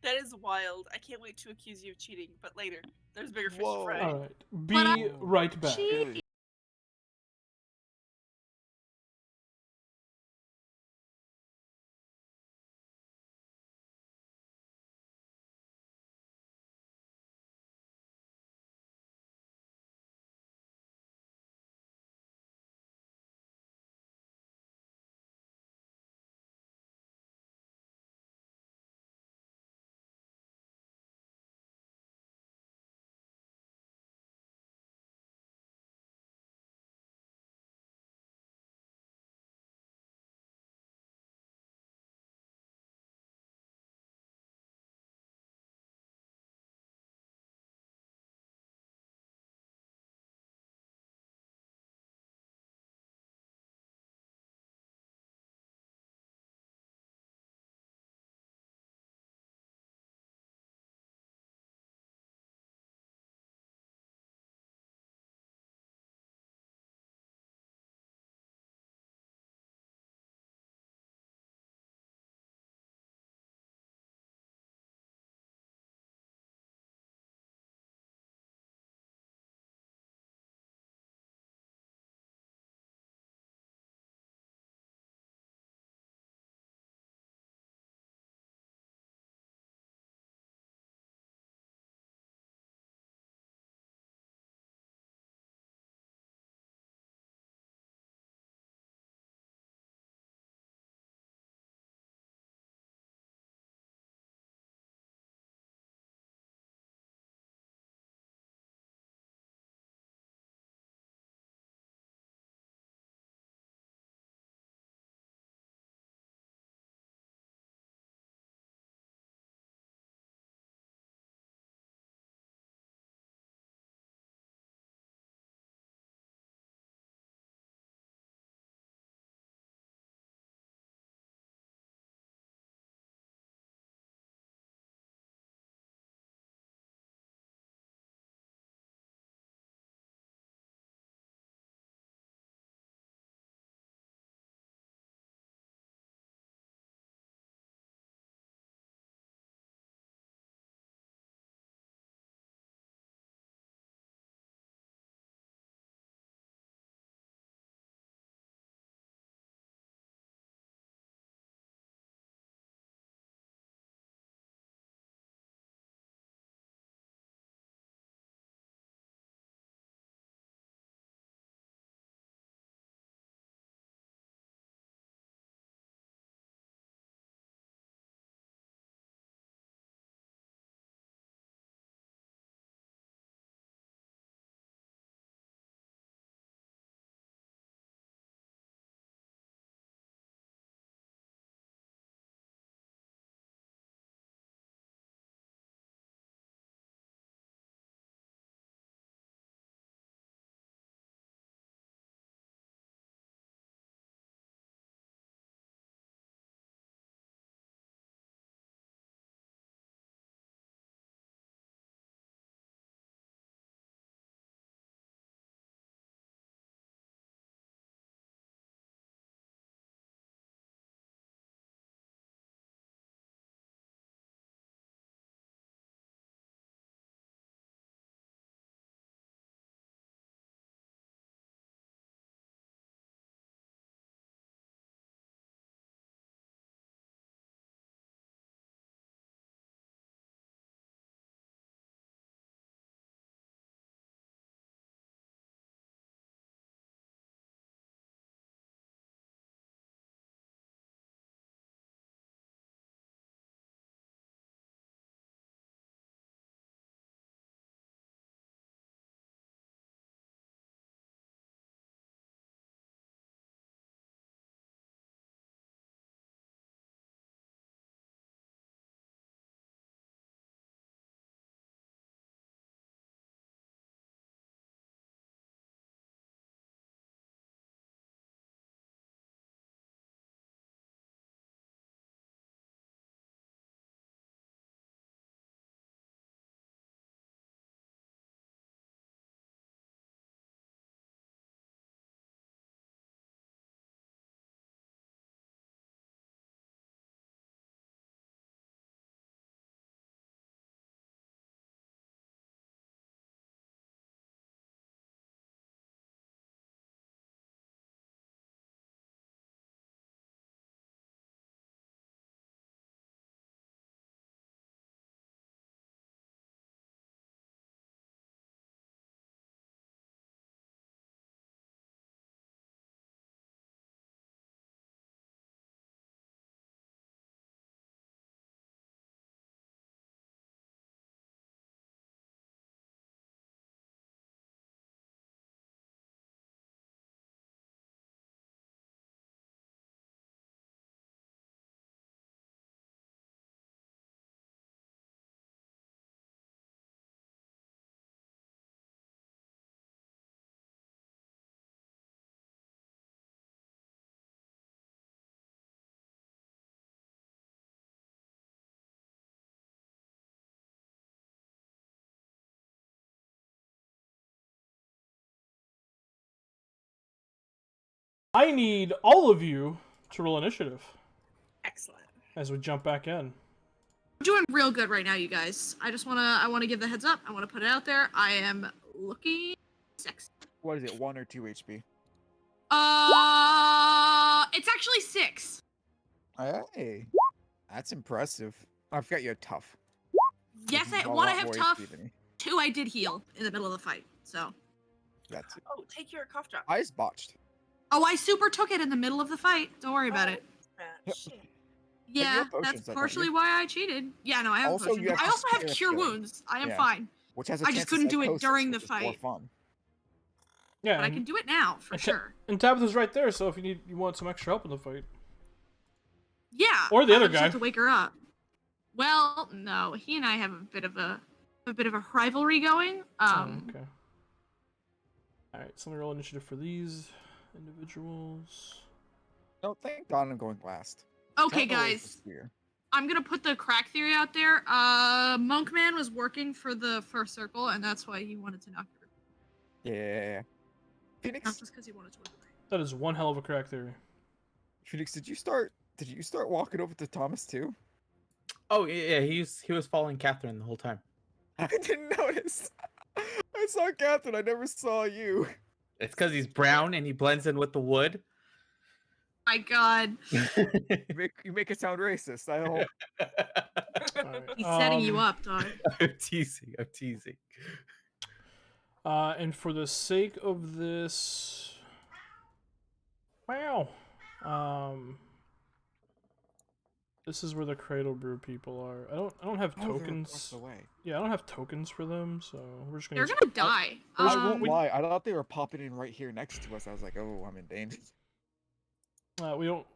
S3: That is wild. I can't wait to accuse you of cheating, but later. There's bigger fish to
S4: Whoa.
S3: fry.
S2: Alright, be
S5: But
S2: right back.
S5: Cheat.
S2: I need all of you to roll initiative
S3: Excellent.
S2: as we jump back in.
S5: I'm doing real good right now, you guys. I wanna give the heads up. I wanna put it out there. I am looking sexy.
S4: What is it, 1 or 2 HP?
S5: It's actually 6.
S4: Hey, that's impressive. I forgot you're tough.
S5: Yes,
S4: You got a
S5: one, I
S4: lot
S5: have
S4: more
S5: tough.
S4: HP than me.
S5: 2, I did heal in the middle of the fight. So.
S4: That's it.
S3: Oh, take your cough drop.
S4: I just botched.
S5: Oh, I super took it in the middle of the fight. Don't worry about
S3: Oh,
S5: it.
S4: Yep.
S3: Shit.
S4: you
S5: Yeah,
S4: have potions,
S5: that's
S4: I thought
S5: partially
S4: you-
S5: why I cheated. Yeah, no, I have
S4: Also,
S5: potions.
S4: you have
S5: I also have
S4: spare
S5: cure
S4: healing.
S5: wounds. I am
S4: Yeah.
S5: fine.
S4: Which has a
S5: I just
S4: chance of
S5: couldn't do it
S4: psychosis,
S5: during the
S4: which is more
S5: fight.
S4: fun.
S2: Yeah,
S5: But I can do it now, for sure.
S2: And Tabitha's right there, so if you want some extra help in the fight.
S5: Yeah.
S2: Or the other
S5: I just
S2: guy.
S5: have to wake her up. Well, no, he and I have a bit of a rivalry going.
S2: Okay. Alright, so let me roll initiative for these individuals.
S4: No, thank God I'm going last.
S5: Okay,
S4: Tal'dorei is the
S5: guys,
S4: spear.
S5: I'm gonna put the crack theory out there. Monkman was working for the first circle, and that's why he wanted to knock her.
S4: Yeah.
S5: Not
S4: Phoenix,
S5: just because he wanted to work away.
S2: That is one hell of a crack theory.
S4: Phoenix, did you start walking over to Thomas too?
S1: Oh yeah, he was following Catherine the whole time.
S4: I didn't notice. I saw Catherine. I never saw you.
S1: It's because he's brown and he blends in with the wood.
S5: My God,
S4: You make it sound racist. I don't.
S2: Alright,
S5: he's setting you up, dog.
S1: I'm teasing. I'm teasing.
S2: And for the sake of this, wow, this is where the Cradle Brew people are. I don't have
S4: Oh, they're
S2: tokens.
S4: across the way.
S2: Yeah, I don't have tokens for them, so we're just gonna.
S5: They're
S2: use-
S5: gonna die.
S4: I won't
S2: we-
S4: lie. I thought they were popping in right here next to us. I was like, oh, I'm in danger.
S2: We don't.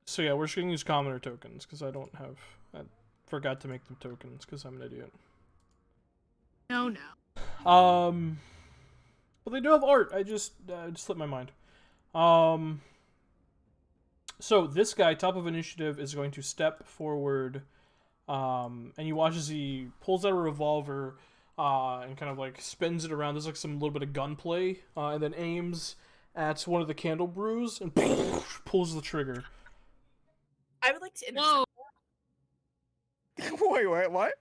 S2: So yeah, we're just gonna use commoner tokens because I don't have. I forgot to make them tokens because I'm an idiot.
S5: No.
S2: But they do have art. I just slipped my mind. So this guy, top of initiative, is going to step forward, and you watch as he pulls out a revolver, and kind of like spins it around. There's like some little bit of gunplay, and then aims at one of the candle brews and pulls the trigger.
S3: I would like to intercept.
S5: Whoa.
S4: Wait, what?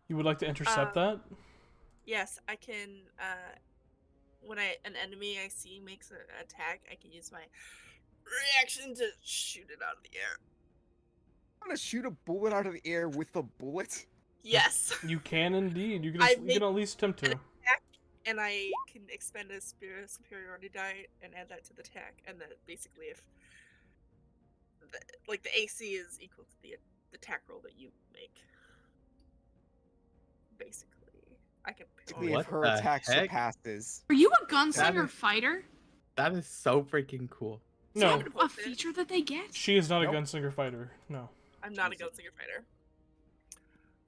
S2: You would like to intercept that?
S3: Yes, I can. When an enemy I see makes an attack, I can use my reaction to shoot it out of the air.
S4: I'm gonna shoot a bullet out of the air with a bullet.
S3: Yes,
S2: You can indeed. You can.
S3: I
S2: You can at least attempt to.
S3: and I can expend a superiority die and add that to the attack, and then basically if the AC is equal to the attack roll that you make, basically. I can.
S4: Basically,
S1: What
S4: if her
S1: the
S4: attack
S1: heck?
S4: surpasses.
S5: Are you a gunslinger
S1: is-
S5: fighter?
S1: That is so freaking cool.
S5: Is
S2: No,
S5: that a feature that they get?
S2: she is not
S4: Nope.
S2: a gunslinger fighter. No.
S3: I'm not a gunslinger fighter.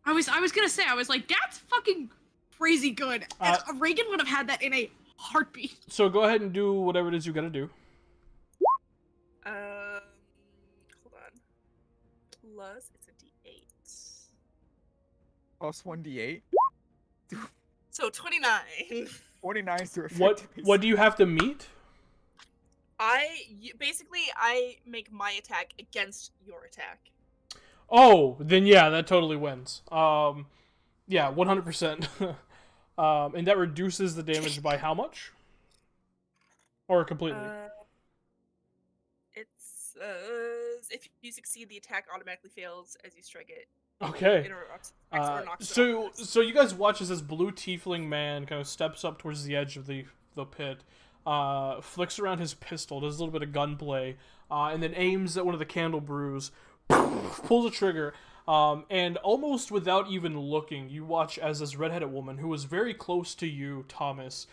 S5: I was gonna say, I was like, that's fucking crazy good. And Reagan would have had that in a heartbeat.
S2: So go ahead and do whatever it is you gotta do.
S3: Hold on. Plus, it's a D8.
S4: Plus 1d8.
S3: So 29.
S4: 49 to effect.
S2: What do you have to meet?
S3: Basically I make my attack against your attack.
S2: Oh, then yeah, that totally wins. Yeah, 100%. And that reduces the damage by how much? Or completely?
S3: It's if you succeed, the attack automatically fails as you strike it.
S2: Okay.
S3: Interrupts or knocks it
S2: So
S3: off.
S2: so you guys watch as this blue tiefling man kind of steps up towards the edge of the pit, flicks around his pistol, does a little bit of gunplay, and then aims at one of the candle brews, pulls a trigger, and almost without even looking, you watch as this redheaded woman, who was very close to you, Thomas,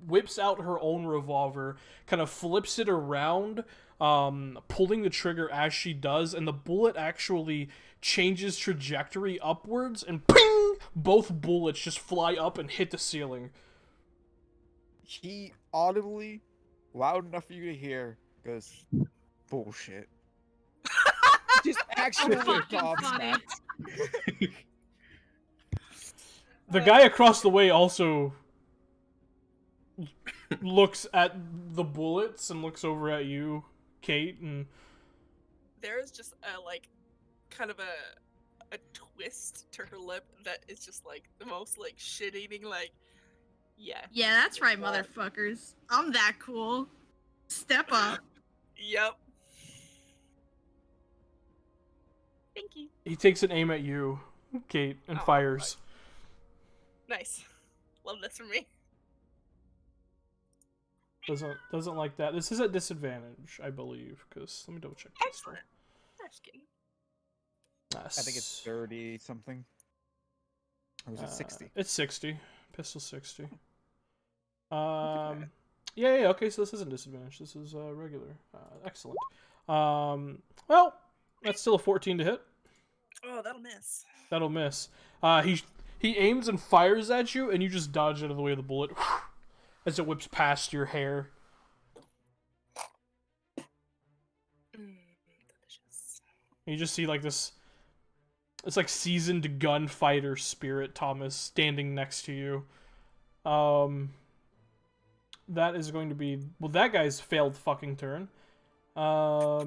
S2: whips out her own revolver, kind of flips it around, pulling the trigger as she does, and the bullet actually changes trajectory upwards, and ping! Both bullets just fly up and hit the ceiling.
S4: He audibly, loud enough for you to hear, goes, bullshit. Just actually
S5: Fucking
S4: gobsmacked.
S2: The guy across the way also looks at the bullets and looks over at you, Kate, and
S3: There is just a like, kind of a twist to her lip that is just like the most like shit-eating like, yeah.
S5: Yeah, that's right, motherfuckers. I'm that cool. Step up.
S3: Yep. Thank you.
S2: he takes an aim at you, Kate, and
S3: Oh,
S2: fires.
S3: Nice. Love this for me.
S2: Doesn't like that. This is at disadvantage, I believe, because let me double check this.
S3: Excellent. That's good.
S4: I think it's 30 something. Or was it 60?
S2: It's 60. Pistol 60.
S3: Okay.
S2: Yeah, okay, so this isn't disadvantage. This is regular. Excellent. Well, that's still a 14 to hit.
S3: Oh, that'll miss.
S2: That'll miss. He aims and fires at you, and you just dodge out of the way of the bullet as it whips past your hair.
S3: Delicious.
S2: And you just see like this. It's like seasoned gunfighter spirit Thomas standing next to you. That is going to be, well, that guy's failed fucking turn. Now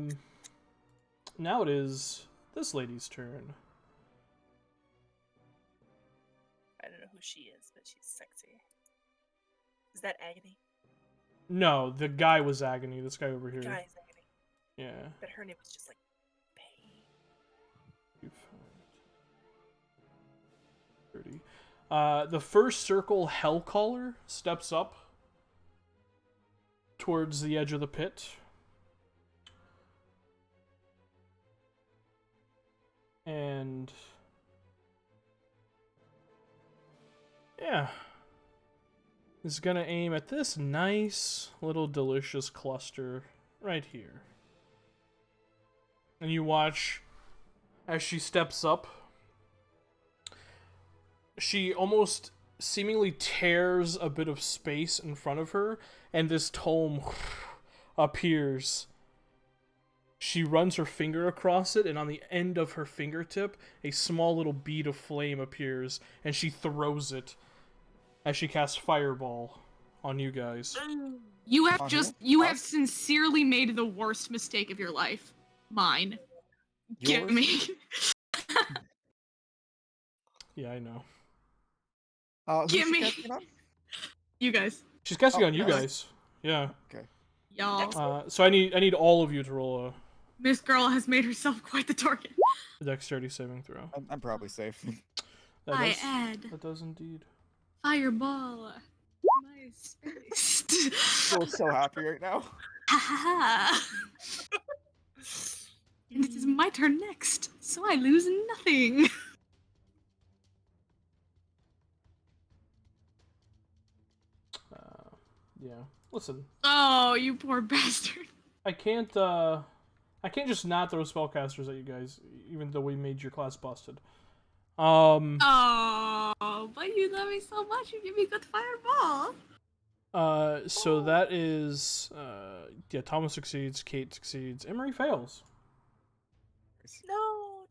S2: it is this lady's turn.
S3: I don't know who she is, but she's sexy. Is that Agony?
S2: No, the guy was Agony. This guy over here.
S3: Guy's Agony.
S2: Yeah.
S3: But her name was just like Pain.
S2: 30. The first circle Hellcaller steps up towards the edge of the pit. And yeah, is gonna aim at this nice little delicious cluster right here. And you watch as she steps up. She almost seemingly tears a bit of space in front of her, and this tome appears. She runs her finger across it, and on the end of her fingertip, a small little bead of flame appears, and she throws it as she casts Fireball on you guys.
S5: You have
S4: On
S5: just,
S4: who?
S5: you have
S4: Us?
S5: sincerely made the worst mistake of your life. Mine. Give
S4: Yours?
S5: me.
S2: Yeah, I know.
S4: Who's
S5: Give
S4: she
S5: me.
S4: casting on?
S5: You guys.
S2: She's casting
S4: Oh,
S2: on you
S4: nice.
S2: guys. Yeah.
S5: Y'all.
S2: So I need all of you to roll
S5: This girl has made herself quite the target.
S2: a dexterity saving throw.
S4: I'm probably safe.
S2: That does indeed.
S5: Fireball. My space.
S4: Feel so happy right now.
S5: Ha ha ha. And it is my turn next, so I lose nothing.
S2: Yeah. Listen,
S5: Oh, you poor bastard.
S2: I can't just not throw spellcasters at you guys, even though we made your class busted.
S5: Oh, but you love me so much, you give me good fireball.
S2: So that is, yeah, Thomas succeeds, Kate succeeds, Emery fails.
S3: No,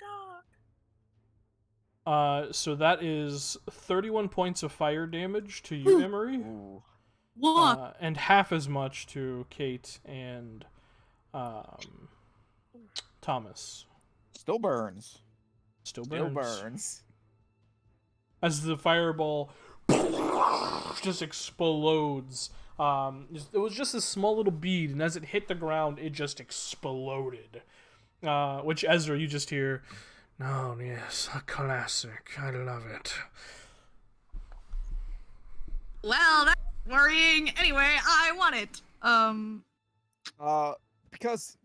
S3: dog.
S2: So that is 31 points of fire damage to you, Emery,
S4: Ooh.
S5: What?
S2: and half as much to Kate and, Thomas.
S4: Still burns.
S2: Still
S4: Still
S2: burns.
S4: burns.
S2: As the fireball just explodes. It was just a small little bead, and as it hit the ground, it just exploded. Which, Ezra, you just hear, "Oh, yes, a classic. I love it."
S5: Well, that's worrying. Anyway, I want it.
S4: Because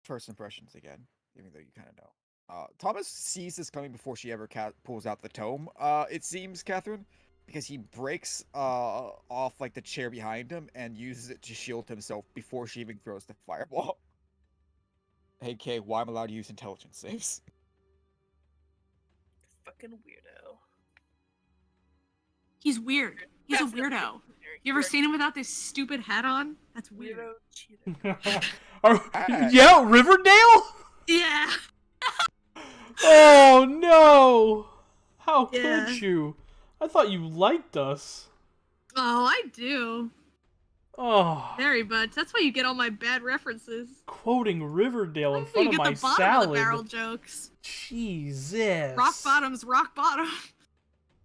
S4: first impressions again, even though you kind of know. Thomas sees this coming before she ever pulls out the tome. It seems, Catherine, because he breaks off like the chair behind him and uses it to shield himself before she even throws the fireball. Hey, Kay, why I'm allowed to use intelligence saves?
S3: Fucking weirdo.
S5: He's weird. He's a
S3: That's
S5: weirdo.
S3: weird.
S5: You ever
S3: You're a
S5: seen him without this stupid hat on? That's weird.
S3: weirdo cheater?
S2: Yeah, Riverdale?
S5: Yeah.
S2: Oh, no! How
S5: Yeah.
S2: could you? I thought you liked us.
S5: Oh, I do.
S2: Oh,
S5: Very much. That's why you get all my bad references.
S2: quoting Riverdale in
S5: That's why
S2: front
S5: you
S2: of
S5: get
S2: my
S5: the bottom of the
S2: salad.
S5: barrel jokes.
S2: Jesus.
S5: Rock bottom's rock bottom.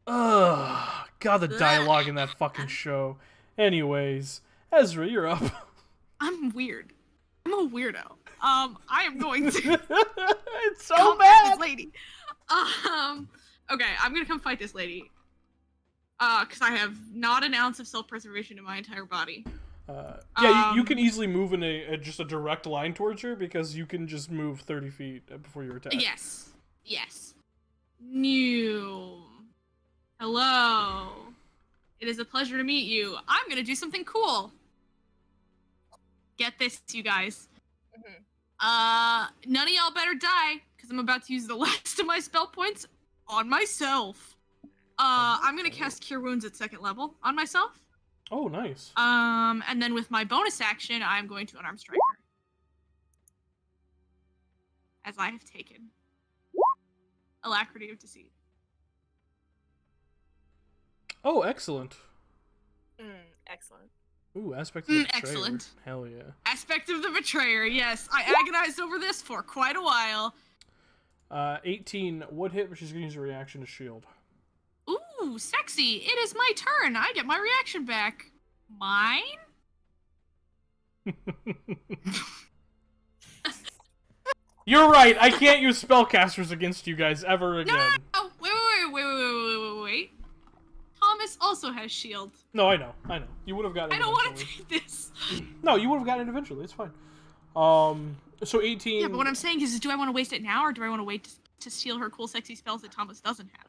S2: Ugh. God, the dialogue in that fucking show. Anyways, Ezra, you're up.
S5: I'm weird. I'm a weirdo. I am going to
S2: It's so
S5: come at
S2: bad.
S5: this lady. Okay, I'm gonna come fight this lady. Because I have not an ounce of self-preservation in my entire body.
S2: Yeah, you can easily move in just a direct line towards her because you can just move 30 feet before you attack.
S5: Yes. Yes. New. Hello. It is a pleasure to meet you. I'm gonna do something cool. Get this, you guys. None of y'all better die, because I'm about to use the last of my spell points on myself. I'm gonna cast Cure Wounds at 2nd level on myself.
S2: Oh, nice.
S5: And then with my bonus action, I'm going to unarmed strike her. As I have taken Alacrity of Deceit.
S2: Oh, excellent.
S3: Excellent.
S2: Ooh, aspect of the betrayer.
S5: Excellent.
S2: Hell yeah.
S5: Aspect of the Betrayer, yes. I agonized over this for quite a while.
S2: 18 would hit, but she's gonna use a reaction to shield.
S5: Ooh, sexy. It is my turn. I get my reaction back. Mine?
S2: You're right. I can't use spellcasters against you guys ever again.
S5: No, wait. Thomas also has shield.
S2: No, I know. You would have gotten it
S5: I don't want to
S2: eventually.
S5: take this.
S2: No, you would have gotten it eventually. It's fine. So 18.
S5: Yeah, but what I'm saying is do I want to waste it now, or do I want to wait to steal her cool, sexy spells that Thomas doesn't have?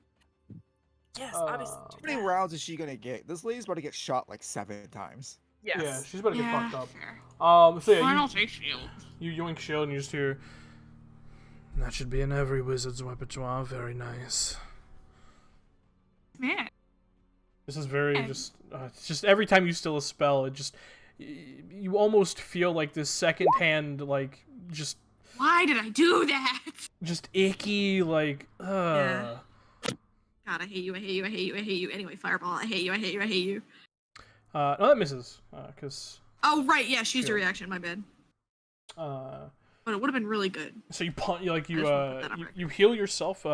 S3: Yes, obviously.
S4: How many rounds is she gonna get? This lady's about to get shot like 7 times.
S3: Yes.
S2: Yeah, she's about to get
S5: Yeah,
S2: fucked up.
S5: fair.
S2: So yeah,
S5: Fine, I'll take shield.
S2: you yoink shield and you just hear. That should be in every wizard's repertoire. Very nice.
S5: Man.
S2: This is very it's just every time you steal a spell, it just you almost feel like this secondhand like just.
S5: Why did I do that?
S2: Just icky like.
S5: Yeah. God, I hate you. Anyway, Fireball, I hate you.
S2: No, that misses. Cause.
S5: Oh right, yeah, she's
S2: Shield.
S5: a reaction. My bad. But it would have been really good.
S2: So you you heal yourself.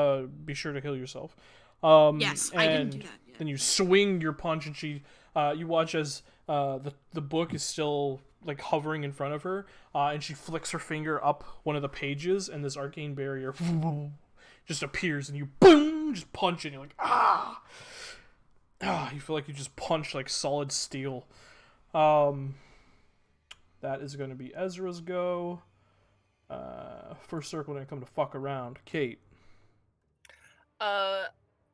S2: Be sure to heal yourself.
S5: Yes, I didn't do that yet.
S2: Then you swing your punch, and she. You watch as the book is still like hovering in front of her, and she flicks her finger up one of the pages, and this arcane barrier just appears, and you boom, just punch it, and you're like ah. You feel like you just punched like solid steel. That is going to be Ezra's go. First circle when I come to fuck around. Kate.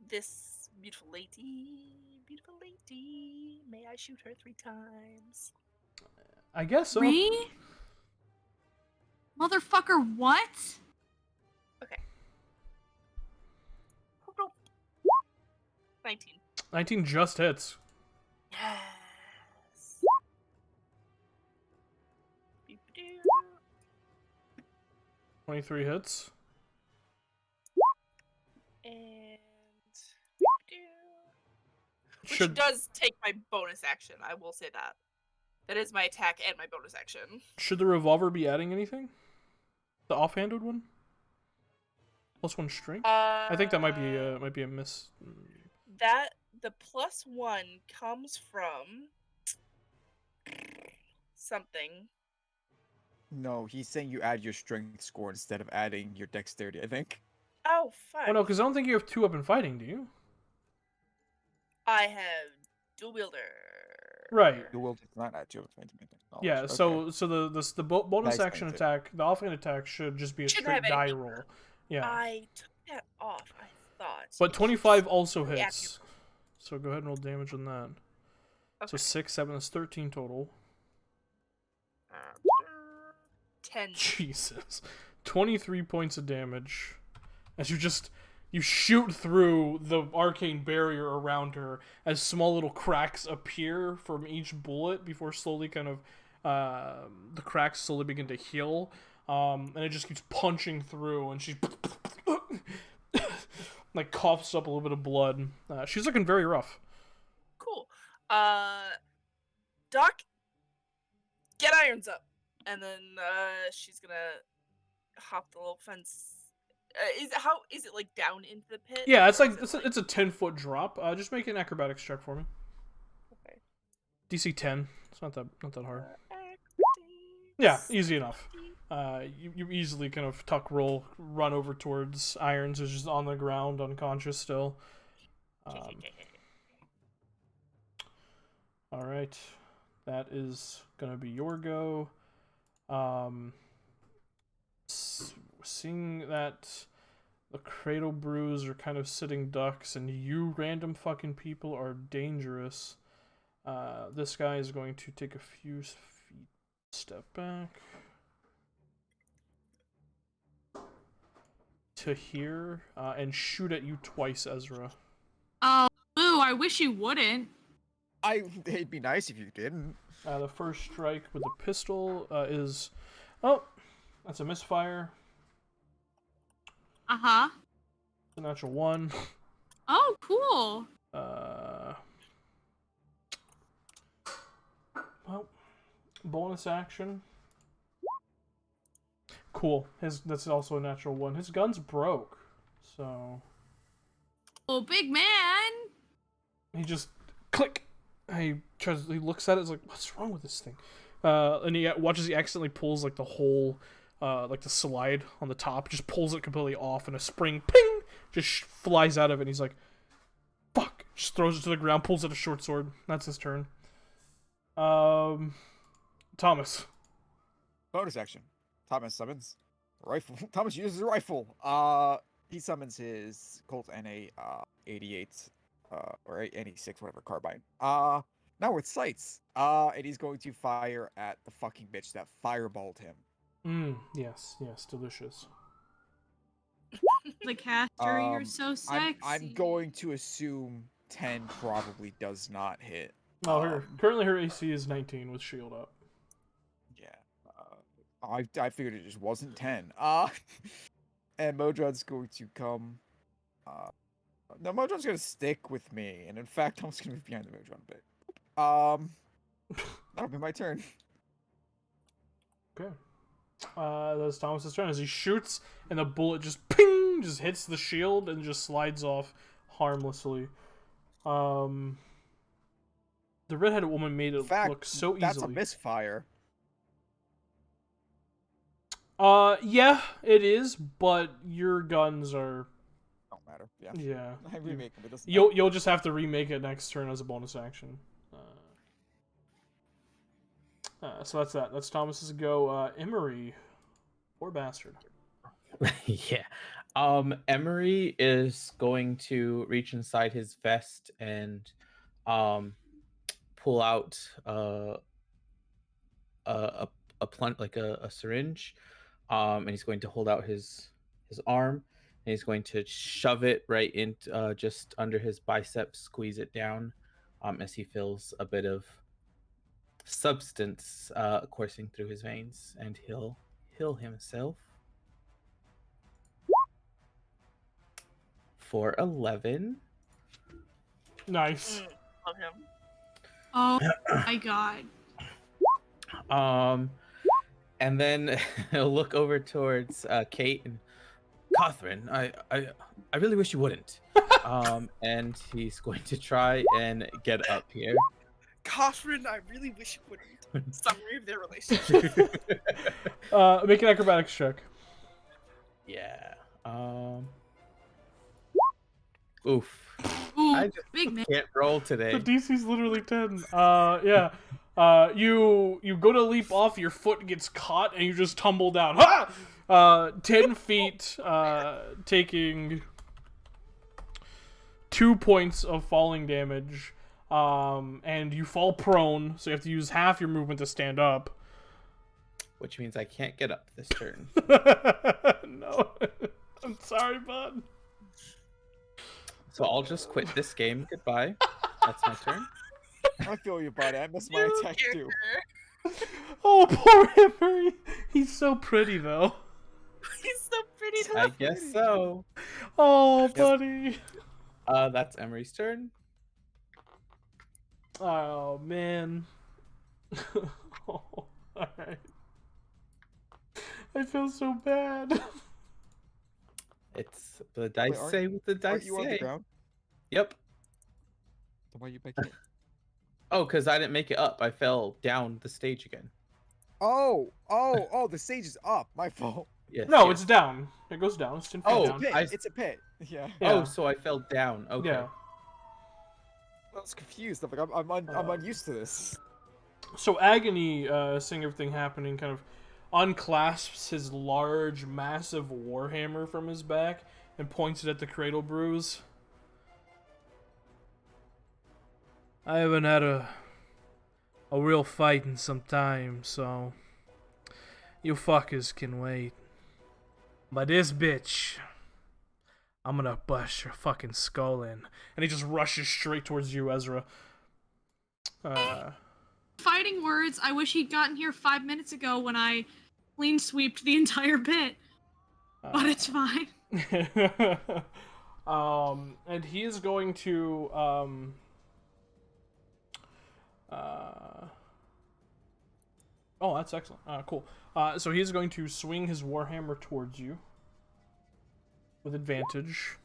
S3: This beautiful lady, may I shoot her 3 times?
S2: I guess so.
S5: 3? Motherfucker, what?
S3: Okay. 19.
S2: 19 just hits.
S3: Yes.
S2: 23 hits.
S3: And which
S2: Should
S3: does take my bonus action. I will say that. That is my attack and my bonus action.
S2: should the revolver be adding anything? The offhanded one? +1 strength? I think that might be a miss.
S3: That the +1 comes from something.
S4: No, he's saying you add your strength score instead of adding your dexterity, I think.
S3: Oh, fuck.
S2: Oh no, because I don't think you have 2 up in fighting, do you?
S3: I have dual wielder.
S2: Right.
S4: You will not add to it.
S2: Yeah.
S4: Okay.
S2: So the bonus
S4: That
S2: action
S4: explains it.
S2: attack, the offhand attack should just be a
S3: Shouldn't
S2: straight
S3: have
S2: die
S3: anything.
S2: roll. Yeah.
S3: I took that off, I thought.
S2: But 25 also
S3: Yeah.
S2: hits. So go ahead and roll damage on that. So
S3: Okay.
S2: 6, 7, that's 13 total.
S3: 10.
S2: Jesus. 23 points of damage. As you shoot through the arcane barrier around her as small little cracks appear from each bullet before slowly kind of the cracks slowly begin to heal. And it just keeps punching through, and she like coughs up a little bit of blood. She's looking very rough.
S3: Cool. Doc, get irons up, and then she's gonna hop the little fence. Is it like down into the pit?
S2: Yeah, it's
S3: or
S2: like
S3: is it
S2: it's a 10-foot drop. Just make an acrobatics check for me.
S3: Okay.
S2: DC 10. It's not that hard.
S3: Acrobatics.
S2: Yeah, easy enough. You easily kind of tuck roll, run over towards Irons, who's just on the ground, unconscious still. All right, that is gonna be your go. Seeing that the Cradle Brews are kind of sitting ducks, and you random fucking people are dangerous. This guy is going to take a few feet, step back to here, and shoot at you twice, Ezra.
S5: Oh, Lou, I wish you wouldn't.
S4: It'd be nice if you didn't.
S2: The first strike with the pistol is... Oh, that's a misfire.
S5: Uh-huh.
S2: It's a natural 1.
S5: Oh, cool.
S2: Well, bonus action. Cool. That's also a natural 1. His gun's broke, so...
S5: Oh, big man.
S2: He just... Click! He looks at it, is like, what's wrong with this thing? And he watches he accidentally pulls, like, the whole... like the slide on the top, just pulls it completely off, and a spring, ping, just flies out of it. And he's like, "Fuck!" Just throws it to the ground, pulls out a short sword. That's his turn. Thomas.
S4: Bonus action. Thomas summons rifle. Thomas uses a rifle. He summons his Colt NA 88 or NA 6, whatever carbine. Now with sights. And he's going to fire at the fucking bitch that fireballed him.
S2: Yes, delicious.
S5: The caster, you're so sexy.
S4: I'm going to assume 10 probably does not hit.
S2: Oh, currently her AC is 19 with shield up.
S4: Yeah. I figured it just wasn't 10. And Modron's going to come. No, Modron's going to stick with me, and in fact, I'm just going to move behind the Modron a bit. That'll be my turn.
S2: Okay. That's Thomas's turn as he shoots, and the bullet just ping, just hits the shield and just slides off harmlessly. The redheaded woman made it look so easily.
S4: That's a misfire.
S2: Yeah, it is, but your guns are.
S4: Don't matter. Yeah.
S2: Yeah.
S4: I remake them. It doesn't
S2: You'll just have to remake it next turn as a bonus action. So that's that. That's Thomas's go. Emery, poor bastard.
S1: Yeah. Emery is going to reach inside his vest and pull out a blunt, like a syringe, and he's going to hold out his arm, and he's going to shove it right in just under his bicep, squeeze it down, as he feels a bit of substance coursing through his veins, and he'll heal himself for 11.
S2: Nice.
S3: Love him.
S5: Oh my god.
S1: And then he'll look over towards Kate and Catherine. I really wish you wouldn't. And he's going to try and get up here.
S3: Catherine, I really wish you wouldn't. Summary of their relationship.
S2: Make an acrobatics check.
S1: Yeah. Oof.
S5: Ooh,
S1: I just
S5: big man.
S1: can't roll today.
S2: The DC's literally 10. Yeah. You go to leap off, your foot gets caught, and you just tumble down. Ha! 10 feet, taking 2 points of falling damage. And you fall prone, so you have to use half your movement to stand up.
S1: Which means I can't get up this turn.
S2: No. I'm sorry, bud.
S1: So I'll just quit this game. Goodbye. That's my turn.
S4: I feel you, buddy. I missed my attack too.
S2: Oh, poor Emery. He's so pretty, though.
S3: He's so pretty.
S1: I guess so.
S2: Oh, buddy.
S1: That's Emery's turn.
S2: Oh man. Alright. I feel so bad.
S1: It's the dice
S4: Wait,
S1: say what the
S4: aren't
S1: dice
S4: you on the
S1: say.
S4: ground?
S1: Yep.
S4: Then why are you making it?
S1: Oh, because I didn't make it up. I fell down the stage again.
S4: Oh, the stage is up. My fault.
S1: Yes.
S2: No,
S1: yes.
S2: it's down. It goes down. It's 10 feet
S1: Oh,
S4: It's a
S2: down.
S4: pit.
S1: I-
S4: It's a pit. Yeah.
S2: Yeah.
S1: Oh, so I fell down. Okay.
S2: Yeah.
S4: I was confused. I'm like, I'm unused to this.
S2: So Agony, seeing everything happening, kind of unclasps his large, massive warhammer from his back and points it at the cradle bruise. I haven't had a real fight in some time, so you fuckers can wait. But this bitch, I'm gonna bust your fucking skull in. And he just rushes straight towards you, Ezra.
S5: Fighting words. I wish he'd gotten here 5 minutes ago when I clean sweeped the entire pit. But it's fine.
S2: And he is going to oh, that's excellent. Cool. So he's going to swing his warhammer towards you with advantage.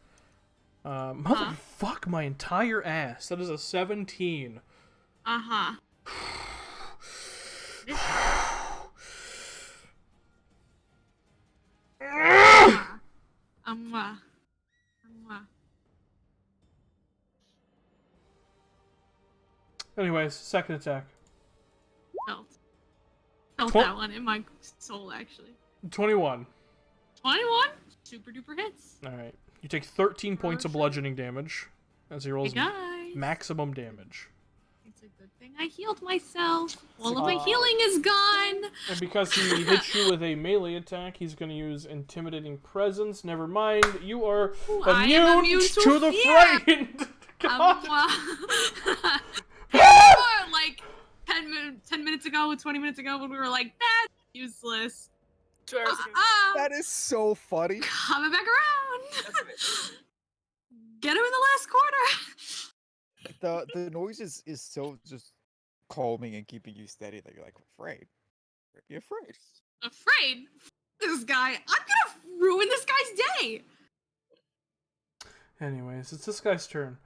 S2: Motherfuck my entire ass. That is a 17.
S5: Uh-huh.
S2: Anyways, second attack.
S5: Felt that one in my soul, actually.
S2: 21.
S5: 21? Super duper hits.
S2: Alright. You take 13 points of
S5: shit.
S2: bludgeoning damage as he rolls
S5: Hey guys.
S2: maximum damage.
S5: It's a good thing I healed myself. All of my healing is gone.
S2: And because he hits you with a melee attack, he's going to use Intimidating Presence. Never mind, you are
S5: Ooh, I am immune
S2: to the
S5: fear.
S2: frightened. God.
S5: Like 10 minutes ago, 20 minutes ago, when we were like, that's useless.
S3: 2 hours ago.
S4: That is so funny.
S5: Coming back around. Get him in the last quarter.
S4: The noise is so just calming and keeping you steady that you're like afraid. Be afraid.
S5: Afraid? This guy. I'm gonna ruin this guy's day.
S2: Anyways, it's this guy's turn.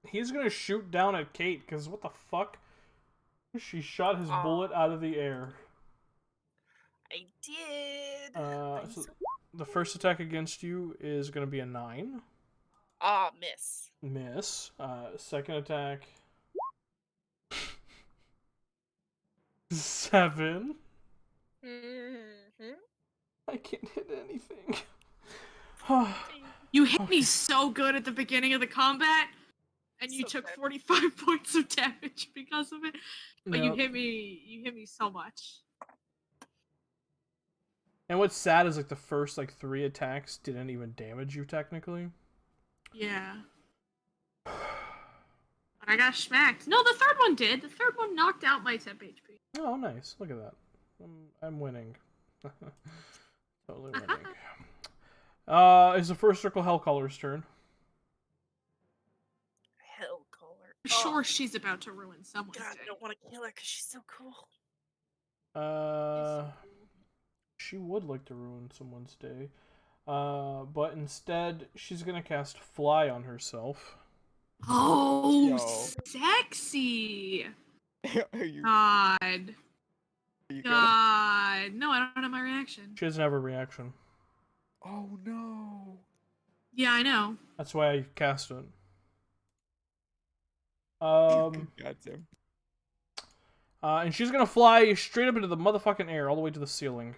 S2: He's going to shoot down at Kate, because what the fuck? She shot his bullet out of the air.
S3: I did.
S2: So the first attack against you is going to be a 9.
S3: Miss.
S2: Miss. Second attack. 7.
S3: Mm-hmm.
S2: I can't hit anything.
S5: You hit me so good at the beginning of the combat, and you
S3: So
S5: took
S3: good.
S5: 45 points of damage because of it. But you
S2: Yep.
S5: hit me so much.
S2: And what's sad is like the first 3 attacks didn't even damage you technically.
S5: Yeah. But I got smacked. No, the third one did. The third one knocked out my temp HP.
S2: Oh, nice. Look at that. I'm winning. Totally winning. It's the first Circle Hellcaller's turn.
S3: Hell caller.
S5: I'm sure she's about to ruin someone's
S3: God,
S5: day.
S3: I don't want to kill her because she's so cool.
S2: She would like to ruin someone's day. But instead, she's gonna cast Fly on herself.
S5: Oh,
S4: Yo.
S5: sexy!
S4: Are you
S5: God.
S4: gonna...
S5: God. No, I don't have my reaction.
S2: She doesn't have a reaction.
S4: Oh no.
S5: Yeah, I know.
S2: That's why I cast it.
S4: Goddamn.
S2: And she's gonna fly straight up into the motherfucking air, all the way to the ceiling.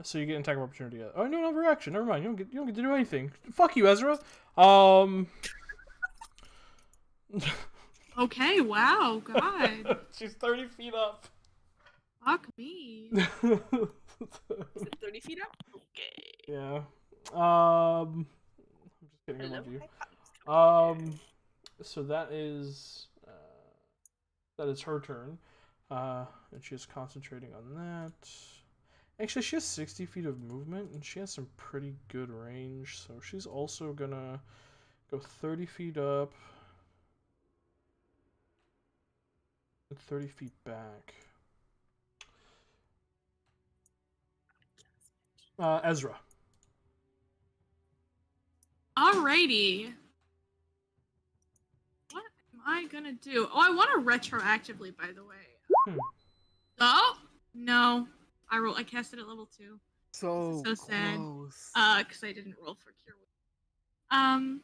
S2: So you get an attack of opportunity. Oh, you don't have a reaction. Never mind. You don't get to do anything. Fuck you, Ezra.
S5: Okay, wow, God.
S2: She's 30 feet up.
S5: Fuck me.
S3: Is it 30 feet up? Okay.
S2: Yeah. I'm just kidding. I love you. So that is her turn. And she's concentrating on that. Actually, she has 60 feet of movement, and she has some pretty good range, so she's also gonna Go 30 feet up. And 30 feet back. Ezra.
S5: Alrighty. What am I gonna do? Oh, I want to retroactively, by the way. Oh no, I cast it at level 2.
S4: So
S5: So sad.
S4: close.
S5: Because I didn't roll for cure. I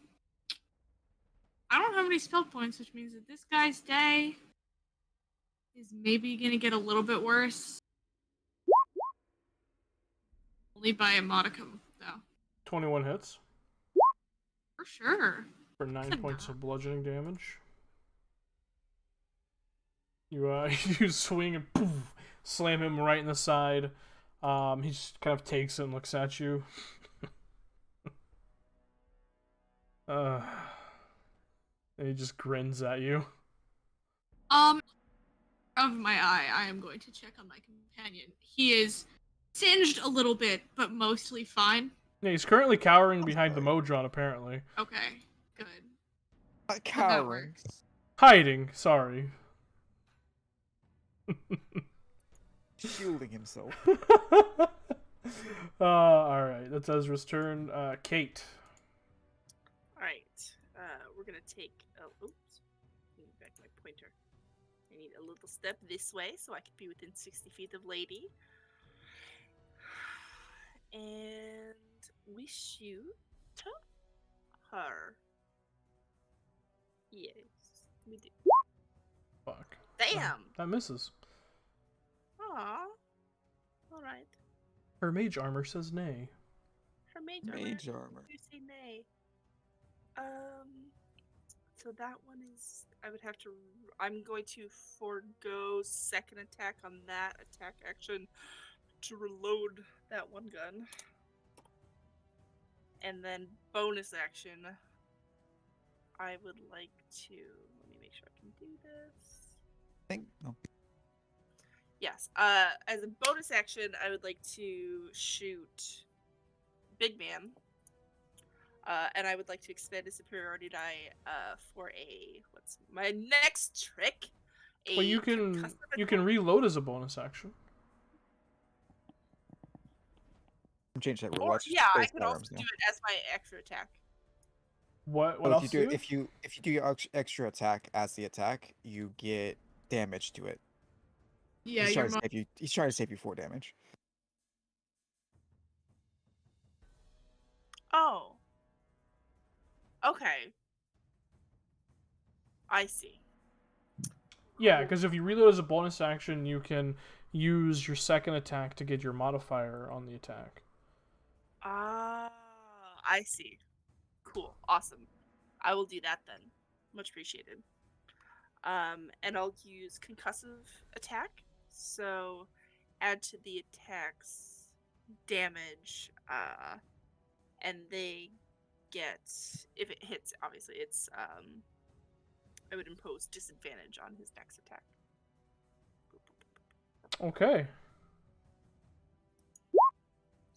S5: don't have any spell points, which means that this guy's day is maybe gonna get a little bit worse. Only by a modicum, though.
S2: 21 hits.
S5: For sure.
S2: For 9
S5: That's
S2: points
S5: enough.
S2: of bludgeoning damage. You you swing and poof, slam him right in the side. He just kind of takes it and looks at you. And he just grins at you.
S5: Of my eye, I am going to check on my companion. He is singed a little bit, but mostly fine.
S2: Yeah, he's currently cowering behind the Modron, apparently.
S5: Okay, good. That
S4: Cowering.
S5: works.
S2: Hiding, sorry.
S4: Shielding himself.
S2: Alright, that's Ezra's turn. Kate.
S3: Alright. We're gonna take. Oh, oops. Give me back my pointer. I need a little step this way so I can be within 60 feet of Lady. And we shoot her. Yes, we do.
S2: Fuck.
S3: Damn!
S2: That misses.
S3: Aw. Alright.
S2: Her mage armor says nay.
S3: Her mage
S4: Mage
S3: armor.
S4: armor.
S3: You say nay. So that one is. I would have to. I'm going to forego second attack on that attack action to reload that one gun. And then bonus action. I would like to. Let me make sure I can do this.
S4: Think no.
S3: Yes. As a bonus action, I would like to shoot Big Man. And I would like to expend a superiority die for a what's my next trick?
S2: Well, you can reload as a bonus action.
S4: Change that rule.
S3: Or,
S4: Let's
S3: yeah, I
S4: place
S3: could
S4: that
S3: also
S4: arms
S3: do
S4: now.
S3: it as my extra attack.
S2: What
S4: So
S2: else
S4: if
S2: do?
S4: if you do your extra attack as the attack, you get damage to it.
S5: Yeah,
S4: he's
S5: your
S4: trying to save you. He's trying to save you 4 damage.
S3: Oh. Okay. I see.
S2: Yeah, because if you reload as a bonus action, you can use your second attack to get your modifier on the attack.
S3: Ah, I see. Cool. Awesome. I will do that then. Much appreciated. And I'll use concussive attack. So add to the attack's damage. And they get, if it hits, obviously it's I would impose disadvantage on his next attack.
S2: Okay.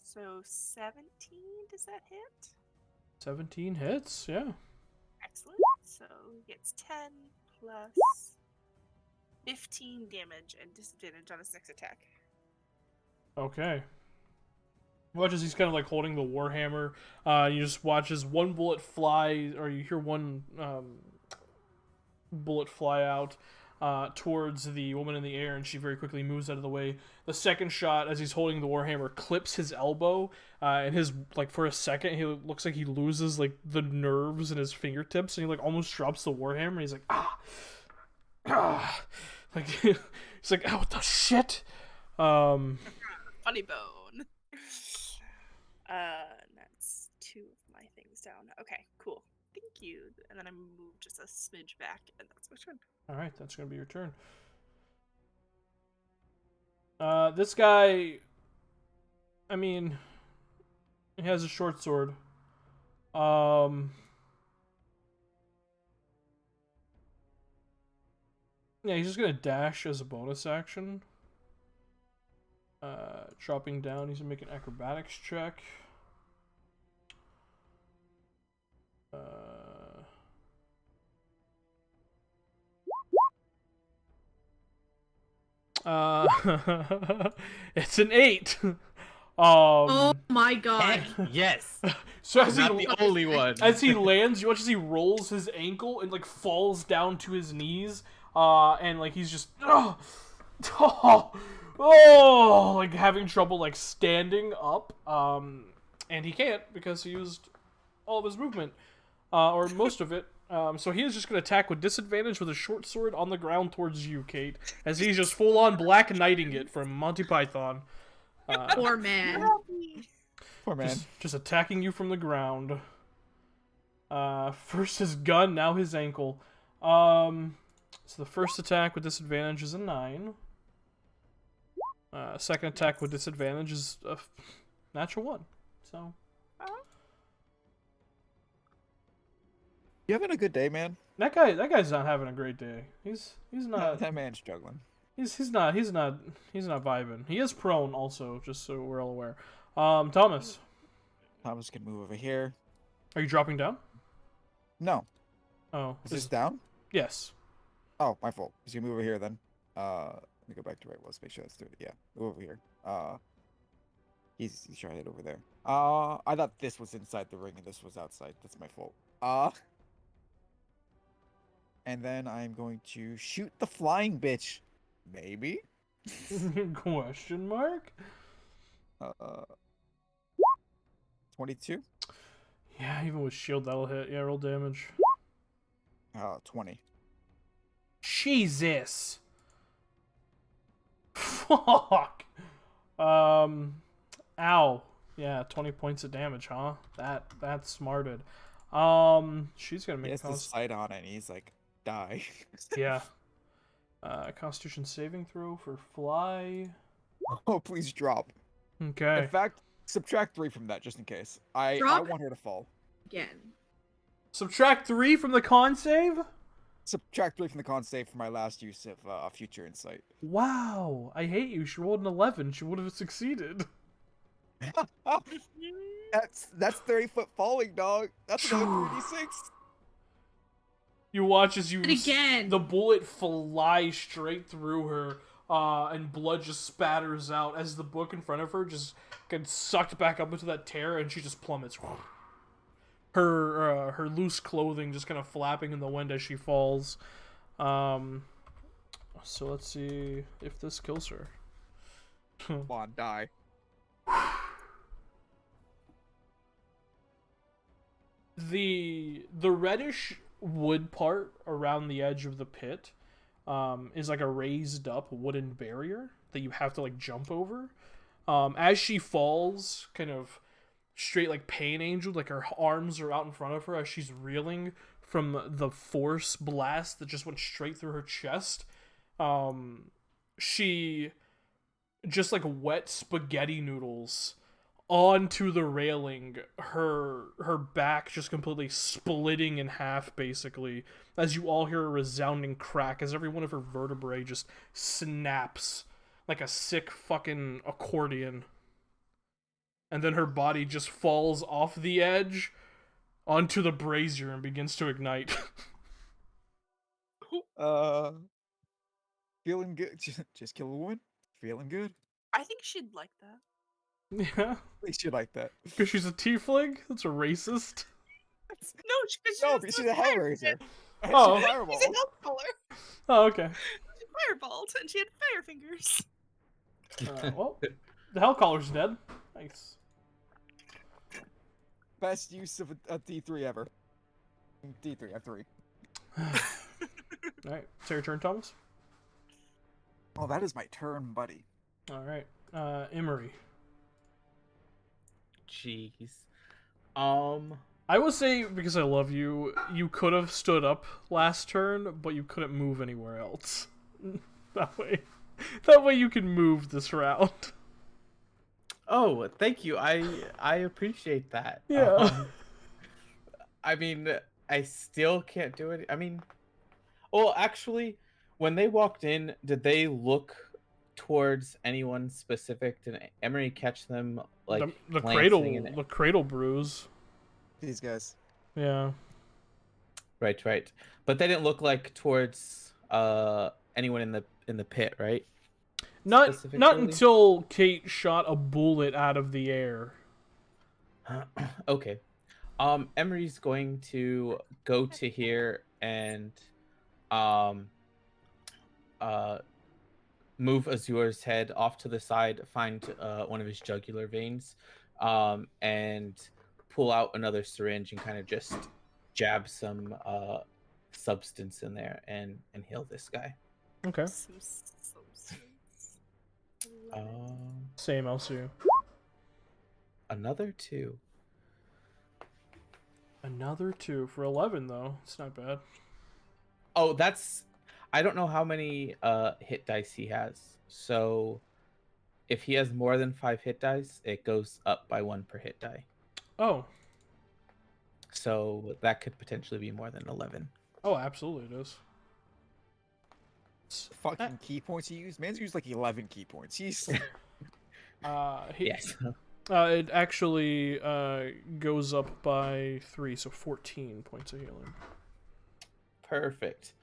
S3: So 17, does that hit?
S2: 17 hits, yeah.
S3: Excellent. So he gets 10 plus 15 damage and disadvantage on his next attack.
S2: Okay. Watch as he's kind of like holding the warhammer. You just watch as one bullet fly, or you hear one bullet fly out towards the woman in the air, and she very quickly moves out of the way. The second shot, as he's holding the warhammer, clips his elbow, and his like for a second, he looks like he loses like the nerves in his fingertips, and he like almost drops the warhammer. And he's like like he's like, oh, what the shit.
S3: Funny bone. That's 2 of my things down. Okay, cool. Thank you. And then I move just a smidge back, and that's my turn.
S2: All right, that's gonna be your turn. This guy, I mean, he has a short sword. Yeah, he's just gonna dash as a bonus action. Dropping down, he's gonna make an acrobatics check. It's an 8.
S5: Oh my god.
S1: Heck yes.
S2: So as
S1: Not
S2: he
S1: the only one.
S2: as he lands, you watch as he rolls his ankle and like falls down to his knees, and like he's just like having trouble like standing up, and he can't because he used all of his movement, or most of it. So he is just going to attack with disadvantage with a short sword on the ground towards you, Kate, as he's just full on Black Knighting it from Monty Python.
S5: Poor man.
S4: Poor man.
S2: Just attacking you from the ground. First his gun, now his ankle. So the first attack with disadvantage is a 9. Second attack with disadvantage is a natural 1. So.
S4: You having a good day, man?
S2: That guy's not having a great day. He's not.
S4: That man's struggling.
S2: He's not vibing. He is prone also, just so we're all aware. Thomas,
S4: Thomas can move over here.
S2: are you dropping down?
S4: No.
S2: Oh,
S4: Is this down?
S2: yes.
S4: Oh, my fault. He's gonna move over here then. Let me go back to where it was. Make sure that's through it. Yeah, move over here. He's trying to head over there. I thought this was inside the ring and this was outside. That's my fault. And then I'm going to shoot the flying bitch. Maybe.
S2: Question mark?
S4: 22.
S2: Yeah, even with shield that'll hit. Yeah, roll damage.
S4: 20.
S2: Jesus. Fuck. Ow. Yeah, 20 points of damage, huh? That's smarted. She's gonna
S4: He
S2: make
S4: has the sight on it and he's like, die.
S2: yeah. Constitution saving throw for fly.
S4: Oh, please drop.
S2: Okay.
S4: In fact, subtract 3 from that just in case. I
S5: Drop?
S4: want her to fall.
S5: Again.
S2: Subtract 3 from the con save?
S4: Subtract 3 from the con save for my last use of future insight.
S2: Wow. I hate you. She rolled an 11. She would have succeeded.
S4: That's 30-foot falling, dog. That's another 3d6.
S2: You watch as
S5: And again.
S2: the bullet flies straight through her, and blood just spatters out as the book in front of her just gets sucked back up into that tear, and she just plummets. Her loose clothing just kind of flapping in the wind as she falls. So let's see if this kills her.
S4: Come on, die.
S2: The reddish wood part around the edge of the pit is like a raised up wooden barrier that you have to like jump over. As she falls, kind of straight like Pain Angel, like her arms are out in front of her as she's reeling from the force blast that just went straight through her chest. She just like wet spaghetti noodles onto the railing, her back just completely splitting in half, basically, as you all hear a resounding crack as every one of her vertebrae just snaps like a sick fucking accordion. And then her body just falls off the edge onto the brazier and begins to ignite.
S4: Feeling good. Just kill a woman? Feeling good?
S3: I think she'd like that.
S2: Yeah,
S4: At least you like that.
S2: because she's a tiefling? That's a racist.
S3: No, because
S4: No, but she's a Hellraiser.
S2: Oh.
S4: She's a fireball.
S3: She's an elf color.
S2: Oh, okay.
S3: She fireballed, and she had fire fingers.
S2: Well, the Hellcaller's dead. Nice.
S4: Best use of a D3 ever. D3, F3.
S2: Alright, it's your turn, Thomas.
S4: Oh, that is my turn, buddy.
S2: Alright, Emery.
S1: Jeez.
S2: I will say, because I love you, you could have stood up last turn, but you couldn't move anywhere else. That way you can move this round.
S1: Oh, thank you. I appreciate that.
S2: Yeah.
S1: I mean, I still can't do it. I mean, well, actually, when they walked in, did they look towards anyone specific? Did Emery catch them like
S2: the
S1: glancing in it?
S2: cradle bruise.
S4: These guys.
S2: Yeah.
S1: Right. But they didn't look like towards anyone in the pit, right?
S2: Not
S1: specifically?
S2: until Kate shot a bullet out of the air.
S1: Okay. Emery's going to go to here and um uh move Azur's head off to the side, find one of his jugular veins, and pull out another syringe and kind of just jab some substance in there and heal this guy.
S2: Okay.
S3: Some substance.
S2: Same LCU.
S1: Another 2.
S2: Another 2 for 11 though. It's not bad.
S1: Oh, that's I don't know how many hit dice he has. So if he has more than 5 hit dice, it goes up by 1 per hit die.
S2: Oh.
S1: So that could potentially be more than 11.
S2: Oh, absolutely it is.
S4: Fucking key points he used. Man's used like 11 key points. He's
S1: Yes.
S2: It actually goes up by 3, so 14 points of healing.
S1: Perfect.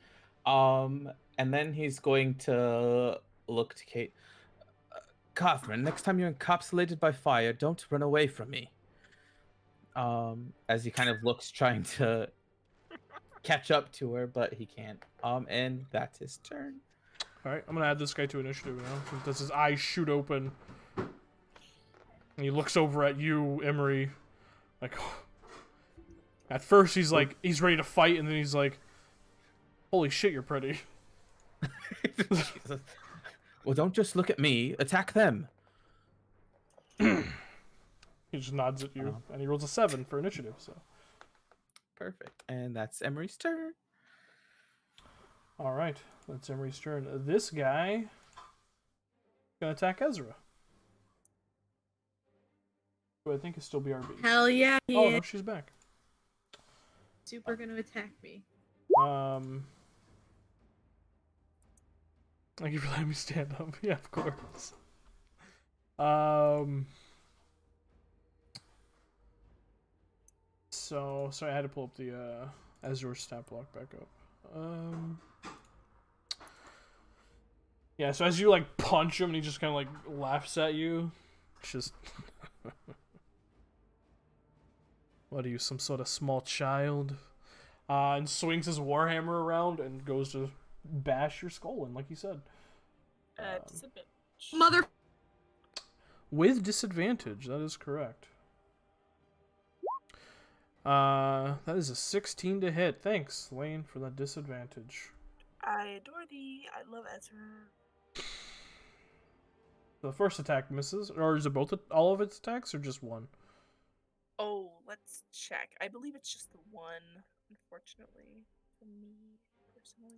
S1: And then he's going to look to Kate. Catherine, next time you're encapsulated by fire, don't run away from me. As he kind of looks, trying to catch up to her, but he can't. And that's his turn.
S2: All right, I'm gonna add this guy to initiative now. Does his eyes shoot open? And he looks over at you, Emery. Like, at first he's like, he's ready to fight, and then he's like, "Holy shit, you're pretty."
S1: Jesus. Well, don't just look at me. Attack them.
S2: He just nods at you, and he rolls a 7 for initiative. So
S1: Perfect. And that's Emery's turn.
S2: all right, that's Emery's turn. This guy gonna attack Ezra, who I think is still BRB.
S5: Hell yeah, he
S2: Oh
S5: is.
S2: no, she's back.
S5: Super gonna attack me.
S2: Thank you for letting me stand up. Yeah, of course. So sorry, I had to pull up the Azure stat block back up. Yeah, so as you like punch him and he just kind of like laughs at you, it's just what are you, some sort of small child? And swings his warhammer around and goes to bash your skull in, like you said.
S3: Disadvantage.
S5: Mother.
S2: With disadvantage, that is correct. That is a 16 to hit. Thanks, Lane, for that disadvantage.
S3: I adore thee. I love Ezra.
S2: The first attack misses, or is it both all of its attacks, or just one?
S3: Oh, let's check. I believe it's just the one, unfortunately, for me personally.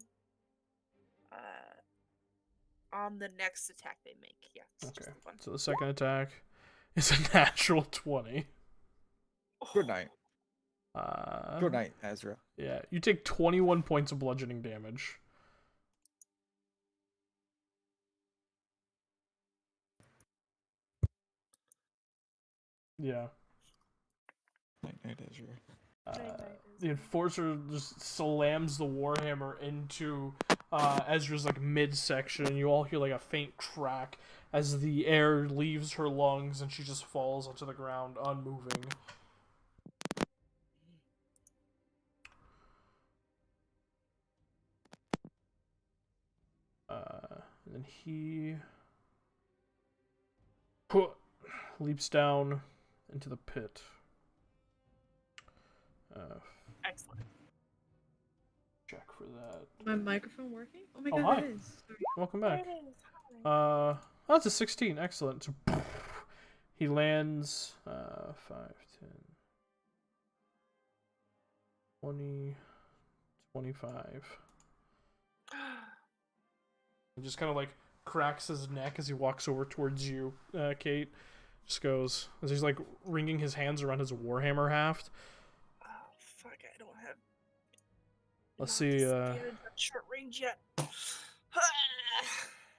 S3: On the next attack they make, yeah. It's
S2: Okay,
S3: just the one.
S2: so the second attack is a natural 20.
S4: good night. Good
S2: Uh,
S4: night, Ezra.
S2: Yeah, you take 21 points of bludgeoning damage. Yeah.
S4: Night, night, Ezra.
S2: The enforcer just slams the warhammer into Ezra's like midsection, and you all hear like a faint crack as the air leaves her lungs, and she just falls onto the ground, unmoving. And then he leaps down into the pit.
S3: Excellent.
S2: Check for that.
S5: My microphone working? Oh my
S2: Oh,
S5: god,
S2: hi.
S5: it is. Sorry.
S2: Welcome
S3: There
S2: back.
S3: it is. Hi.
S2: That's a 16. Excellent. So, he lands 5, 10, 20, 25. He just kind of like cracks his neck as he walks over towards you, Kate. Just goes, as he's like wringing his hands around his warhammer haft.
S3: Oh, fuck, I don't have...
S2: Let's
S3: not
S2: see,
S3: disappeared at short range yet.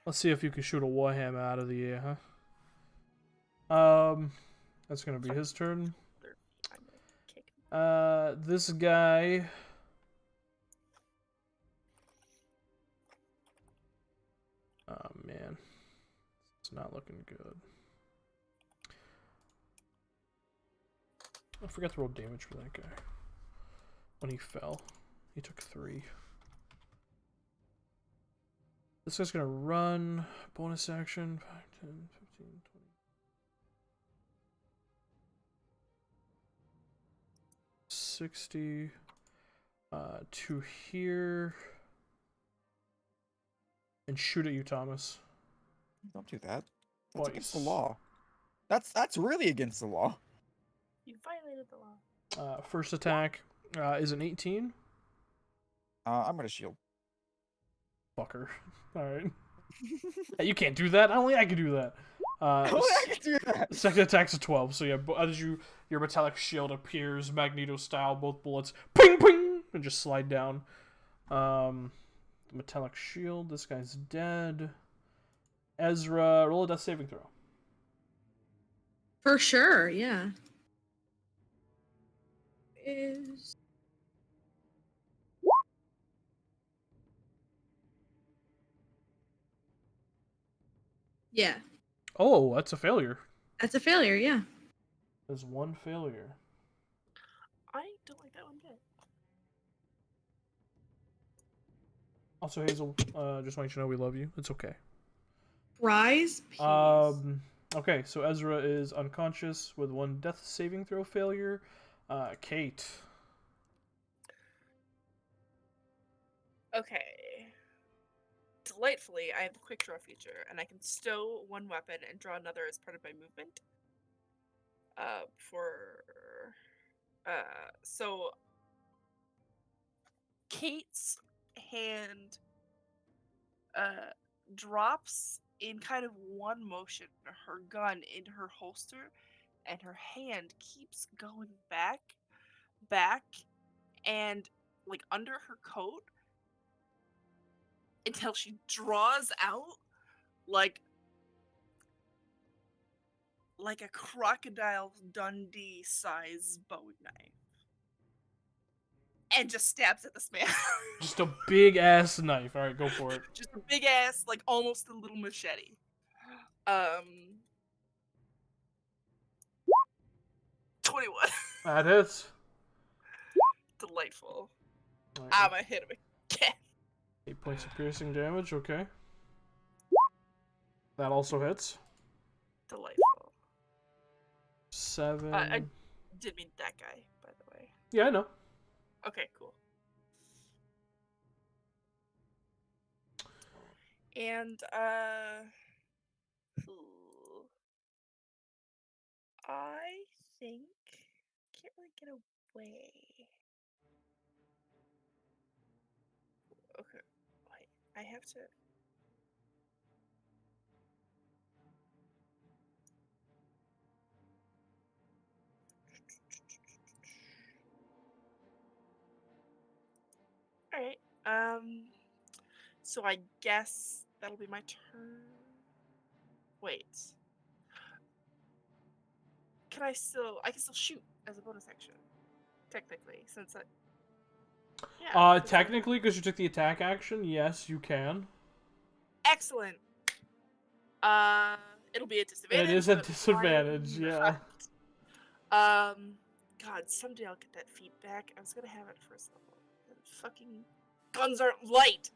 S2: Let's see if you can shoot a warhammer out of the air, huh? That's gonna be his turn.
S3: I'm gonna kick him.
S2: This guy. Oh man. It's not looking good. I forgot to roll damage for that guy. When he fell, he took 3. This guy's gonna run. Bonus action. 5, 10, 15, 20. 60. To here. And shoot at you, Thomas.
S4: Don't do that. That's against the
S2: Twice.
S4: law. That's really against the law.
S3: You violated the law.
S2: First attack is an 18.
S4: I'm gonna shield.
S2: Fucker. Alright. You can't do that. Only I can do that.
S4: Only I can do that.
S2: Second attack's a 12. So yeah, as your metallic shield appears, Magneto style, both bullets ping ping and just slide down. Metallic shield. This guy's dead. Ezra, roll a death saving throw.
S5: For sure, yeah. Is yeah,
S2: Oh, that's a failure.
S5: that's a failure. Yeah.
S2: There's one failure.
S3: I don't like that one bit.
S2: Also, Hazel, just want you to know we love you. It's okay.
S5: Rise. Peace.
S2: Okay, so Ezra is unconscious with 1 death saving throw failure. Kate.
S3: Okay. Delightfully, I have the quick draw feature, and I can stow 1 weapon and draw another as part of my movement. So Kate's hand drops in kind of one motion her gun into her holster, and her hand keeps going back, and like under her coat until she draws out like a Crocodile Dundee size Bowie knife. And just stabs at this man.
S2: Just a big ass knife. All right, go for it.
S3: Just a big ass, like almost a little machete. 21.
S2: That hits.
S3: Delightful.
S2: All right,
S3: I'm gonna hit him again.
S2: 8 points of piercing damage. Okay. That also hits.
S3: Delightful.
S2: 7.
S3: I did mean that guy, by the way.
S2: Yeah, I know.
S3: Okay, cool. And I think can't really get away. Okay, wait. I have to. All right. So I guess that'll be my turn. Wait. I can still shoot as a bonus action. Technically, since I
S2: Technically, because you took the attack action, yes, you can.
S3: Excellent. It'll be a disadvantage.
S2: It is a
S3: but
S2: disadvantage,
S3: why
S2: yeah.
S3: not? God, someday I'll get that feedback. I was gonna have it first level. And fucking guns aren't light,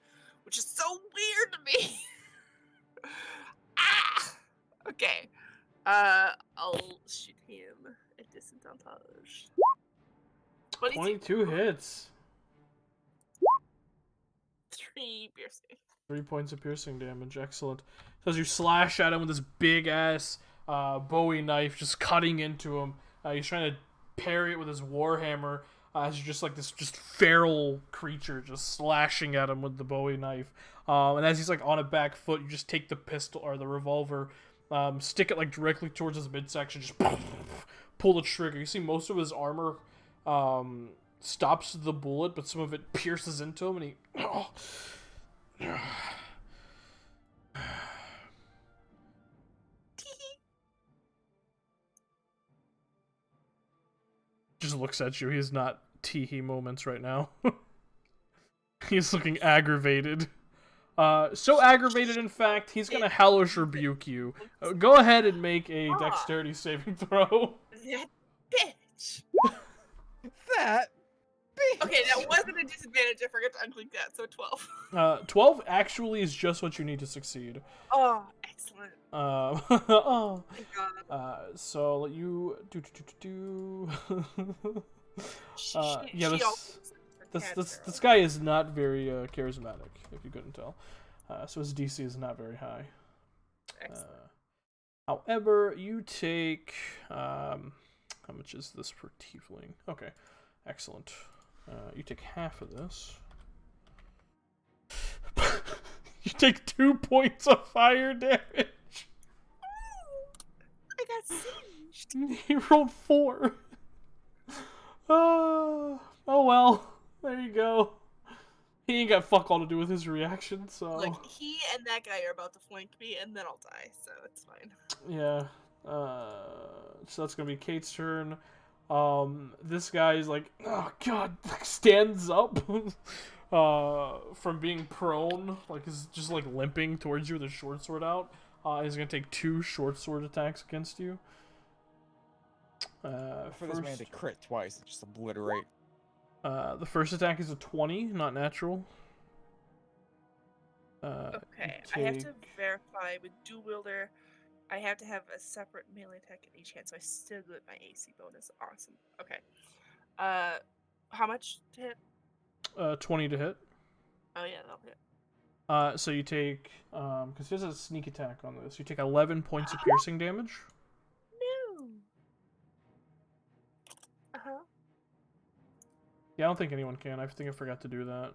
S3: which is so weird to me. Ah! Okay. I'll shoot him at disadvantage.
S2: 22 hits.
S3: 3 piercing.
S2: 3 points of piercing damage. Excellent. So as you slash at him with this big ass Bowie knife, just cutting into him, he's trying to parry it with his warhammer. As you're just like this just feral creature just slashing at him with the Bowie knife. And as he's like on a back foot, you just take the pistol or the revolver, stick it like directly towards his midsection, just pull the trigger. You see most of his armor stops the bullet, but some of it pierces into him, and he just looks at you. He's not teehee moments right now. He's looking aggravated. So aggravated, in fact, he's gonna hellish rebuke you. Go ahead and make a dexterity saving throw.
S3: That bitch.
S4: That bitch.
S3: Okay, that wasn't a disadvantage. I forgot to unclick that. So 12.
S2: 12 actually is just what you need to succeed.
S3: Oh, excellent.
S2: Oh.
S3: Thank God.
S2: So I'll let you do. Yeah,
S3: She also
S2: this guy is not very charismatic, if you couldn't tell. So his DC is not very high. However, you take how much is this for tiefling? Okay, excellent. You take half of this. You take 2 points of fire damage.
S3: I got singed.
S2: He rolled 4. Oh well. There you go. He ain't got fuck all to do with his reaction, so...
S3: Look, he and that guy are about to flank me, and then I'll die, so it's fine.
S2: Yeah. So that's gonna be Kate's turn. This guy is like, oh god, stands up from being prone, like is just like limping towards you with his short sword out. He's gonna take 2 short sword attacks against you.
S4: For this man to crit twice and just obliterate.
S2: The first attack is a 20, not natural.
S3: Okay, I have to verify with Dual Wielder. I have to have a separate melee attack in each hand, so I still get my AC bonus. Awesome. Okay. How much to hit?
S2: 20 to hit.
S3: Oh yeah, that'll hit.
S2: So you take, because there's a sneak attack on this, you take 11 points of piercing damage.
S3: No. Uh-huh.
S2: Yeah, I don't think anyone can. I think I forgot to do that.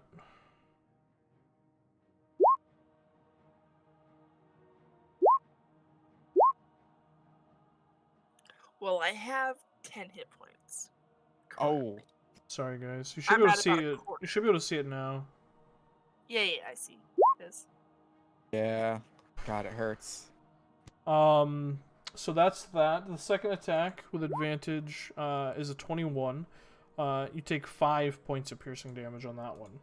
S3: Well, I have 10 hit points.
S4: Oh.
S2: Sorry, guys. You should be able to see it. You should be able to see it now.
S3: Yeah, I see. It is.
S4: Yeah. God, it hurts.
S2: So that's that. The second attack with advantage is a 21. You take 5 points of piercing damage on that one.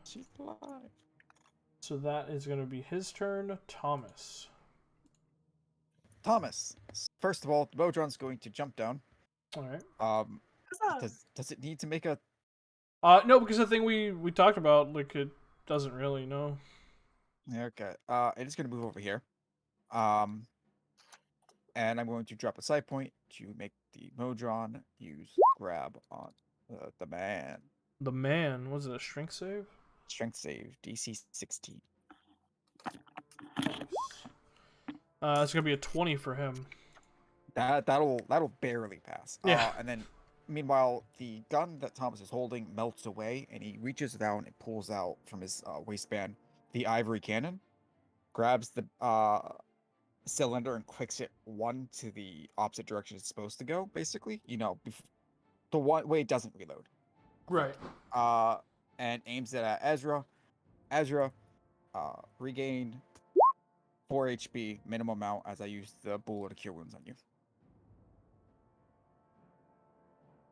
S4: She's alive.
S2: So that is going to be his turn. Thomas.
S4: Thomas. First of all, the Bodron's going to jump down.
S2: All right.
S4: Does it need to make a...
S2: No, because the thing we talked about, like, it doesn't really, no.
S4: Okay. It is going to move over here. And I'm going to drop a side point to make the Modron use grab on the man.
S2: The man? Was it a strength save?
S4: Strength save, DC 16.
S2: Nice. It's gonna be a 20 for him.
S4: That'll barely pass.
S2: Yeah.
S4: And then, meanwhile, the gun that Thomas is holding melts away, and he reaches down and pulls out from his waistband the ivory cannon, grabs the cylinder and clicks it one to the opposite direction it's supposed to go. Basically, the one way it doesn't reload.
S2: Right.
S4: And aims it at Ezra. Ezra, regain 4 HP minimum amount as I use the bullet to cure wounds on you.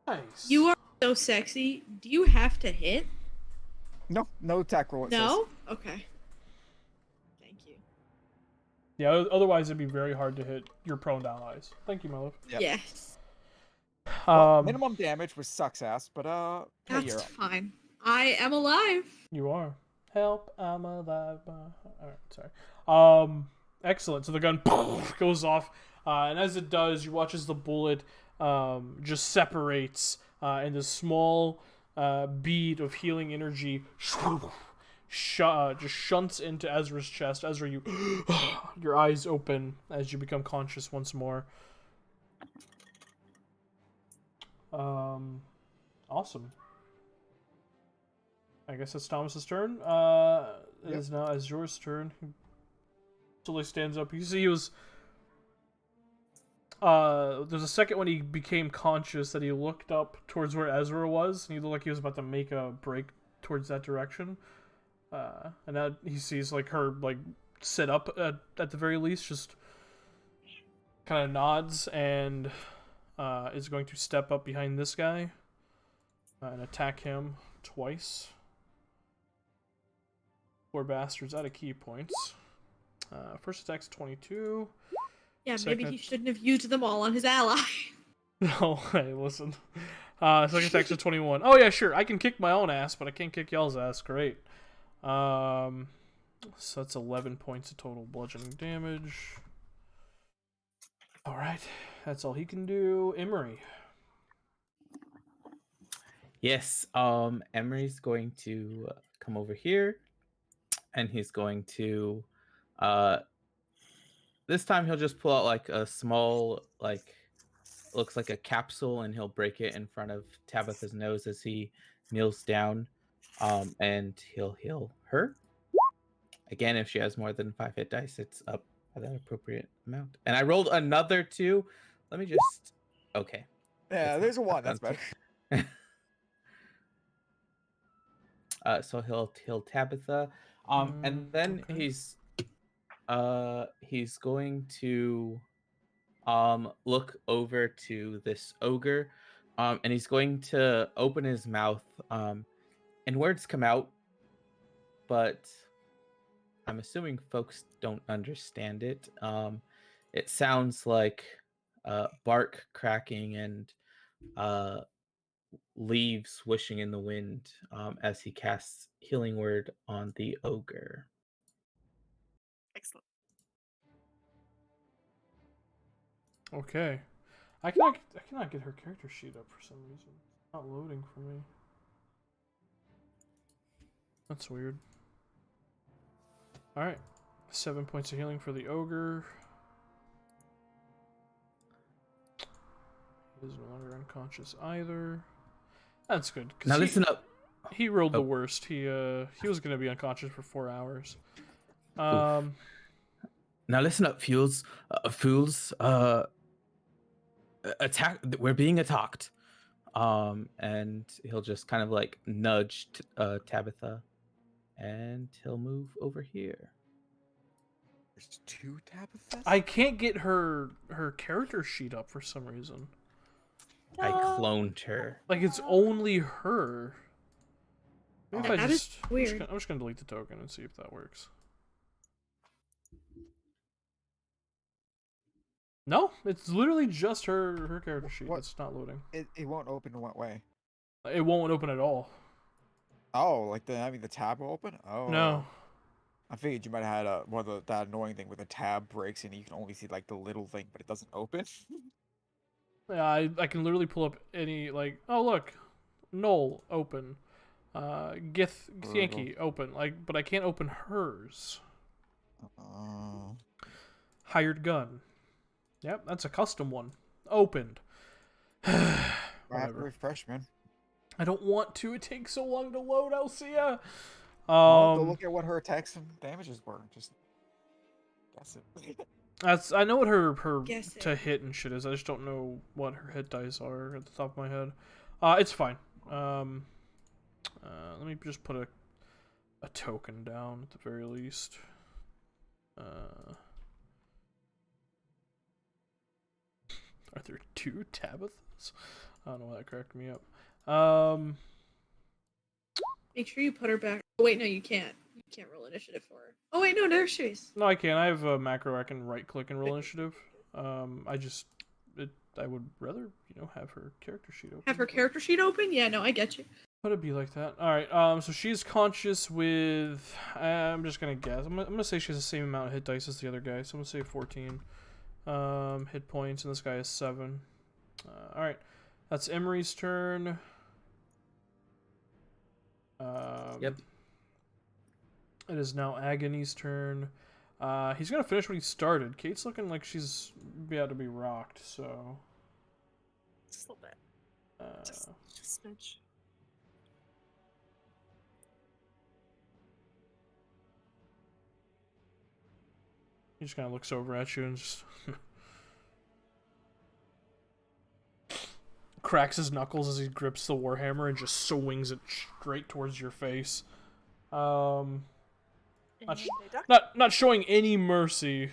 S2: Nice.
S5: You are so sexy. Do you have to hit?
S4: No attack roll.
S5: No? Okay. Thank you.
S2: Yeah, otherwise it'd be very hard to hit your prone allies. Thank you, my love.
S4: Yep.
S5: Yes.
S4: Well, minimum damage, which sucks ass, but hey,
S5: That's fine. I am alive.
S2: You are. Help, I'm alive. Alright, sorry. Excellent. So the gun goes off, and as it does, you watch as the bullet just separates, and this small bead of healing energy just shunts into Ezra's chest. Ezra, your eyes open as you become conscious once more. Awesome. I guess it's Thomas's turn. It is now Azur's turn. He slowly stands up. You see he was... there's a second when he became conscious that he looked up towards where Ezra was, and he looked like he was about to make a break towards that direction. And now he sees, like, her, like, sit up at the very least, just kind of nods, and is going to step up behind this guy. and attack him twice. Poor bastard's out of key points. First attack's 22.
S5: Yeah,
S2: Second
S5: maybe he shouldn't have used them all on his ally.
S2: No, hey, listen. Second attack's a 21. Oh yeah, sure. I can kick my own ass, but I can't kick y'all's ass. Great. So that's 11 points of total bludgeoning damage. All right, that's all he can do. Emery.
S1: Yes. Emery's going to come over here, and he's going to, this time he'll just pull out like a small, like, looks like a capsule, and he'll break it in front of Tabitha's nose as he kneels down, and he'll heal her. Again, if she has more than 5 hit dice, it's up by the appropriate amount. And I rolled another 2. Let me just. Okay.
S4: Yeah, there's a 1. That's
S1: done.
S4: better.
S1: So he'll heal Tabitha, and then
S2: Okay.
S1: he's going to look over to this ogre, and he's going to open his mouth, and words come out, but I'm assuming folks don't understand it. It sounds like bark cracking and leaves swishing in the wind, as he casts healing word on the ogre.
S3: Excellent.
S2: Okay. I cannot get her character sheet up for some reason. It's not loading for me. That's weird. Alright. 7 points of healing for the ogre. He is no longer unconscious either. That's good.
S1: Now listen up.
S2: He rolled the
S1: Oh.
S2: worst. He was gonna be unconscious for 4 hours.
S1: Now listen up, fools. Fools. Attack. We're being attacked. And he'll just kind of like nudge Tabitha, and he'll move over here.
S4: There's 2 Tabithas?
S2: I can't get her character sheet up for some reason.
S1: I cloned her.
S2: Like it's only her. Maybe if I
S5: That is
S2: just
S5: weird.
S2: I'm just gonna delete the token and see if that works. No, it's literally just her character sheet.
S4: What?
S2: It's not loading.
S4: It won't open in what way?
S2: It won't open at all.
S4: Oh, like the tab will open? Oh.
S2: No.
S4: I figured you might have had that annoying thing where the tab breaks and you can only see like the little thing, but it doesn't open.
S2: Yeah, I can literally pull up any like, oh look, Knoll open, Yankee open, like, but I can't open hers. Hired gun. Yep, that's a custom one. Opened.
S4: I have to
S2: Whatever.
S4: refresh, man.
S2: I don't want to. It takes so long to load, Alcia.
S4: Go look at what her attacks and damages were. Just guess it.
S2: I know what her
S5: Guess
S2: to
S5: it.
S2: hit and shit is. I just don't know what her hit dice are at the top of my head. It's fine. Let me just put a token down at the very least. Are there 2 Tabithas? I don't know why that cracked me up.
S5: Make sure you put her back. Oh, wait, no, you can't. You can't roll initiative for her. Oh, wait, no, there she is.
S2: No, I can't. I have a macro I can right click and roll initiative. I would rather, have her character sheet open.
S5: Have her character sheet open? Yeah, no, I get you.
S2: But it'd be like that. Alright, so she's conscious with, I'm just gonna guess. I'm gonna say she has the same amount of hit dice as the other guy, so I'm gonna say 14 hit points, and this guy has 7. Alright, that's Emery's turn.
S1: Yep.
S2: It is now Agony's turn. He's gonna finish what he started. Kate's looking like she's about to be rocked, so...
S3: Just a little bit. Just a smidge.
S2: He just kind of looks over at you and just... cracks his knuckles as he grips the warhammer and just swings it straight towards your face.
S3: And I duck.
S2: Not showing any mercy.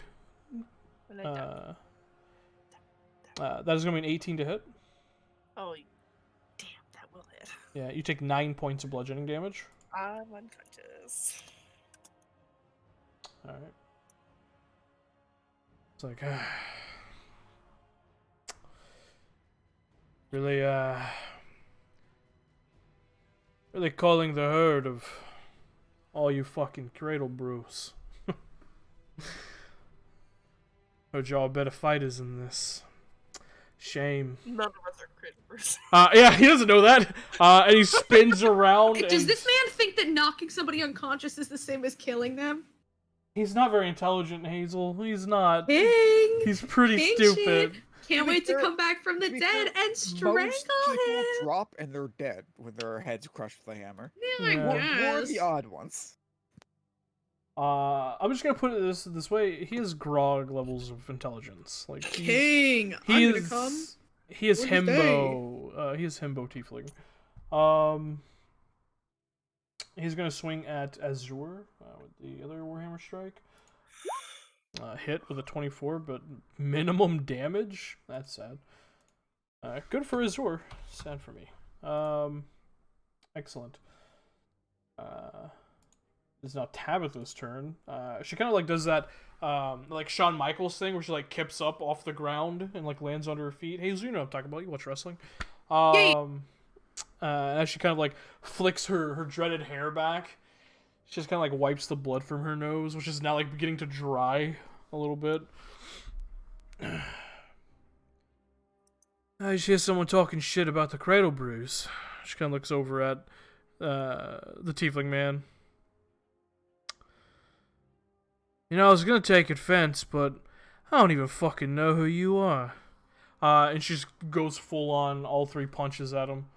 S3: And I duck.
S2: That is going to be an 18 to hit.
S3: Oh, damn, that will hit.
S2: Yeah, you take 9 points of bludgeoning damage.
S3: I'm unconscious.
S2: All right. It's like really, really calling the herd of all you fucking cradle brews. Heard y'all better fighters in this. Shame.
S3: None of us are critters.
S2: Yeah, he doesn't know that. And he spins around.
S5: Does
S2: and
S5: this man think that knocking somebody unconscious is the same as killing them?
S2: He's not very intelligent, Hazel. He's not.
S5: King!
S2: He's pretty
S5: King
S2: stupid.
S5: shit. Can't wait to come back from the dead and strangle
S4: Most people
S5: him.
S4: drop and they're dead with their heads crushed with a hammer.
S5: Yeah, I
S4: We're
S5: guess.
S4: the odd ones.
S2: I'm just gonna put it this way. He has grog levels of intelligence. Like
S5: King,
S2: he
S5: I'm
S2: is,
S5: gonna come.
S2: He is
S5: What do you
S2: himbo. He is himbo tiefling. He's gonna swing at Azure with the other Warhammer strike. Hit with a 24, but minimum damage. That's sad. Good for Azure. Sad for me. Excellent. It's now Tabitha's turn. She kind of like does that like Shawn Michaels thing where she like kips up off the ground and like lands under her feet. Hazel, you know what I'm talking about. You watch wrestling. As she kind of like flicks her dreaded hair back, she just kind of like wipes the blood from her nose, which is now like beginning to dry a little bit. I just hear someone talking shit about the cradle brews. She kind of looks over at the tiefling man. You know, I was gonna take offense, but I don't even fucking know who you are. And she just goes full on all 3 punches at him.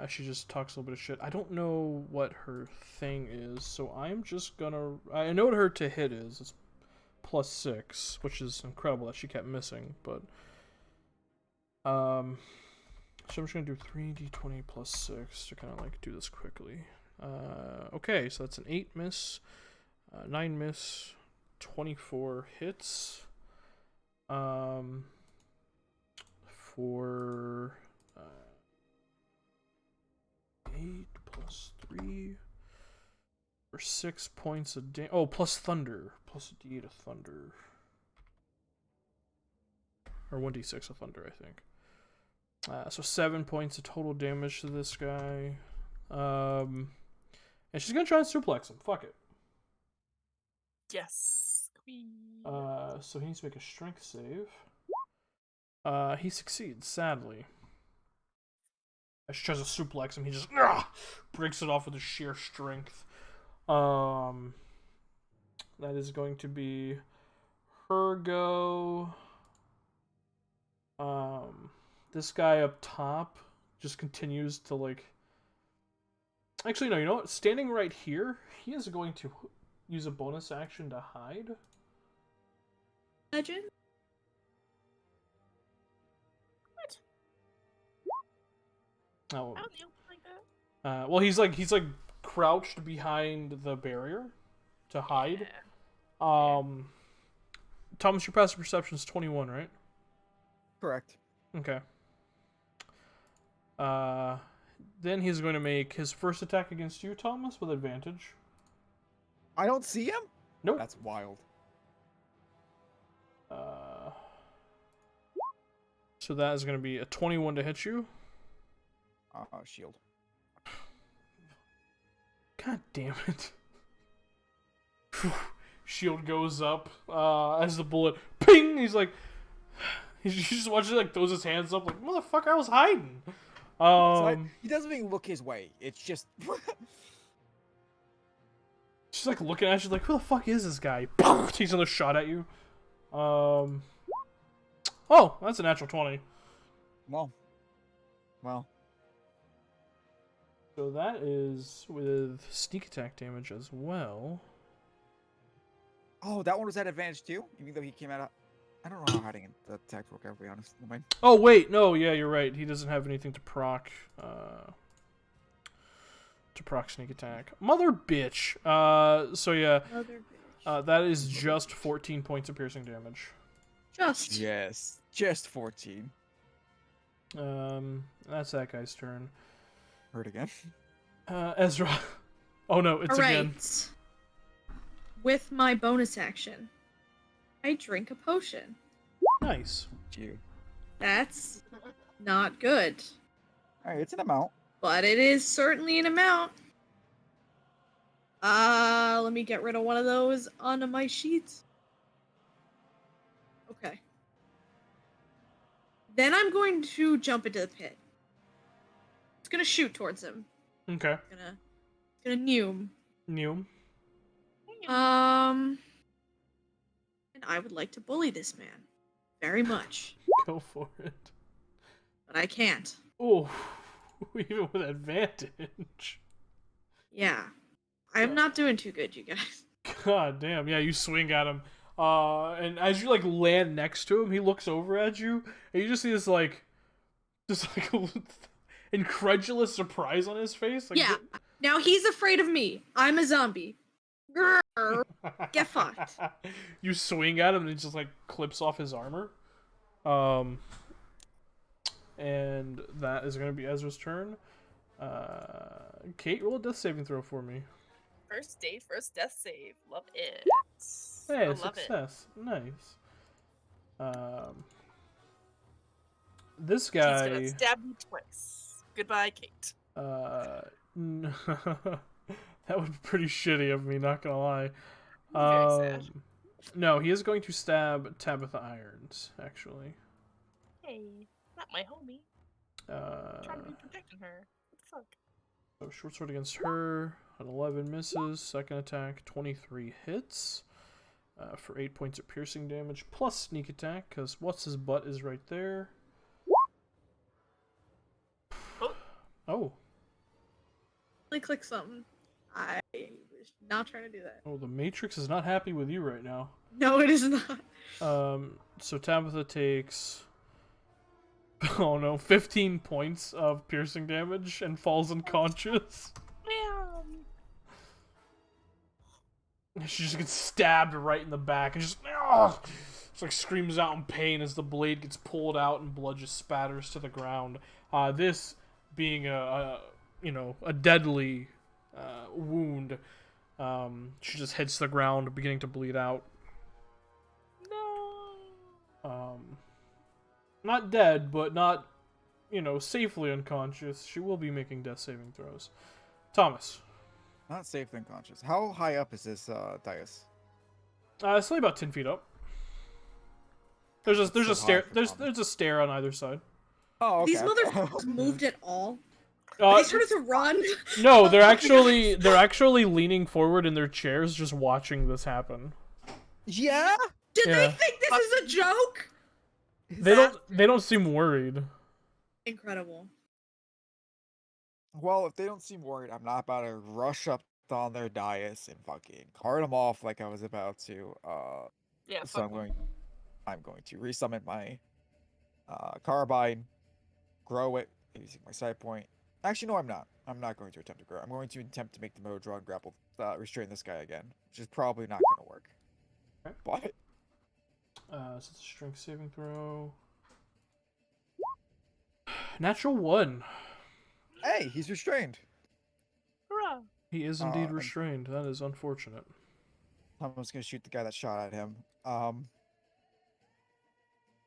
S2: She just talks a little bit of shit. I don't know what her thing is, so I'm just gonna... I know what her to hit is. It's +6, which is incredible that she kept missing, but... So I'm just gonna do 3d20 +6 to kind of like do this quickly. Okay, so that's an 8 miss, 9 miss, 24 hits. For 8 plus 3 for 6 points of damage. Oh, plus thunder, plus a d8 of thunder, or 1d6 of thunder, I think. So 7 points of total damage to this guy. And she's gonna try and suplex him. Fuck it.
S3: Yes.
S2: So he needs to make a strength save. He succeeds, sadly. As she tries to suplex him, he just breaks it off with his sheer strength. That is going to be her go. This guy up top just continues to like... Actually, no, you know what? Standing right here, he is going to use a bonus action to hide.
S5: Legend?
S3: What?
S2: Oh.
S3: Out in the open like that?
S2: Well, he's like crouched behind the barrier to hide.
S3: Yeah.
S2: Thomas, your passive perception is 21, right?
S4: Correct.
S2: Okay. Then he's going to make his first attack against you, Thomas, with advantage.
S4: I don't see him?
S2: Nope.
S4: That's wild.
S2: So that is going to be a 21 to hit you.
S4: Shield.
S2: God damn it. Shield goes up as the bullet ping. He's like, he just watches like throws his hands up like, motherfucker, I was hiding.
S4: He doesn't even look his way. It's just...
S2: She's like looking at you like, who the fuck is this guy? Takes another shot at you. Oh, that's a natural 20.
S4: Well.
S2: So that is with sneak attack damage as well.
S4: Oh, that one was at advantage too? Even though he came out of... I don't know how hiding the attacks work, I'll be honest. Never mind.
S2: Oh, wait. No, yeah, you're right. He doesn't have anything to proc sneak attack. Mother bitch. So yeah.
S5: Mother bitch.
S2: That is just 14 points of piercing damage.
S5: Just.
S4: Yes. Just 14.
S2: That's that guy's turn.
S4: Hurt again.
S2: Ezra. Oh no, it's
S5: All
S2: again.
S5: right. With my bonus action, I drink a potion.
S2: Nice.
S4: You.
S5: That's not good,
S4: All right, it's an amount.
S5: but it is certainly an amount. Let me get rid of one of those onto my sheets. Okay. Then I'm going to jump into the pit. It's gonna shoot towards him.
S2: Okay.
S5: It's gonna neume.
S2: New.
S5: And I would like to bully this man very much,
S2: Go for it.
S5: but I can't.
S2: Oh, even with advantage.
S5: Yeah. I'm not doing too good, you guys.
S2: God damn. Yeah, you swing at him. And as you like land next to him, he looks over at you, and you just see this like incredulous surprise on his face. Like,
S5: Yeah. Now he's afraid of me. I'm a zombie. Grrr. Get fucked.
S2: You swing at him, and it just like clips off his armor. And that is going to be Ezra's turn. Kate, roll a death saving throw for me.
S3: First day, first death save. Love it.
S2: Hey,
S3: I
S2: a
S3: love it.
S2: success. Nice. This
S3: He's
S2: guy.
S3: gonna stab me twice. Goodbye, Kate.
S2: That would be pretty shitty of me, not gonna lie.
S3: Very sad.
S2: No, he is going to stab Tabitha Irons, actually.
S3: Hey, not my homie. Trying to be protecting her. What the fuck?
S2: So short sword against her. An 11 misses. Second attack, 23 hits. For 8 points of piercing damage, plus sneak attack, because what's his butt is right there. Oh.
S5: Really click something. I was not trying to do that.
S2: Oh, the Matrix is not happy with you right now.
S5: No, it is not.
S2: So Tabitha takes, oh no, 15 points of piercing damage and falls unconscious. She just gets stabbed right in the back and just like screams out in pain as the blade gets pulled out and blood just spatters to the ground. This being a deadly wound, she just hits the ground, beginning to bleed out.
S3: No.
S2: Not dead, but not, safely unconscious. She will be making death saving throws. Thomas.
S4: Not safe and conscious. How high up is this dais?
S2: It's only about 10 feet up. There's a
S4: so
S2: stair.
S4: high for
S2: There's
S4: Thomas.
S2: a stair on either side.
S4: Oh, okay.
S5: These motherfuckers moved at all.
S2: Uh,
S5: They started to run.
S2: no, they're actually leaning forward in their chairs, just watching this happen.
S4: Yeah.
S5: Did
S2: Yeah.
S5: they think this is a joke?
S2: They don't seem worried.
S5: Incredible.
S4: Well, if they don't seem worried, I'm not about to rush up on their dais and fucking cart them off like I was about to.
S3: Yeah,
S4: So
S3: fuck them.
S4: I'm going to resummon my carbine, grow it using my side point. Actually, no, I'm not. I'm not going to attempt to grow. I'm going to attempt to make the motor draw and grapple, restrain this guy again, which is probably not going to work.
S2: Okay.
S4: But
S2: So it's a strength saving throw. Natural 1.
S4: hey, he's restrained.
S3: Hurrah!
S2: He is indeed
S4: and-
S2: restrained. That is unfortunate.
S4: I'm just going to shoot the guy that shot at him.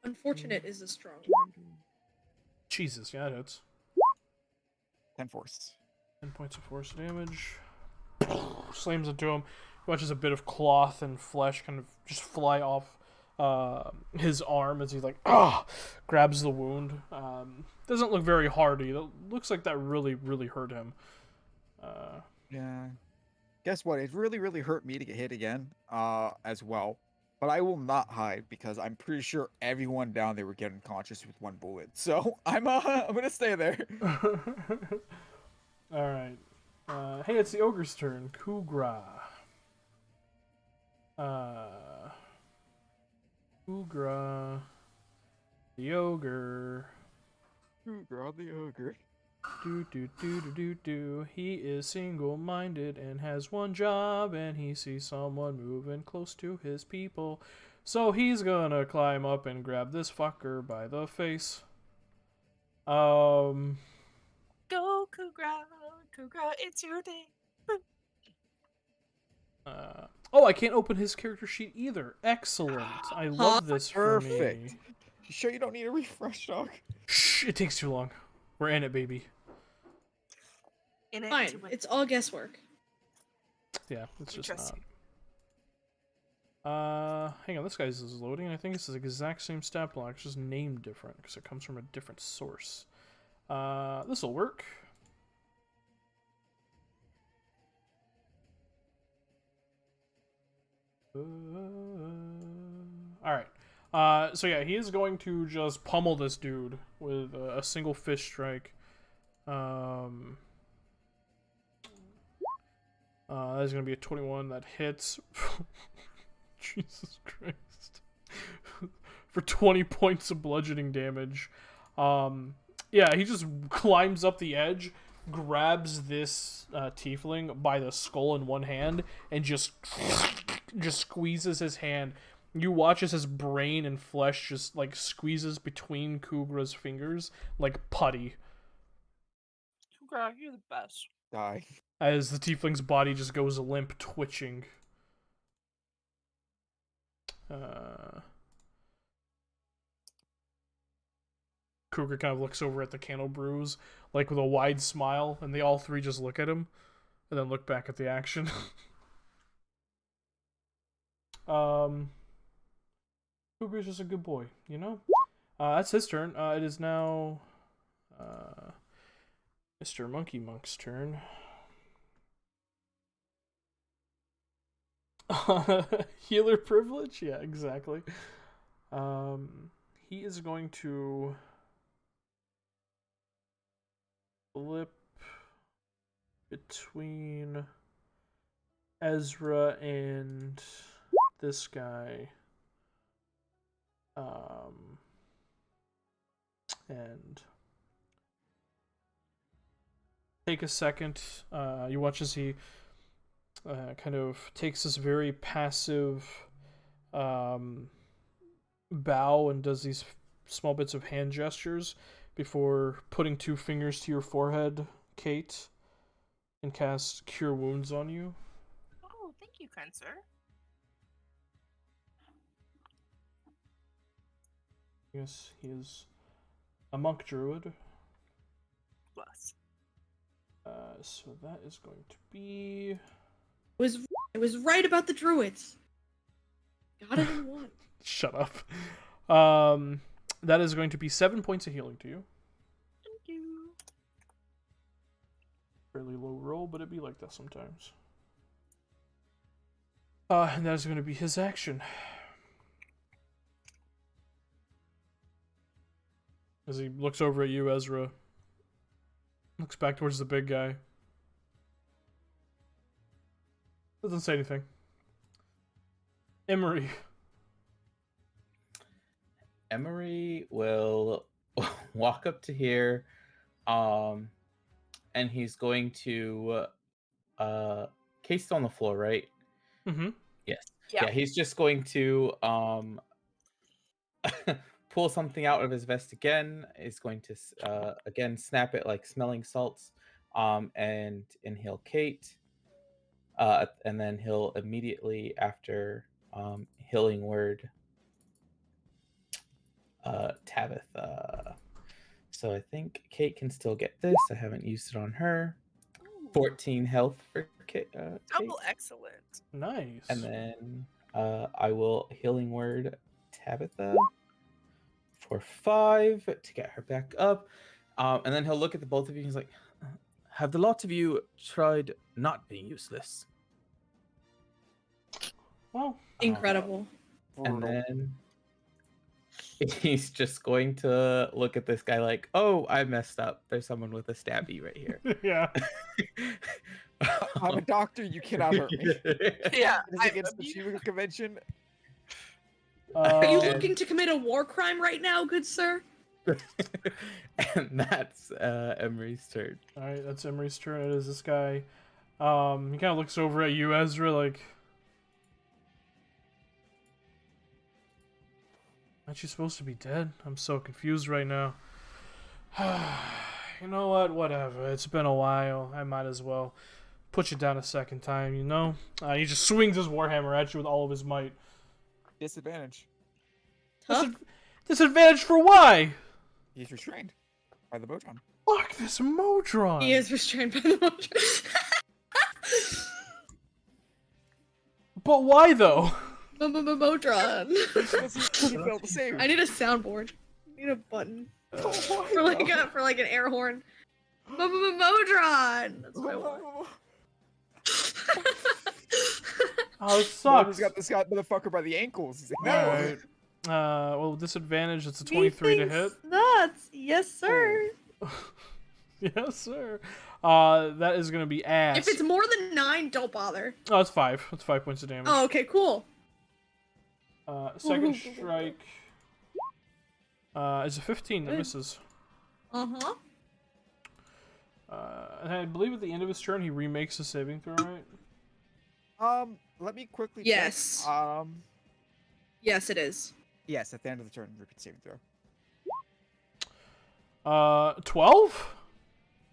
S5: Unfortunate is a strong word.
S2: Jesus, yeah, it hits.
S4: 10 force.
S2: 10 points of force damage. Slams into him. Watches a bit of cloth and flesh kind of just fly off his arm as he grabs the wound. Doesn't look very hardy. It looks like that really, really hurt him.
S4: Yeah. Guess what? It really, really hurt me to get hit again, as well. But I will not hide because I'm pretty sure everyone down there would get unconscious with one bullet. So I'm gonna stay there.
S2: All right. Hey, it's the ogre's turn. Kugra. Kugra. The ogre.
S4: Girl, the ogre.
S2: Do. He is single-minded and has one job, and he sees someone moving close to his people. So he's gonna climb up and grab this fucker by the face. Um.
S3: Go, Kugra. Kugra, it's your day.
S2: Oh, I can't open his character sheet either. Excellent. I love this for me.
S4: Perfect. You sure you don't need a refresh, dog?
S2: Shh, it takes too long. We're in it, baby.
S3: In it
S5: Fine,
S3: to win.
S5: it's all guesswork.
S2: Yeah, it's
S3: We
S2: just
S3: trust
S2: not. Hang on, this guy's is loading. I think it's the exact same stat block, it's just named different because it comes from a different source. This will work. Alright. So yeah, he is going to just pummel this dude with a single fish strike. That is going to be a 21 that hits. Jesus Christ. For 20 points of bludgeoning damage. Yeah, he just climbs up the edge, grabs this tiefling by the skull in one hand, and just squeezes his hand. You watch as his brain and flesh just like squeezes between Kugra's fingers like putty.
S3: Kugra, you're the best.
S4: Die.
S2: As the tiefling's body just goes limp, twitching. Cougar kind of looks over at the candle brews, like with a wide smile, and they all three just look at him, and then look back at the action. Cougar's just a good boy, you know? That's his turn. It is now Mr. Monkey Monk's turn. Healer privilege? Yeah, exactly. He is going to flip between Ezra and this guy. And take a second. You watch as he kind of takes this very passive bow and does these small bits of hand gestures before putting 2 fingers to your forehead, Kate, and cast Cure Wounds on you.
S3: Oh, thank you, kind sir.
S2: Yes, he is a monk druid.
S3: Bless.
S2: So that is going to be...
S5: It was right about the druids. Got it in one.
S2: Shut up. That is going to be 7 points of healing to you.
S3: Thank you.
S2: Fairly low roll, but it'd be like that sometimes. And that is going to be his action. As he looks over at you, Ezra. Looks back towards the big guy. Doesn't say anything. Emery.
S1: Emery will walk up to here, and he's going to Kate's still on the floor, right?
S2: Mm-hmm.
S1: Yes.
S3: Yeah.
S1: Yeah, he's just going to pull something out of his vest again. He's going to again snap it like smelling salts, and inhale Kate. And then he'll immediately after healing word Tabitha. So I think Kate can still get this. I haven't used it on her.
S3: Ooh,
S1: 14 health for Kate.
S3: double excellent.
S2: Nice.
S1: And then I will healing word Tabitha for 5 to get her back up. And then he'll look at the both of you and he's like, have the lot of you tried not being useless?
S2: Well,
S5: Incredible.
S1: And
S4: Brutal.
S1: then he's just going to look at this guy like, oh, I messed up. There's someone with a stabby right here.
S2: yeah.
S4: I'm a doctor. You cannot hurt me.
S3: Yeah,
S4: It is against the Geneva Convention.
S5: Are you
S1: And-
S5: looking to commit a war crime right now, good sir?
S1: And that's Emery's turn.
S2: Alright, that's Emery's turn. It is this guy. He kind of looks over at you, Ezra, like... Aren't you supposed to be dead? I'm so confused right now. You know what? Whatever. It's been a while. I might as well put you down a second time, you know? He just swings his warhammer at you with all of his might.
S4: Disadvantage.
S5: Tough.
S2: Disadvantage for why?
S4: He's restrained by the Modron.
S2: Fuck this Modron.
S5: He is restrained by the motion.
S2: But why though?
S5: Modron.
S4: He failed to save.
S5: I need a soundboard. I need a button for like an air horn. Modron. That's what I want.
S2: Oh, it
S4: He's
S2: sucks.
S4: got this guy motherfucker by the ankles. He's like, no.
S2: Alright. Well, disadvantage, it's a 23 to hit.
S5: Nuts. Yes, sir.
S2: Yes, sir. That is gonna be ass.
S5: If it's more than 9, don't bother.
S2: Oh, it's 5. That's 5 points of damage.
S5: Oh, okay, cool.
S2: Second strike is a 15 that misses.
S5: Uh-huh.
S2: And I believe at the end of his turn he remakes a saving throw, right?
S4: Let me quickly
S5: Yes.
S4: check.
S5: Yes, it is.
S4: Yes, at the end of the turn, repeat saving throw.
S2: 12?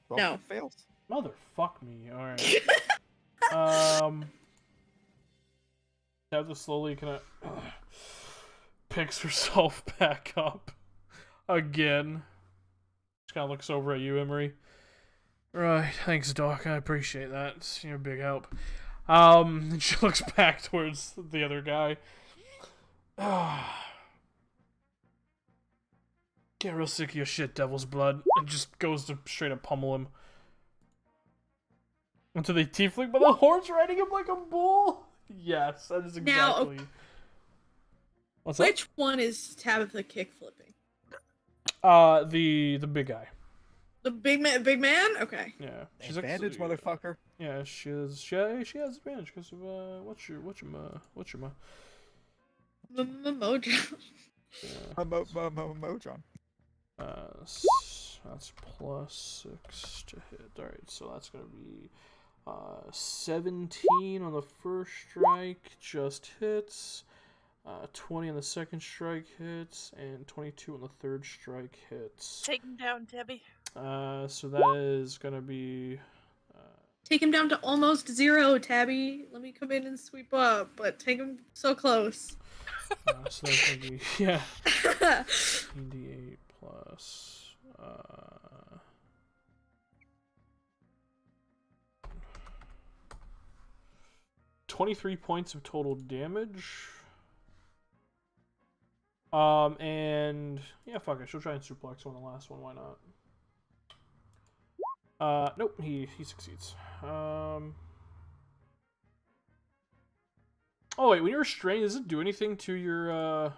S4: Well,
S5: No.
S4: it fails.
S2: Motherfuck me. Alright. Tabitha slowly kind of picks herself back up again. Just kind of looks over at you, Emery. Right, thanks, Doc. I appreciate that. You're a big help. And she looks back towards the other guy. Get real sick of your shit, Devil's Blood. And just goes to straight up pummel him. Until they tiefling, but the horde's riding him like a bull. Yes, that is exactly. What's that?
S5: Which one is Tabitha kick flipping?
S2: The big guy.
S5: The big man? Okay.
S2: Yeah, she's
S4: Advantage,
S2: actually,
S4: motherfucker.
S2: Yeah, she has advantage because of what's your
S5: Mojo.
S2: yeah.
S4: Modron.
S2: That's plus 6 to hit. All right, so that's gonna be 17 on the first strike, just hits. 20 on the second strike hits, and 22 on the third strike hits.
S3: Take him down, Debbie.
S2: So that is gonna be.
S5: Take him down to almost 0, Tabby. Let me come in and sweep up, but take him so close.
S2: So that's gonna be 8 plus. 23 points of total damage. And yeah, fuck it. She'll try and suplex on the last one. Why not? Nope. He succeeds. Oh wait, when you're restrained, does it do anything to your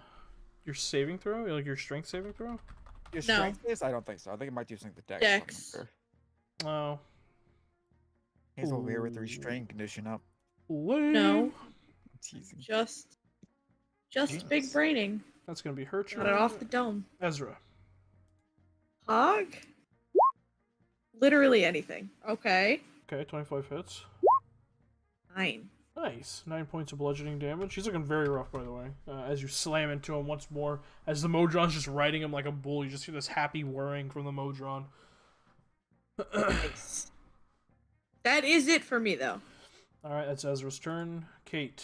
S2: saving throw? Like your strength saving throw?
S4: Your strength is? I don't think so. I think it might do something with the dex.
S5: Dex.
S2: Oh.
S4: He's over here with the restraint condition up.
S5: No.
S4: Teasing.
S5: Just
S4: Jesus.
S5: big braining.
S2: That's gonna be her turn.
S5: Got it off the dome.
S2: Ezra.
S5: Hog? Literally anything. Okay.
S2: Okay, 25 hits.
S5: 9.
S2: Nice. 9 points of bludgeoning damage. He's looking very rough, by the way. As you slam into him once more, as the Modron's just riding him like a bull, you just hear this happy whirring from the Modron.
S5: Nice. That is it for me, though.
S2: Alright, that's Ezra's turn. Kate.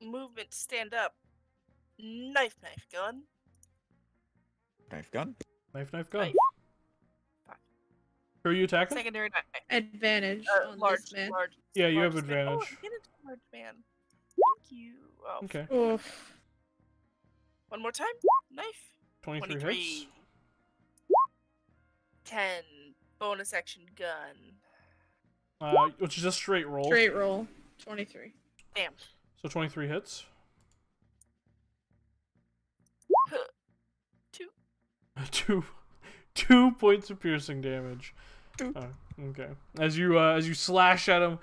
S3: Movement, stand up. Knife, gun.
S4: Knife gun.
S2: Knife, gun.
S3: Knife. Fuck.
S2: Who are you attacking?
S3: Secondary knife.
S5: Advantage on
S3: Large,
S5: this man.
S3: large.
S2: Yeah, you have
S3: largest man.
S2: advantage.
S3: Oh, hit it, large man. Thank you. Oh,
S2: Okay.
S5: Oof.
S3: one more time. Knife.
S2: 23 hits.
S3: 23. 10. Bonus action gun.
S2: Which is a straight roll.
S5: Straight roll. 23.
S3: Damn.
S2: So 23 hits.
S3: 2.
S2: 2 points of piercing damage. Okay. As you slash at him,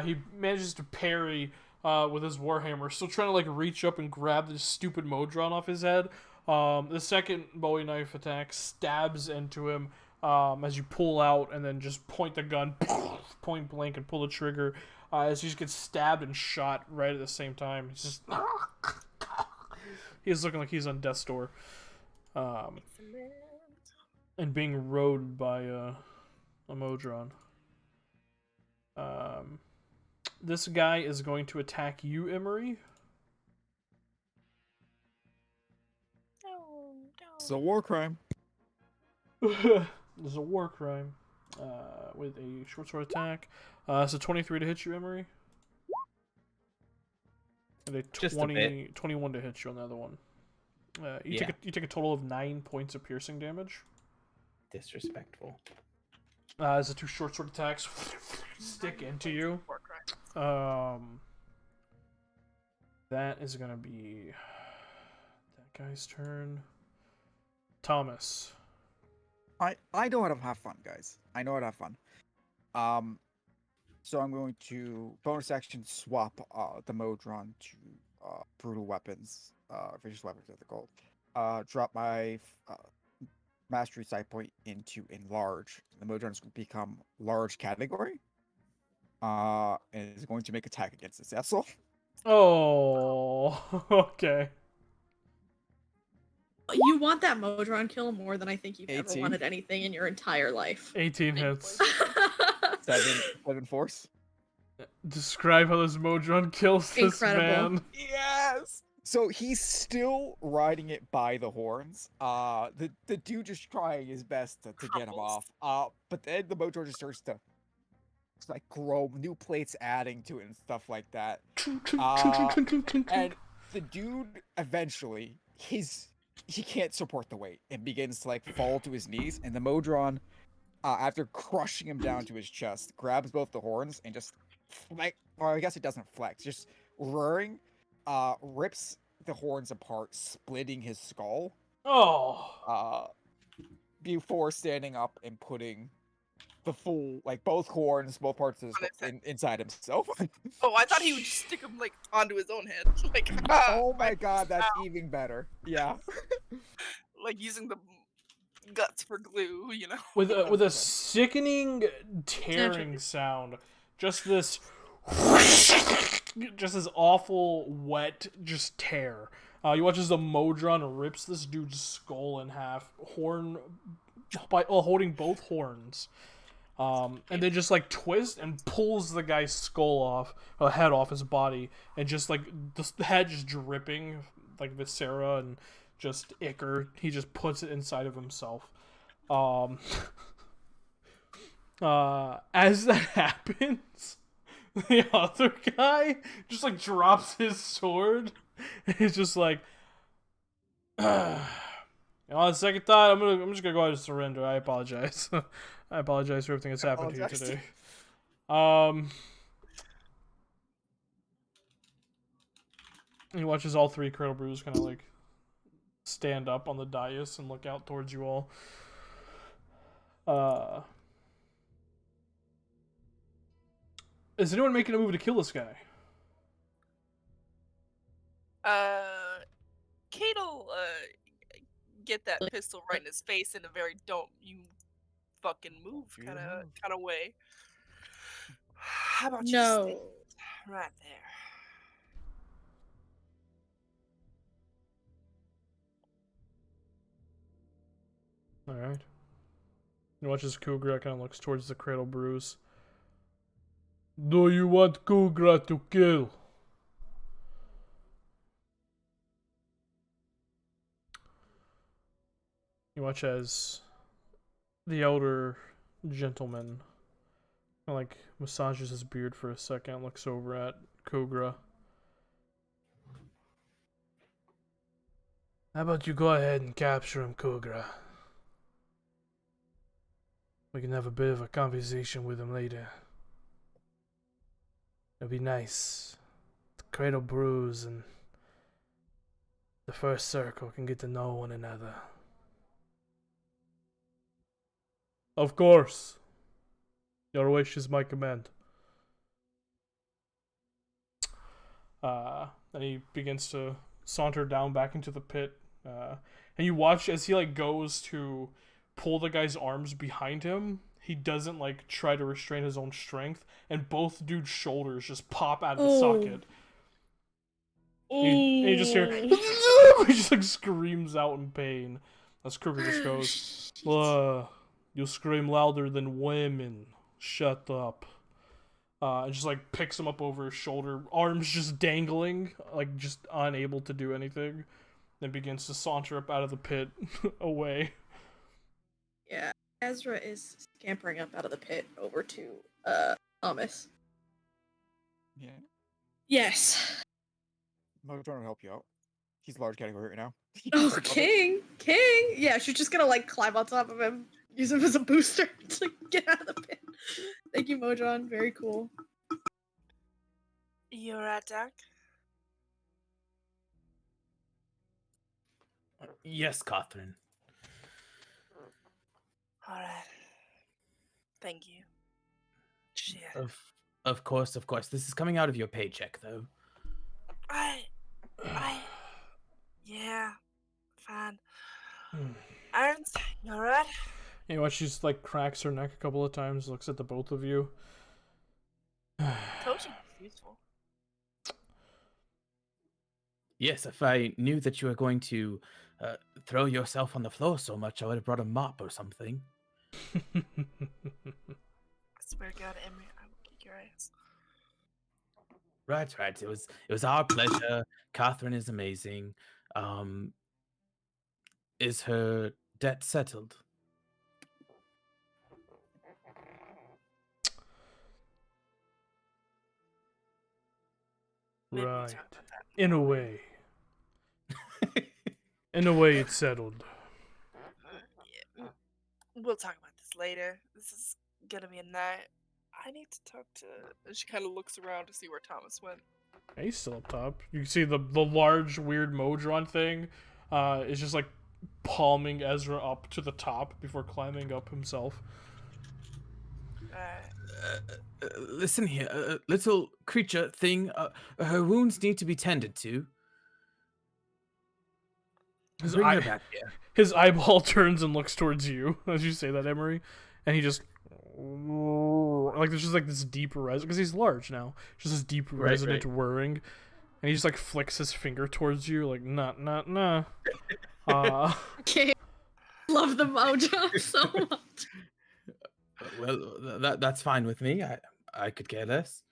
S2: he manages to parry with his warhammer, still trying to like reach up and grab this stupid Modron off his head. The second Bowie knife attack stabs into him as you pull out and then just point the gun point blank and pull the trigger as he just gets stabbed and shot right at the same time. He's just he's looking like he's on death's door.
S3: Excellent.
S2: And being rode by a Modron. This guy is going to attack you, Emery.
S3: No,
S4: It's a war crime.
S2: This is a war crime. With a short sword attack. So 23 to hit you, Emery. And a
S1: Just a
S2: 21 to hit you on the other one. You
S1: Yeah.
S2: take a total of 9 points of piercing damage.
S1: Disrespectful.
S2: As the 2 short sword attacks stick into you.
S3: War crime.
S2: That is gonna be that guy's turn. Thomas.
S4: I know how to have fun, guys. I know how to have fun. So I'm going to bonus action swap the Modron to brutal weapons, vicious weapons are called. Drop my mastery side point into enlarge. The Modron is going to become large category. And is going to make attack against this vessel.
S2: Oh, okay.
S5: You want that Modron kill more than I think you've ever
S4: 18.
S5: wanted anything in your entire life.
S2: 18 hits.
S4: Seven force.
S2: Describe how this Modron kills this
S5: Incredible.
S2: man.
S4: Yes. So he's still riding it by the horns. The dude just trying his best to get him
S3: Crumbles.
S4: off. But then the Modron just starts to like grow, new plates adding to it and stuff like that. And the dude eventually he can't support the weight and begins to like fall to his knees, and the Modron, after crushing him down to his chest, grabs both the horns and just I guess it doesn't flex, just roaring, rips the horns apart, splitting his skull.
S2: Oh.
S4: Before standing up and putting the full, like both horns, both parts of his inside himself.
S3: Oh, I thought he would just stick him like onto his own head. Like,
S4: Oh my god, that's even better. Yeah.
S3: like using the guts for glue, you know.
S2: With a sickening tearing sound. Just this awful wet just tear. You watch as the Modron rips this dude's skull in half, holding both horns. And then just like twist and pulls the guy's head off his body, and just like the head just dripping like viscera and just ichor. He just puts it inside of himself. As that happens, the other guy just like drops his sword. And he's just like, on the second thought, I'm just gonna go ahead and surrender. I apologize. I apologize for everything that's happened here today. He watches all 3 Cradle Brews kind of like stand up on the dais and look out towards you all. Is anyone making a move to kill this guy?
S3: Kate'll get that pistol right in his face in a very "don't you fucking move" kind of way. How about you stay right there?
S2: Alright. You watch as Kugra kind of looks towards the Cradle Brews. Do you want Kugra to kill? You watch as the elder gentleman kind of like massages his beard for a second, looks over at Kugra. How about you go ahead and capture him, Kugra? We can have a bit of a conversation with him later. It'll be nice. The Cradle Brews and the First Circle can get to know one another. Of course. Your wish is my command. Then he begins to saunter down back into the pit. And you watch as he like goes to pull the guy's arms behind him. He doesn't like try to restrain his own strength, and both dude's shoulders just pop out of the socket. And you just hear he just like screams out in pain. As Crooked just goes,
S5: Shit.
S2: you scream louder than women. Shut up. And just like picks him up over his shoulder, arms just dangling, like just unable to do anything. Then begins to saunter up out of the pit, away.
S5: Yeah, Ezra is scampering up out of the pit over to Thomas.
S4: Yeah.
S5: Yes.
S4: Mojo will help you out. He's a large category right now.
S5: Oh, King! Yeah, she's just gonna like climb on top of him, use him as a booster to get out of the pit. Thank you, Mojon. Very cool.
S3: You're right, Doc.
S1: Yes, Catherine.
S3: All right. Thank you. Shit.
S1: Of course. This is coming out of your paycheck, though.
S3: Yeah, fine. Irons, you alright?
S2: You know what? She just like cracks her neck a couple of times, looks at the both of you.
S3: Told you it was useful.
S1: Yes, if I knew that you were going to throw yourself on the floor so much, I would have brought a mop or something.
S3: I swear to God, Emery, I will kick your ass.
S1: Right. It was our pleasure. Catherine is amazing. Is her debt settled?
S3: Maybe we'll
S2: Right.
S3: talk about that.
S2: In a way. In a way, it's settled.
S3: Yeah, we'll talk about this later. This is gonna be a night. I need to talk to. And she kind of looks around to see where Thomas went.
S2: Yeah, he's still up top. You can see the large, weird Modron thing is just like palming Ezra up to the top before climbing up himself.
S1: Listen here, little creature thing. Her wounds need to be tended to. Bring her back here.
S2: His eyeball turns and looks towards you as you say that, Emery, and he just like there's just like this deep because he's large now, just this deep resonant whirring, and he just like flicks his finger towards you like nah.
S5: Okay. Love the Mojo so much.
S1: Well, that's fine with me. I could care less.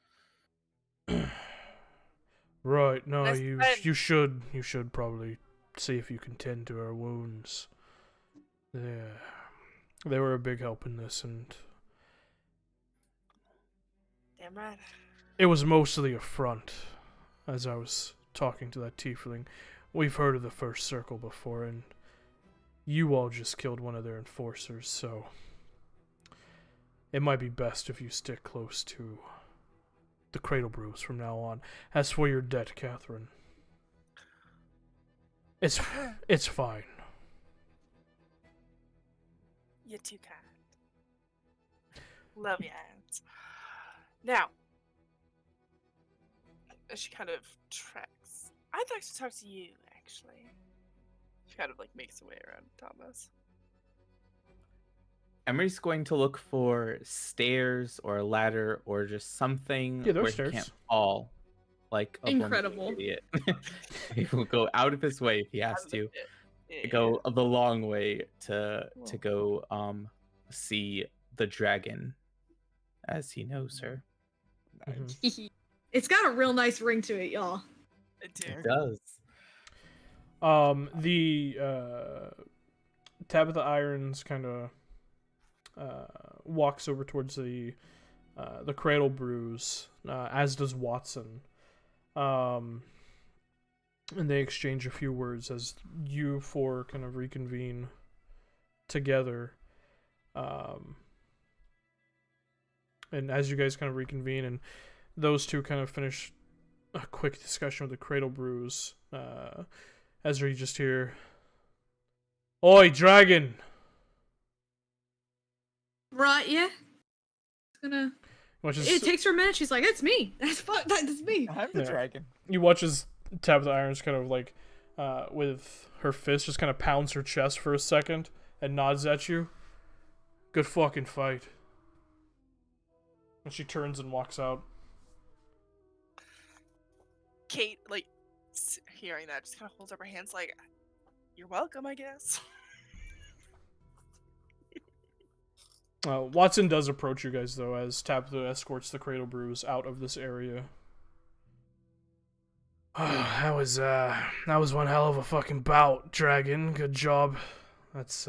S2: Right. No,
S3: Nice
S2: you should probably see if you can tend to her wounds. Yeah, they were a big help in this, and
S3: Damn right.
S2: it was mostly a front. As I was talking to that tiefling, we've heard of the First Circle before, and you all just killed one of their enforcers, so it might be best if you stick close to the Cradle Brews from now on. As for your debt, Catherine, it's fine.
S3: You're too kind. Love you, Irons. Now, she kind of tracks. I'd like to talk to you, actually. She kind of like makes her way around Thomas.
S1: Emery's going to look for stairs or a ladder or just something
S2: Yeah, there's
S1: where
S2: stairs.
S1: he can't fall. Like a bumbling
S5: Incredible.
S1: idiot. He will go out of his way if he has to. Go the long way to go see the dragon, as he knows her.
S2: Mhm.
S5: It's got a real nice ring to it, y'all.
S3: It
S1: It does.
S2: The Tabitha Irons kind of walks over towards the Cradle Brews, as does Watson. And they exchange a few words as you four kind of reconvene together. And as you guys kind of reconvene, and those two kind of finish a quick discussion with the Cradle Brews, Ezra, you just hear, "Oi, dragon!"
S5: Right, yeah. It's gonna. It takes her a minute. She's like, "It's me. That's me."
S4: I'm the dragon.
S2: You watch as Tabitha Irons kind of like, with her fist, just kind of pounds her chest for a second and nods at you. Good fucking fight. And she turns and walks out.
S3: Kate, like, hearing that, just kind of holds up her hands, like, "You're welcome, I guess."
S2: Watson does approach you guys though, as Tabitha escorts the Cradle Brews out of this area. That was one hell of a fucking bout, Dragon. Good job. That's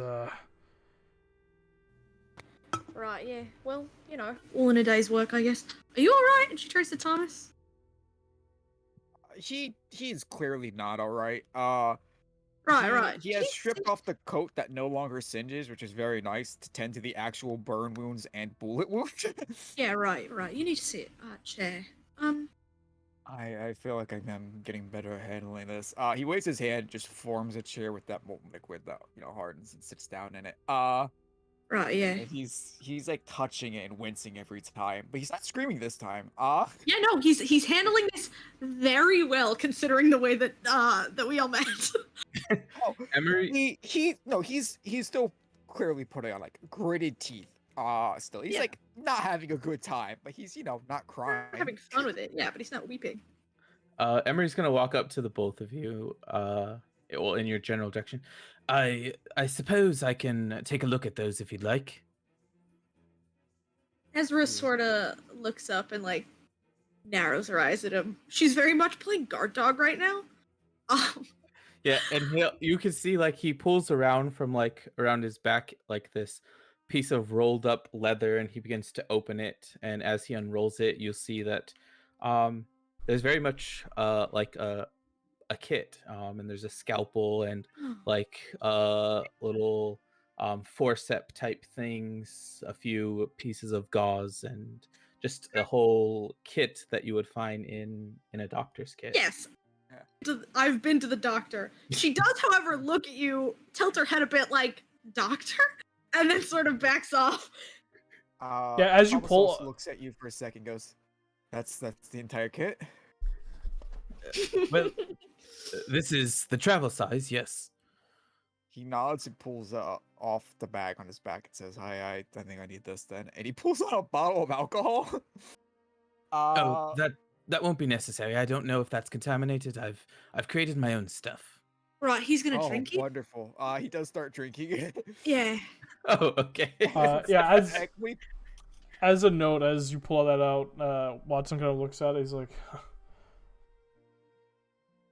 S5: Right, yeah. Well, all in a day's work, I guess. Are you alright? And she turns to Thomas.
S4: He's clearly not all right.
S5: Right.
S4: He has stripped off the coat that no longer singes, which is very nice to tend to the actual burn wounds and bullet wounds.
S5: Yeah, right. You need to sit. Chair.
S4: I feel like I'm getting better at handling this. He waves his hand, just forms a chair with that molten liquid that hardens and sits down in it.
S5: Right, yeah.
S4: And he's like touching it and wincing every time, but he's not screaming this time.
S5: Yeah, no, he's handling this very well considering the way that that we all met.
S4: Oh,
S1: Emery,
S4: he's still clearly putting on like gritted teeth. Still he's like not having a good time, but he's not crying.
S5: Having fun with it, yeah, but he's not weeping.
S1: Emery's gonna walk up to the both of you. Well, in your general direction. I suppose I can take a look at those if you'd like.
S5: Ezra sort of looks up and like narrows her eyes at him. She's very much playing guard dog right now.
S1: Yeah, and you can see like he pulls around from like around his back like this piece of rolled up leather, and he begins to open it. And as he unrolls it, you'll see that there's very much like a kit, and there's a scalpel and like little forceps type things, a few pieces of gauze, and just a whole kit that you would find in a doctor's kit.
S5: Yes. I've been to the doctor. She does, however, look at you, tilt her head a bit like, doctor? And then sort of backs off.
S2: Yeah, as you
S4: Thomas
S2: pull-
S4: also looks at you for a second, goes, that's the entire kit?
S1: Well, this is the travel size, yes.
S4: He nods and pulls off the bag on his back and says, I think I need this then. And he pulls out a bottle of alcohol.
S1: Oh, that won't be necessary. I don't know if that's contaminated. I've created my own stuff.
S5: Right, he's gonna
S4: Oh,
S5: drink it?
S4: wonderful. He does start drinking it.
S5: Yeah.
S1: Oh, okay.
S2: Yeah,
S4: Heck,
S2: as a note, as you pull that out, Watson kind of looks at it. He's like,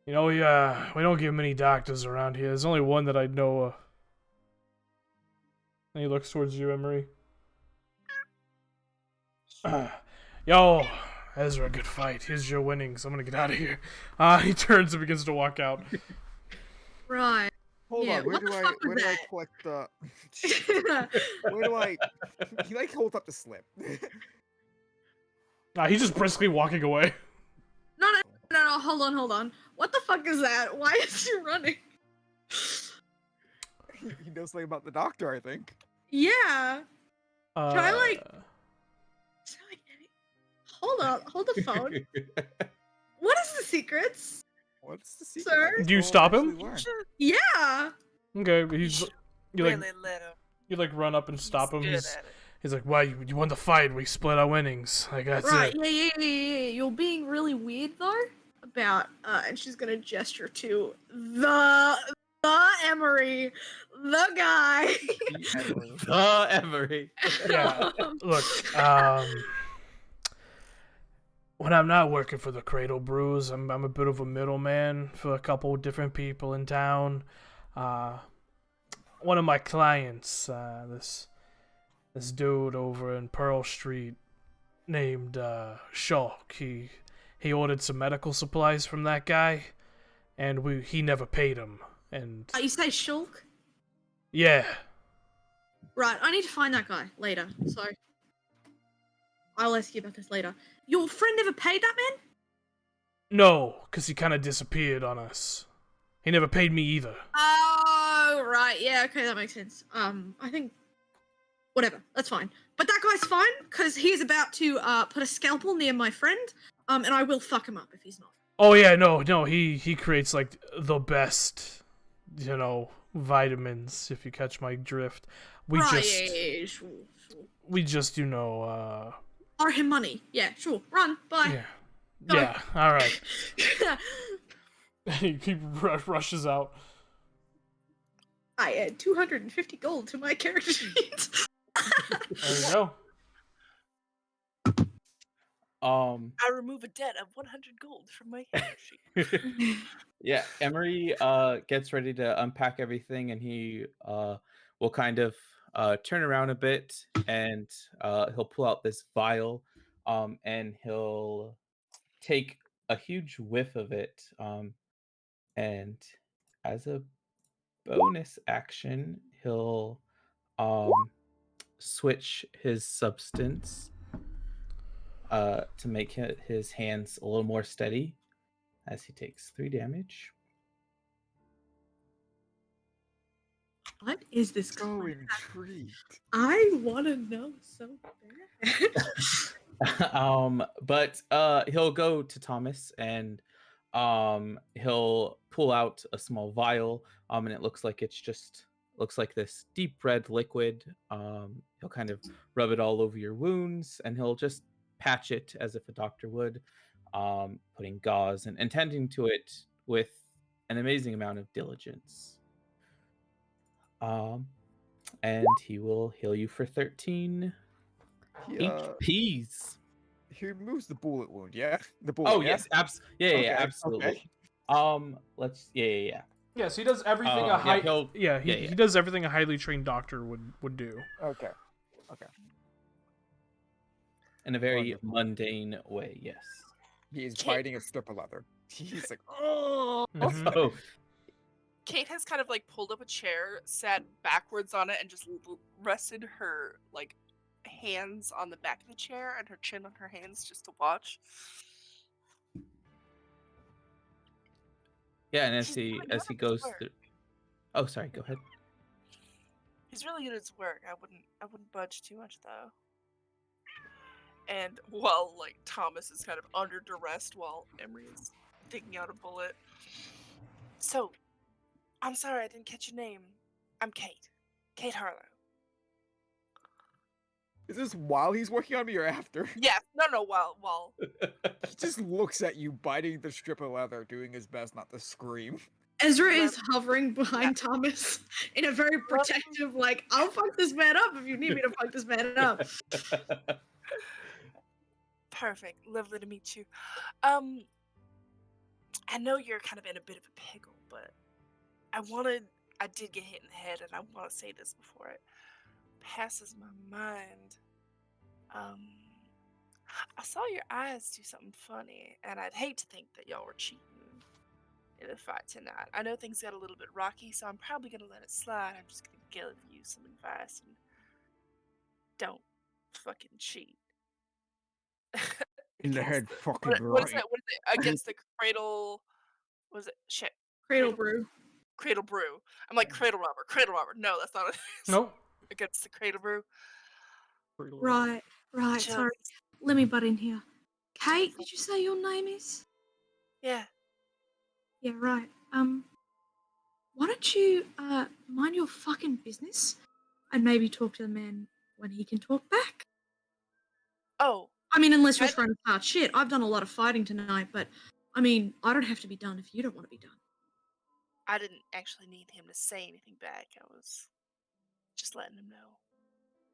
S2: we don't get many doctors around here. There's only one that I know of. And he looks towards you, Emery. Yo, Ezra, good fight. Here's your winnings. I'm gonna get out of here. He turns and begins to walk out.
S5: Right.
S4: Hold
S5: Yeah,
S4: on, where
S5: what
S4: do
S5: the
S4: I
S5: fuck was that?
S4: collect the where do I he like holds up the slip.
S2: He's just briskly walking away.
S5: No, hold on. What the fuck is that? Why is he running?
S4: He knows something about the doctor, I think.
S5: Yeah. Try like... Hold the phone. What is the secrets?
S4: What's the secret?
S5: Sir?
S4: I guess
S2: Do you
S4: we'll
S2: stop him?
S4: actually learn.
S5: Yeah.
S2: Okay, but you
S3: Really let him.
S2: you like run up and stop him.
S3: Good
S2: He's
S3: at it.
S2: He's like, "Why you won the fight? We split our winnings. Like that's
S5: Right.
S2: it."
S5: Yeah. You're being really weird though. About and she's gonna gesture to the Emery, the guy.
S1: The Emery.
S2: Yeah. Look, when I'm not working for the Cradle Brews, I'm a bit of a middleman for a couple of different people in town. One of my clients, this dude over in Pearl Street named Shulk, he ordered some medical supplies from that guy, and he never paid him. And
S5: You say Shulk?
S2: yeah,
S5: Right. I need to find that guy later. So I'll ask you about this later. Your friend never paid that man?
S2: no, because he kind of disappeared on us. He never paid me either.
S5: Oh, right. Yeah, okay, that makes sense. I think... Whatever, that's fine. But that guy's fine, because he's about to, put a scalpel near my friend, and I will fuck him up if he's not.
S2: Oh yeah, no, he creates like the best, vitamins. If you catch my drift, we
S5: Sure.
S2: we just
S5: Borrow him money. Yeah, sure. Run, bye.
S2: yeah, all right. he rushes out.
S5: I add 250 gold to my character sheet.
S2: There you go.
S3: I remove a debt of 100 gold from my hand sheet.
S1: Yeah, Emery gets ready to unpack everything, and he will kind of turn around a bit, and he'll pull out this vial, and he'll take a huge whiff of it, and as a bonus action, he'll um, switch his substance to make his hands a little more steady, as he takes 3 damage.
S5: What is this
S4: So
S5: class?
S4: intrigued.
S5: I want to know so bad.
S1: But he'll go to Thomas, and he'll pull out a small vial, and it looks like looks like this deep red liquid. He'll kind of rub it all over your wounds, and he'll just patch it as if a doctor would, putting gauze and tending to it with an amazing amount of diligence. And he will heal you for 13
S4: He
S1: HPs.
S4: he removes the bullet wound, yeah? The bullet,
S1: Oh
S4: yeah?
S1: yes, yeah,
S4: Okay,
S1: absolutely.
S4: okay.
S1: Let's yeah.
S2: Yes, he does everything he does everything a highly trained doctor would do.
S4: Okay.
S1: In a very
S4: Wonderful.
S1: mundane way, yes.
S4: He is
S3: Kate-
S4: biting a strip of leather. He's like, oh!
S2: Mhm.
S1: Oh,
S3: Kate has kind of like pulled up a chair, sat backwards on it, and just rested her like hands on the back of the chair and her chin on her hands just to watch.
S1: yeah, and as
S3: He's
S1: he
S3: really good
S1: as he
S3: at his
S1: goes
S3: work.
S1: through. Oh, sorry. Go ahead.
S3: He's really good at his work. I wouldn't budge too much though. And while like Thomas is kind of under duress while Emery is digging out a bullet. So, I'm sorry I didn't catch your name. I'm Kate. Kate Harlow.
S4: Is this while he's working on me or after?
S3: Yeah, no, while
S4: He just looks at you biting the strip of leather, doing his best not to scream.
S5: Ezra is hovering behind Thomas in a very protective, like, I'll fuck this man up if you need me to fuck this man up.
S3: Perfect. Lovely to meet you. I know you're kind of in a bit of a pickle, but I did get hit in the head, and I want to say this before it passes my mind. I saw your eyes do something funny, and I'd hate to think that y'all were cheating in the fight tonight. I know things got a little bit rocky, so I'm probably gonna let it slide. I'm just gonna give you some advice and don't fucking cheat.
S4: In the
S3: Against
S4: head,
S3: the-
S4: fucking
S3: what is
S4: right.
S3: it? What is it? Against the cradle. What is it? Shit.
S5: Cradle brew.
S3: Cradle brew. I'm like cradle robber. Cradle robber. No, that's not what it is.
S2: Nope.
S3: Against the cradle brew.
S5: Right,
S3: Just-
S5: sorry. Let me butt in here. Kate, did you say your name is?
S3: Yeah.
S5: Yeah, right. Why don't you, mind your fucking business and maybe talk to the man when he can talk back?
S3: Oh,
S5: I mean, unless you're
S3: I-
S5: trying to start shit. I've done a lot of fighting tonight, but, I mean, I don't have to be done if you don't want to be done.
S3: I didn't actually need him to say anything back. I was just letting him know.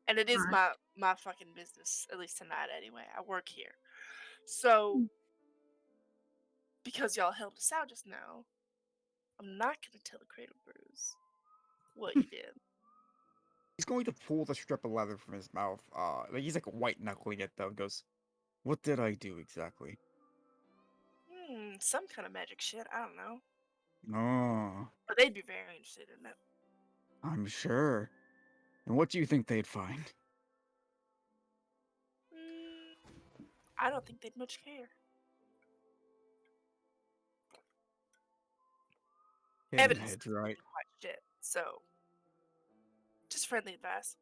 S3: And it is
S5: Right.
S3: my fucking business, at least tonight anyway. I work here. So, because y'all helped us out just now, I'm not gonna tell the Cradle Brews what you did.
S4: He's going to pull the strip of leather from his mouth. He's like white knuckling it though. And goes, "What did I do exactly?"
S3: Some kind of magic shit. I don't know.
S4: Oh,
S3: But they'd be very interested in it.
S4: I'm sure. And what do you think they'd find?
S3: I don't think they'd much care. Evidence
S4: Head's right.
S3: quite shit. So, just friendly advice.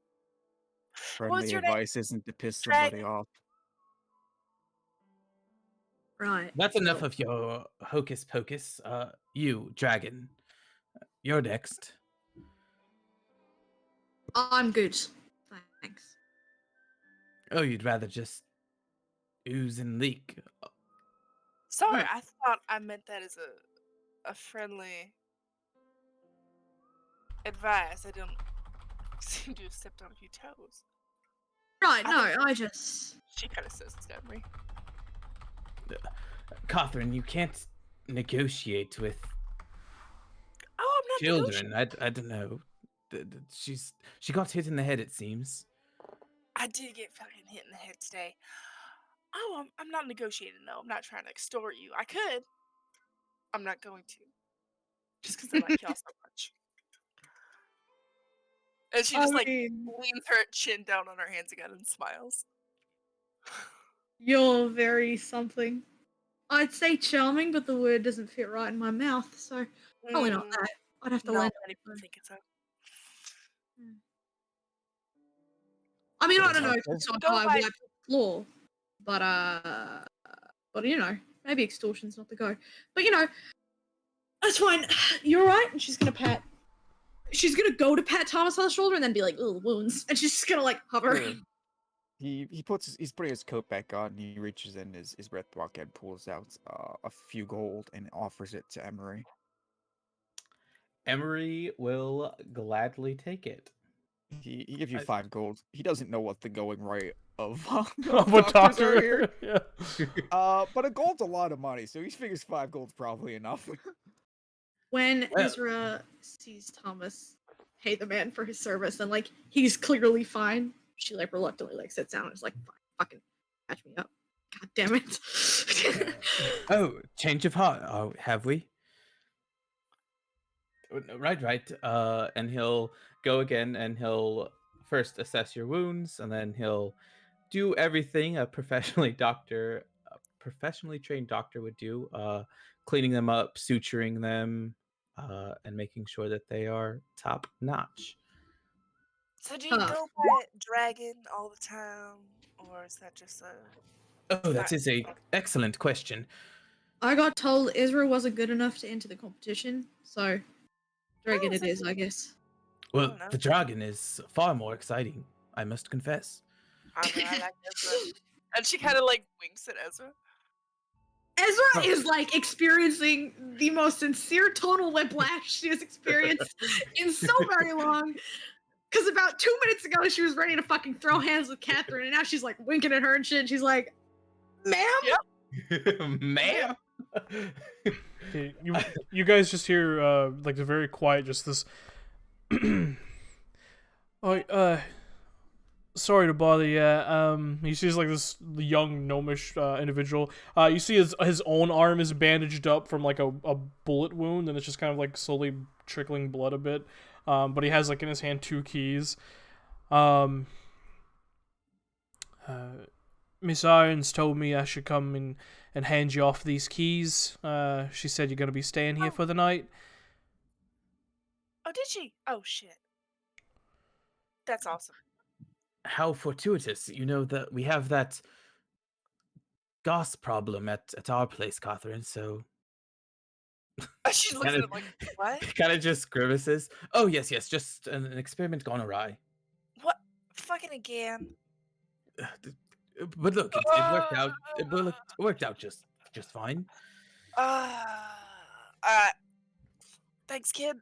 S4: Friendly
S3: your name?
S4: advice isn't to piss somebody
S3: Dragon.
S4: off.
S5: Right.
S1: That's enough of your hocus pocus. You, dragon. You're next.
S5: I'm good. Thanks.
S1: Oh, you'd rather just ooze and leak.
S3: Sorry,
S5: Right.
S3: I thought I meant that as a friendly advice. I didn't seem to have stepped on a few toes.
S5: Right, no, I just...
S3: She kind of says to Emery.
S1: Catherine, you can't negotiate with
S3: Oh, I'm not
S1: children. I don't know. She got hit in the head, it seems.
S3: I did get fucking hit in the head today. Oh, I'm not negotiating though. I'm not trying to extort you. I could. I'm not going to. Just because I like y'all so much. And she
S5: I
S3: just like
S5: mean,
S3: leans her chin down on her hands again and smiles.
S5: you're very something. I'd say charming, but the word doesn't fit right in my mouth, so probably not that. I'd have to
S3: Not
S5: land
S3: many
S5: on
S3: people
S5: it.
S3: think it's a.
S5: I mean, I don't
S4: It's
S5: know
S4: okay.
S5: if it's on
S3: Go
S5: how I
S3: by-
S5: wipe the floor, but you know, maybe extortion's not the go. But you know, that's fine. You're right. And she's gonna pat. She's gonna go to pat Thomas on the shoulder and then be like, "Oh, wounds," and she's just gonna like hover.
S4: Sure. He's putting his coat back on. And he reaches in his breath pocket and pulls out a few gold and offers it to Emery.
S1: Emery will gladly take it.
S4: He gives you
S1: I-
S4: 5 gold. He doesn't know what the going rate of,
S2: Of a
S4: doctors are here.
S2: doctor. Yeah.
S4: But a gold's a lot of money, so he figures 5 gold's probably enough.
S5: When
S1: Well-
S5: Issylra sees Thomas pay the man for his service and like he's clearly fine, she like reluctantly like sits down and is like, "Fine, fucking catch me up. God damn it."
S1: Oh, change of heart. Oh, have we? Right. And he'll go again, and he'll first assess your wounds, and then he'll do everything a professionally trained doctor would do, cleaning them up, suturing them, and making sure that they are top notch.
S3: So do you
S5: Huh.
S3: go by Dragon all the time, or is that just a?
S1: Oh, that
S3: Not-
S1: is a excellent question.
S5: I got told Issylra wasn't good enough to enter the competition, so Dragon
S3: is
S5: it
S3: that
S5: is, I guess.
S1: Well,
S3: don't know.
S1: the dragon is far more exciting, I must confess.
S3: I don't know. I like Ezra. And she kind of like winks at Ezra.
S5: Ezra
S1: Oh.
S5: is like experiencing the most sincere tonal whiplash she has experienced in so very long. Because about 2 minutes ago, she was ready to fucking throw hands with Catherine, and now she's like winking at her and shit. And she's like, "Ma'am?"
S3: Yep.
S1: Ma'am.
S2: Okay, you guys just hear like a very quiet, just this. Oh, sorry to bother you. He sees like this young gnomish individual. You see his own arm is bandaged up from like a bullet wound, and it's just kind of like slowly trickling blood a bit. But he has like in his hand 2 keys. Miss Irons told me I should come and hand you off these keys. She said you're gonna be staying here for the night.
S3: Oh, did she? Oh shit. That's awesome.
S1: How fortuitous. You know that we have that gas problem at our place, Catherine, so
S3: She's looking at him like, what?
S1: kind of just grimaces. Oh, yes, just an experiment gone awry.
S3: What? Fucking again.
S1: But look, it worked out. It worked out just fine.
S3: Thanks, kid.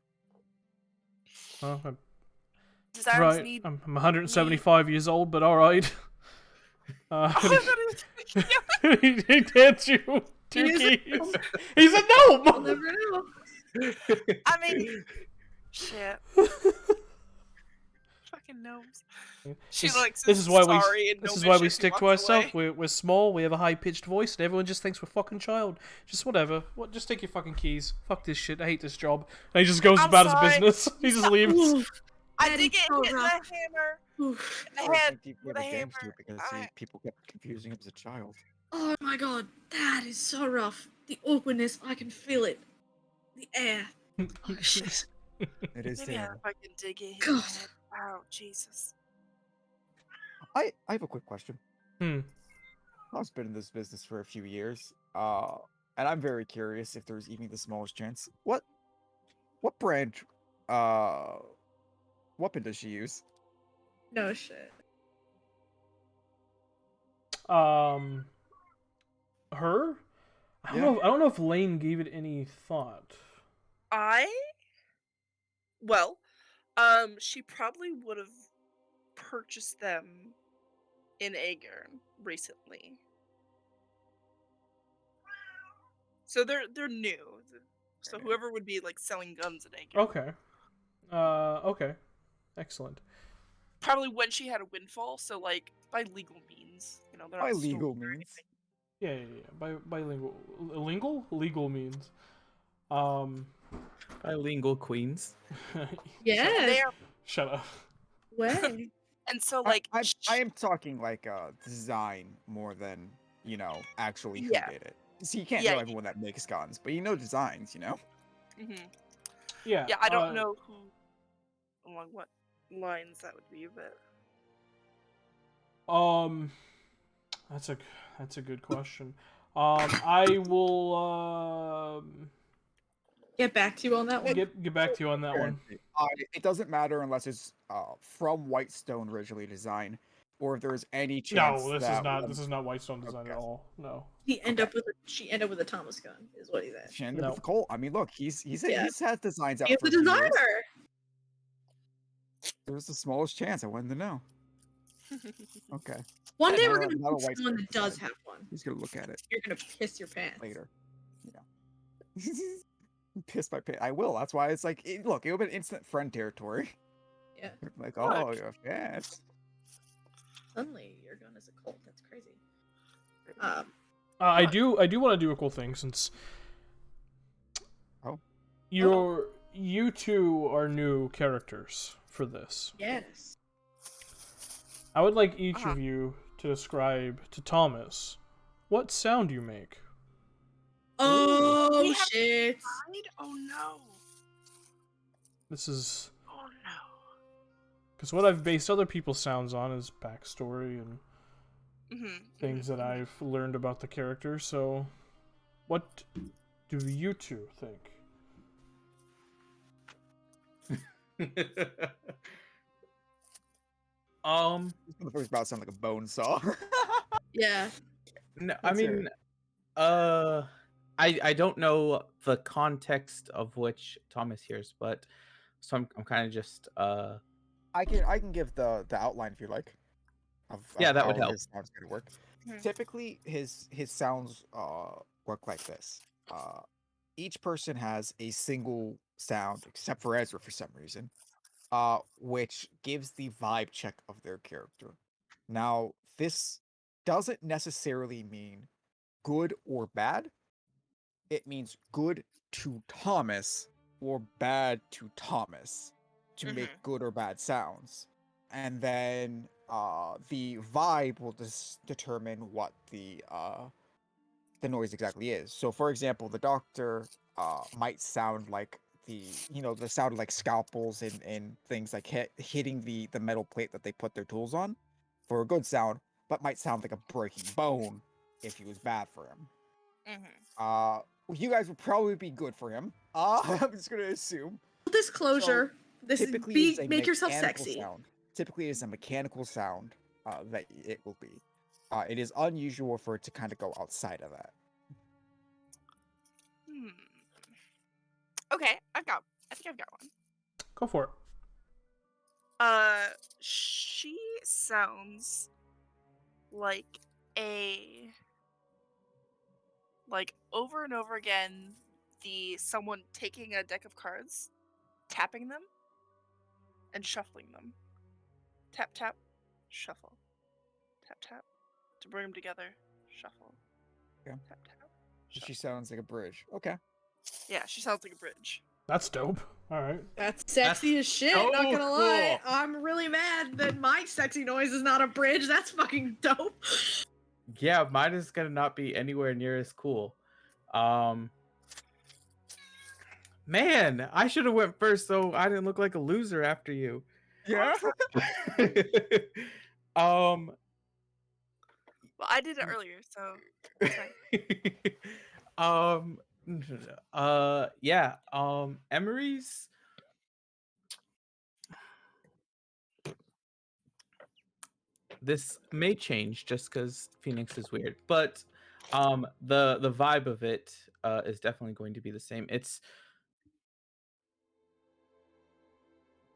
S2: Oh,
S3: Does Irons
S2: right.
S3: need?
S2: I'm 175 years old, but all right.
S3: Oh, I thought it was-
S2: He hands you 2
S5: He is a
S2: keys.
S5: gnome.
S2: He's a
S5: I'll
S2: gnome.
S5: never know.
S3: I mean, shit. Fucking gnomes. She like says
S2: This is why
S3: sorry and
S2: this is
S3: gnomish
S2: why we
S3: as he
S2: stick to
S3: walks
S2: ourselves.
S3: away.
S2: We're small. We have a high pitched voice, and everyone just thinks we're fucking child. Just whatever. What? Just take your fucking keys. Fuck this shit. I hate this job. And he just goes
S3: I'm
S2: about
S3: sorry.
S2: his business. He just leaves.
S5: Oof,
S3: I
S5: that
S3: did
S5: is
S3: get
S5: so
S3: hit in the
S5: rough.
S3: hammer.
S5: Oof.
S3: In
S4: I
S3: the head
S4: think he
S3: with
S4: was
S3: a
S4: gangster
S3: hammer.
S4: because people kept confusing him as a child.
S5: Oh my god, that is so rough. The awkwardness, I can feel it. The air. Oh shit.
S4: It is
S3: Maybe I
S4: there.
S3: fucking did get hit in the
S5: God.
S3: head. Wow, Jesus.
S4: I have a quick question.
S2: Hmm.
S4: I've been in this business for a few years, and I'm very curious if there's even the smallest chance. What brand, weapon does she use?
S5: No shit.
S2: Her. I don't
S4: Yeah.
S2: know. I don't know if Lane gave it any thought.
S3: She probably would have purchased them in Aegern recently. So they're new. So whoever would be like selling guns in Aegern.
S2: Okay. Okay. Excellent.
S3: Probably when she had a windfall, so like by legal means, they're not
S4: By
S3: stolen
S4: legal
S3: or
S4: means.
S3: anything.
S2: Yeah. Bilingual. Legal means.
S1: Bilingual queens.
S5: Yeah.
S3: They are,
S2: Shut up.
S5: Way.
S3: and so
S4: I,
S3: like
S4: I am talking like design more than actually who
S3: Yeah.
S4: did it. See, you can't
S3: Yeah,
S4: know everyone that makes guns, but designs.
S3: mhm.
S2: Yeah.
S3: Yeah, I don't know who along what lines that would be, but
S2: That's a good question. I will
S5: Get back to you on that one.
S2: get back to you on that one.
S4: It doesn't matter unless it's from Whitestone originally designed, or if there's any chance
S2: No,
S4: that
S2: this is not Whitestone design at
S4: Okay.
S2: all. No.
S5: She end up with a Thomas gun, is what he's at.
S4: she ended up
S2: No.
S4: with Colt. I mean, look, he's
S5: Yeah.
S4: had designs out
S5: He's
S4: for
S5: the
S4: a few years.
S5: designer.
S4: There's the smallest chance. I wanted to know. Okay,
S5: One day we're
S4: Not a-
S5: gonna
S4: not a
S5: meet
S4: white
S5: someone
S4: shirt
S5: that does
S4: design.
S5: have one.
S4: he's gonna look at it
S5: You're gonna piss your pants.
S4: later. Piss my pants. I will. That's why it's like, look, it would have been instant friend territory.
S5: Yeah.
S4: Like,
S3: Look.
S4: oh, yes.
S5: Suddenly your gun is a Colt. That's crazy.
S2: I do want to do a cool thing since
S4: Oh.
S2: you two are new characters for this.
S5: Yes.
S2: I would like each
S3: Uh-huh.
S2: of you to describe to Thomas what sound you make.
S5: Oh
S3: We have-
S5: shit.
S3: oh no.
S2: This is
S3: Oh no.
S2: because what I've based other people's sounds on is backstory and things that I've learned about the character. So, what do you two think?
S4: The first about sound like a bone saw.
S5: Yeah.
S1: No, I
S4: Let's hear
S1: mean, I don't know the context of which Thomas hears, but so I'm kind of just
S4: I can give the outline if you like.
S1: Yeah, that would
S4: how
S1: help.
S4: his sounds gonna work.
S3: Mhm.
S4: Typically, his sounds work like this. Each person has a single sound, except for Ezra for some reason, which gives the vibe check of their character. Now, this doesn't necessarily mean good or bad. It means good to Thomas or bad to Thomas to make good or bad sounds. And then the vibe will determine what the noise exactly is. So for example, the doctor might sound like the sound of like scalpels and things like hitting the metal plate that they put their tools on for a good sound, but might sound like a breaking bone if he was bad for him. You guys would probably be good for him. I'm just gonna assume.
S5: Disclosure. This is
S4: Typically, it's a
S5: make yourself
S4: mechanical
S5: sexy.
S4: sound. Typically, it's a mechanical sound that it will be. It is unusual for it to kind of go outside of that.
S3: Okay, I think I've got one.
S2: Go for it.
S3: She sounds like over and over again, someone taking a deck of cards, tapping them, and shuffling them. Tap, tap, shuffle. Tap, tap, to bring them together, shuffle.
S4: Yeah.
S3: Tap, tap,
S4: She
S3: shuffle.
S4: sounds like a bridge. Okay.
S3: Yeah, she sounds like a bridge.
S2: That's dope. All right.
S5: That's sexy as shit,
S1: so
S5: not gonna lie.
S1: cool.
S5: I'm really mad that my sexy noise is not a bridge. That's fucking dope.
S1: Yeah, mine is gonna not be anywhere near as cool. Man, I should have went first so I didn't look like a loser after you.
S4: Yeah.
S1: Um
S3: Well, I did it earlier, so it's fine.
S1: yeah, Emery's this may change just because Phoenix is weird, but the vibe of it is definitely going to be the same.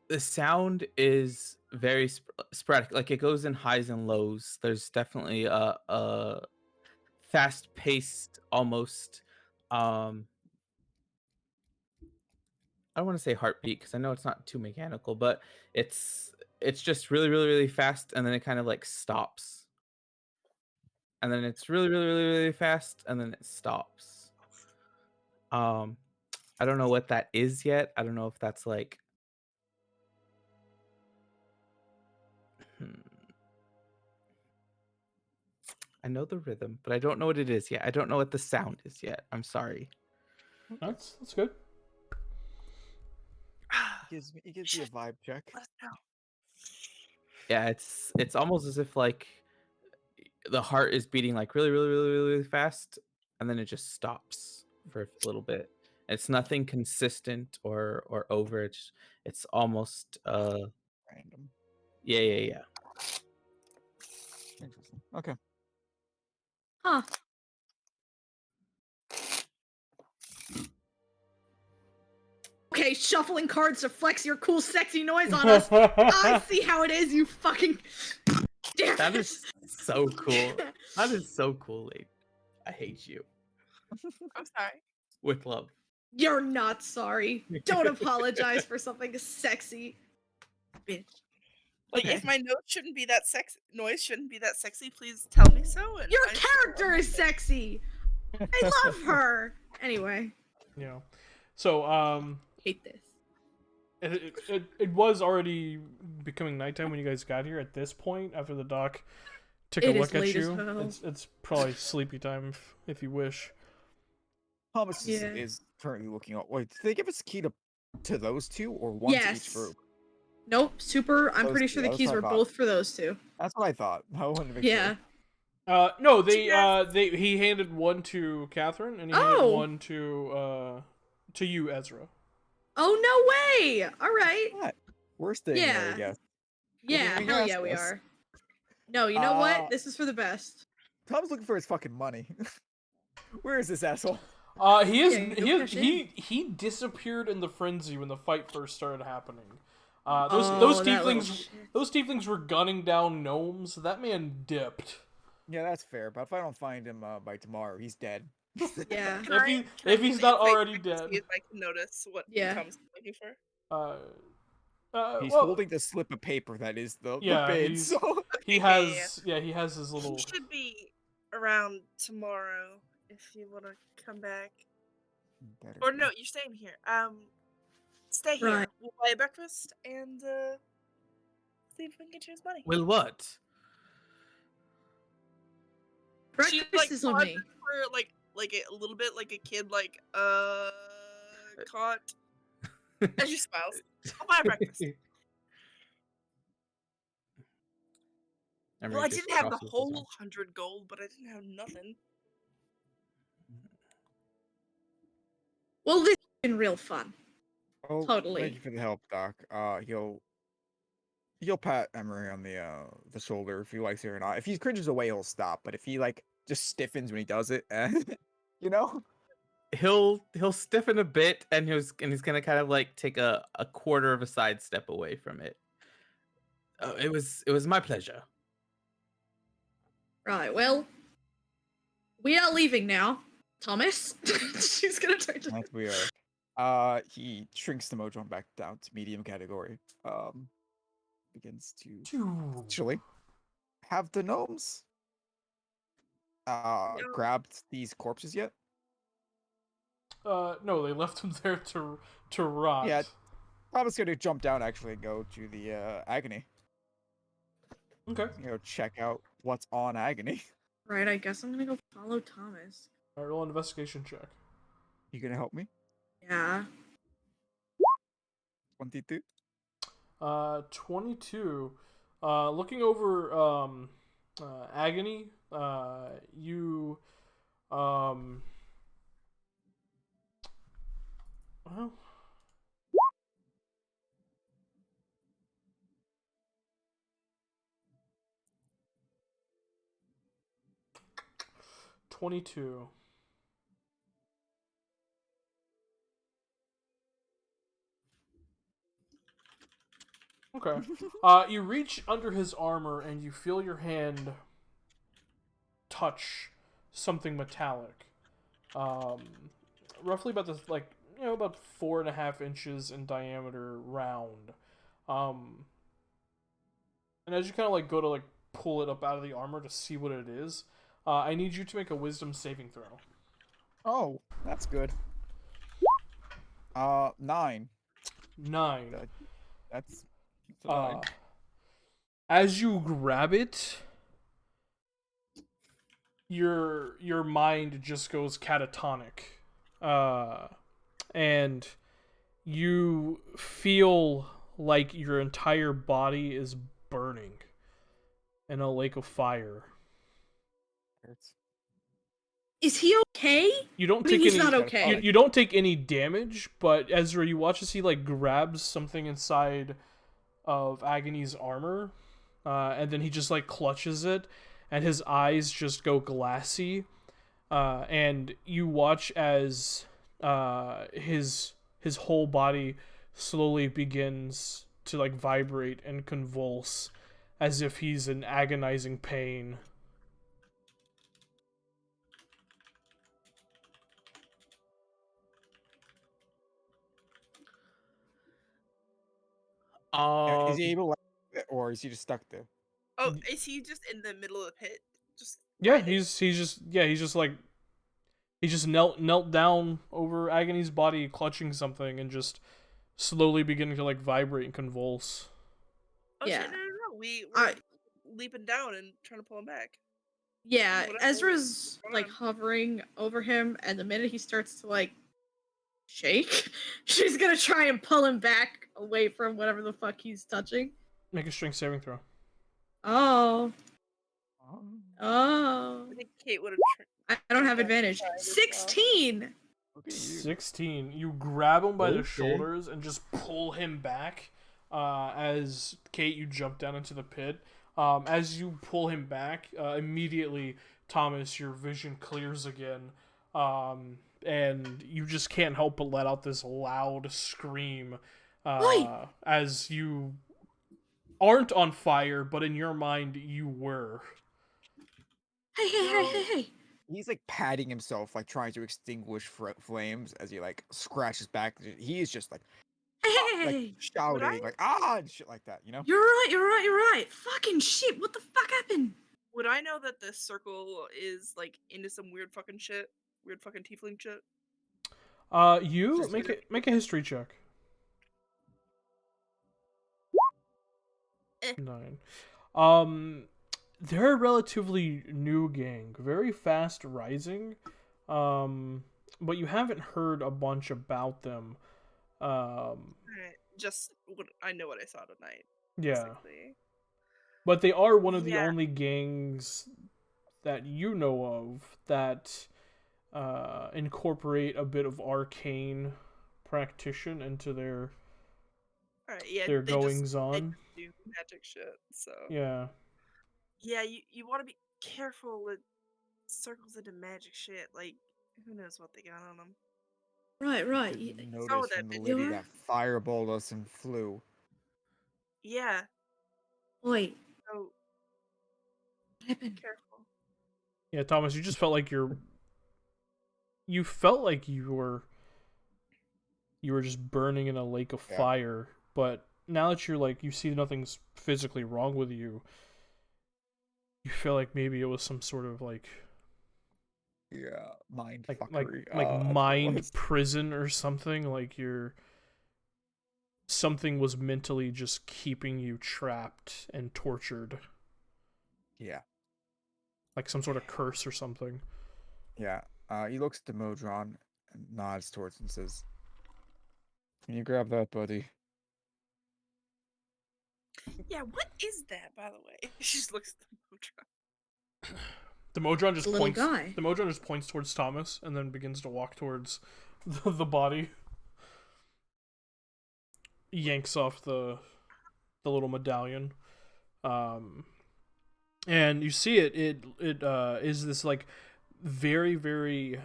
S1: The sound is very sporadic. Like it goes in highs and lows. There's definitely a fast paced, almost. I don't want to say heartbeat because I know it's not too mechanical, but it's just really, really, really fast, and then it kind of like stops, and then it's really, really, really, really fast, and then it stops. Um, I don't know what that is yet. I don't know if that's like. Hmm, I know the rhythm, but I don't know what it is yet. I don't know what the sound is yet. I'm sorry.
S2: That's good.
S4: It gives me a vibe check.
S3: Let's go.
S1: Yeah, it's almost as if like the heart is beating like really, really, really, really, really fast, and then it just stops for a little bit. It's nothing consistent or over. It's almost
S4: Random.
S1: yeah.
S4: Interesting. Okay.
S5: Huh. Okay, shuffling cards to flex your cool, sexy noise on us. I see how it is, you fucking. Damn
S1: That
S5: it.
S1: is so cool. That is so cool, Late. I hate you
S3: I'm sorry.
S1: with love.
S5: You're not sorry. Don't apologize for something sexy. Bitch.
S3: Like,
S5: Okay.
S3: if my noise shouldn't be that sexy, please tell me so. And
S5: Your
S3: I
S5: character is sexy. I love her. Anyway,
S2: Yeah. So
S5: hate this.
S2: it was already becoming nighttime when you guys got here. At this point, after the doc took a
S5: It is
S2: look at
S5: late as
S2: you,
S5: hell.
S2: it's probably sleepy time if you wish.
S4: Thomas
S5: Yeah.
S4: is currently looking up. Wait, did they give us a key to those two or one to each
S5: Yes.
S4: group?
S5: Nope. Super. I'm
S4: Those
S5: pretty
S4: two,
S5: sure the
S4: that's
S5: keys
S4: what I
S5: were
S4: thought.
S5: both for those two.
S4: That's what I thought. I wanted to make
S5: Yeah.
S4: sure.
S2: No,
S3: Yes.
S2: he handed one to Catherine and he handed
S5: Oh.
S2: one to you, Ezra.
S5: Oh no way! All right.
S4: What? We're staying there, I
S5: Yeah.
S4: guess.
S5: Yeah.
S4: Didn't even
S5: Hell
S4: ask
S5: yeah, we
S4: us.
S5: are. No, you know
S4: Uh,
S5: what? This is for the best.
S4: Tom's looking for his fucking money. Where is this asshole?
S2: He is
S5: Yeah, you go cash in.
S2: he disappeared in the frenzy when the fight first started happening.
S5: Oh,
S2: Those
S5: that little
S2: tieflings
S5: shit.
S2: those tieflings were gunning down gnomes. That man dipped.
S4: Yeah, that's fair. But if I don't find him by tomorrow, he's dead.
S5: Yeah.
S2: If he's not already
S3: See
S2: dead.
S3: if I can notice what
S5: Yeah.
S3: Tom's looking for.
S4: He's
S2: Well,
S4: holding the slip of paper that is the
S2: yeah,
S4: bid.
S2: he's-
S4: So
S2: he
S3: Okay,
S2: has he has his little.
S3: He should be around tomorrow if you want to come back.
S4: better
S3: Or
S4: be.
S3: no, you're staying here. Stay here.
S5: Right.
S3: We'll buy breakfast and see if we can get you his money.
S1: Well, what?
S3: She
S5: Breakfast is on
S3: pauses
S5: me.
S3: for like a little bit like a kid caught. And she smiles. I'll buy breakfast. Well, I didn't have the whole 100 gold, but I didn't have nothing.
S5: Well, this has been real fun.
S4: Oh,
S5: Totally.
S4: Thank you for the help, Doc. He'll pat Emery on the shoulder if he likes it or not. If he cringes away, he'll stop. But if he like just stiffens when he does it, you know,
S1: He'll stiffen a bit, and he's gonna kind of like take a quarter of a side step away from it. It was my pleasure.
S5: Right. Well, we are leaving now. Thomas. She's gonna turn to.
S4: as we he shrinks the Mojang back down to medium category. Begins to actually have the gnomes grabbed these corpses yet?
S2: No, they left him there to rot.
S4: Yeah. Probably gonna jump down actually and go to the agony.
S2: Okay.
S4: Check out what's on agony.
S5: Right. I guess I'm gonna go follow Thomas.
S2: Alright, roll an investigation check.
S4: You gonna help me?
S5: Yeah.
S4: 22.
S2: 22. Looking over agony, you well, $22. Okay. You reach under his armor and you feel your hand touch something metallic. Roughly about this, like, about 4.5 inches in diameter, round. And as you kind of like go to like pull it up out of the armor to see what it is, I need you to make a wisdom saving throw.
S4: Oh, that's good. 9.
S2: 9.
S4: That's a 9.
S2: As you grab it, your mind just goes catatonic, and you feel like your entire body is burning in a lake of fire.
S4: Hurts.
S5: Is he okay?
S2: You don't
S5: I mean,
S2: take
S5: he's
S2: any.
S5: not okay.
S2: You don't take any damage, but Ezra, you watch as he like grabs something inside of Agony's armor, and then he just like clutches it, and his eyes just go glassy, and you watch as his whole body slowly begins to like vibrate and convulse, as if he's in agonizing pain.
S4: Is he able to, or is he just stuck there?
S3: Oh, is he just in the middle of the pit? Just
S2: Yeah,
S3: hiding?
S2: he's just like he just knelt down over Agony's body, clutching something, and just slowly beginning to like vibrate and convulse.
S3: Oh
S5: Yeah.
S3: shit! No. We're leaping down and trying to pull him back.
S5: Yeah,
S3: Whatever.
S5: Ezra's
S3: Come
S5: like
S3: on.
S5: hovering over him, and the minute he starts to like shake, she's gonna try and pull him back away from whatever the fuck he's touching.
S2: Make a strength saving throw.
S5: Oh.
S4: Oh.
S5: Oh.
S3: I think Kate would have.
S5: I don't have
S3: Okay,
S5: advantage.
S3: fine, it's
S5: 16!
S4: Look at you.
S2: 16. You grab him by the
S1: Okay.
S2: shoulders and just pull him back. As Kate, you jump down into the pit. As you pull him back, immediately, Thomas, your vision clears again. And you just can't help but let out this loud scream.
S5: Oi!
S2: As you aren't on fire, but in your mind, you were.
S5: Hey!
S4: He's like patting himself, like trying to extinguish flames as he like scratches back. He is just like
S5: Hey!
S4: shouting, like and shit like that. You know?
S5: You're right. Fucking shit, what the fuck happened?
S3: Would I know that this circle is like into some weird fucking shit? Weird fucking tiefling shit?
S2: You
S4: Just
S2: make a history check.
S3: Eh.
S2: 9. They're a relatively new gang, very fast rising, but you haven't heard a bunch about them.
S3: Alright, just what I know what I saw tonight.
S2: Yeah,
S3: Basically.
S2: but they are one of the
S3: Yeah.
S2: only gangs that you know of that incorporate a bit of arcane practitioner into their
S3: Alright, yeah.
S2: their
S3: they
S2: goings
S3: just
S2: on.
S3: do magic shit. So
S2: Yeah.
S3: yeah, you want to be careful with circles into magic shit. Like who knows what they got on them?
S5: Right.
S4: Didn't
S3: saw
S4: notice
S3: that
S4: from the
S3: video.
S4: lady that fireballed us and flew.
S3: Yeah.
S5: Wait,
S3: So
S5: what happened?
S3: careful.
S2: Yeah, Thomas, you just felt like you felt like you were just burning in a lake of
S4: Yeah.
S2: fire, but now that you're like you see nothing's physically wrong with you, you feel like maybe it was some sort of like
S4: Yeah, mind
S2: like
S4: fuckery.
S2: like
S4: that's what it
S2: mind
S4: was.
S2: prison or something, like something was mentally just keeping you trapped and tortured,
S4: Yeah,
S2: like some sort of curse or something.
S4: yeah. He looks at the Modron and nods towards and says, "Can you grab that, buddy?"
S3: Yeah, what is that, by the way? She just looks at the Motron.
S2: The Modron just
S5: Little
S2: points.
S5: guy.
S2: The Modron just points towards Thomas and then begins to walk towards the body. Yanks off the little medallion, and you see it. It is this like very very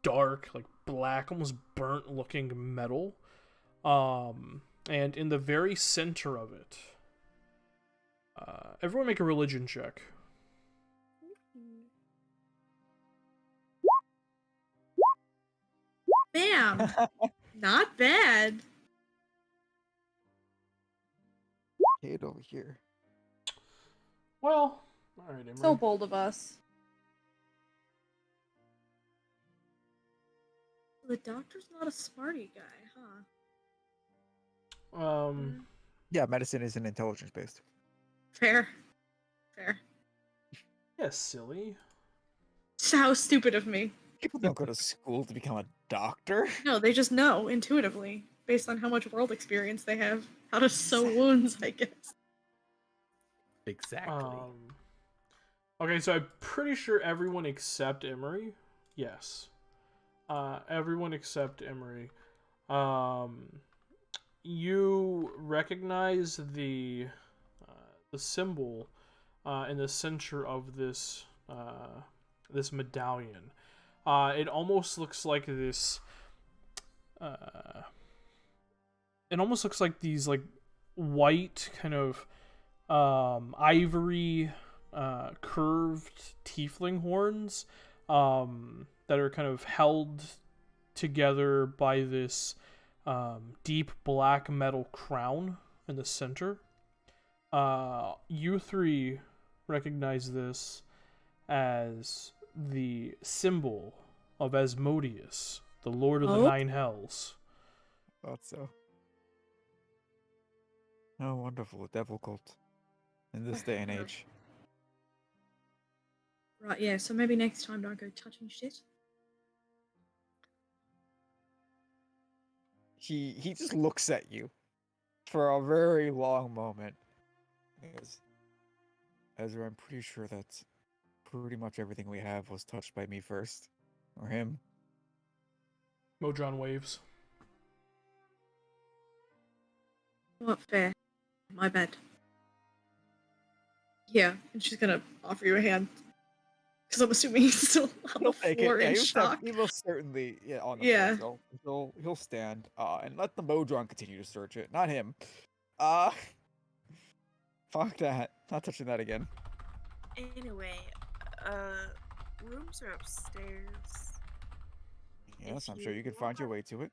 S2: dark, like black, almost burnt looking metal, And in the very center of it, everyone make a religion check.
S5: Bam! Not bad.
S4: Kid over here.
S2: Well, all right, Emery.
S5: So bold of us. The doctor's not a smarty guy, huh?
S4: Yeah, medicine isn't intelligence based.
S5: Fair. Fair.
S2: Yeah, silly.
S5: How stupid of me.
S4: People don't go to school to become a doctor.
S5: No, they just know intuitively, based on how much world experience they have, how to sew wounds, I guess.
S1: Exactly.
S2: Okay, so I'm pretty sure everyone except Emery. Yes. Everyone except Emery. You recognize the symbol in the center of this this medallion. It almost looks like this. It almost looks like these like white kind of ivory curved tiefling horns that are kind of held together by this deep black metal crown in the center. You three recognize this as the symbol of Asmodeus, the Lord of the Nine Hells.
S4: Thought so. Oh, wonderful. A devil cult. In this day and age.
S5: Right, yeah, so maybe next time don't go touching shit.
S4: He just looks at you for a very long moment. He goes, Ezra, I'm pretty sure that's pretty much everything we have was touched by me first. Or him.
S2: Modron waves.
S5: Not fair. My bad. Yeah, and she's gonna offer you a hand. Because I'm assuming he's still on the
S4: Take
S5: floor
S4: it.
S5: in
S4: Yeah,
S5: shock.
S4: he will certainly on the
S5: Yeah.
S4: floor. So he'll stand and let the Modron continue to search it, not him. Fuck that. Not touching that again.
S3: Anyway, rooms are upstairs.
S4: Yes,
S3: If
S4: I'm sure you can find your way to it.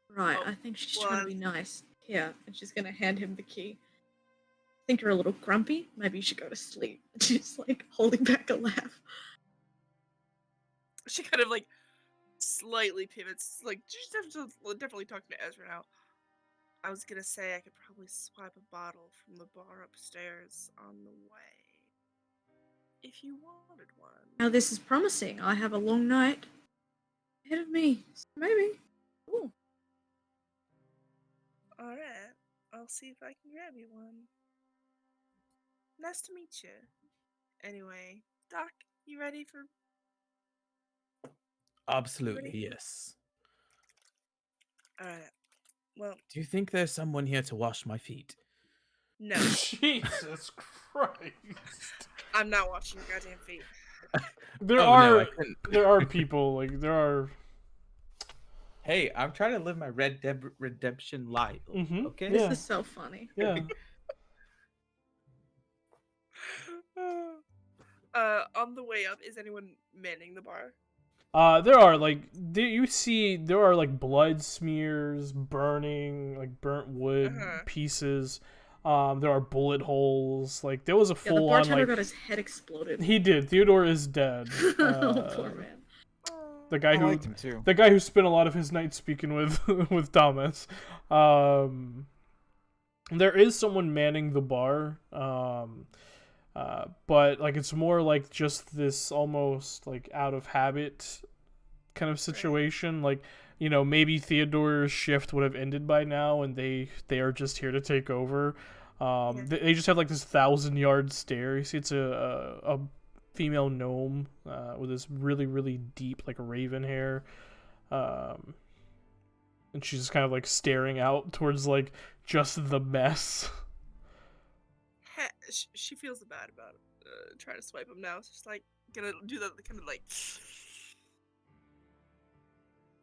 S5: Right,
S3: Oh,
S5: I think she's
S3: well,
S5: trying to be nice. Here, and she's gonna hand him the key. I think you're a little grumpy. Maybe you should go to sleep. She's like holding back a laugh.
S3: She kind of like slightly pivots. Like, she's definitely talking to Ezra now. I was gonna say I could probably swipe a bottle from the bar upstairs on the way. If you wanted one.
S5: Now this is promising. I have a long night ahead of me. So maybe. Ooh.
S3: Alright, I'll see if I can grab you one. Nice to meet you. Anyway, Doc, you ready for...
S1: Absolutely, yes.
S3: Alright, well,
S1: Do you think there's someone here to wash my feet?
S3: no.
S2: Jesus Christ.
S3: I'm not washing your goddamn feet.
S2: There
S1: Oh,
S2: are
S1: no, I couldn't.
S2: there are people like there are.
S1: Hey, I'm trying to live my Red Dead Redemption life.
S2: Mhm,
S1: Okay.
S5: This
S2: Yeah.
S5: is so funny.
S2: Yeah.
S3: On the way up, is anyone manning the bar?
S2: There are like you see there are like blood smears, burning like burnt wood pieces. There are bullet holes. Like there was a
S5: Yeah, the
S2: full on
S5: bartender
S2: like
S5: got his head exploded.
S2: he did. Theodore is dead.
S5: Oh, poor man.
S2: The guy
S4: I
S2: who
S4: liked him too.
S2: the guy who spent a lot of his night speaking with with Thomas. There is someone manning the bar. But like it's more like just this almost like out of habit kind of situation. Like, you know, maybe Theodore's shift would have ended by now and they are just here to take over. They just have like this 1,000-yard stare. You see it's a female gnome with this really, really deep like raven hair. And she's just kind of like staring out towards like just the mess.
S3: She feels bad about trying to swipe him now. It's just like gonna do the kind of like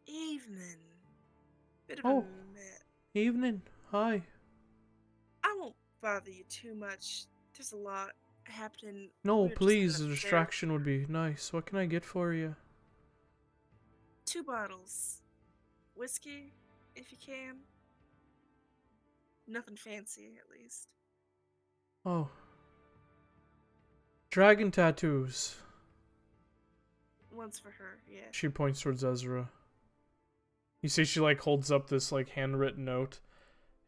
S3: evening. Bit of
S2: Oh.
S3: a mess.
S2: Evening. Hi.
S3: I won't bother you too much. There's a lot happening.
S2: No,
S3: We were just
S2: please,
S3: heading
S2: a
S3: upstairs.
S2: distraction would be nice. What can I get for you?
S3: 2 bottles. Whiskey, if you can. Nothing fancy, at least.
S2: Oh. Dragon tattoos.
S3: One's for her, yeah.
S2: She points towards Ezra. You see she, like, holds up this, like, handwritten note.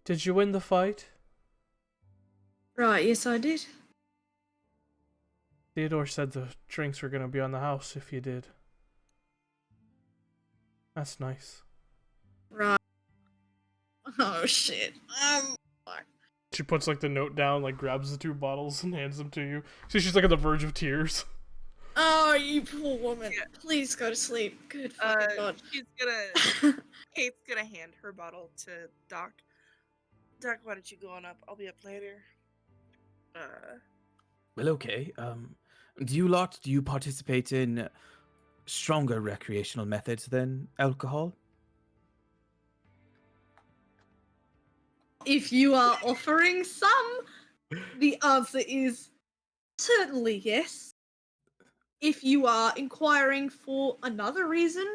S2: Did you win the fight?
S5: Right, yes, I did.
S2: Theodore said the drinks were gonna be on the house if you did. That's nice.
S5: Right. Oh, shit. Fuck.
S2: She puts, like, the note down, like, grabs the 2 bottles and hands them to you. See, she's, like, on the verge of tears.
S5: Oh, you poor woman.
S3: Yeah.
S5: Please go to sleep. Good fucking God.
S3: She's gonna... Kate's gonna hand her bottle to Doc. Doc, why don't you go on up? I'll be up later.
S1: Well, okay. Do you participate in stronger recreational methods than alcohol?
S5: If you are offering some, the answer is certainly yes. If you are inquiring for another reason,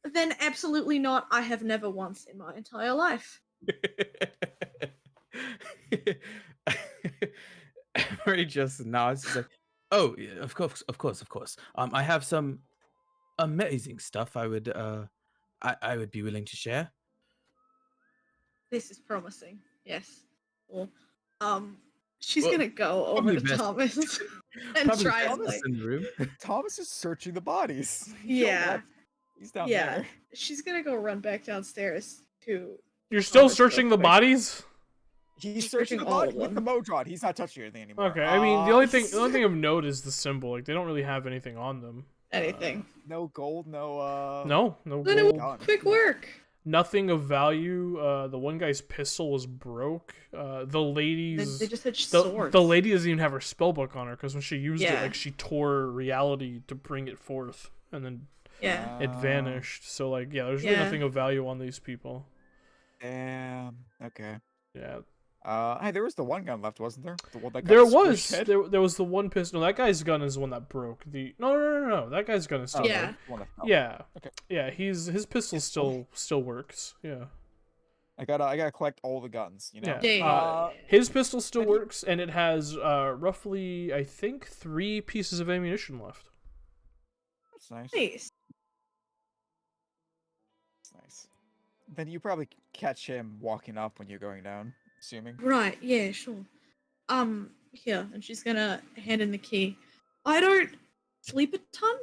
S5: then absolutely not. I have never once in my entire life.
S1: Emery just nods. He's like, "Oh, yeah, of course, of course, of course. I have some amazing stuff. I would be willing to share."
S5: This is promising. Yes. Or, she's
S1: Well,
S5: gonna go over
S1: probably
S5: to
S1: best-
S5: Thomas and
S1: Probably
S5: try and
S1: Thomas
S5: like,
S1: in the room.
S4: Thomas is searching the bodies.
S5: Yeah.
S4: He's down
S5: yeah.
S4: there.
S5: She's gonna go run back downstairs to.
S2: You're still
S5: Thomas real
S2: searching the
S5: quick.
S2: bodies?
S4: He's
S5: He's
S4: searching the
S5: searching all
S4: body
S5: of
S4: with the
S5: them.
S4: Modron. He's not touching anything anymore.
S2: Okay, I mean, the only
S5: s-
S2: thing of note is the symbol. Like, they don't really have anything on them.
S5: Anything.
S4: No gold, no
S2: No
S5: Then it
S2: gold.
S5: was quick work.
S2: Nothing of value. The one guy's pistol was broke. The
S5: Then
S2: lady's...
S5: they just had
S2: The,
S5: swords.
S2: the lady doesn't even have her spellbook on her, because when she used it,
S5: Yeah.
S2: like, she tore reality to bring it forth, and then
S5: Yeah.
S2: it vanished. So, like, yeah, there's really
S5: Yeah.
S2: nothing of value on these people.
S4: Damn. Okay.
S2: Yeah.
S4: Hey, there was the one gun left, wasn't there? The one that got
S2: There
S4: squished
S2: was.
S4: head?
S2: There was the one pistol. No, that guy's gun is the one that broke. No. That guy's gun is still
S5: Yeah.
S2: there.
S4: One that fell.
S2: Yeah.
S4: Okay.
S2: Yeah, his pistol still works. Yeah.
S4: I gotta collect all the guns. You know.
S2: Yeah.
S5: Yeah.
S2: His pistol still
S4: and he-
S2: works, and it has roughly, I think, 3 pieces of ammunition left.
S4: That's nice.
S5: Nice.
S4: That's nice. Then you probably catch him walking up when you're going down, assuming.
S5: Right, yeah, sure. Here, and she's gonna hand in the key. I don't sleep a ton,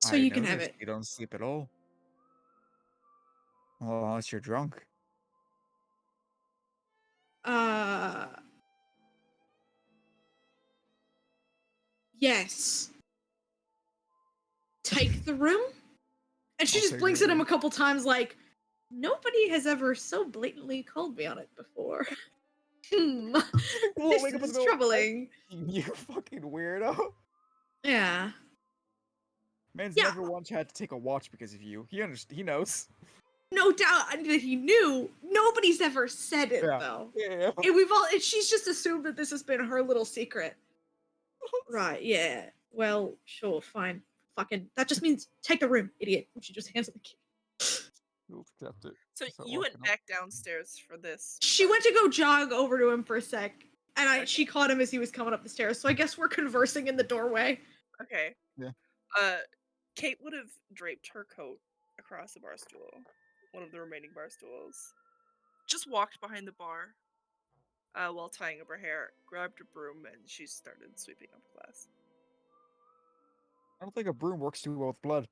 S5: so
S4: I
S5: you can have
S4: noticed
S5: it.
S4: You don't sleep at all. Well, unless you're drunk.
S5: Yes. Take the room? And she
S4: I'll
S5: just
S4: take
S5: blinks
S4: the
S5: at him
S4: room.
S5: a couple times like, nobody has ever so blatantly called me on it before.
S4: Well,
S5: This
S4: wake up in the
S5: is
S4: middle-
S5: troubling.
S4: You fucking weirdo.
S5: Yeah.
S4: Man's
S5: Yeah.
S4: never once had to take a watch because of you. He knows.
S5: No doubt that he knew. Nobody's ever said it,
S4: Yeah.
S5: though.
S4: Yeah.
S5: And she's just assumed that this has been her little secret. Right, yeah. Well, sure, fine. Fucking, that just means take the room, idiot. And she just hands him the key.
S4: You'll accept it.
S3: So
S4: Start
S3: you went
S4: walking up.
S3: back downstairs for this.
S5: She went to go jog over to him for a sec, and she caught him as he was coming up the stairs, so I guess we're conversing in the doorway.
S3: Okay.
S4: Yeah.
S3: Kate would have draped her coat across the bar stool, one of the remaining bar stools. Just walked behind the bar, while tying up her hair, grabbed a broom, and she started sweeping up glass.
S4: I don't think a broom works too well with blood.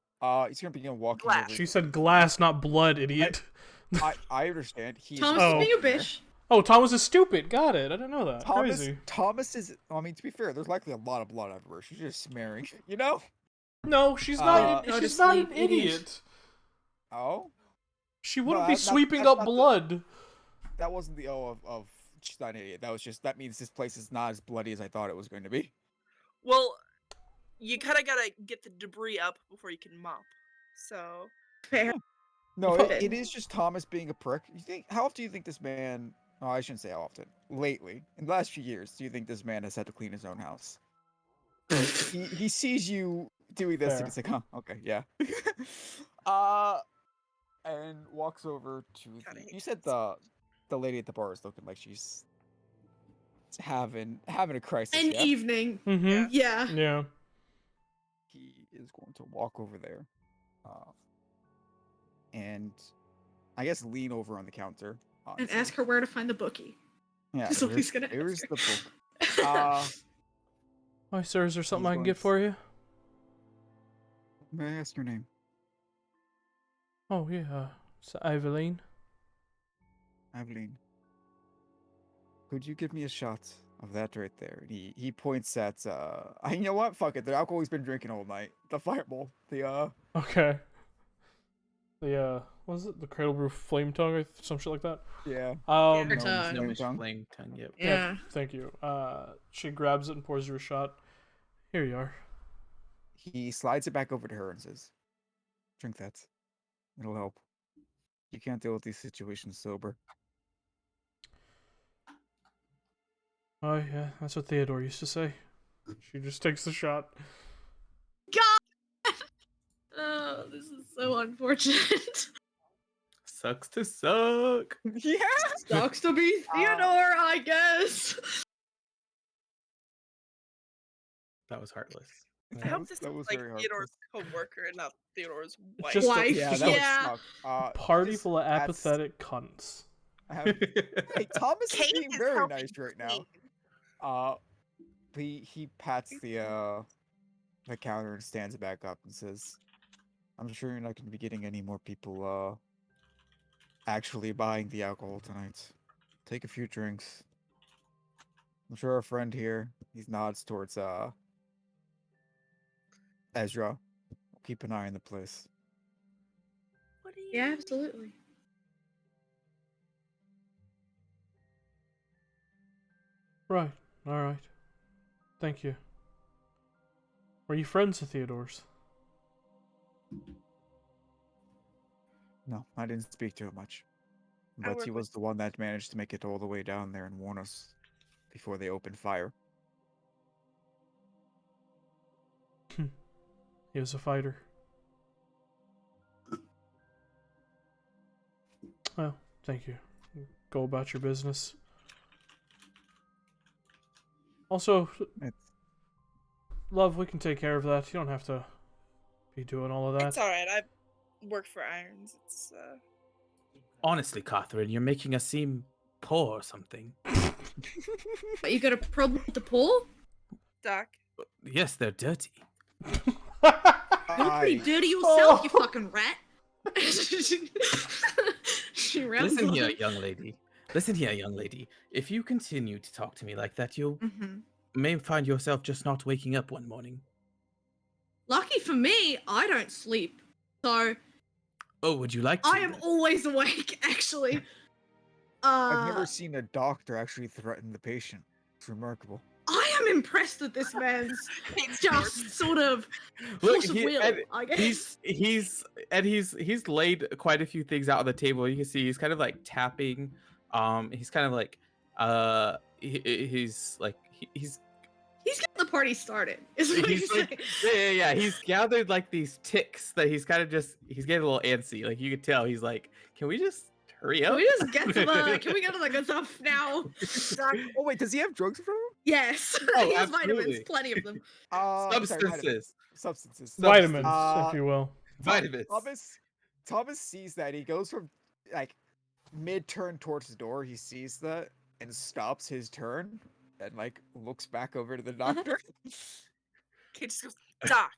S4: He's gonna begin walking
S3: Glass.
S4: over.
S2: She said glass, not blood, idiot.
S4: I understand. He's
S5: Thomas
S2: Oh.
S5: is being a bitch.
S2: Oh, Thomas is stupid. Got it. I didn't know that.
S4: Thomas.
S2: Crazy.
S4: Thomas is. I mean, to be fair, there's likely a lot of blood everywhere. She's just smearing. You know?
S2: No, she's not.
S5: Go to
S2: She's not an
S5: sleep, idiot.
S2: idiot.
S4: Oh,
S2: She wouldn't
S4: No,
S2: be
S4: that's not-
S2: sweeping
S4: that's
S2: up
S4: not the-
S2: blood.
S4: that wasn't the O of she's not an idiot. That means this place is not as bloody as I thought it was going to be.
S3: Well, you kind of gotta get the debris up before you can mop. So,
S5: Fair.
S4: No,
S5: Fuck
S4: it is just Thomas being a prick. You think? How often do you think this man? Oh, I shouldn't say how often. Lately, in the last few years, do you think this man has had to clean his own house? He sees you doing this, and
S2: Fair.
S4: he's like, "Huh, okay, yeah." uh, and walks over to
S3: God, I
S4: the.
S3: hate
S4: You said
S3: Thomas.
S4: the lady at the bar is looking like she's having a crisis.
S5: An
S4: Yeah.
S5: evening.
S2: Mm-hmm.
S5: Yeah.
S2: Yeah.
S4: He is going to walk over there, and I guess lean over on the counter
S5: And
S4: say,
S5: ask her where to find the bookie.
S4: Yeah,
S5: That's all he's gonna ask
S4: where's
S5: her.
S4: the book?
S2: Hi, sir. Is there something
S4: He's
S2: I can
S4: going
S2: get
S4: to-
S2: for you?
S4: May I ask your name?
S2: Oh yeah, it's Eveline.
S4: Aveline. Could you give me a shot of that right there? And he points at you know what? Fuck it. The alcohol he's been drinking all night. The fireball.
S2: Okay. The what was it? The Cradle Brew Flame Tongue, or some shit like that.
S4: Yeah.
S2: Um.
S5: Flame tongue.
S1: No,
S4: Flame
S1: it's
S4: tongue.
S1: flame tongue. Yep.
S5: Yeah.
S2: Thank you. She grabs it and pours you a shot. Here you are.
S4: He slides it back over to her and says, "Drink that. It'll help. You can't deal with these situations sober."
S2: Oh yeah, that's what Theodore used to say. She just takes the shot.
S5: God. Oh, this is so unfortunate.
S1: Sucks to suck.
S4: Yeah.
S5: Sucks to be Theodore, I guess.
S1: That was heartless.
S3: I hope this
S4: that
S3: is
S4: was
S3: like
S4: very hard.
S3: Theodore's co-worker and not Theodore's wife.
S2: Just a-
S5: Wife.
S4: Yeah,
S2: just
S4: that
S2: a
S5: yeah.
S4: would suck.
S2: Party
S4: just-
S2: full of
S4: that's-
S2: apathetic cunts.
S4: I have, hey, Thomas is
S3: Kate
S4: being
S3: is
S4: very
S3: helping
S4: nice right now.
S3: clean.
S4: He pats the counter and stands it back up and says, "I'm sure you're not going to be getting any more people actually buying the alcohol tonight. Take a few drinks. I'm sure our friend here," he nods towards Ezra, "will keep an eye on the place."
S3: What do you
S5: Yeah,
S3: mean?
S5: absolutely.
S2: Right. All right. Thank you. Were you friends of Theodore's?
S4: No, I didn't speak to him much.
S3: I
S4: But
S3: work
S4: he
S3: with-
S4: was the one that managed to make it all the way down there and warn us before they opened fire.
S2: He was a fighter. Well, thank you. Go about your business. Also,
S4: It's,
S2: love, we can take care of that. You don't have to be doing all of that.
S3: It's alright. I work for Irons. It's
S1: Honestly, Catherine, you're making us seem poor or something.
S5: But you got a problem with the pool?
S3: Doc.
S1: Yes, they're dirty.
S5: You're pretty dirty yourself, you
S2: Oh.
S5: fucking rat. She runs
S1: Listen here,
S5: off.
S1: young lady. Listen here, young lady. If you continue to talk to me like that, you
S5: Mhm.
S1: may find yourself just not waking up one morning.
S5: Lucky for me, I don't sleep. So
S1: Oh, would you like to?
S5: I am always awake, actually.
S4: I've never seen a doctor actually threaten the patient. It's remarkable.
S5: I am impressed with this man's just sort of
S1: Look,
S5: force of
S1: he-
S5: will,
S1: and
S5: I guess.
S1: he's laid quite a few things out on the table. You can see he's kind of like tapping. He's kind of like he's
S5: He's getting the party started, is what he's
S1: he's
S5: saying.
S1: like, yeah. He's gathered like these ticks that he's kind of he's getting a little antsy. Like you could tell he's like, can we just hurry up?
S5: Can we just get to the can we get to the good stuff now?
S4: Doc, oh wait, does he have drugs in front of him?
S5: Yes.
S1: Oh,
S5: he has
S1: absolutely.
S5: vitamins, plenty of them.
S4: Sorry,
S1: Substances.
S4: Substances.
S2: Vitamins,
S4: Uh,
S2: if you will.
S1: Vitamins.
S4: Thomas sees that. He goes from like mid-turn towards the door. He sees that and stops his turn and like looks back over to the doctor.
S3: Kate just goes, Doc.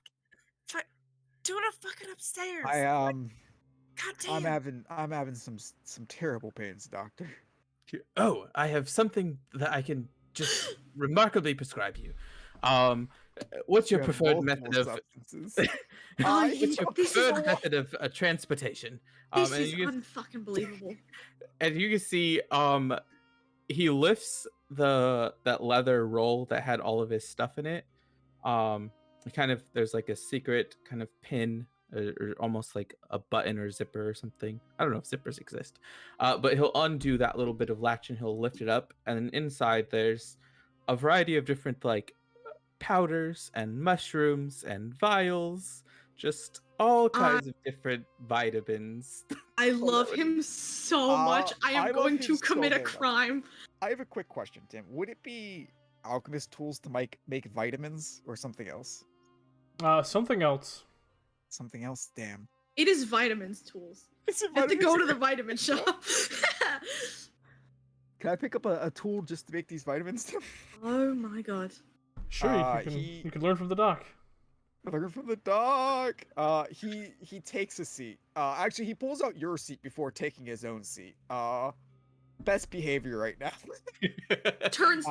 S3: Do it fucking upstairs.
S4: I
S3: God damn.
S4: I'm having some terrible pains, doctor.
S1: Oh, I have something that I can just remarkably prescribe you. What's your
S4: You have
S1: preferred
S4: multiple
S1: method of
S4: substances.
S5: Oh,
S1: what's your
S5: this is
S1: preferred
S5: all-
S1: method of transportation?
S5: This
S1: And
S5: is
S1: you can,
S5: unfucking believable.
S1: and you can see he lifts that leather roll that had all of his stuff in it. Kind of there's like a secret kind of pin or almost like a button or zipper or something. I don't know if zippers exist, but he'll undo that little bit of latch and he'll lift it up, and then inside there's a variety of different like powders and mushrooms and vials, just all
S5: I
S1: kinds of different vitamins.
S5: I
S4: Oh,
S5: love
S4: that would-
S5: him so much. I am
S4: I love
S5: going
S4: him
S5: to
S4: so
S5: commit a
S4: very much.
S5: crime.
S4: I have a quick question, Tim. Would it be alchemist tools to make vitamins or something else?
S2: Something else.
S4: Something else? Damn.
S5: It is vitamins tools.
S4: Is it
S5: You have to go to
S4: vitamins?
S5: the vitamin shop.
S4: Can I pick up a tool just to make these vitamins, Tim?
S5: Oh my god.
S2: Sure, you can learn from the doc.
S4: Looking from the dog. He takes a seat. Actually, he pulls out your seat before taking his own seat. Best behavior right now.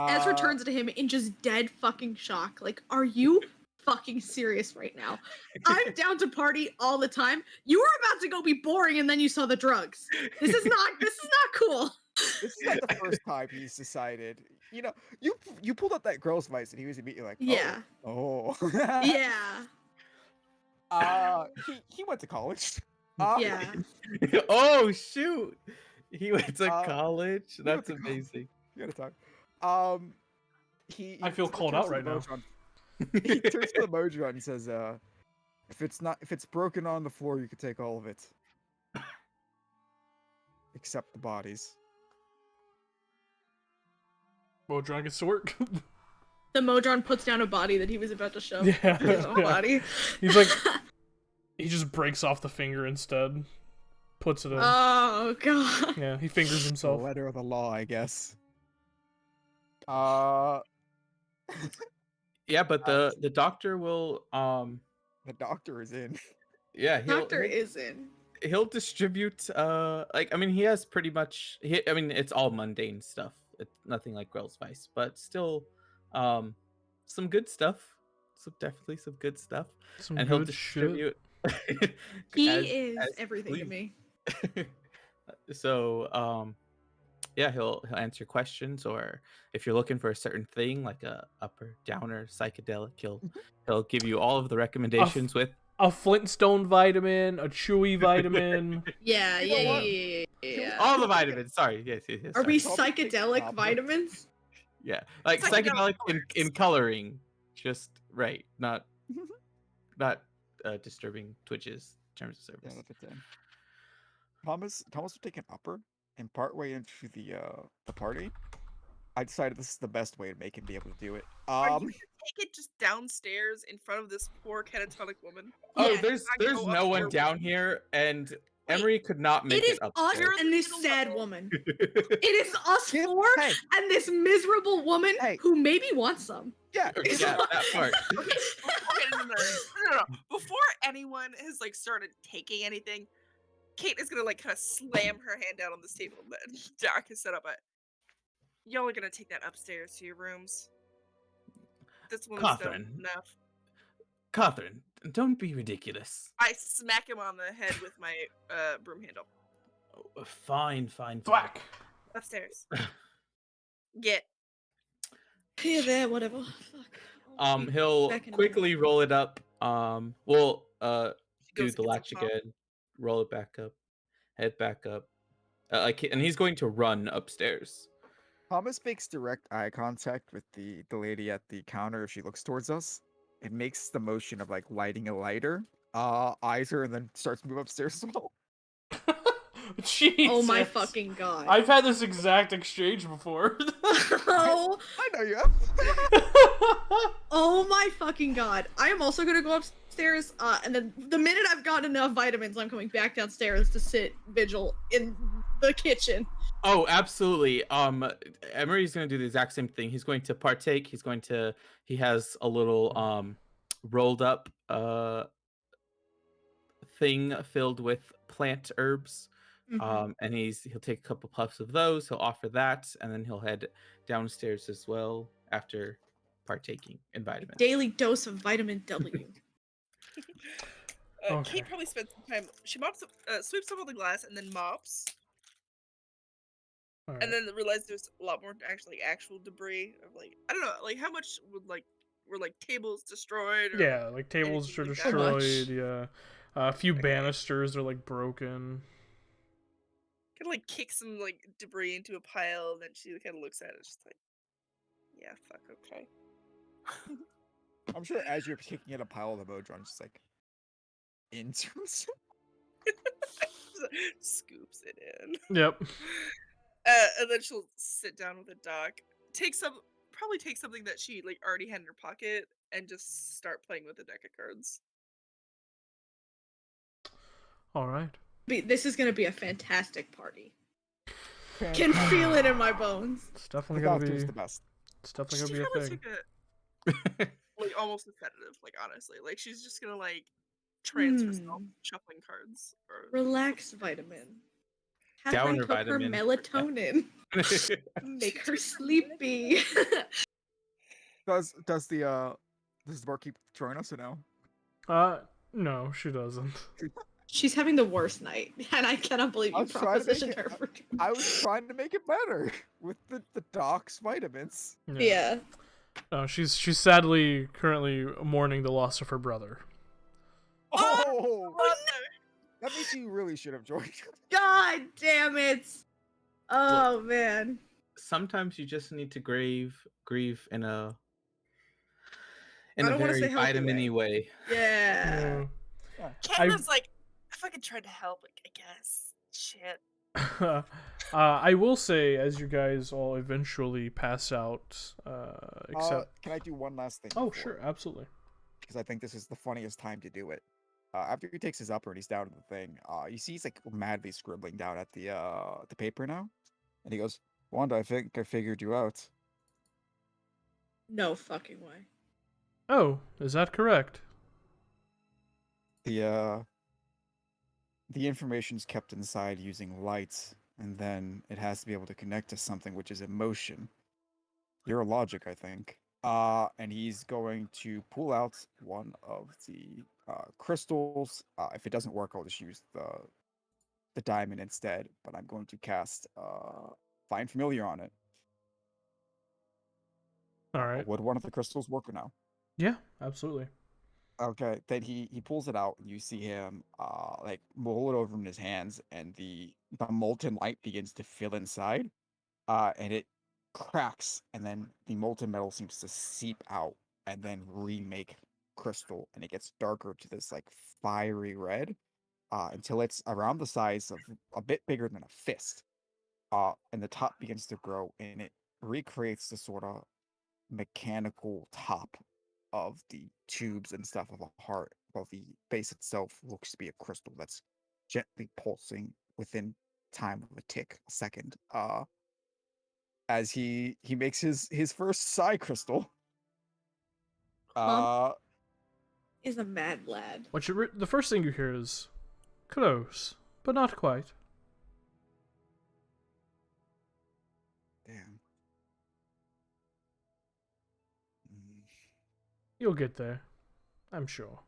S5: Ezra turns to him in just dead fucking shock. Like, are you fucking serious right now? I'm down to party all the time. You were about to go be boring and then you saw the drugs. This is not cool.
S4: This is not the first time he's decided. You know, you pulled up that girl's vice and he was immediately like,
S5: Yeah.
S4: oh.
S5: Yeah.
S4: He went to college.
S5: Yeah.
S1: Oh shoot! He went to
S4: Uh,
S1: college.
S4: went
S1: That's
S4: to college.
S1: amazing.
S4: You gotta talk. He
S2: I feel called out right now.
S4: He turns to the Modron and says, if it's broken on the floor, you can take all of it. Except the bodies.
S2: Modron gets to work.
S5: The Modron puts down a body that he was about to shove.
S2: Yeah,
S5: His own
S2: yeah.
S5: body.
S2: He's like, he just breaks off the finger instead. Puts it in.
S5: Oh god.
S2: Yeah, he fingers
S4: The
S2: himself.
S4: letter of the law, I guess.
S1: Yeah, but the doctor will
S4: The doctor is in.
S1: yeah
S5: Doctor is in.
S1: he'll distribute like I mean he has pretty much I mean it's all mundane stuff. It's nothing like Grell's Vice, but still some good stuff. Definitely some good stuff.
S2: Some
S1: And he'll
S2: good shit.
S1: distribute
S5: He
S1: as-
S5: is
S1: as
S5: everything to
S1: please.
S5: me.
S1: So yeah, he'll answer questions, or if you're looking for a certain thing like a upper, downer, psychedelic, he'll give you all of the recommendations with
S2: A Flintstone vitamin, a Chewy vitamin.
S5: Yeah,
S4: You know
S5: yeah,
S4: what?
S5: yeah, yeah, yeah.
S1: all the vitamins. Sorry, yes.
S5: Are we
S1: sorry.
S4: Probably take
S5: psychedelic
S4: Pablo.
S5: vitamins?
S1: Yeah, like
S3: Psychedelic
S1: psychedelic in coloring, just right, not disturbing Twitch's terms of
S4: Yeah,
S1: service.
S4: that's it. Thomas would take an upper, and partway into the party, I decided this is the best way to make him be able to do it.
S3: Are you gonna take it just downstairs in front of this poor catatonic woman?
S1: Oh,
S5: Yeah.
S1: there's
S3: I go
S1: no
S3: up
S1: one
S3: there
S1: down here, and Emery could not make
S5: It is
S1: it up
S5: us
S1: there.
S5: and this
S3: Little
S5: sad
S3: bubble.
S5: woman. It is us
S4: Kim,
S5: four
S4: hey,
S5: and this miserable woman
S4: Hey.
S5: who maybe wants some.
S4: yeah,
S1: Yeah, that part.
S3: Okay, no. Before anyone has like started taking anything, Kate is gonna like kind of slam her hand down on this table that Doc has set up. Y'all are gonna take that upstairs to your rooms. This woman's done
S1: Catherine.
S3: enough.
S1: Catherine, don't be ridiculous.
S3: I smack him on the head with my broom handle.
S1: Oh, fine.
S2: Thwack.
S3: Upstairs. Get.
S5: Yeah, there, whatever. Fuck.
S1: He'll
S5: Back in a
S1: quickly roll it up. We'll do
S3: goes
S1: the
S3: and gets
S1: latch
S3: some pop.
S1: again, roll it back up, head back up. And he's going to run upstairs.
S4: Thomas makes direct eye contact with the lady at the counter if she looks towards us. It makes the motion of like lighting a lighter. Eyes her and then starts to move upstairs as well.
S2: Jesus.
S5: Oh my fucking god.
S2: I've had this exact exchange before.
S5: Oh,
S4: I know you have.
S5: oh my fucking god. I am also gonna go upstairs, and then the minute I've gotten enough vitamins, I'm coming back downstairs to sit vigil in the kitchen.
S1: Oh, absolutely. Emery's going to do the exact same thing. He's going to partake. He has a little rolled up thing filled with plant herbs. And he'll take a couple puffs of those. He'll offer that, and then he'll head downstairs as well after partaking in vitamins.
S5: Daily dose of vitamin W.
S2: Okay.
S3: Kate probably spends some time. She mops, sweeps up all the glass, and then mops,
S2: Alright.
S3: and then realizes there's a lot more actual debris of like I don't know, like how much were tables destroyed? Or
S2: Yeah, like tables are
S3: anything like that.
S2: destroyed. Yeah. A few
S3: Okay.
S2: banisters are like broken.
S3: Kind of like kick some like debris into a pile, and then she kind of looks at it, just like, yeah, fuck, okay.
S4: I'm sure as you're kicking at a pile of the Modron's just like into
S3: Scoops it in.
S2: Yep.
S3: And then she'll sit down with a doc, probably take something that she like already had in her pocket, and just start playing with a deck of cards.
S2: All right.
S5: This is gonna be a fantastic party. Can feel it in my bones.
S2: It's
S4: The
S2: definitely gonna
S4: doctor's
S2: be.
S4: the best.
S2: It's definitely
S3: She
S2: gonna be a
S3: probably
S2: thing.
S3: took a like almost repetitive, like honestly, like she's just gonna like transfer self shuffling cards or
S5: Relax vitamin. Have
S1: Downer
S5: her took her
S1: vitamin.
S5: melatonin. Make her sleepy.
S4: Does the barkeep join us or no?
S2: No, she doesn't.
S5: She's having the worst night, and I cannot believe
S4: I
S5: you
S4: was trying to make
S5: propositioned
S4: it-
S5: her for.
S4: I was trying to make it better with the doc's vitamins.
S5: Yeah.
S2: No, she's sadly currently mourning the loss of her brother.
S4: Oh, that means you really should have joined.
S5: God damn it! Oh man.
S1: Sometimes you just need to grieve in a
S5: I don't wanna
S1: very
S5: say healthy
S1: vitamin-y way.
S5: Yeah.
S3: Candace's like, I fucking tried to help, like, I guess. Shit.
S2: I will say, as you guys all eventually pass out, except.
S4: Can I do one last thing?
S2: Oh,
S4: before?
S2: sure, absolutely.
S4: Because I think this is the funniest time to do it. After he takes his upper and he's down to the thing, you see he's like madly scribbling down at the paper now, and he goes, "Wanda, I think I figured you out."
S5: No fucking way.
S2: Oh, is that correct?
S4: The information's kept inside using lights, and then it has to be able to connect to something which is emotion. Your logic, I think. And he's going to pull out one of the crystals. If it doesn't work, I'll just use the diamond instead. But I'm going to cast Find Familiar on it.
S2: All right.
S4: Would one of the crystals work or no?
S2: Yeah, absolutely.
S4: Okay, then he pulls it out, and you see him like roll it over in his hands, and the molten light begins to fill inside, and it cracks, and then the molten metal seems to seep out, and then remake crystal, and it gets darker to this like fiery red, until it's around the size of a bit bigger than a fist, and the top begins to grow, and it recreates the sort of mechanical top of the tubes and stuff of a heart, while the base itself looks to be a crystal that's gently pulsing within time of a tick, a second. As he makes his first psi crystal.
S5: Is a mad lad.
S2: The first thing you hear is close, but not quite.
S4: Damn.
S2: You'll get there, I'm sure.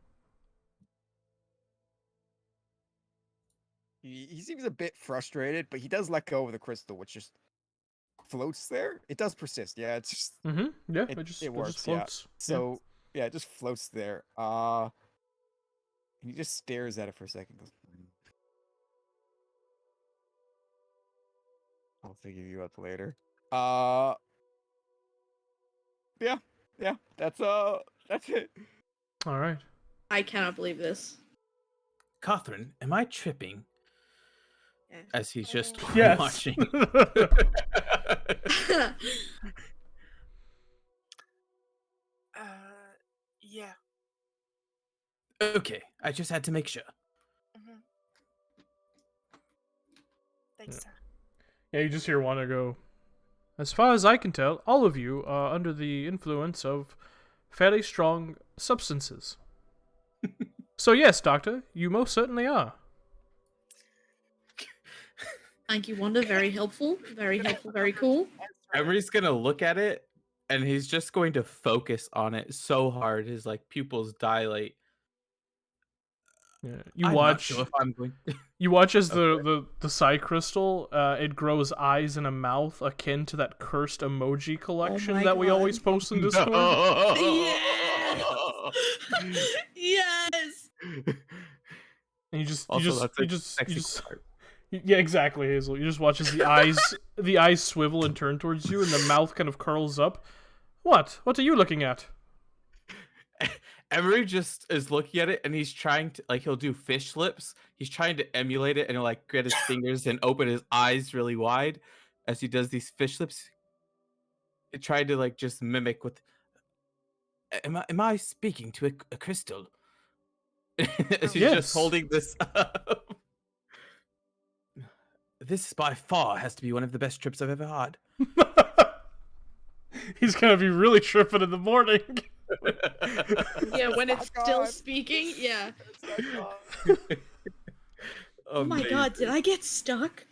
S4: He seems a bit frustrated, but he does let go of the crystal, which just floats there. It does persist, yeah. It's just
S2: Yeah,
S4: it
S2: it just
S4: works,
S2: floats.
S4: yeah. So yeah, it just floats there. And he just stares at it for a second. Goes, I'll figure you out later. Yeah, that's it.
S2: All right.
S5: I cannot believe this.
S1: Catherine, am I tripping?
S5: Yeah.
S1: As he's just
S2: Yes.
S1: watching.
S3: Yeah.
S1: Okay, I just had to make sure.
S3: Thanks, sir.
S2: Yeah, you just hear Wanda go, as far as I can tell, all of you are under the influence of fairly strong substances. So yes, Doctor, you most certainly are.
S5: Thank you, Wanda. Very helpful. Very helpful. Very cool.
S1: Emery's gonna look at it, and he's just going to focus on it so hard his like pupils dilate.
S2: Yeah.
S1: I'm not sure if I'm going.
S2: You watch as the psi crystal, it grows eyes and a mouth akin to that cursed emoji collection
S5: my
S2: that we
S5: God.
S2: always post in Discord.
S5: Yes.
S2: And you
S1: Also,
S2: just,
S1: that's
S2: you
S1: a
S2: just, you
S1: sexy
S2: just,
S1: part.
S2: yeah, exactly, Hazel. You just watch as the eyes swivel and turn towards you, and the mouth kind of curls up. What? What are you looking at?
S1: Emery just is looking at it, and he's trying to he'll do fish lips. He's trying to emulate it, and he'll get his fingers and open his eyes really wide as he does these fish lips. Trying to just mimic with. Am I speaking to a crystal? As he's just
S2: Yes.
S1: holding this up. This by far has to be one of the best trips I've ever had.
S2: He's gonna be really tripping in the morning.
S5: Yeah, when it's still
S4: God.
S5: speaking. Yeah.
S1: Oh
S5: Oh my god, did I get stuck?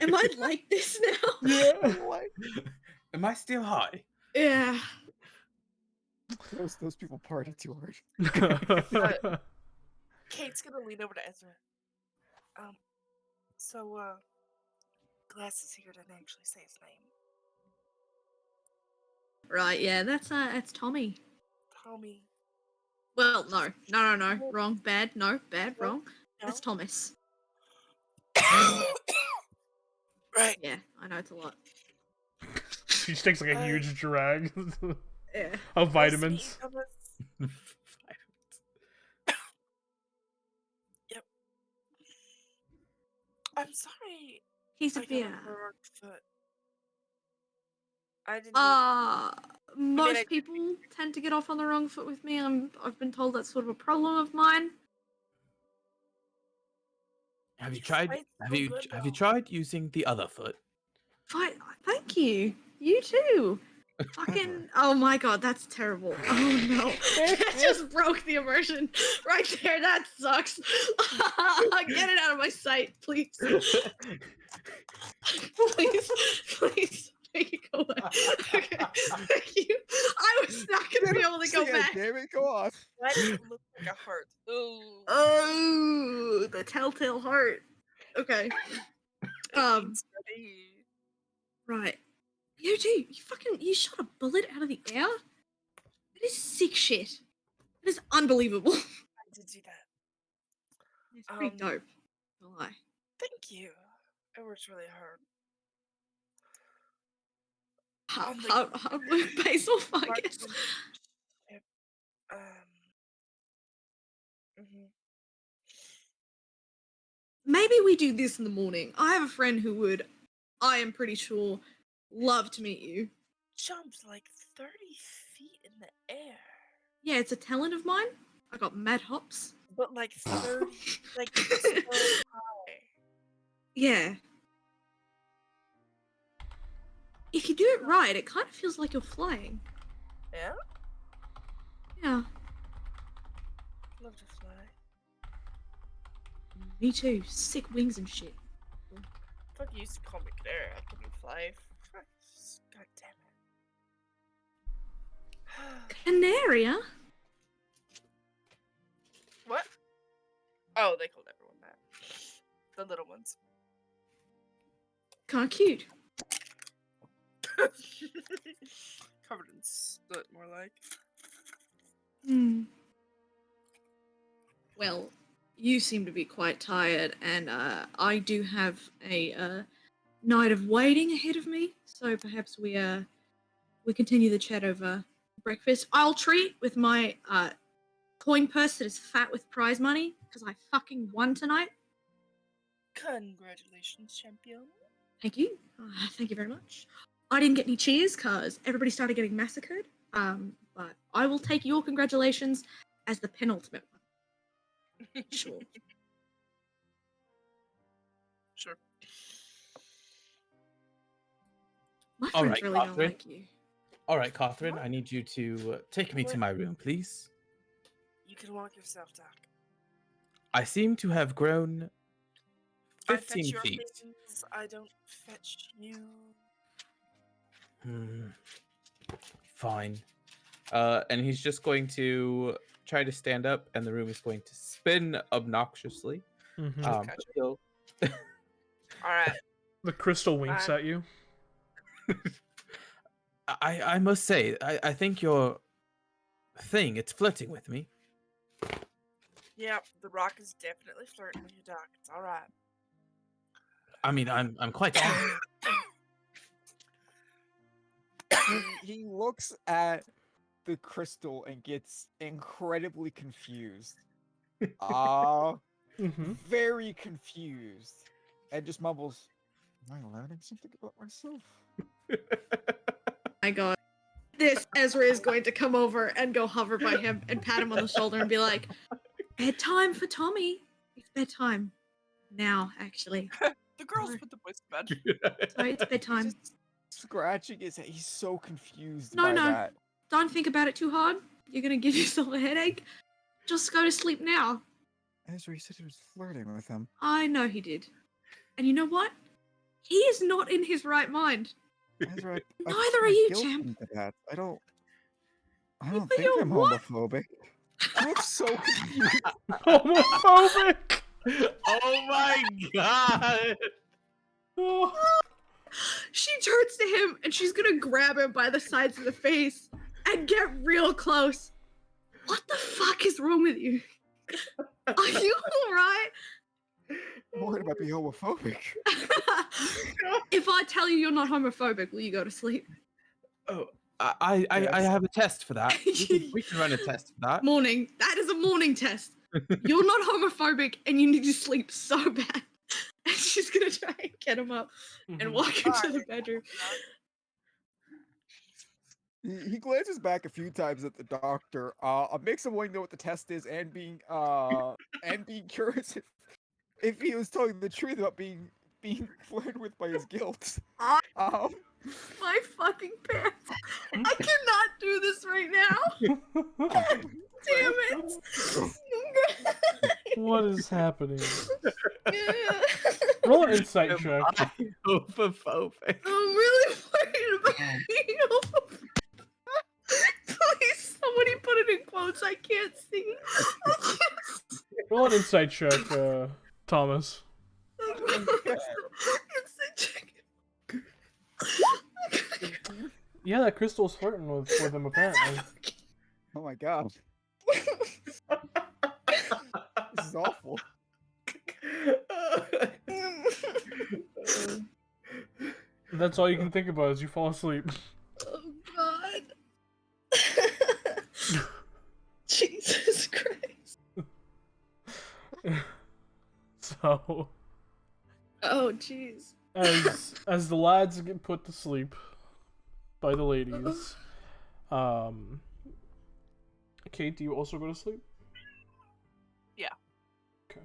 S5: Am I like this now?
S2: Yeah.
S1: Am I still high?
S5: Yeah.
S4: Those people party too hard.
S3: Kate's gonna lean over to Ezra. So Glass is here didn't actually say his name.
S5: Right, yeah, that's Tommy.
S3: Tommy.
S5: Well, no. Wrong, bad, wrong.
S3: No?
S5: That's Thomas.
S3: Right.
S5: Yeah, I know it's a lot.
S2: She just takes like a huge drag
S5: Yeah.
S2: of vitamins.
S3: Yep. I'm sorry.
S5: He's a
S3: I got
S5: beer.
S3: on the wrong foot. I didn't.
S5: Most
S3: I-
S5: people tend to get off on the wrong foot with me. I've been told that's sort of a problem of mine.
S1: Have you
S3: You
S1: tried?
S3: fight
S1: Have
S3: so
S1: you
S3: good,
S1: have you
S3: though.
S1: tried using the other foot?
S5: Fine, thank you. You too. Fucking. Oh my god, that's terrible. Oh no. That just broke the immersion right there. That sucks. Get it out of my sight, please. Please. Make it go away. Okay. Thank you. I was not gonna be able to go back.
S4: Damn it, go on.
S3: That looks like a heart. Ooh.
S5: Oh, the telltale heart. Okay.
S3: It's ready.
S5: Right. You do. You shot a bullet out of the air? That is sick shit. That is unbelievable.
S3: I did do that.
S5: It's pretty dope. No lie.
S3: Thank you. It works really hard.
S5: Basil fungus.
S3: Yep. Mhm.
S5: Maybe we do this in the morning. I have a friend who would, I am pretty sure, love to meet you.
S3: Jumped like 30 feet in the air.
S5: Yeah, it's a talent of mine. I got mad hops.
S3: But like 30, like so high.
S5: Yeah. If you do it right, it kind of feels like you're flying.
S3: Yeah?
S5: Yeah.
S3: Love to fly.
S5: Me too. Sick wings and shit.
S3: Fuck, you used to call me Claire. I couldn't fly. Fuck, God damn it.
S5: Canaria?
S3: What? Oh, they called everyone that. The little ones.
S5: Kinda cute.
S3: Covered in soot, more like.
S5: Hmm. Well, you seem to be quite tired, and I do have a night of waiting ahead of me. So perhaps we continue the chat over breakfast. I'll treat with my coin purse that is fat with prize money because I fucking won tonight.
S3: Congratulations, champion.
S5: Thank you. Thank you very much. I didn't get any cheers because everybody started getting massacred. But I will take your congratulations as the penultimate one. Sure.
S3: Sure.
S5: My
S1: All
S5: friends
S1: right,
S5: really don't
S1: Catherine.
S5: like you.
S1: All right, Catherine, I need you to take me to my room, please.
S3: You can walk yourself, Doc.
S1: I seem to have grown
S3: I fetch
S1: 15
S3: your
S1: feet.
S3: things. I don't fetch you.
S1: Fine. And he's just going to try to stand up, and the room is going to spin obnoxiously.
S2: Mhm.
S3: Gotcha.
S1: He'll-
S3: Alright.
S2: The crystal winks at you.
S1: I must say, I think your thing, it's flirting with me.
S3: Yep, the Rock is definitely flirting with you, Doc. It's all right.
S1: I mean, I'm quite honored.
S4: He looks at the crystal and gets incredibly confused. Very confused. And just mumbles, am I learning something about myself?
S5: My God. This Ezra is going to come over and go hover by him and pat him on the shoulder and be like, bedtime for Tommy. It's bedtime. Now, actually.
S3: The girls
S5: Sorry.
S3: put the boys to bed.
S5: Sorry, it's bedtime.
S4: He's just scratching his head. He's so confused
S5: No,
S4: by
S5: no.
S4: that.
S5: Don't think about it too hard. You're gonna give yourself a headache. Just go to sleep now.
S4: Ezra, he said he was flirting with him.
S5: I know he did. And you know what? He is not in his right mind.
S4: Ezra,
S5: Neither are you,
S4: guilt
S5: champ.
S4: into that. I don't
S5: But
S4: think
S5: you're
S4: I'm
S5: what?
S4: homophobic. He looks so confused.
S2: Homophobic.
S1: Oh my god!
S5: She turns to him and she's gonna grab him by the sides of the face and get real close. What the fuck is wrong with you? Are you alright?
S4: I'm worried about being homophobic.
S5: If I tell you you're not homophobic, will you go to sleep?
S1: Oh, I have a test for that. We can run a test for that.
S5: Morning. That is a morning test. You're not homophobic and you need to sleep so bad. And she's gonna try and get him up and walk into the bedroom.
S4: He glances back a few times at the doctor, a mix of wanting to know what the test is and being curious if he was telling the truth about being flirted with by his guilt.
S5: My fucking pants. I cannot do this right now. Damn it.
S2: What is happening? Roll an insight check.
S1: I'm homophobic.
S5: I'm really worried about being homophobic. Please, somebody put it in quotes. I can't see.
S2: Roll an insight check, Thomas. Yeah, that crystal's flirting with him apparently.
S4: Oh my god. This is awful.
S2: That's all you can think about as you fall asleep.
S5: Oh god. Jesus Christ.
S2: So,
S5: Oh jeez.
S2: as the lads get put to sleep by the ladies, Kate, do you also go to sleep?
S3: Yeah.
S2: Okay.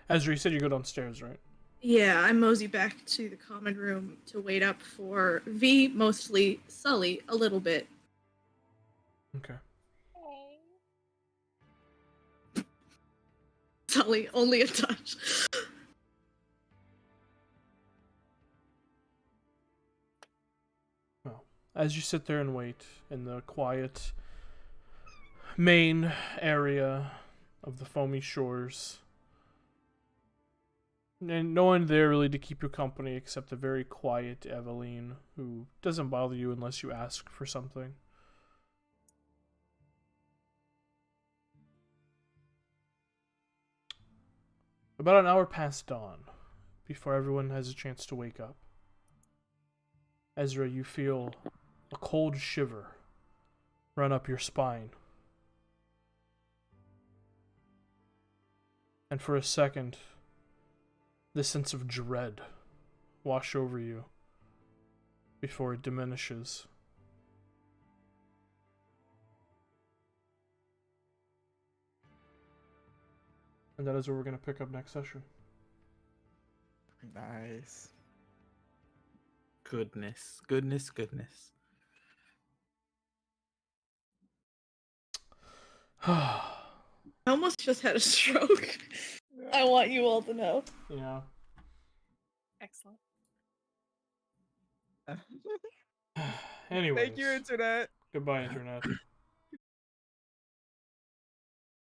S2: Ezra, you said you go downstairs, right?
S5: Yeah, I mosey back to the common room to wait up for V, mostly Sully, a little bit.
S2: Okay.
S5: Sully, only a touch.
S2: Well, as you sit there and wait in the quiet main area of the foamy shores, and no one there really to keep you company except the very quiet Eveline, who doesn't bother you unless you ask for something. About an hour past dawn, before everyone has a chance to wake up. Ezra, you feel a cold shiver run up your spine. And for a second, this sense of dread wash over you before it diminishes. And that is where we're going to pick up next session.
S4: Nice.
S1: Goodness, goodness, goodness.
S5: I almost just had a stroke. I want you all to know.
S2: Yeah.
S3: Excellent.
S2: Anyways.
S4: Thank you, Internet.
S2: Goodbye, Internet.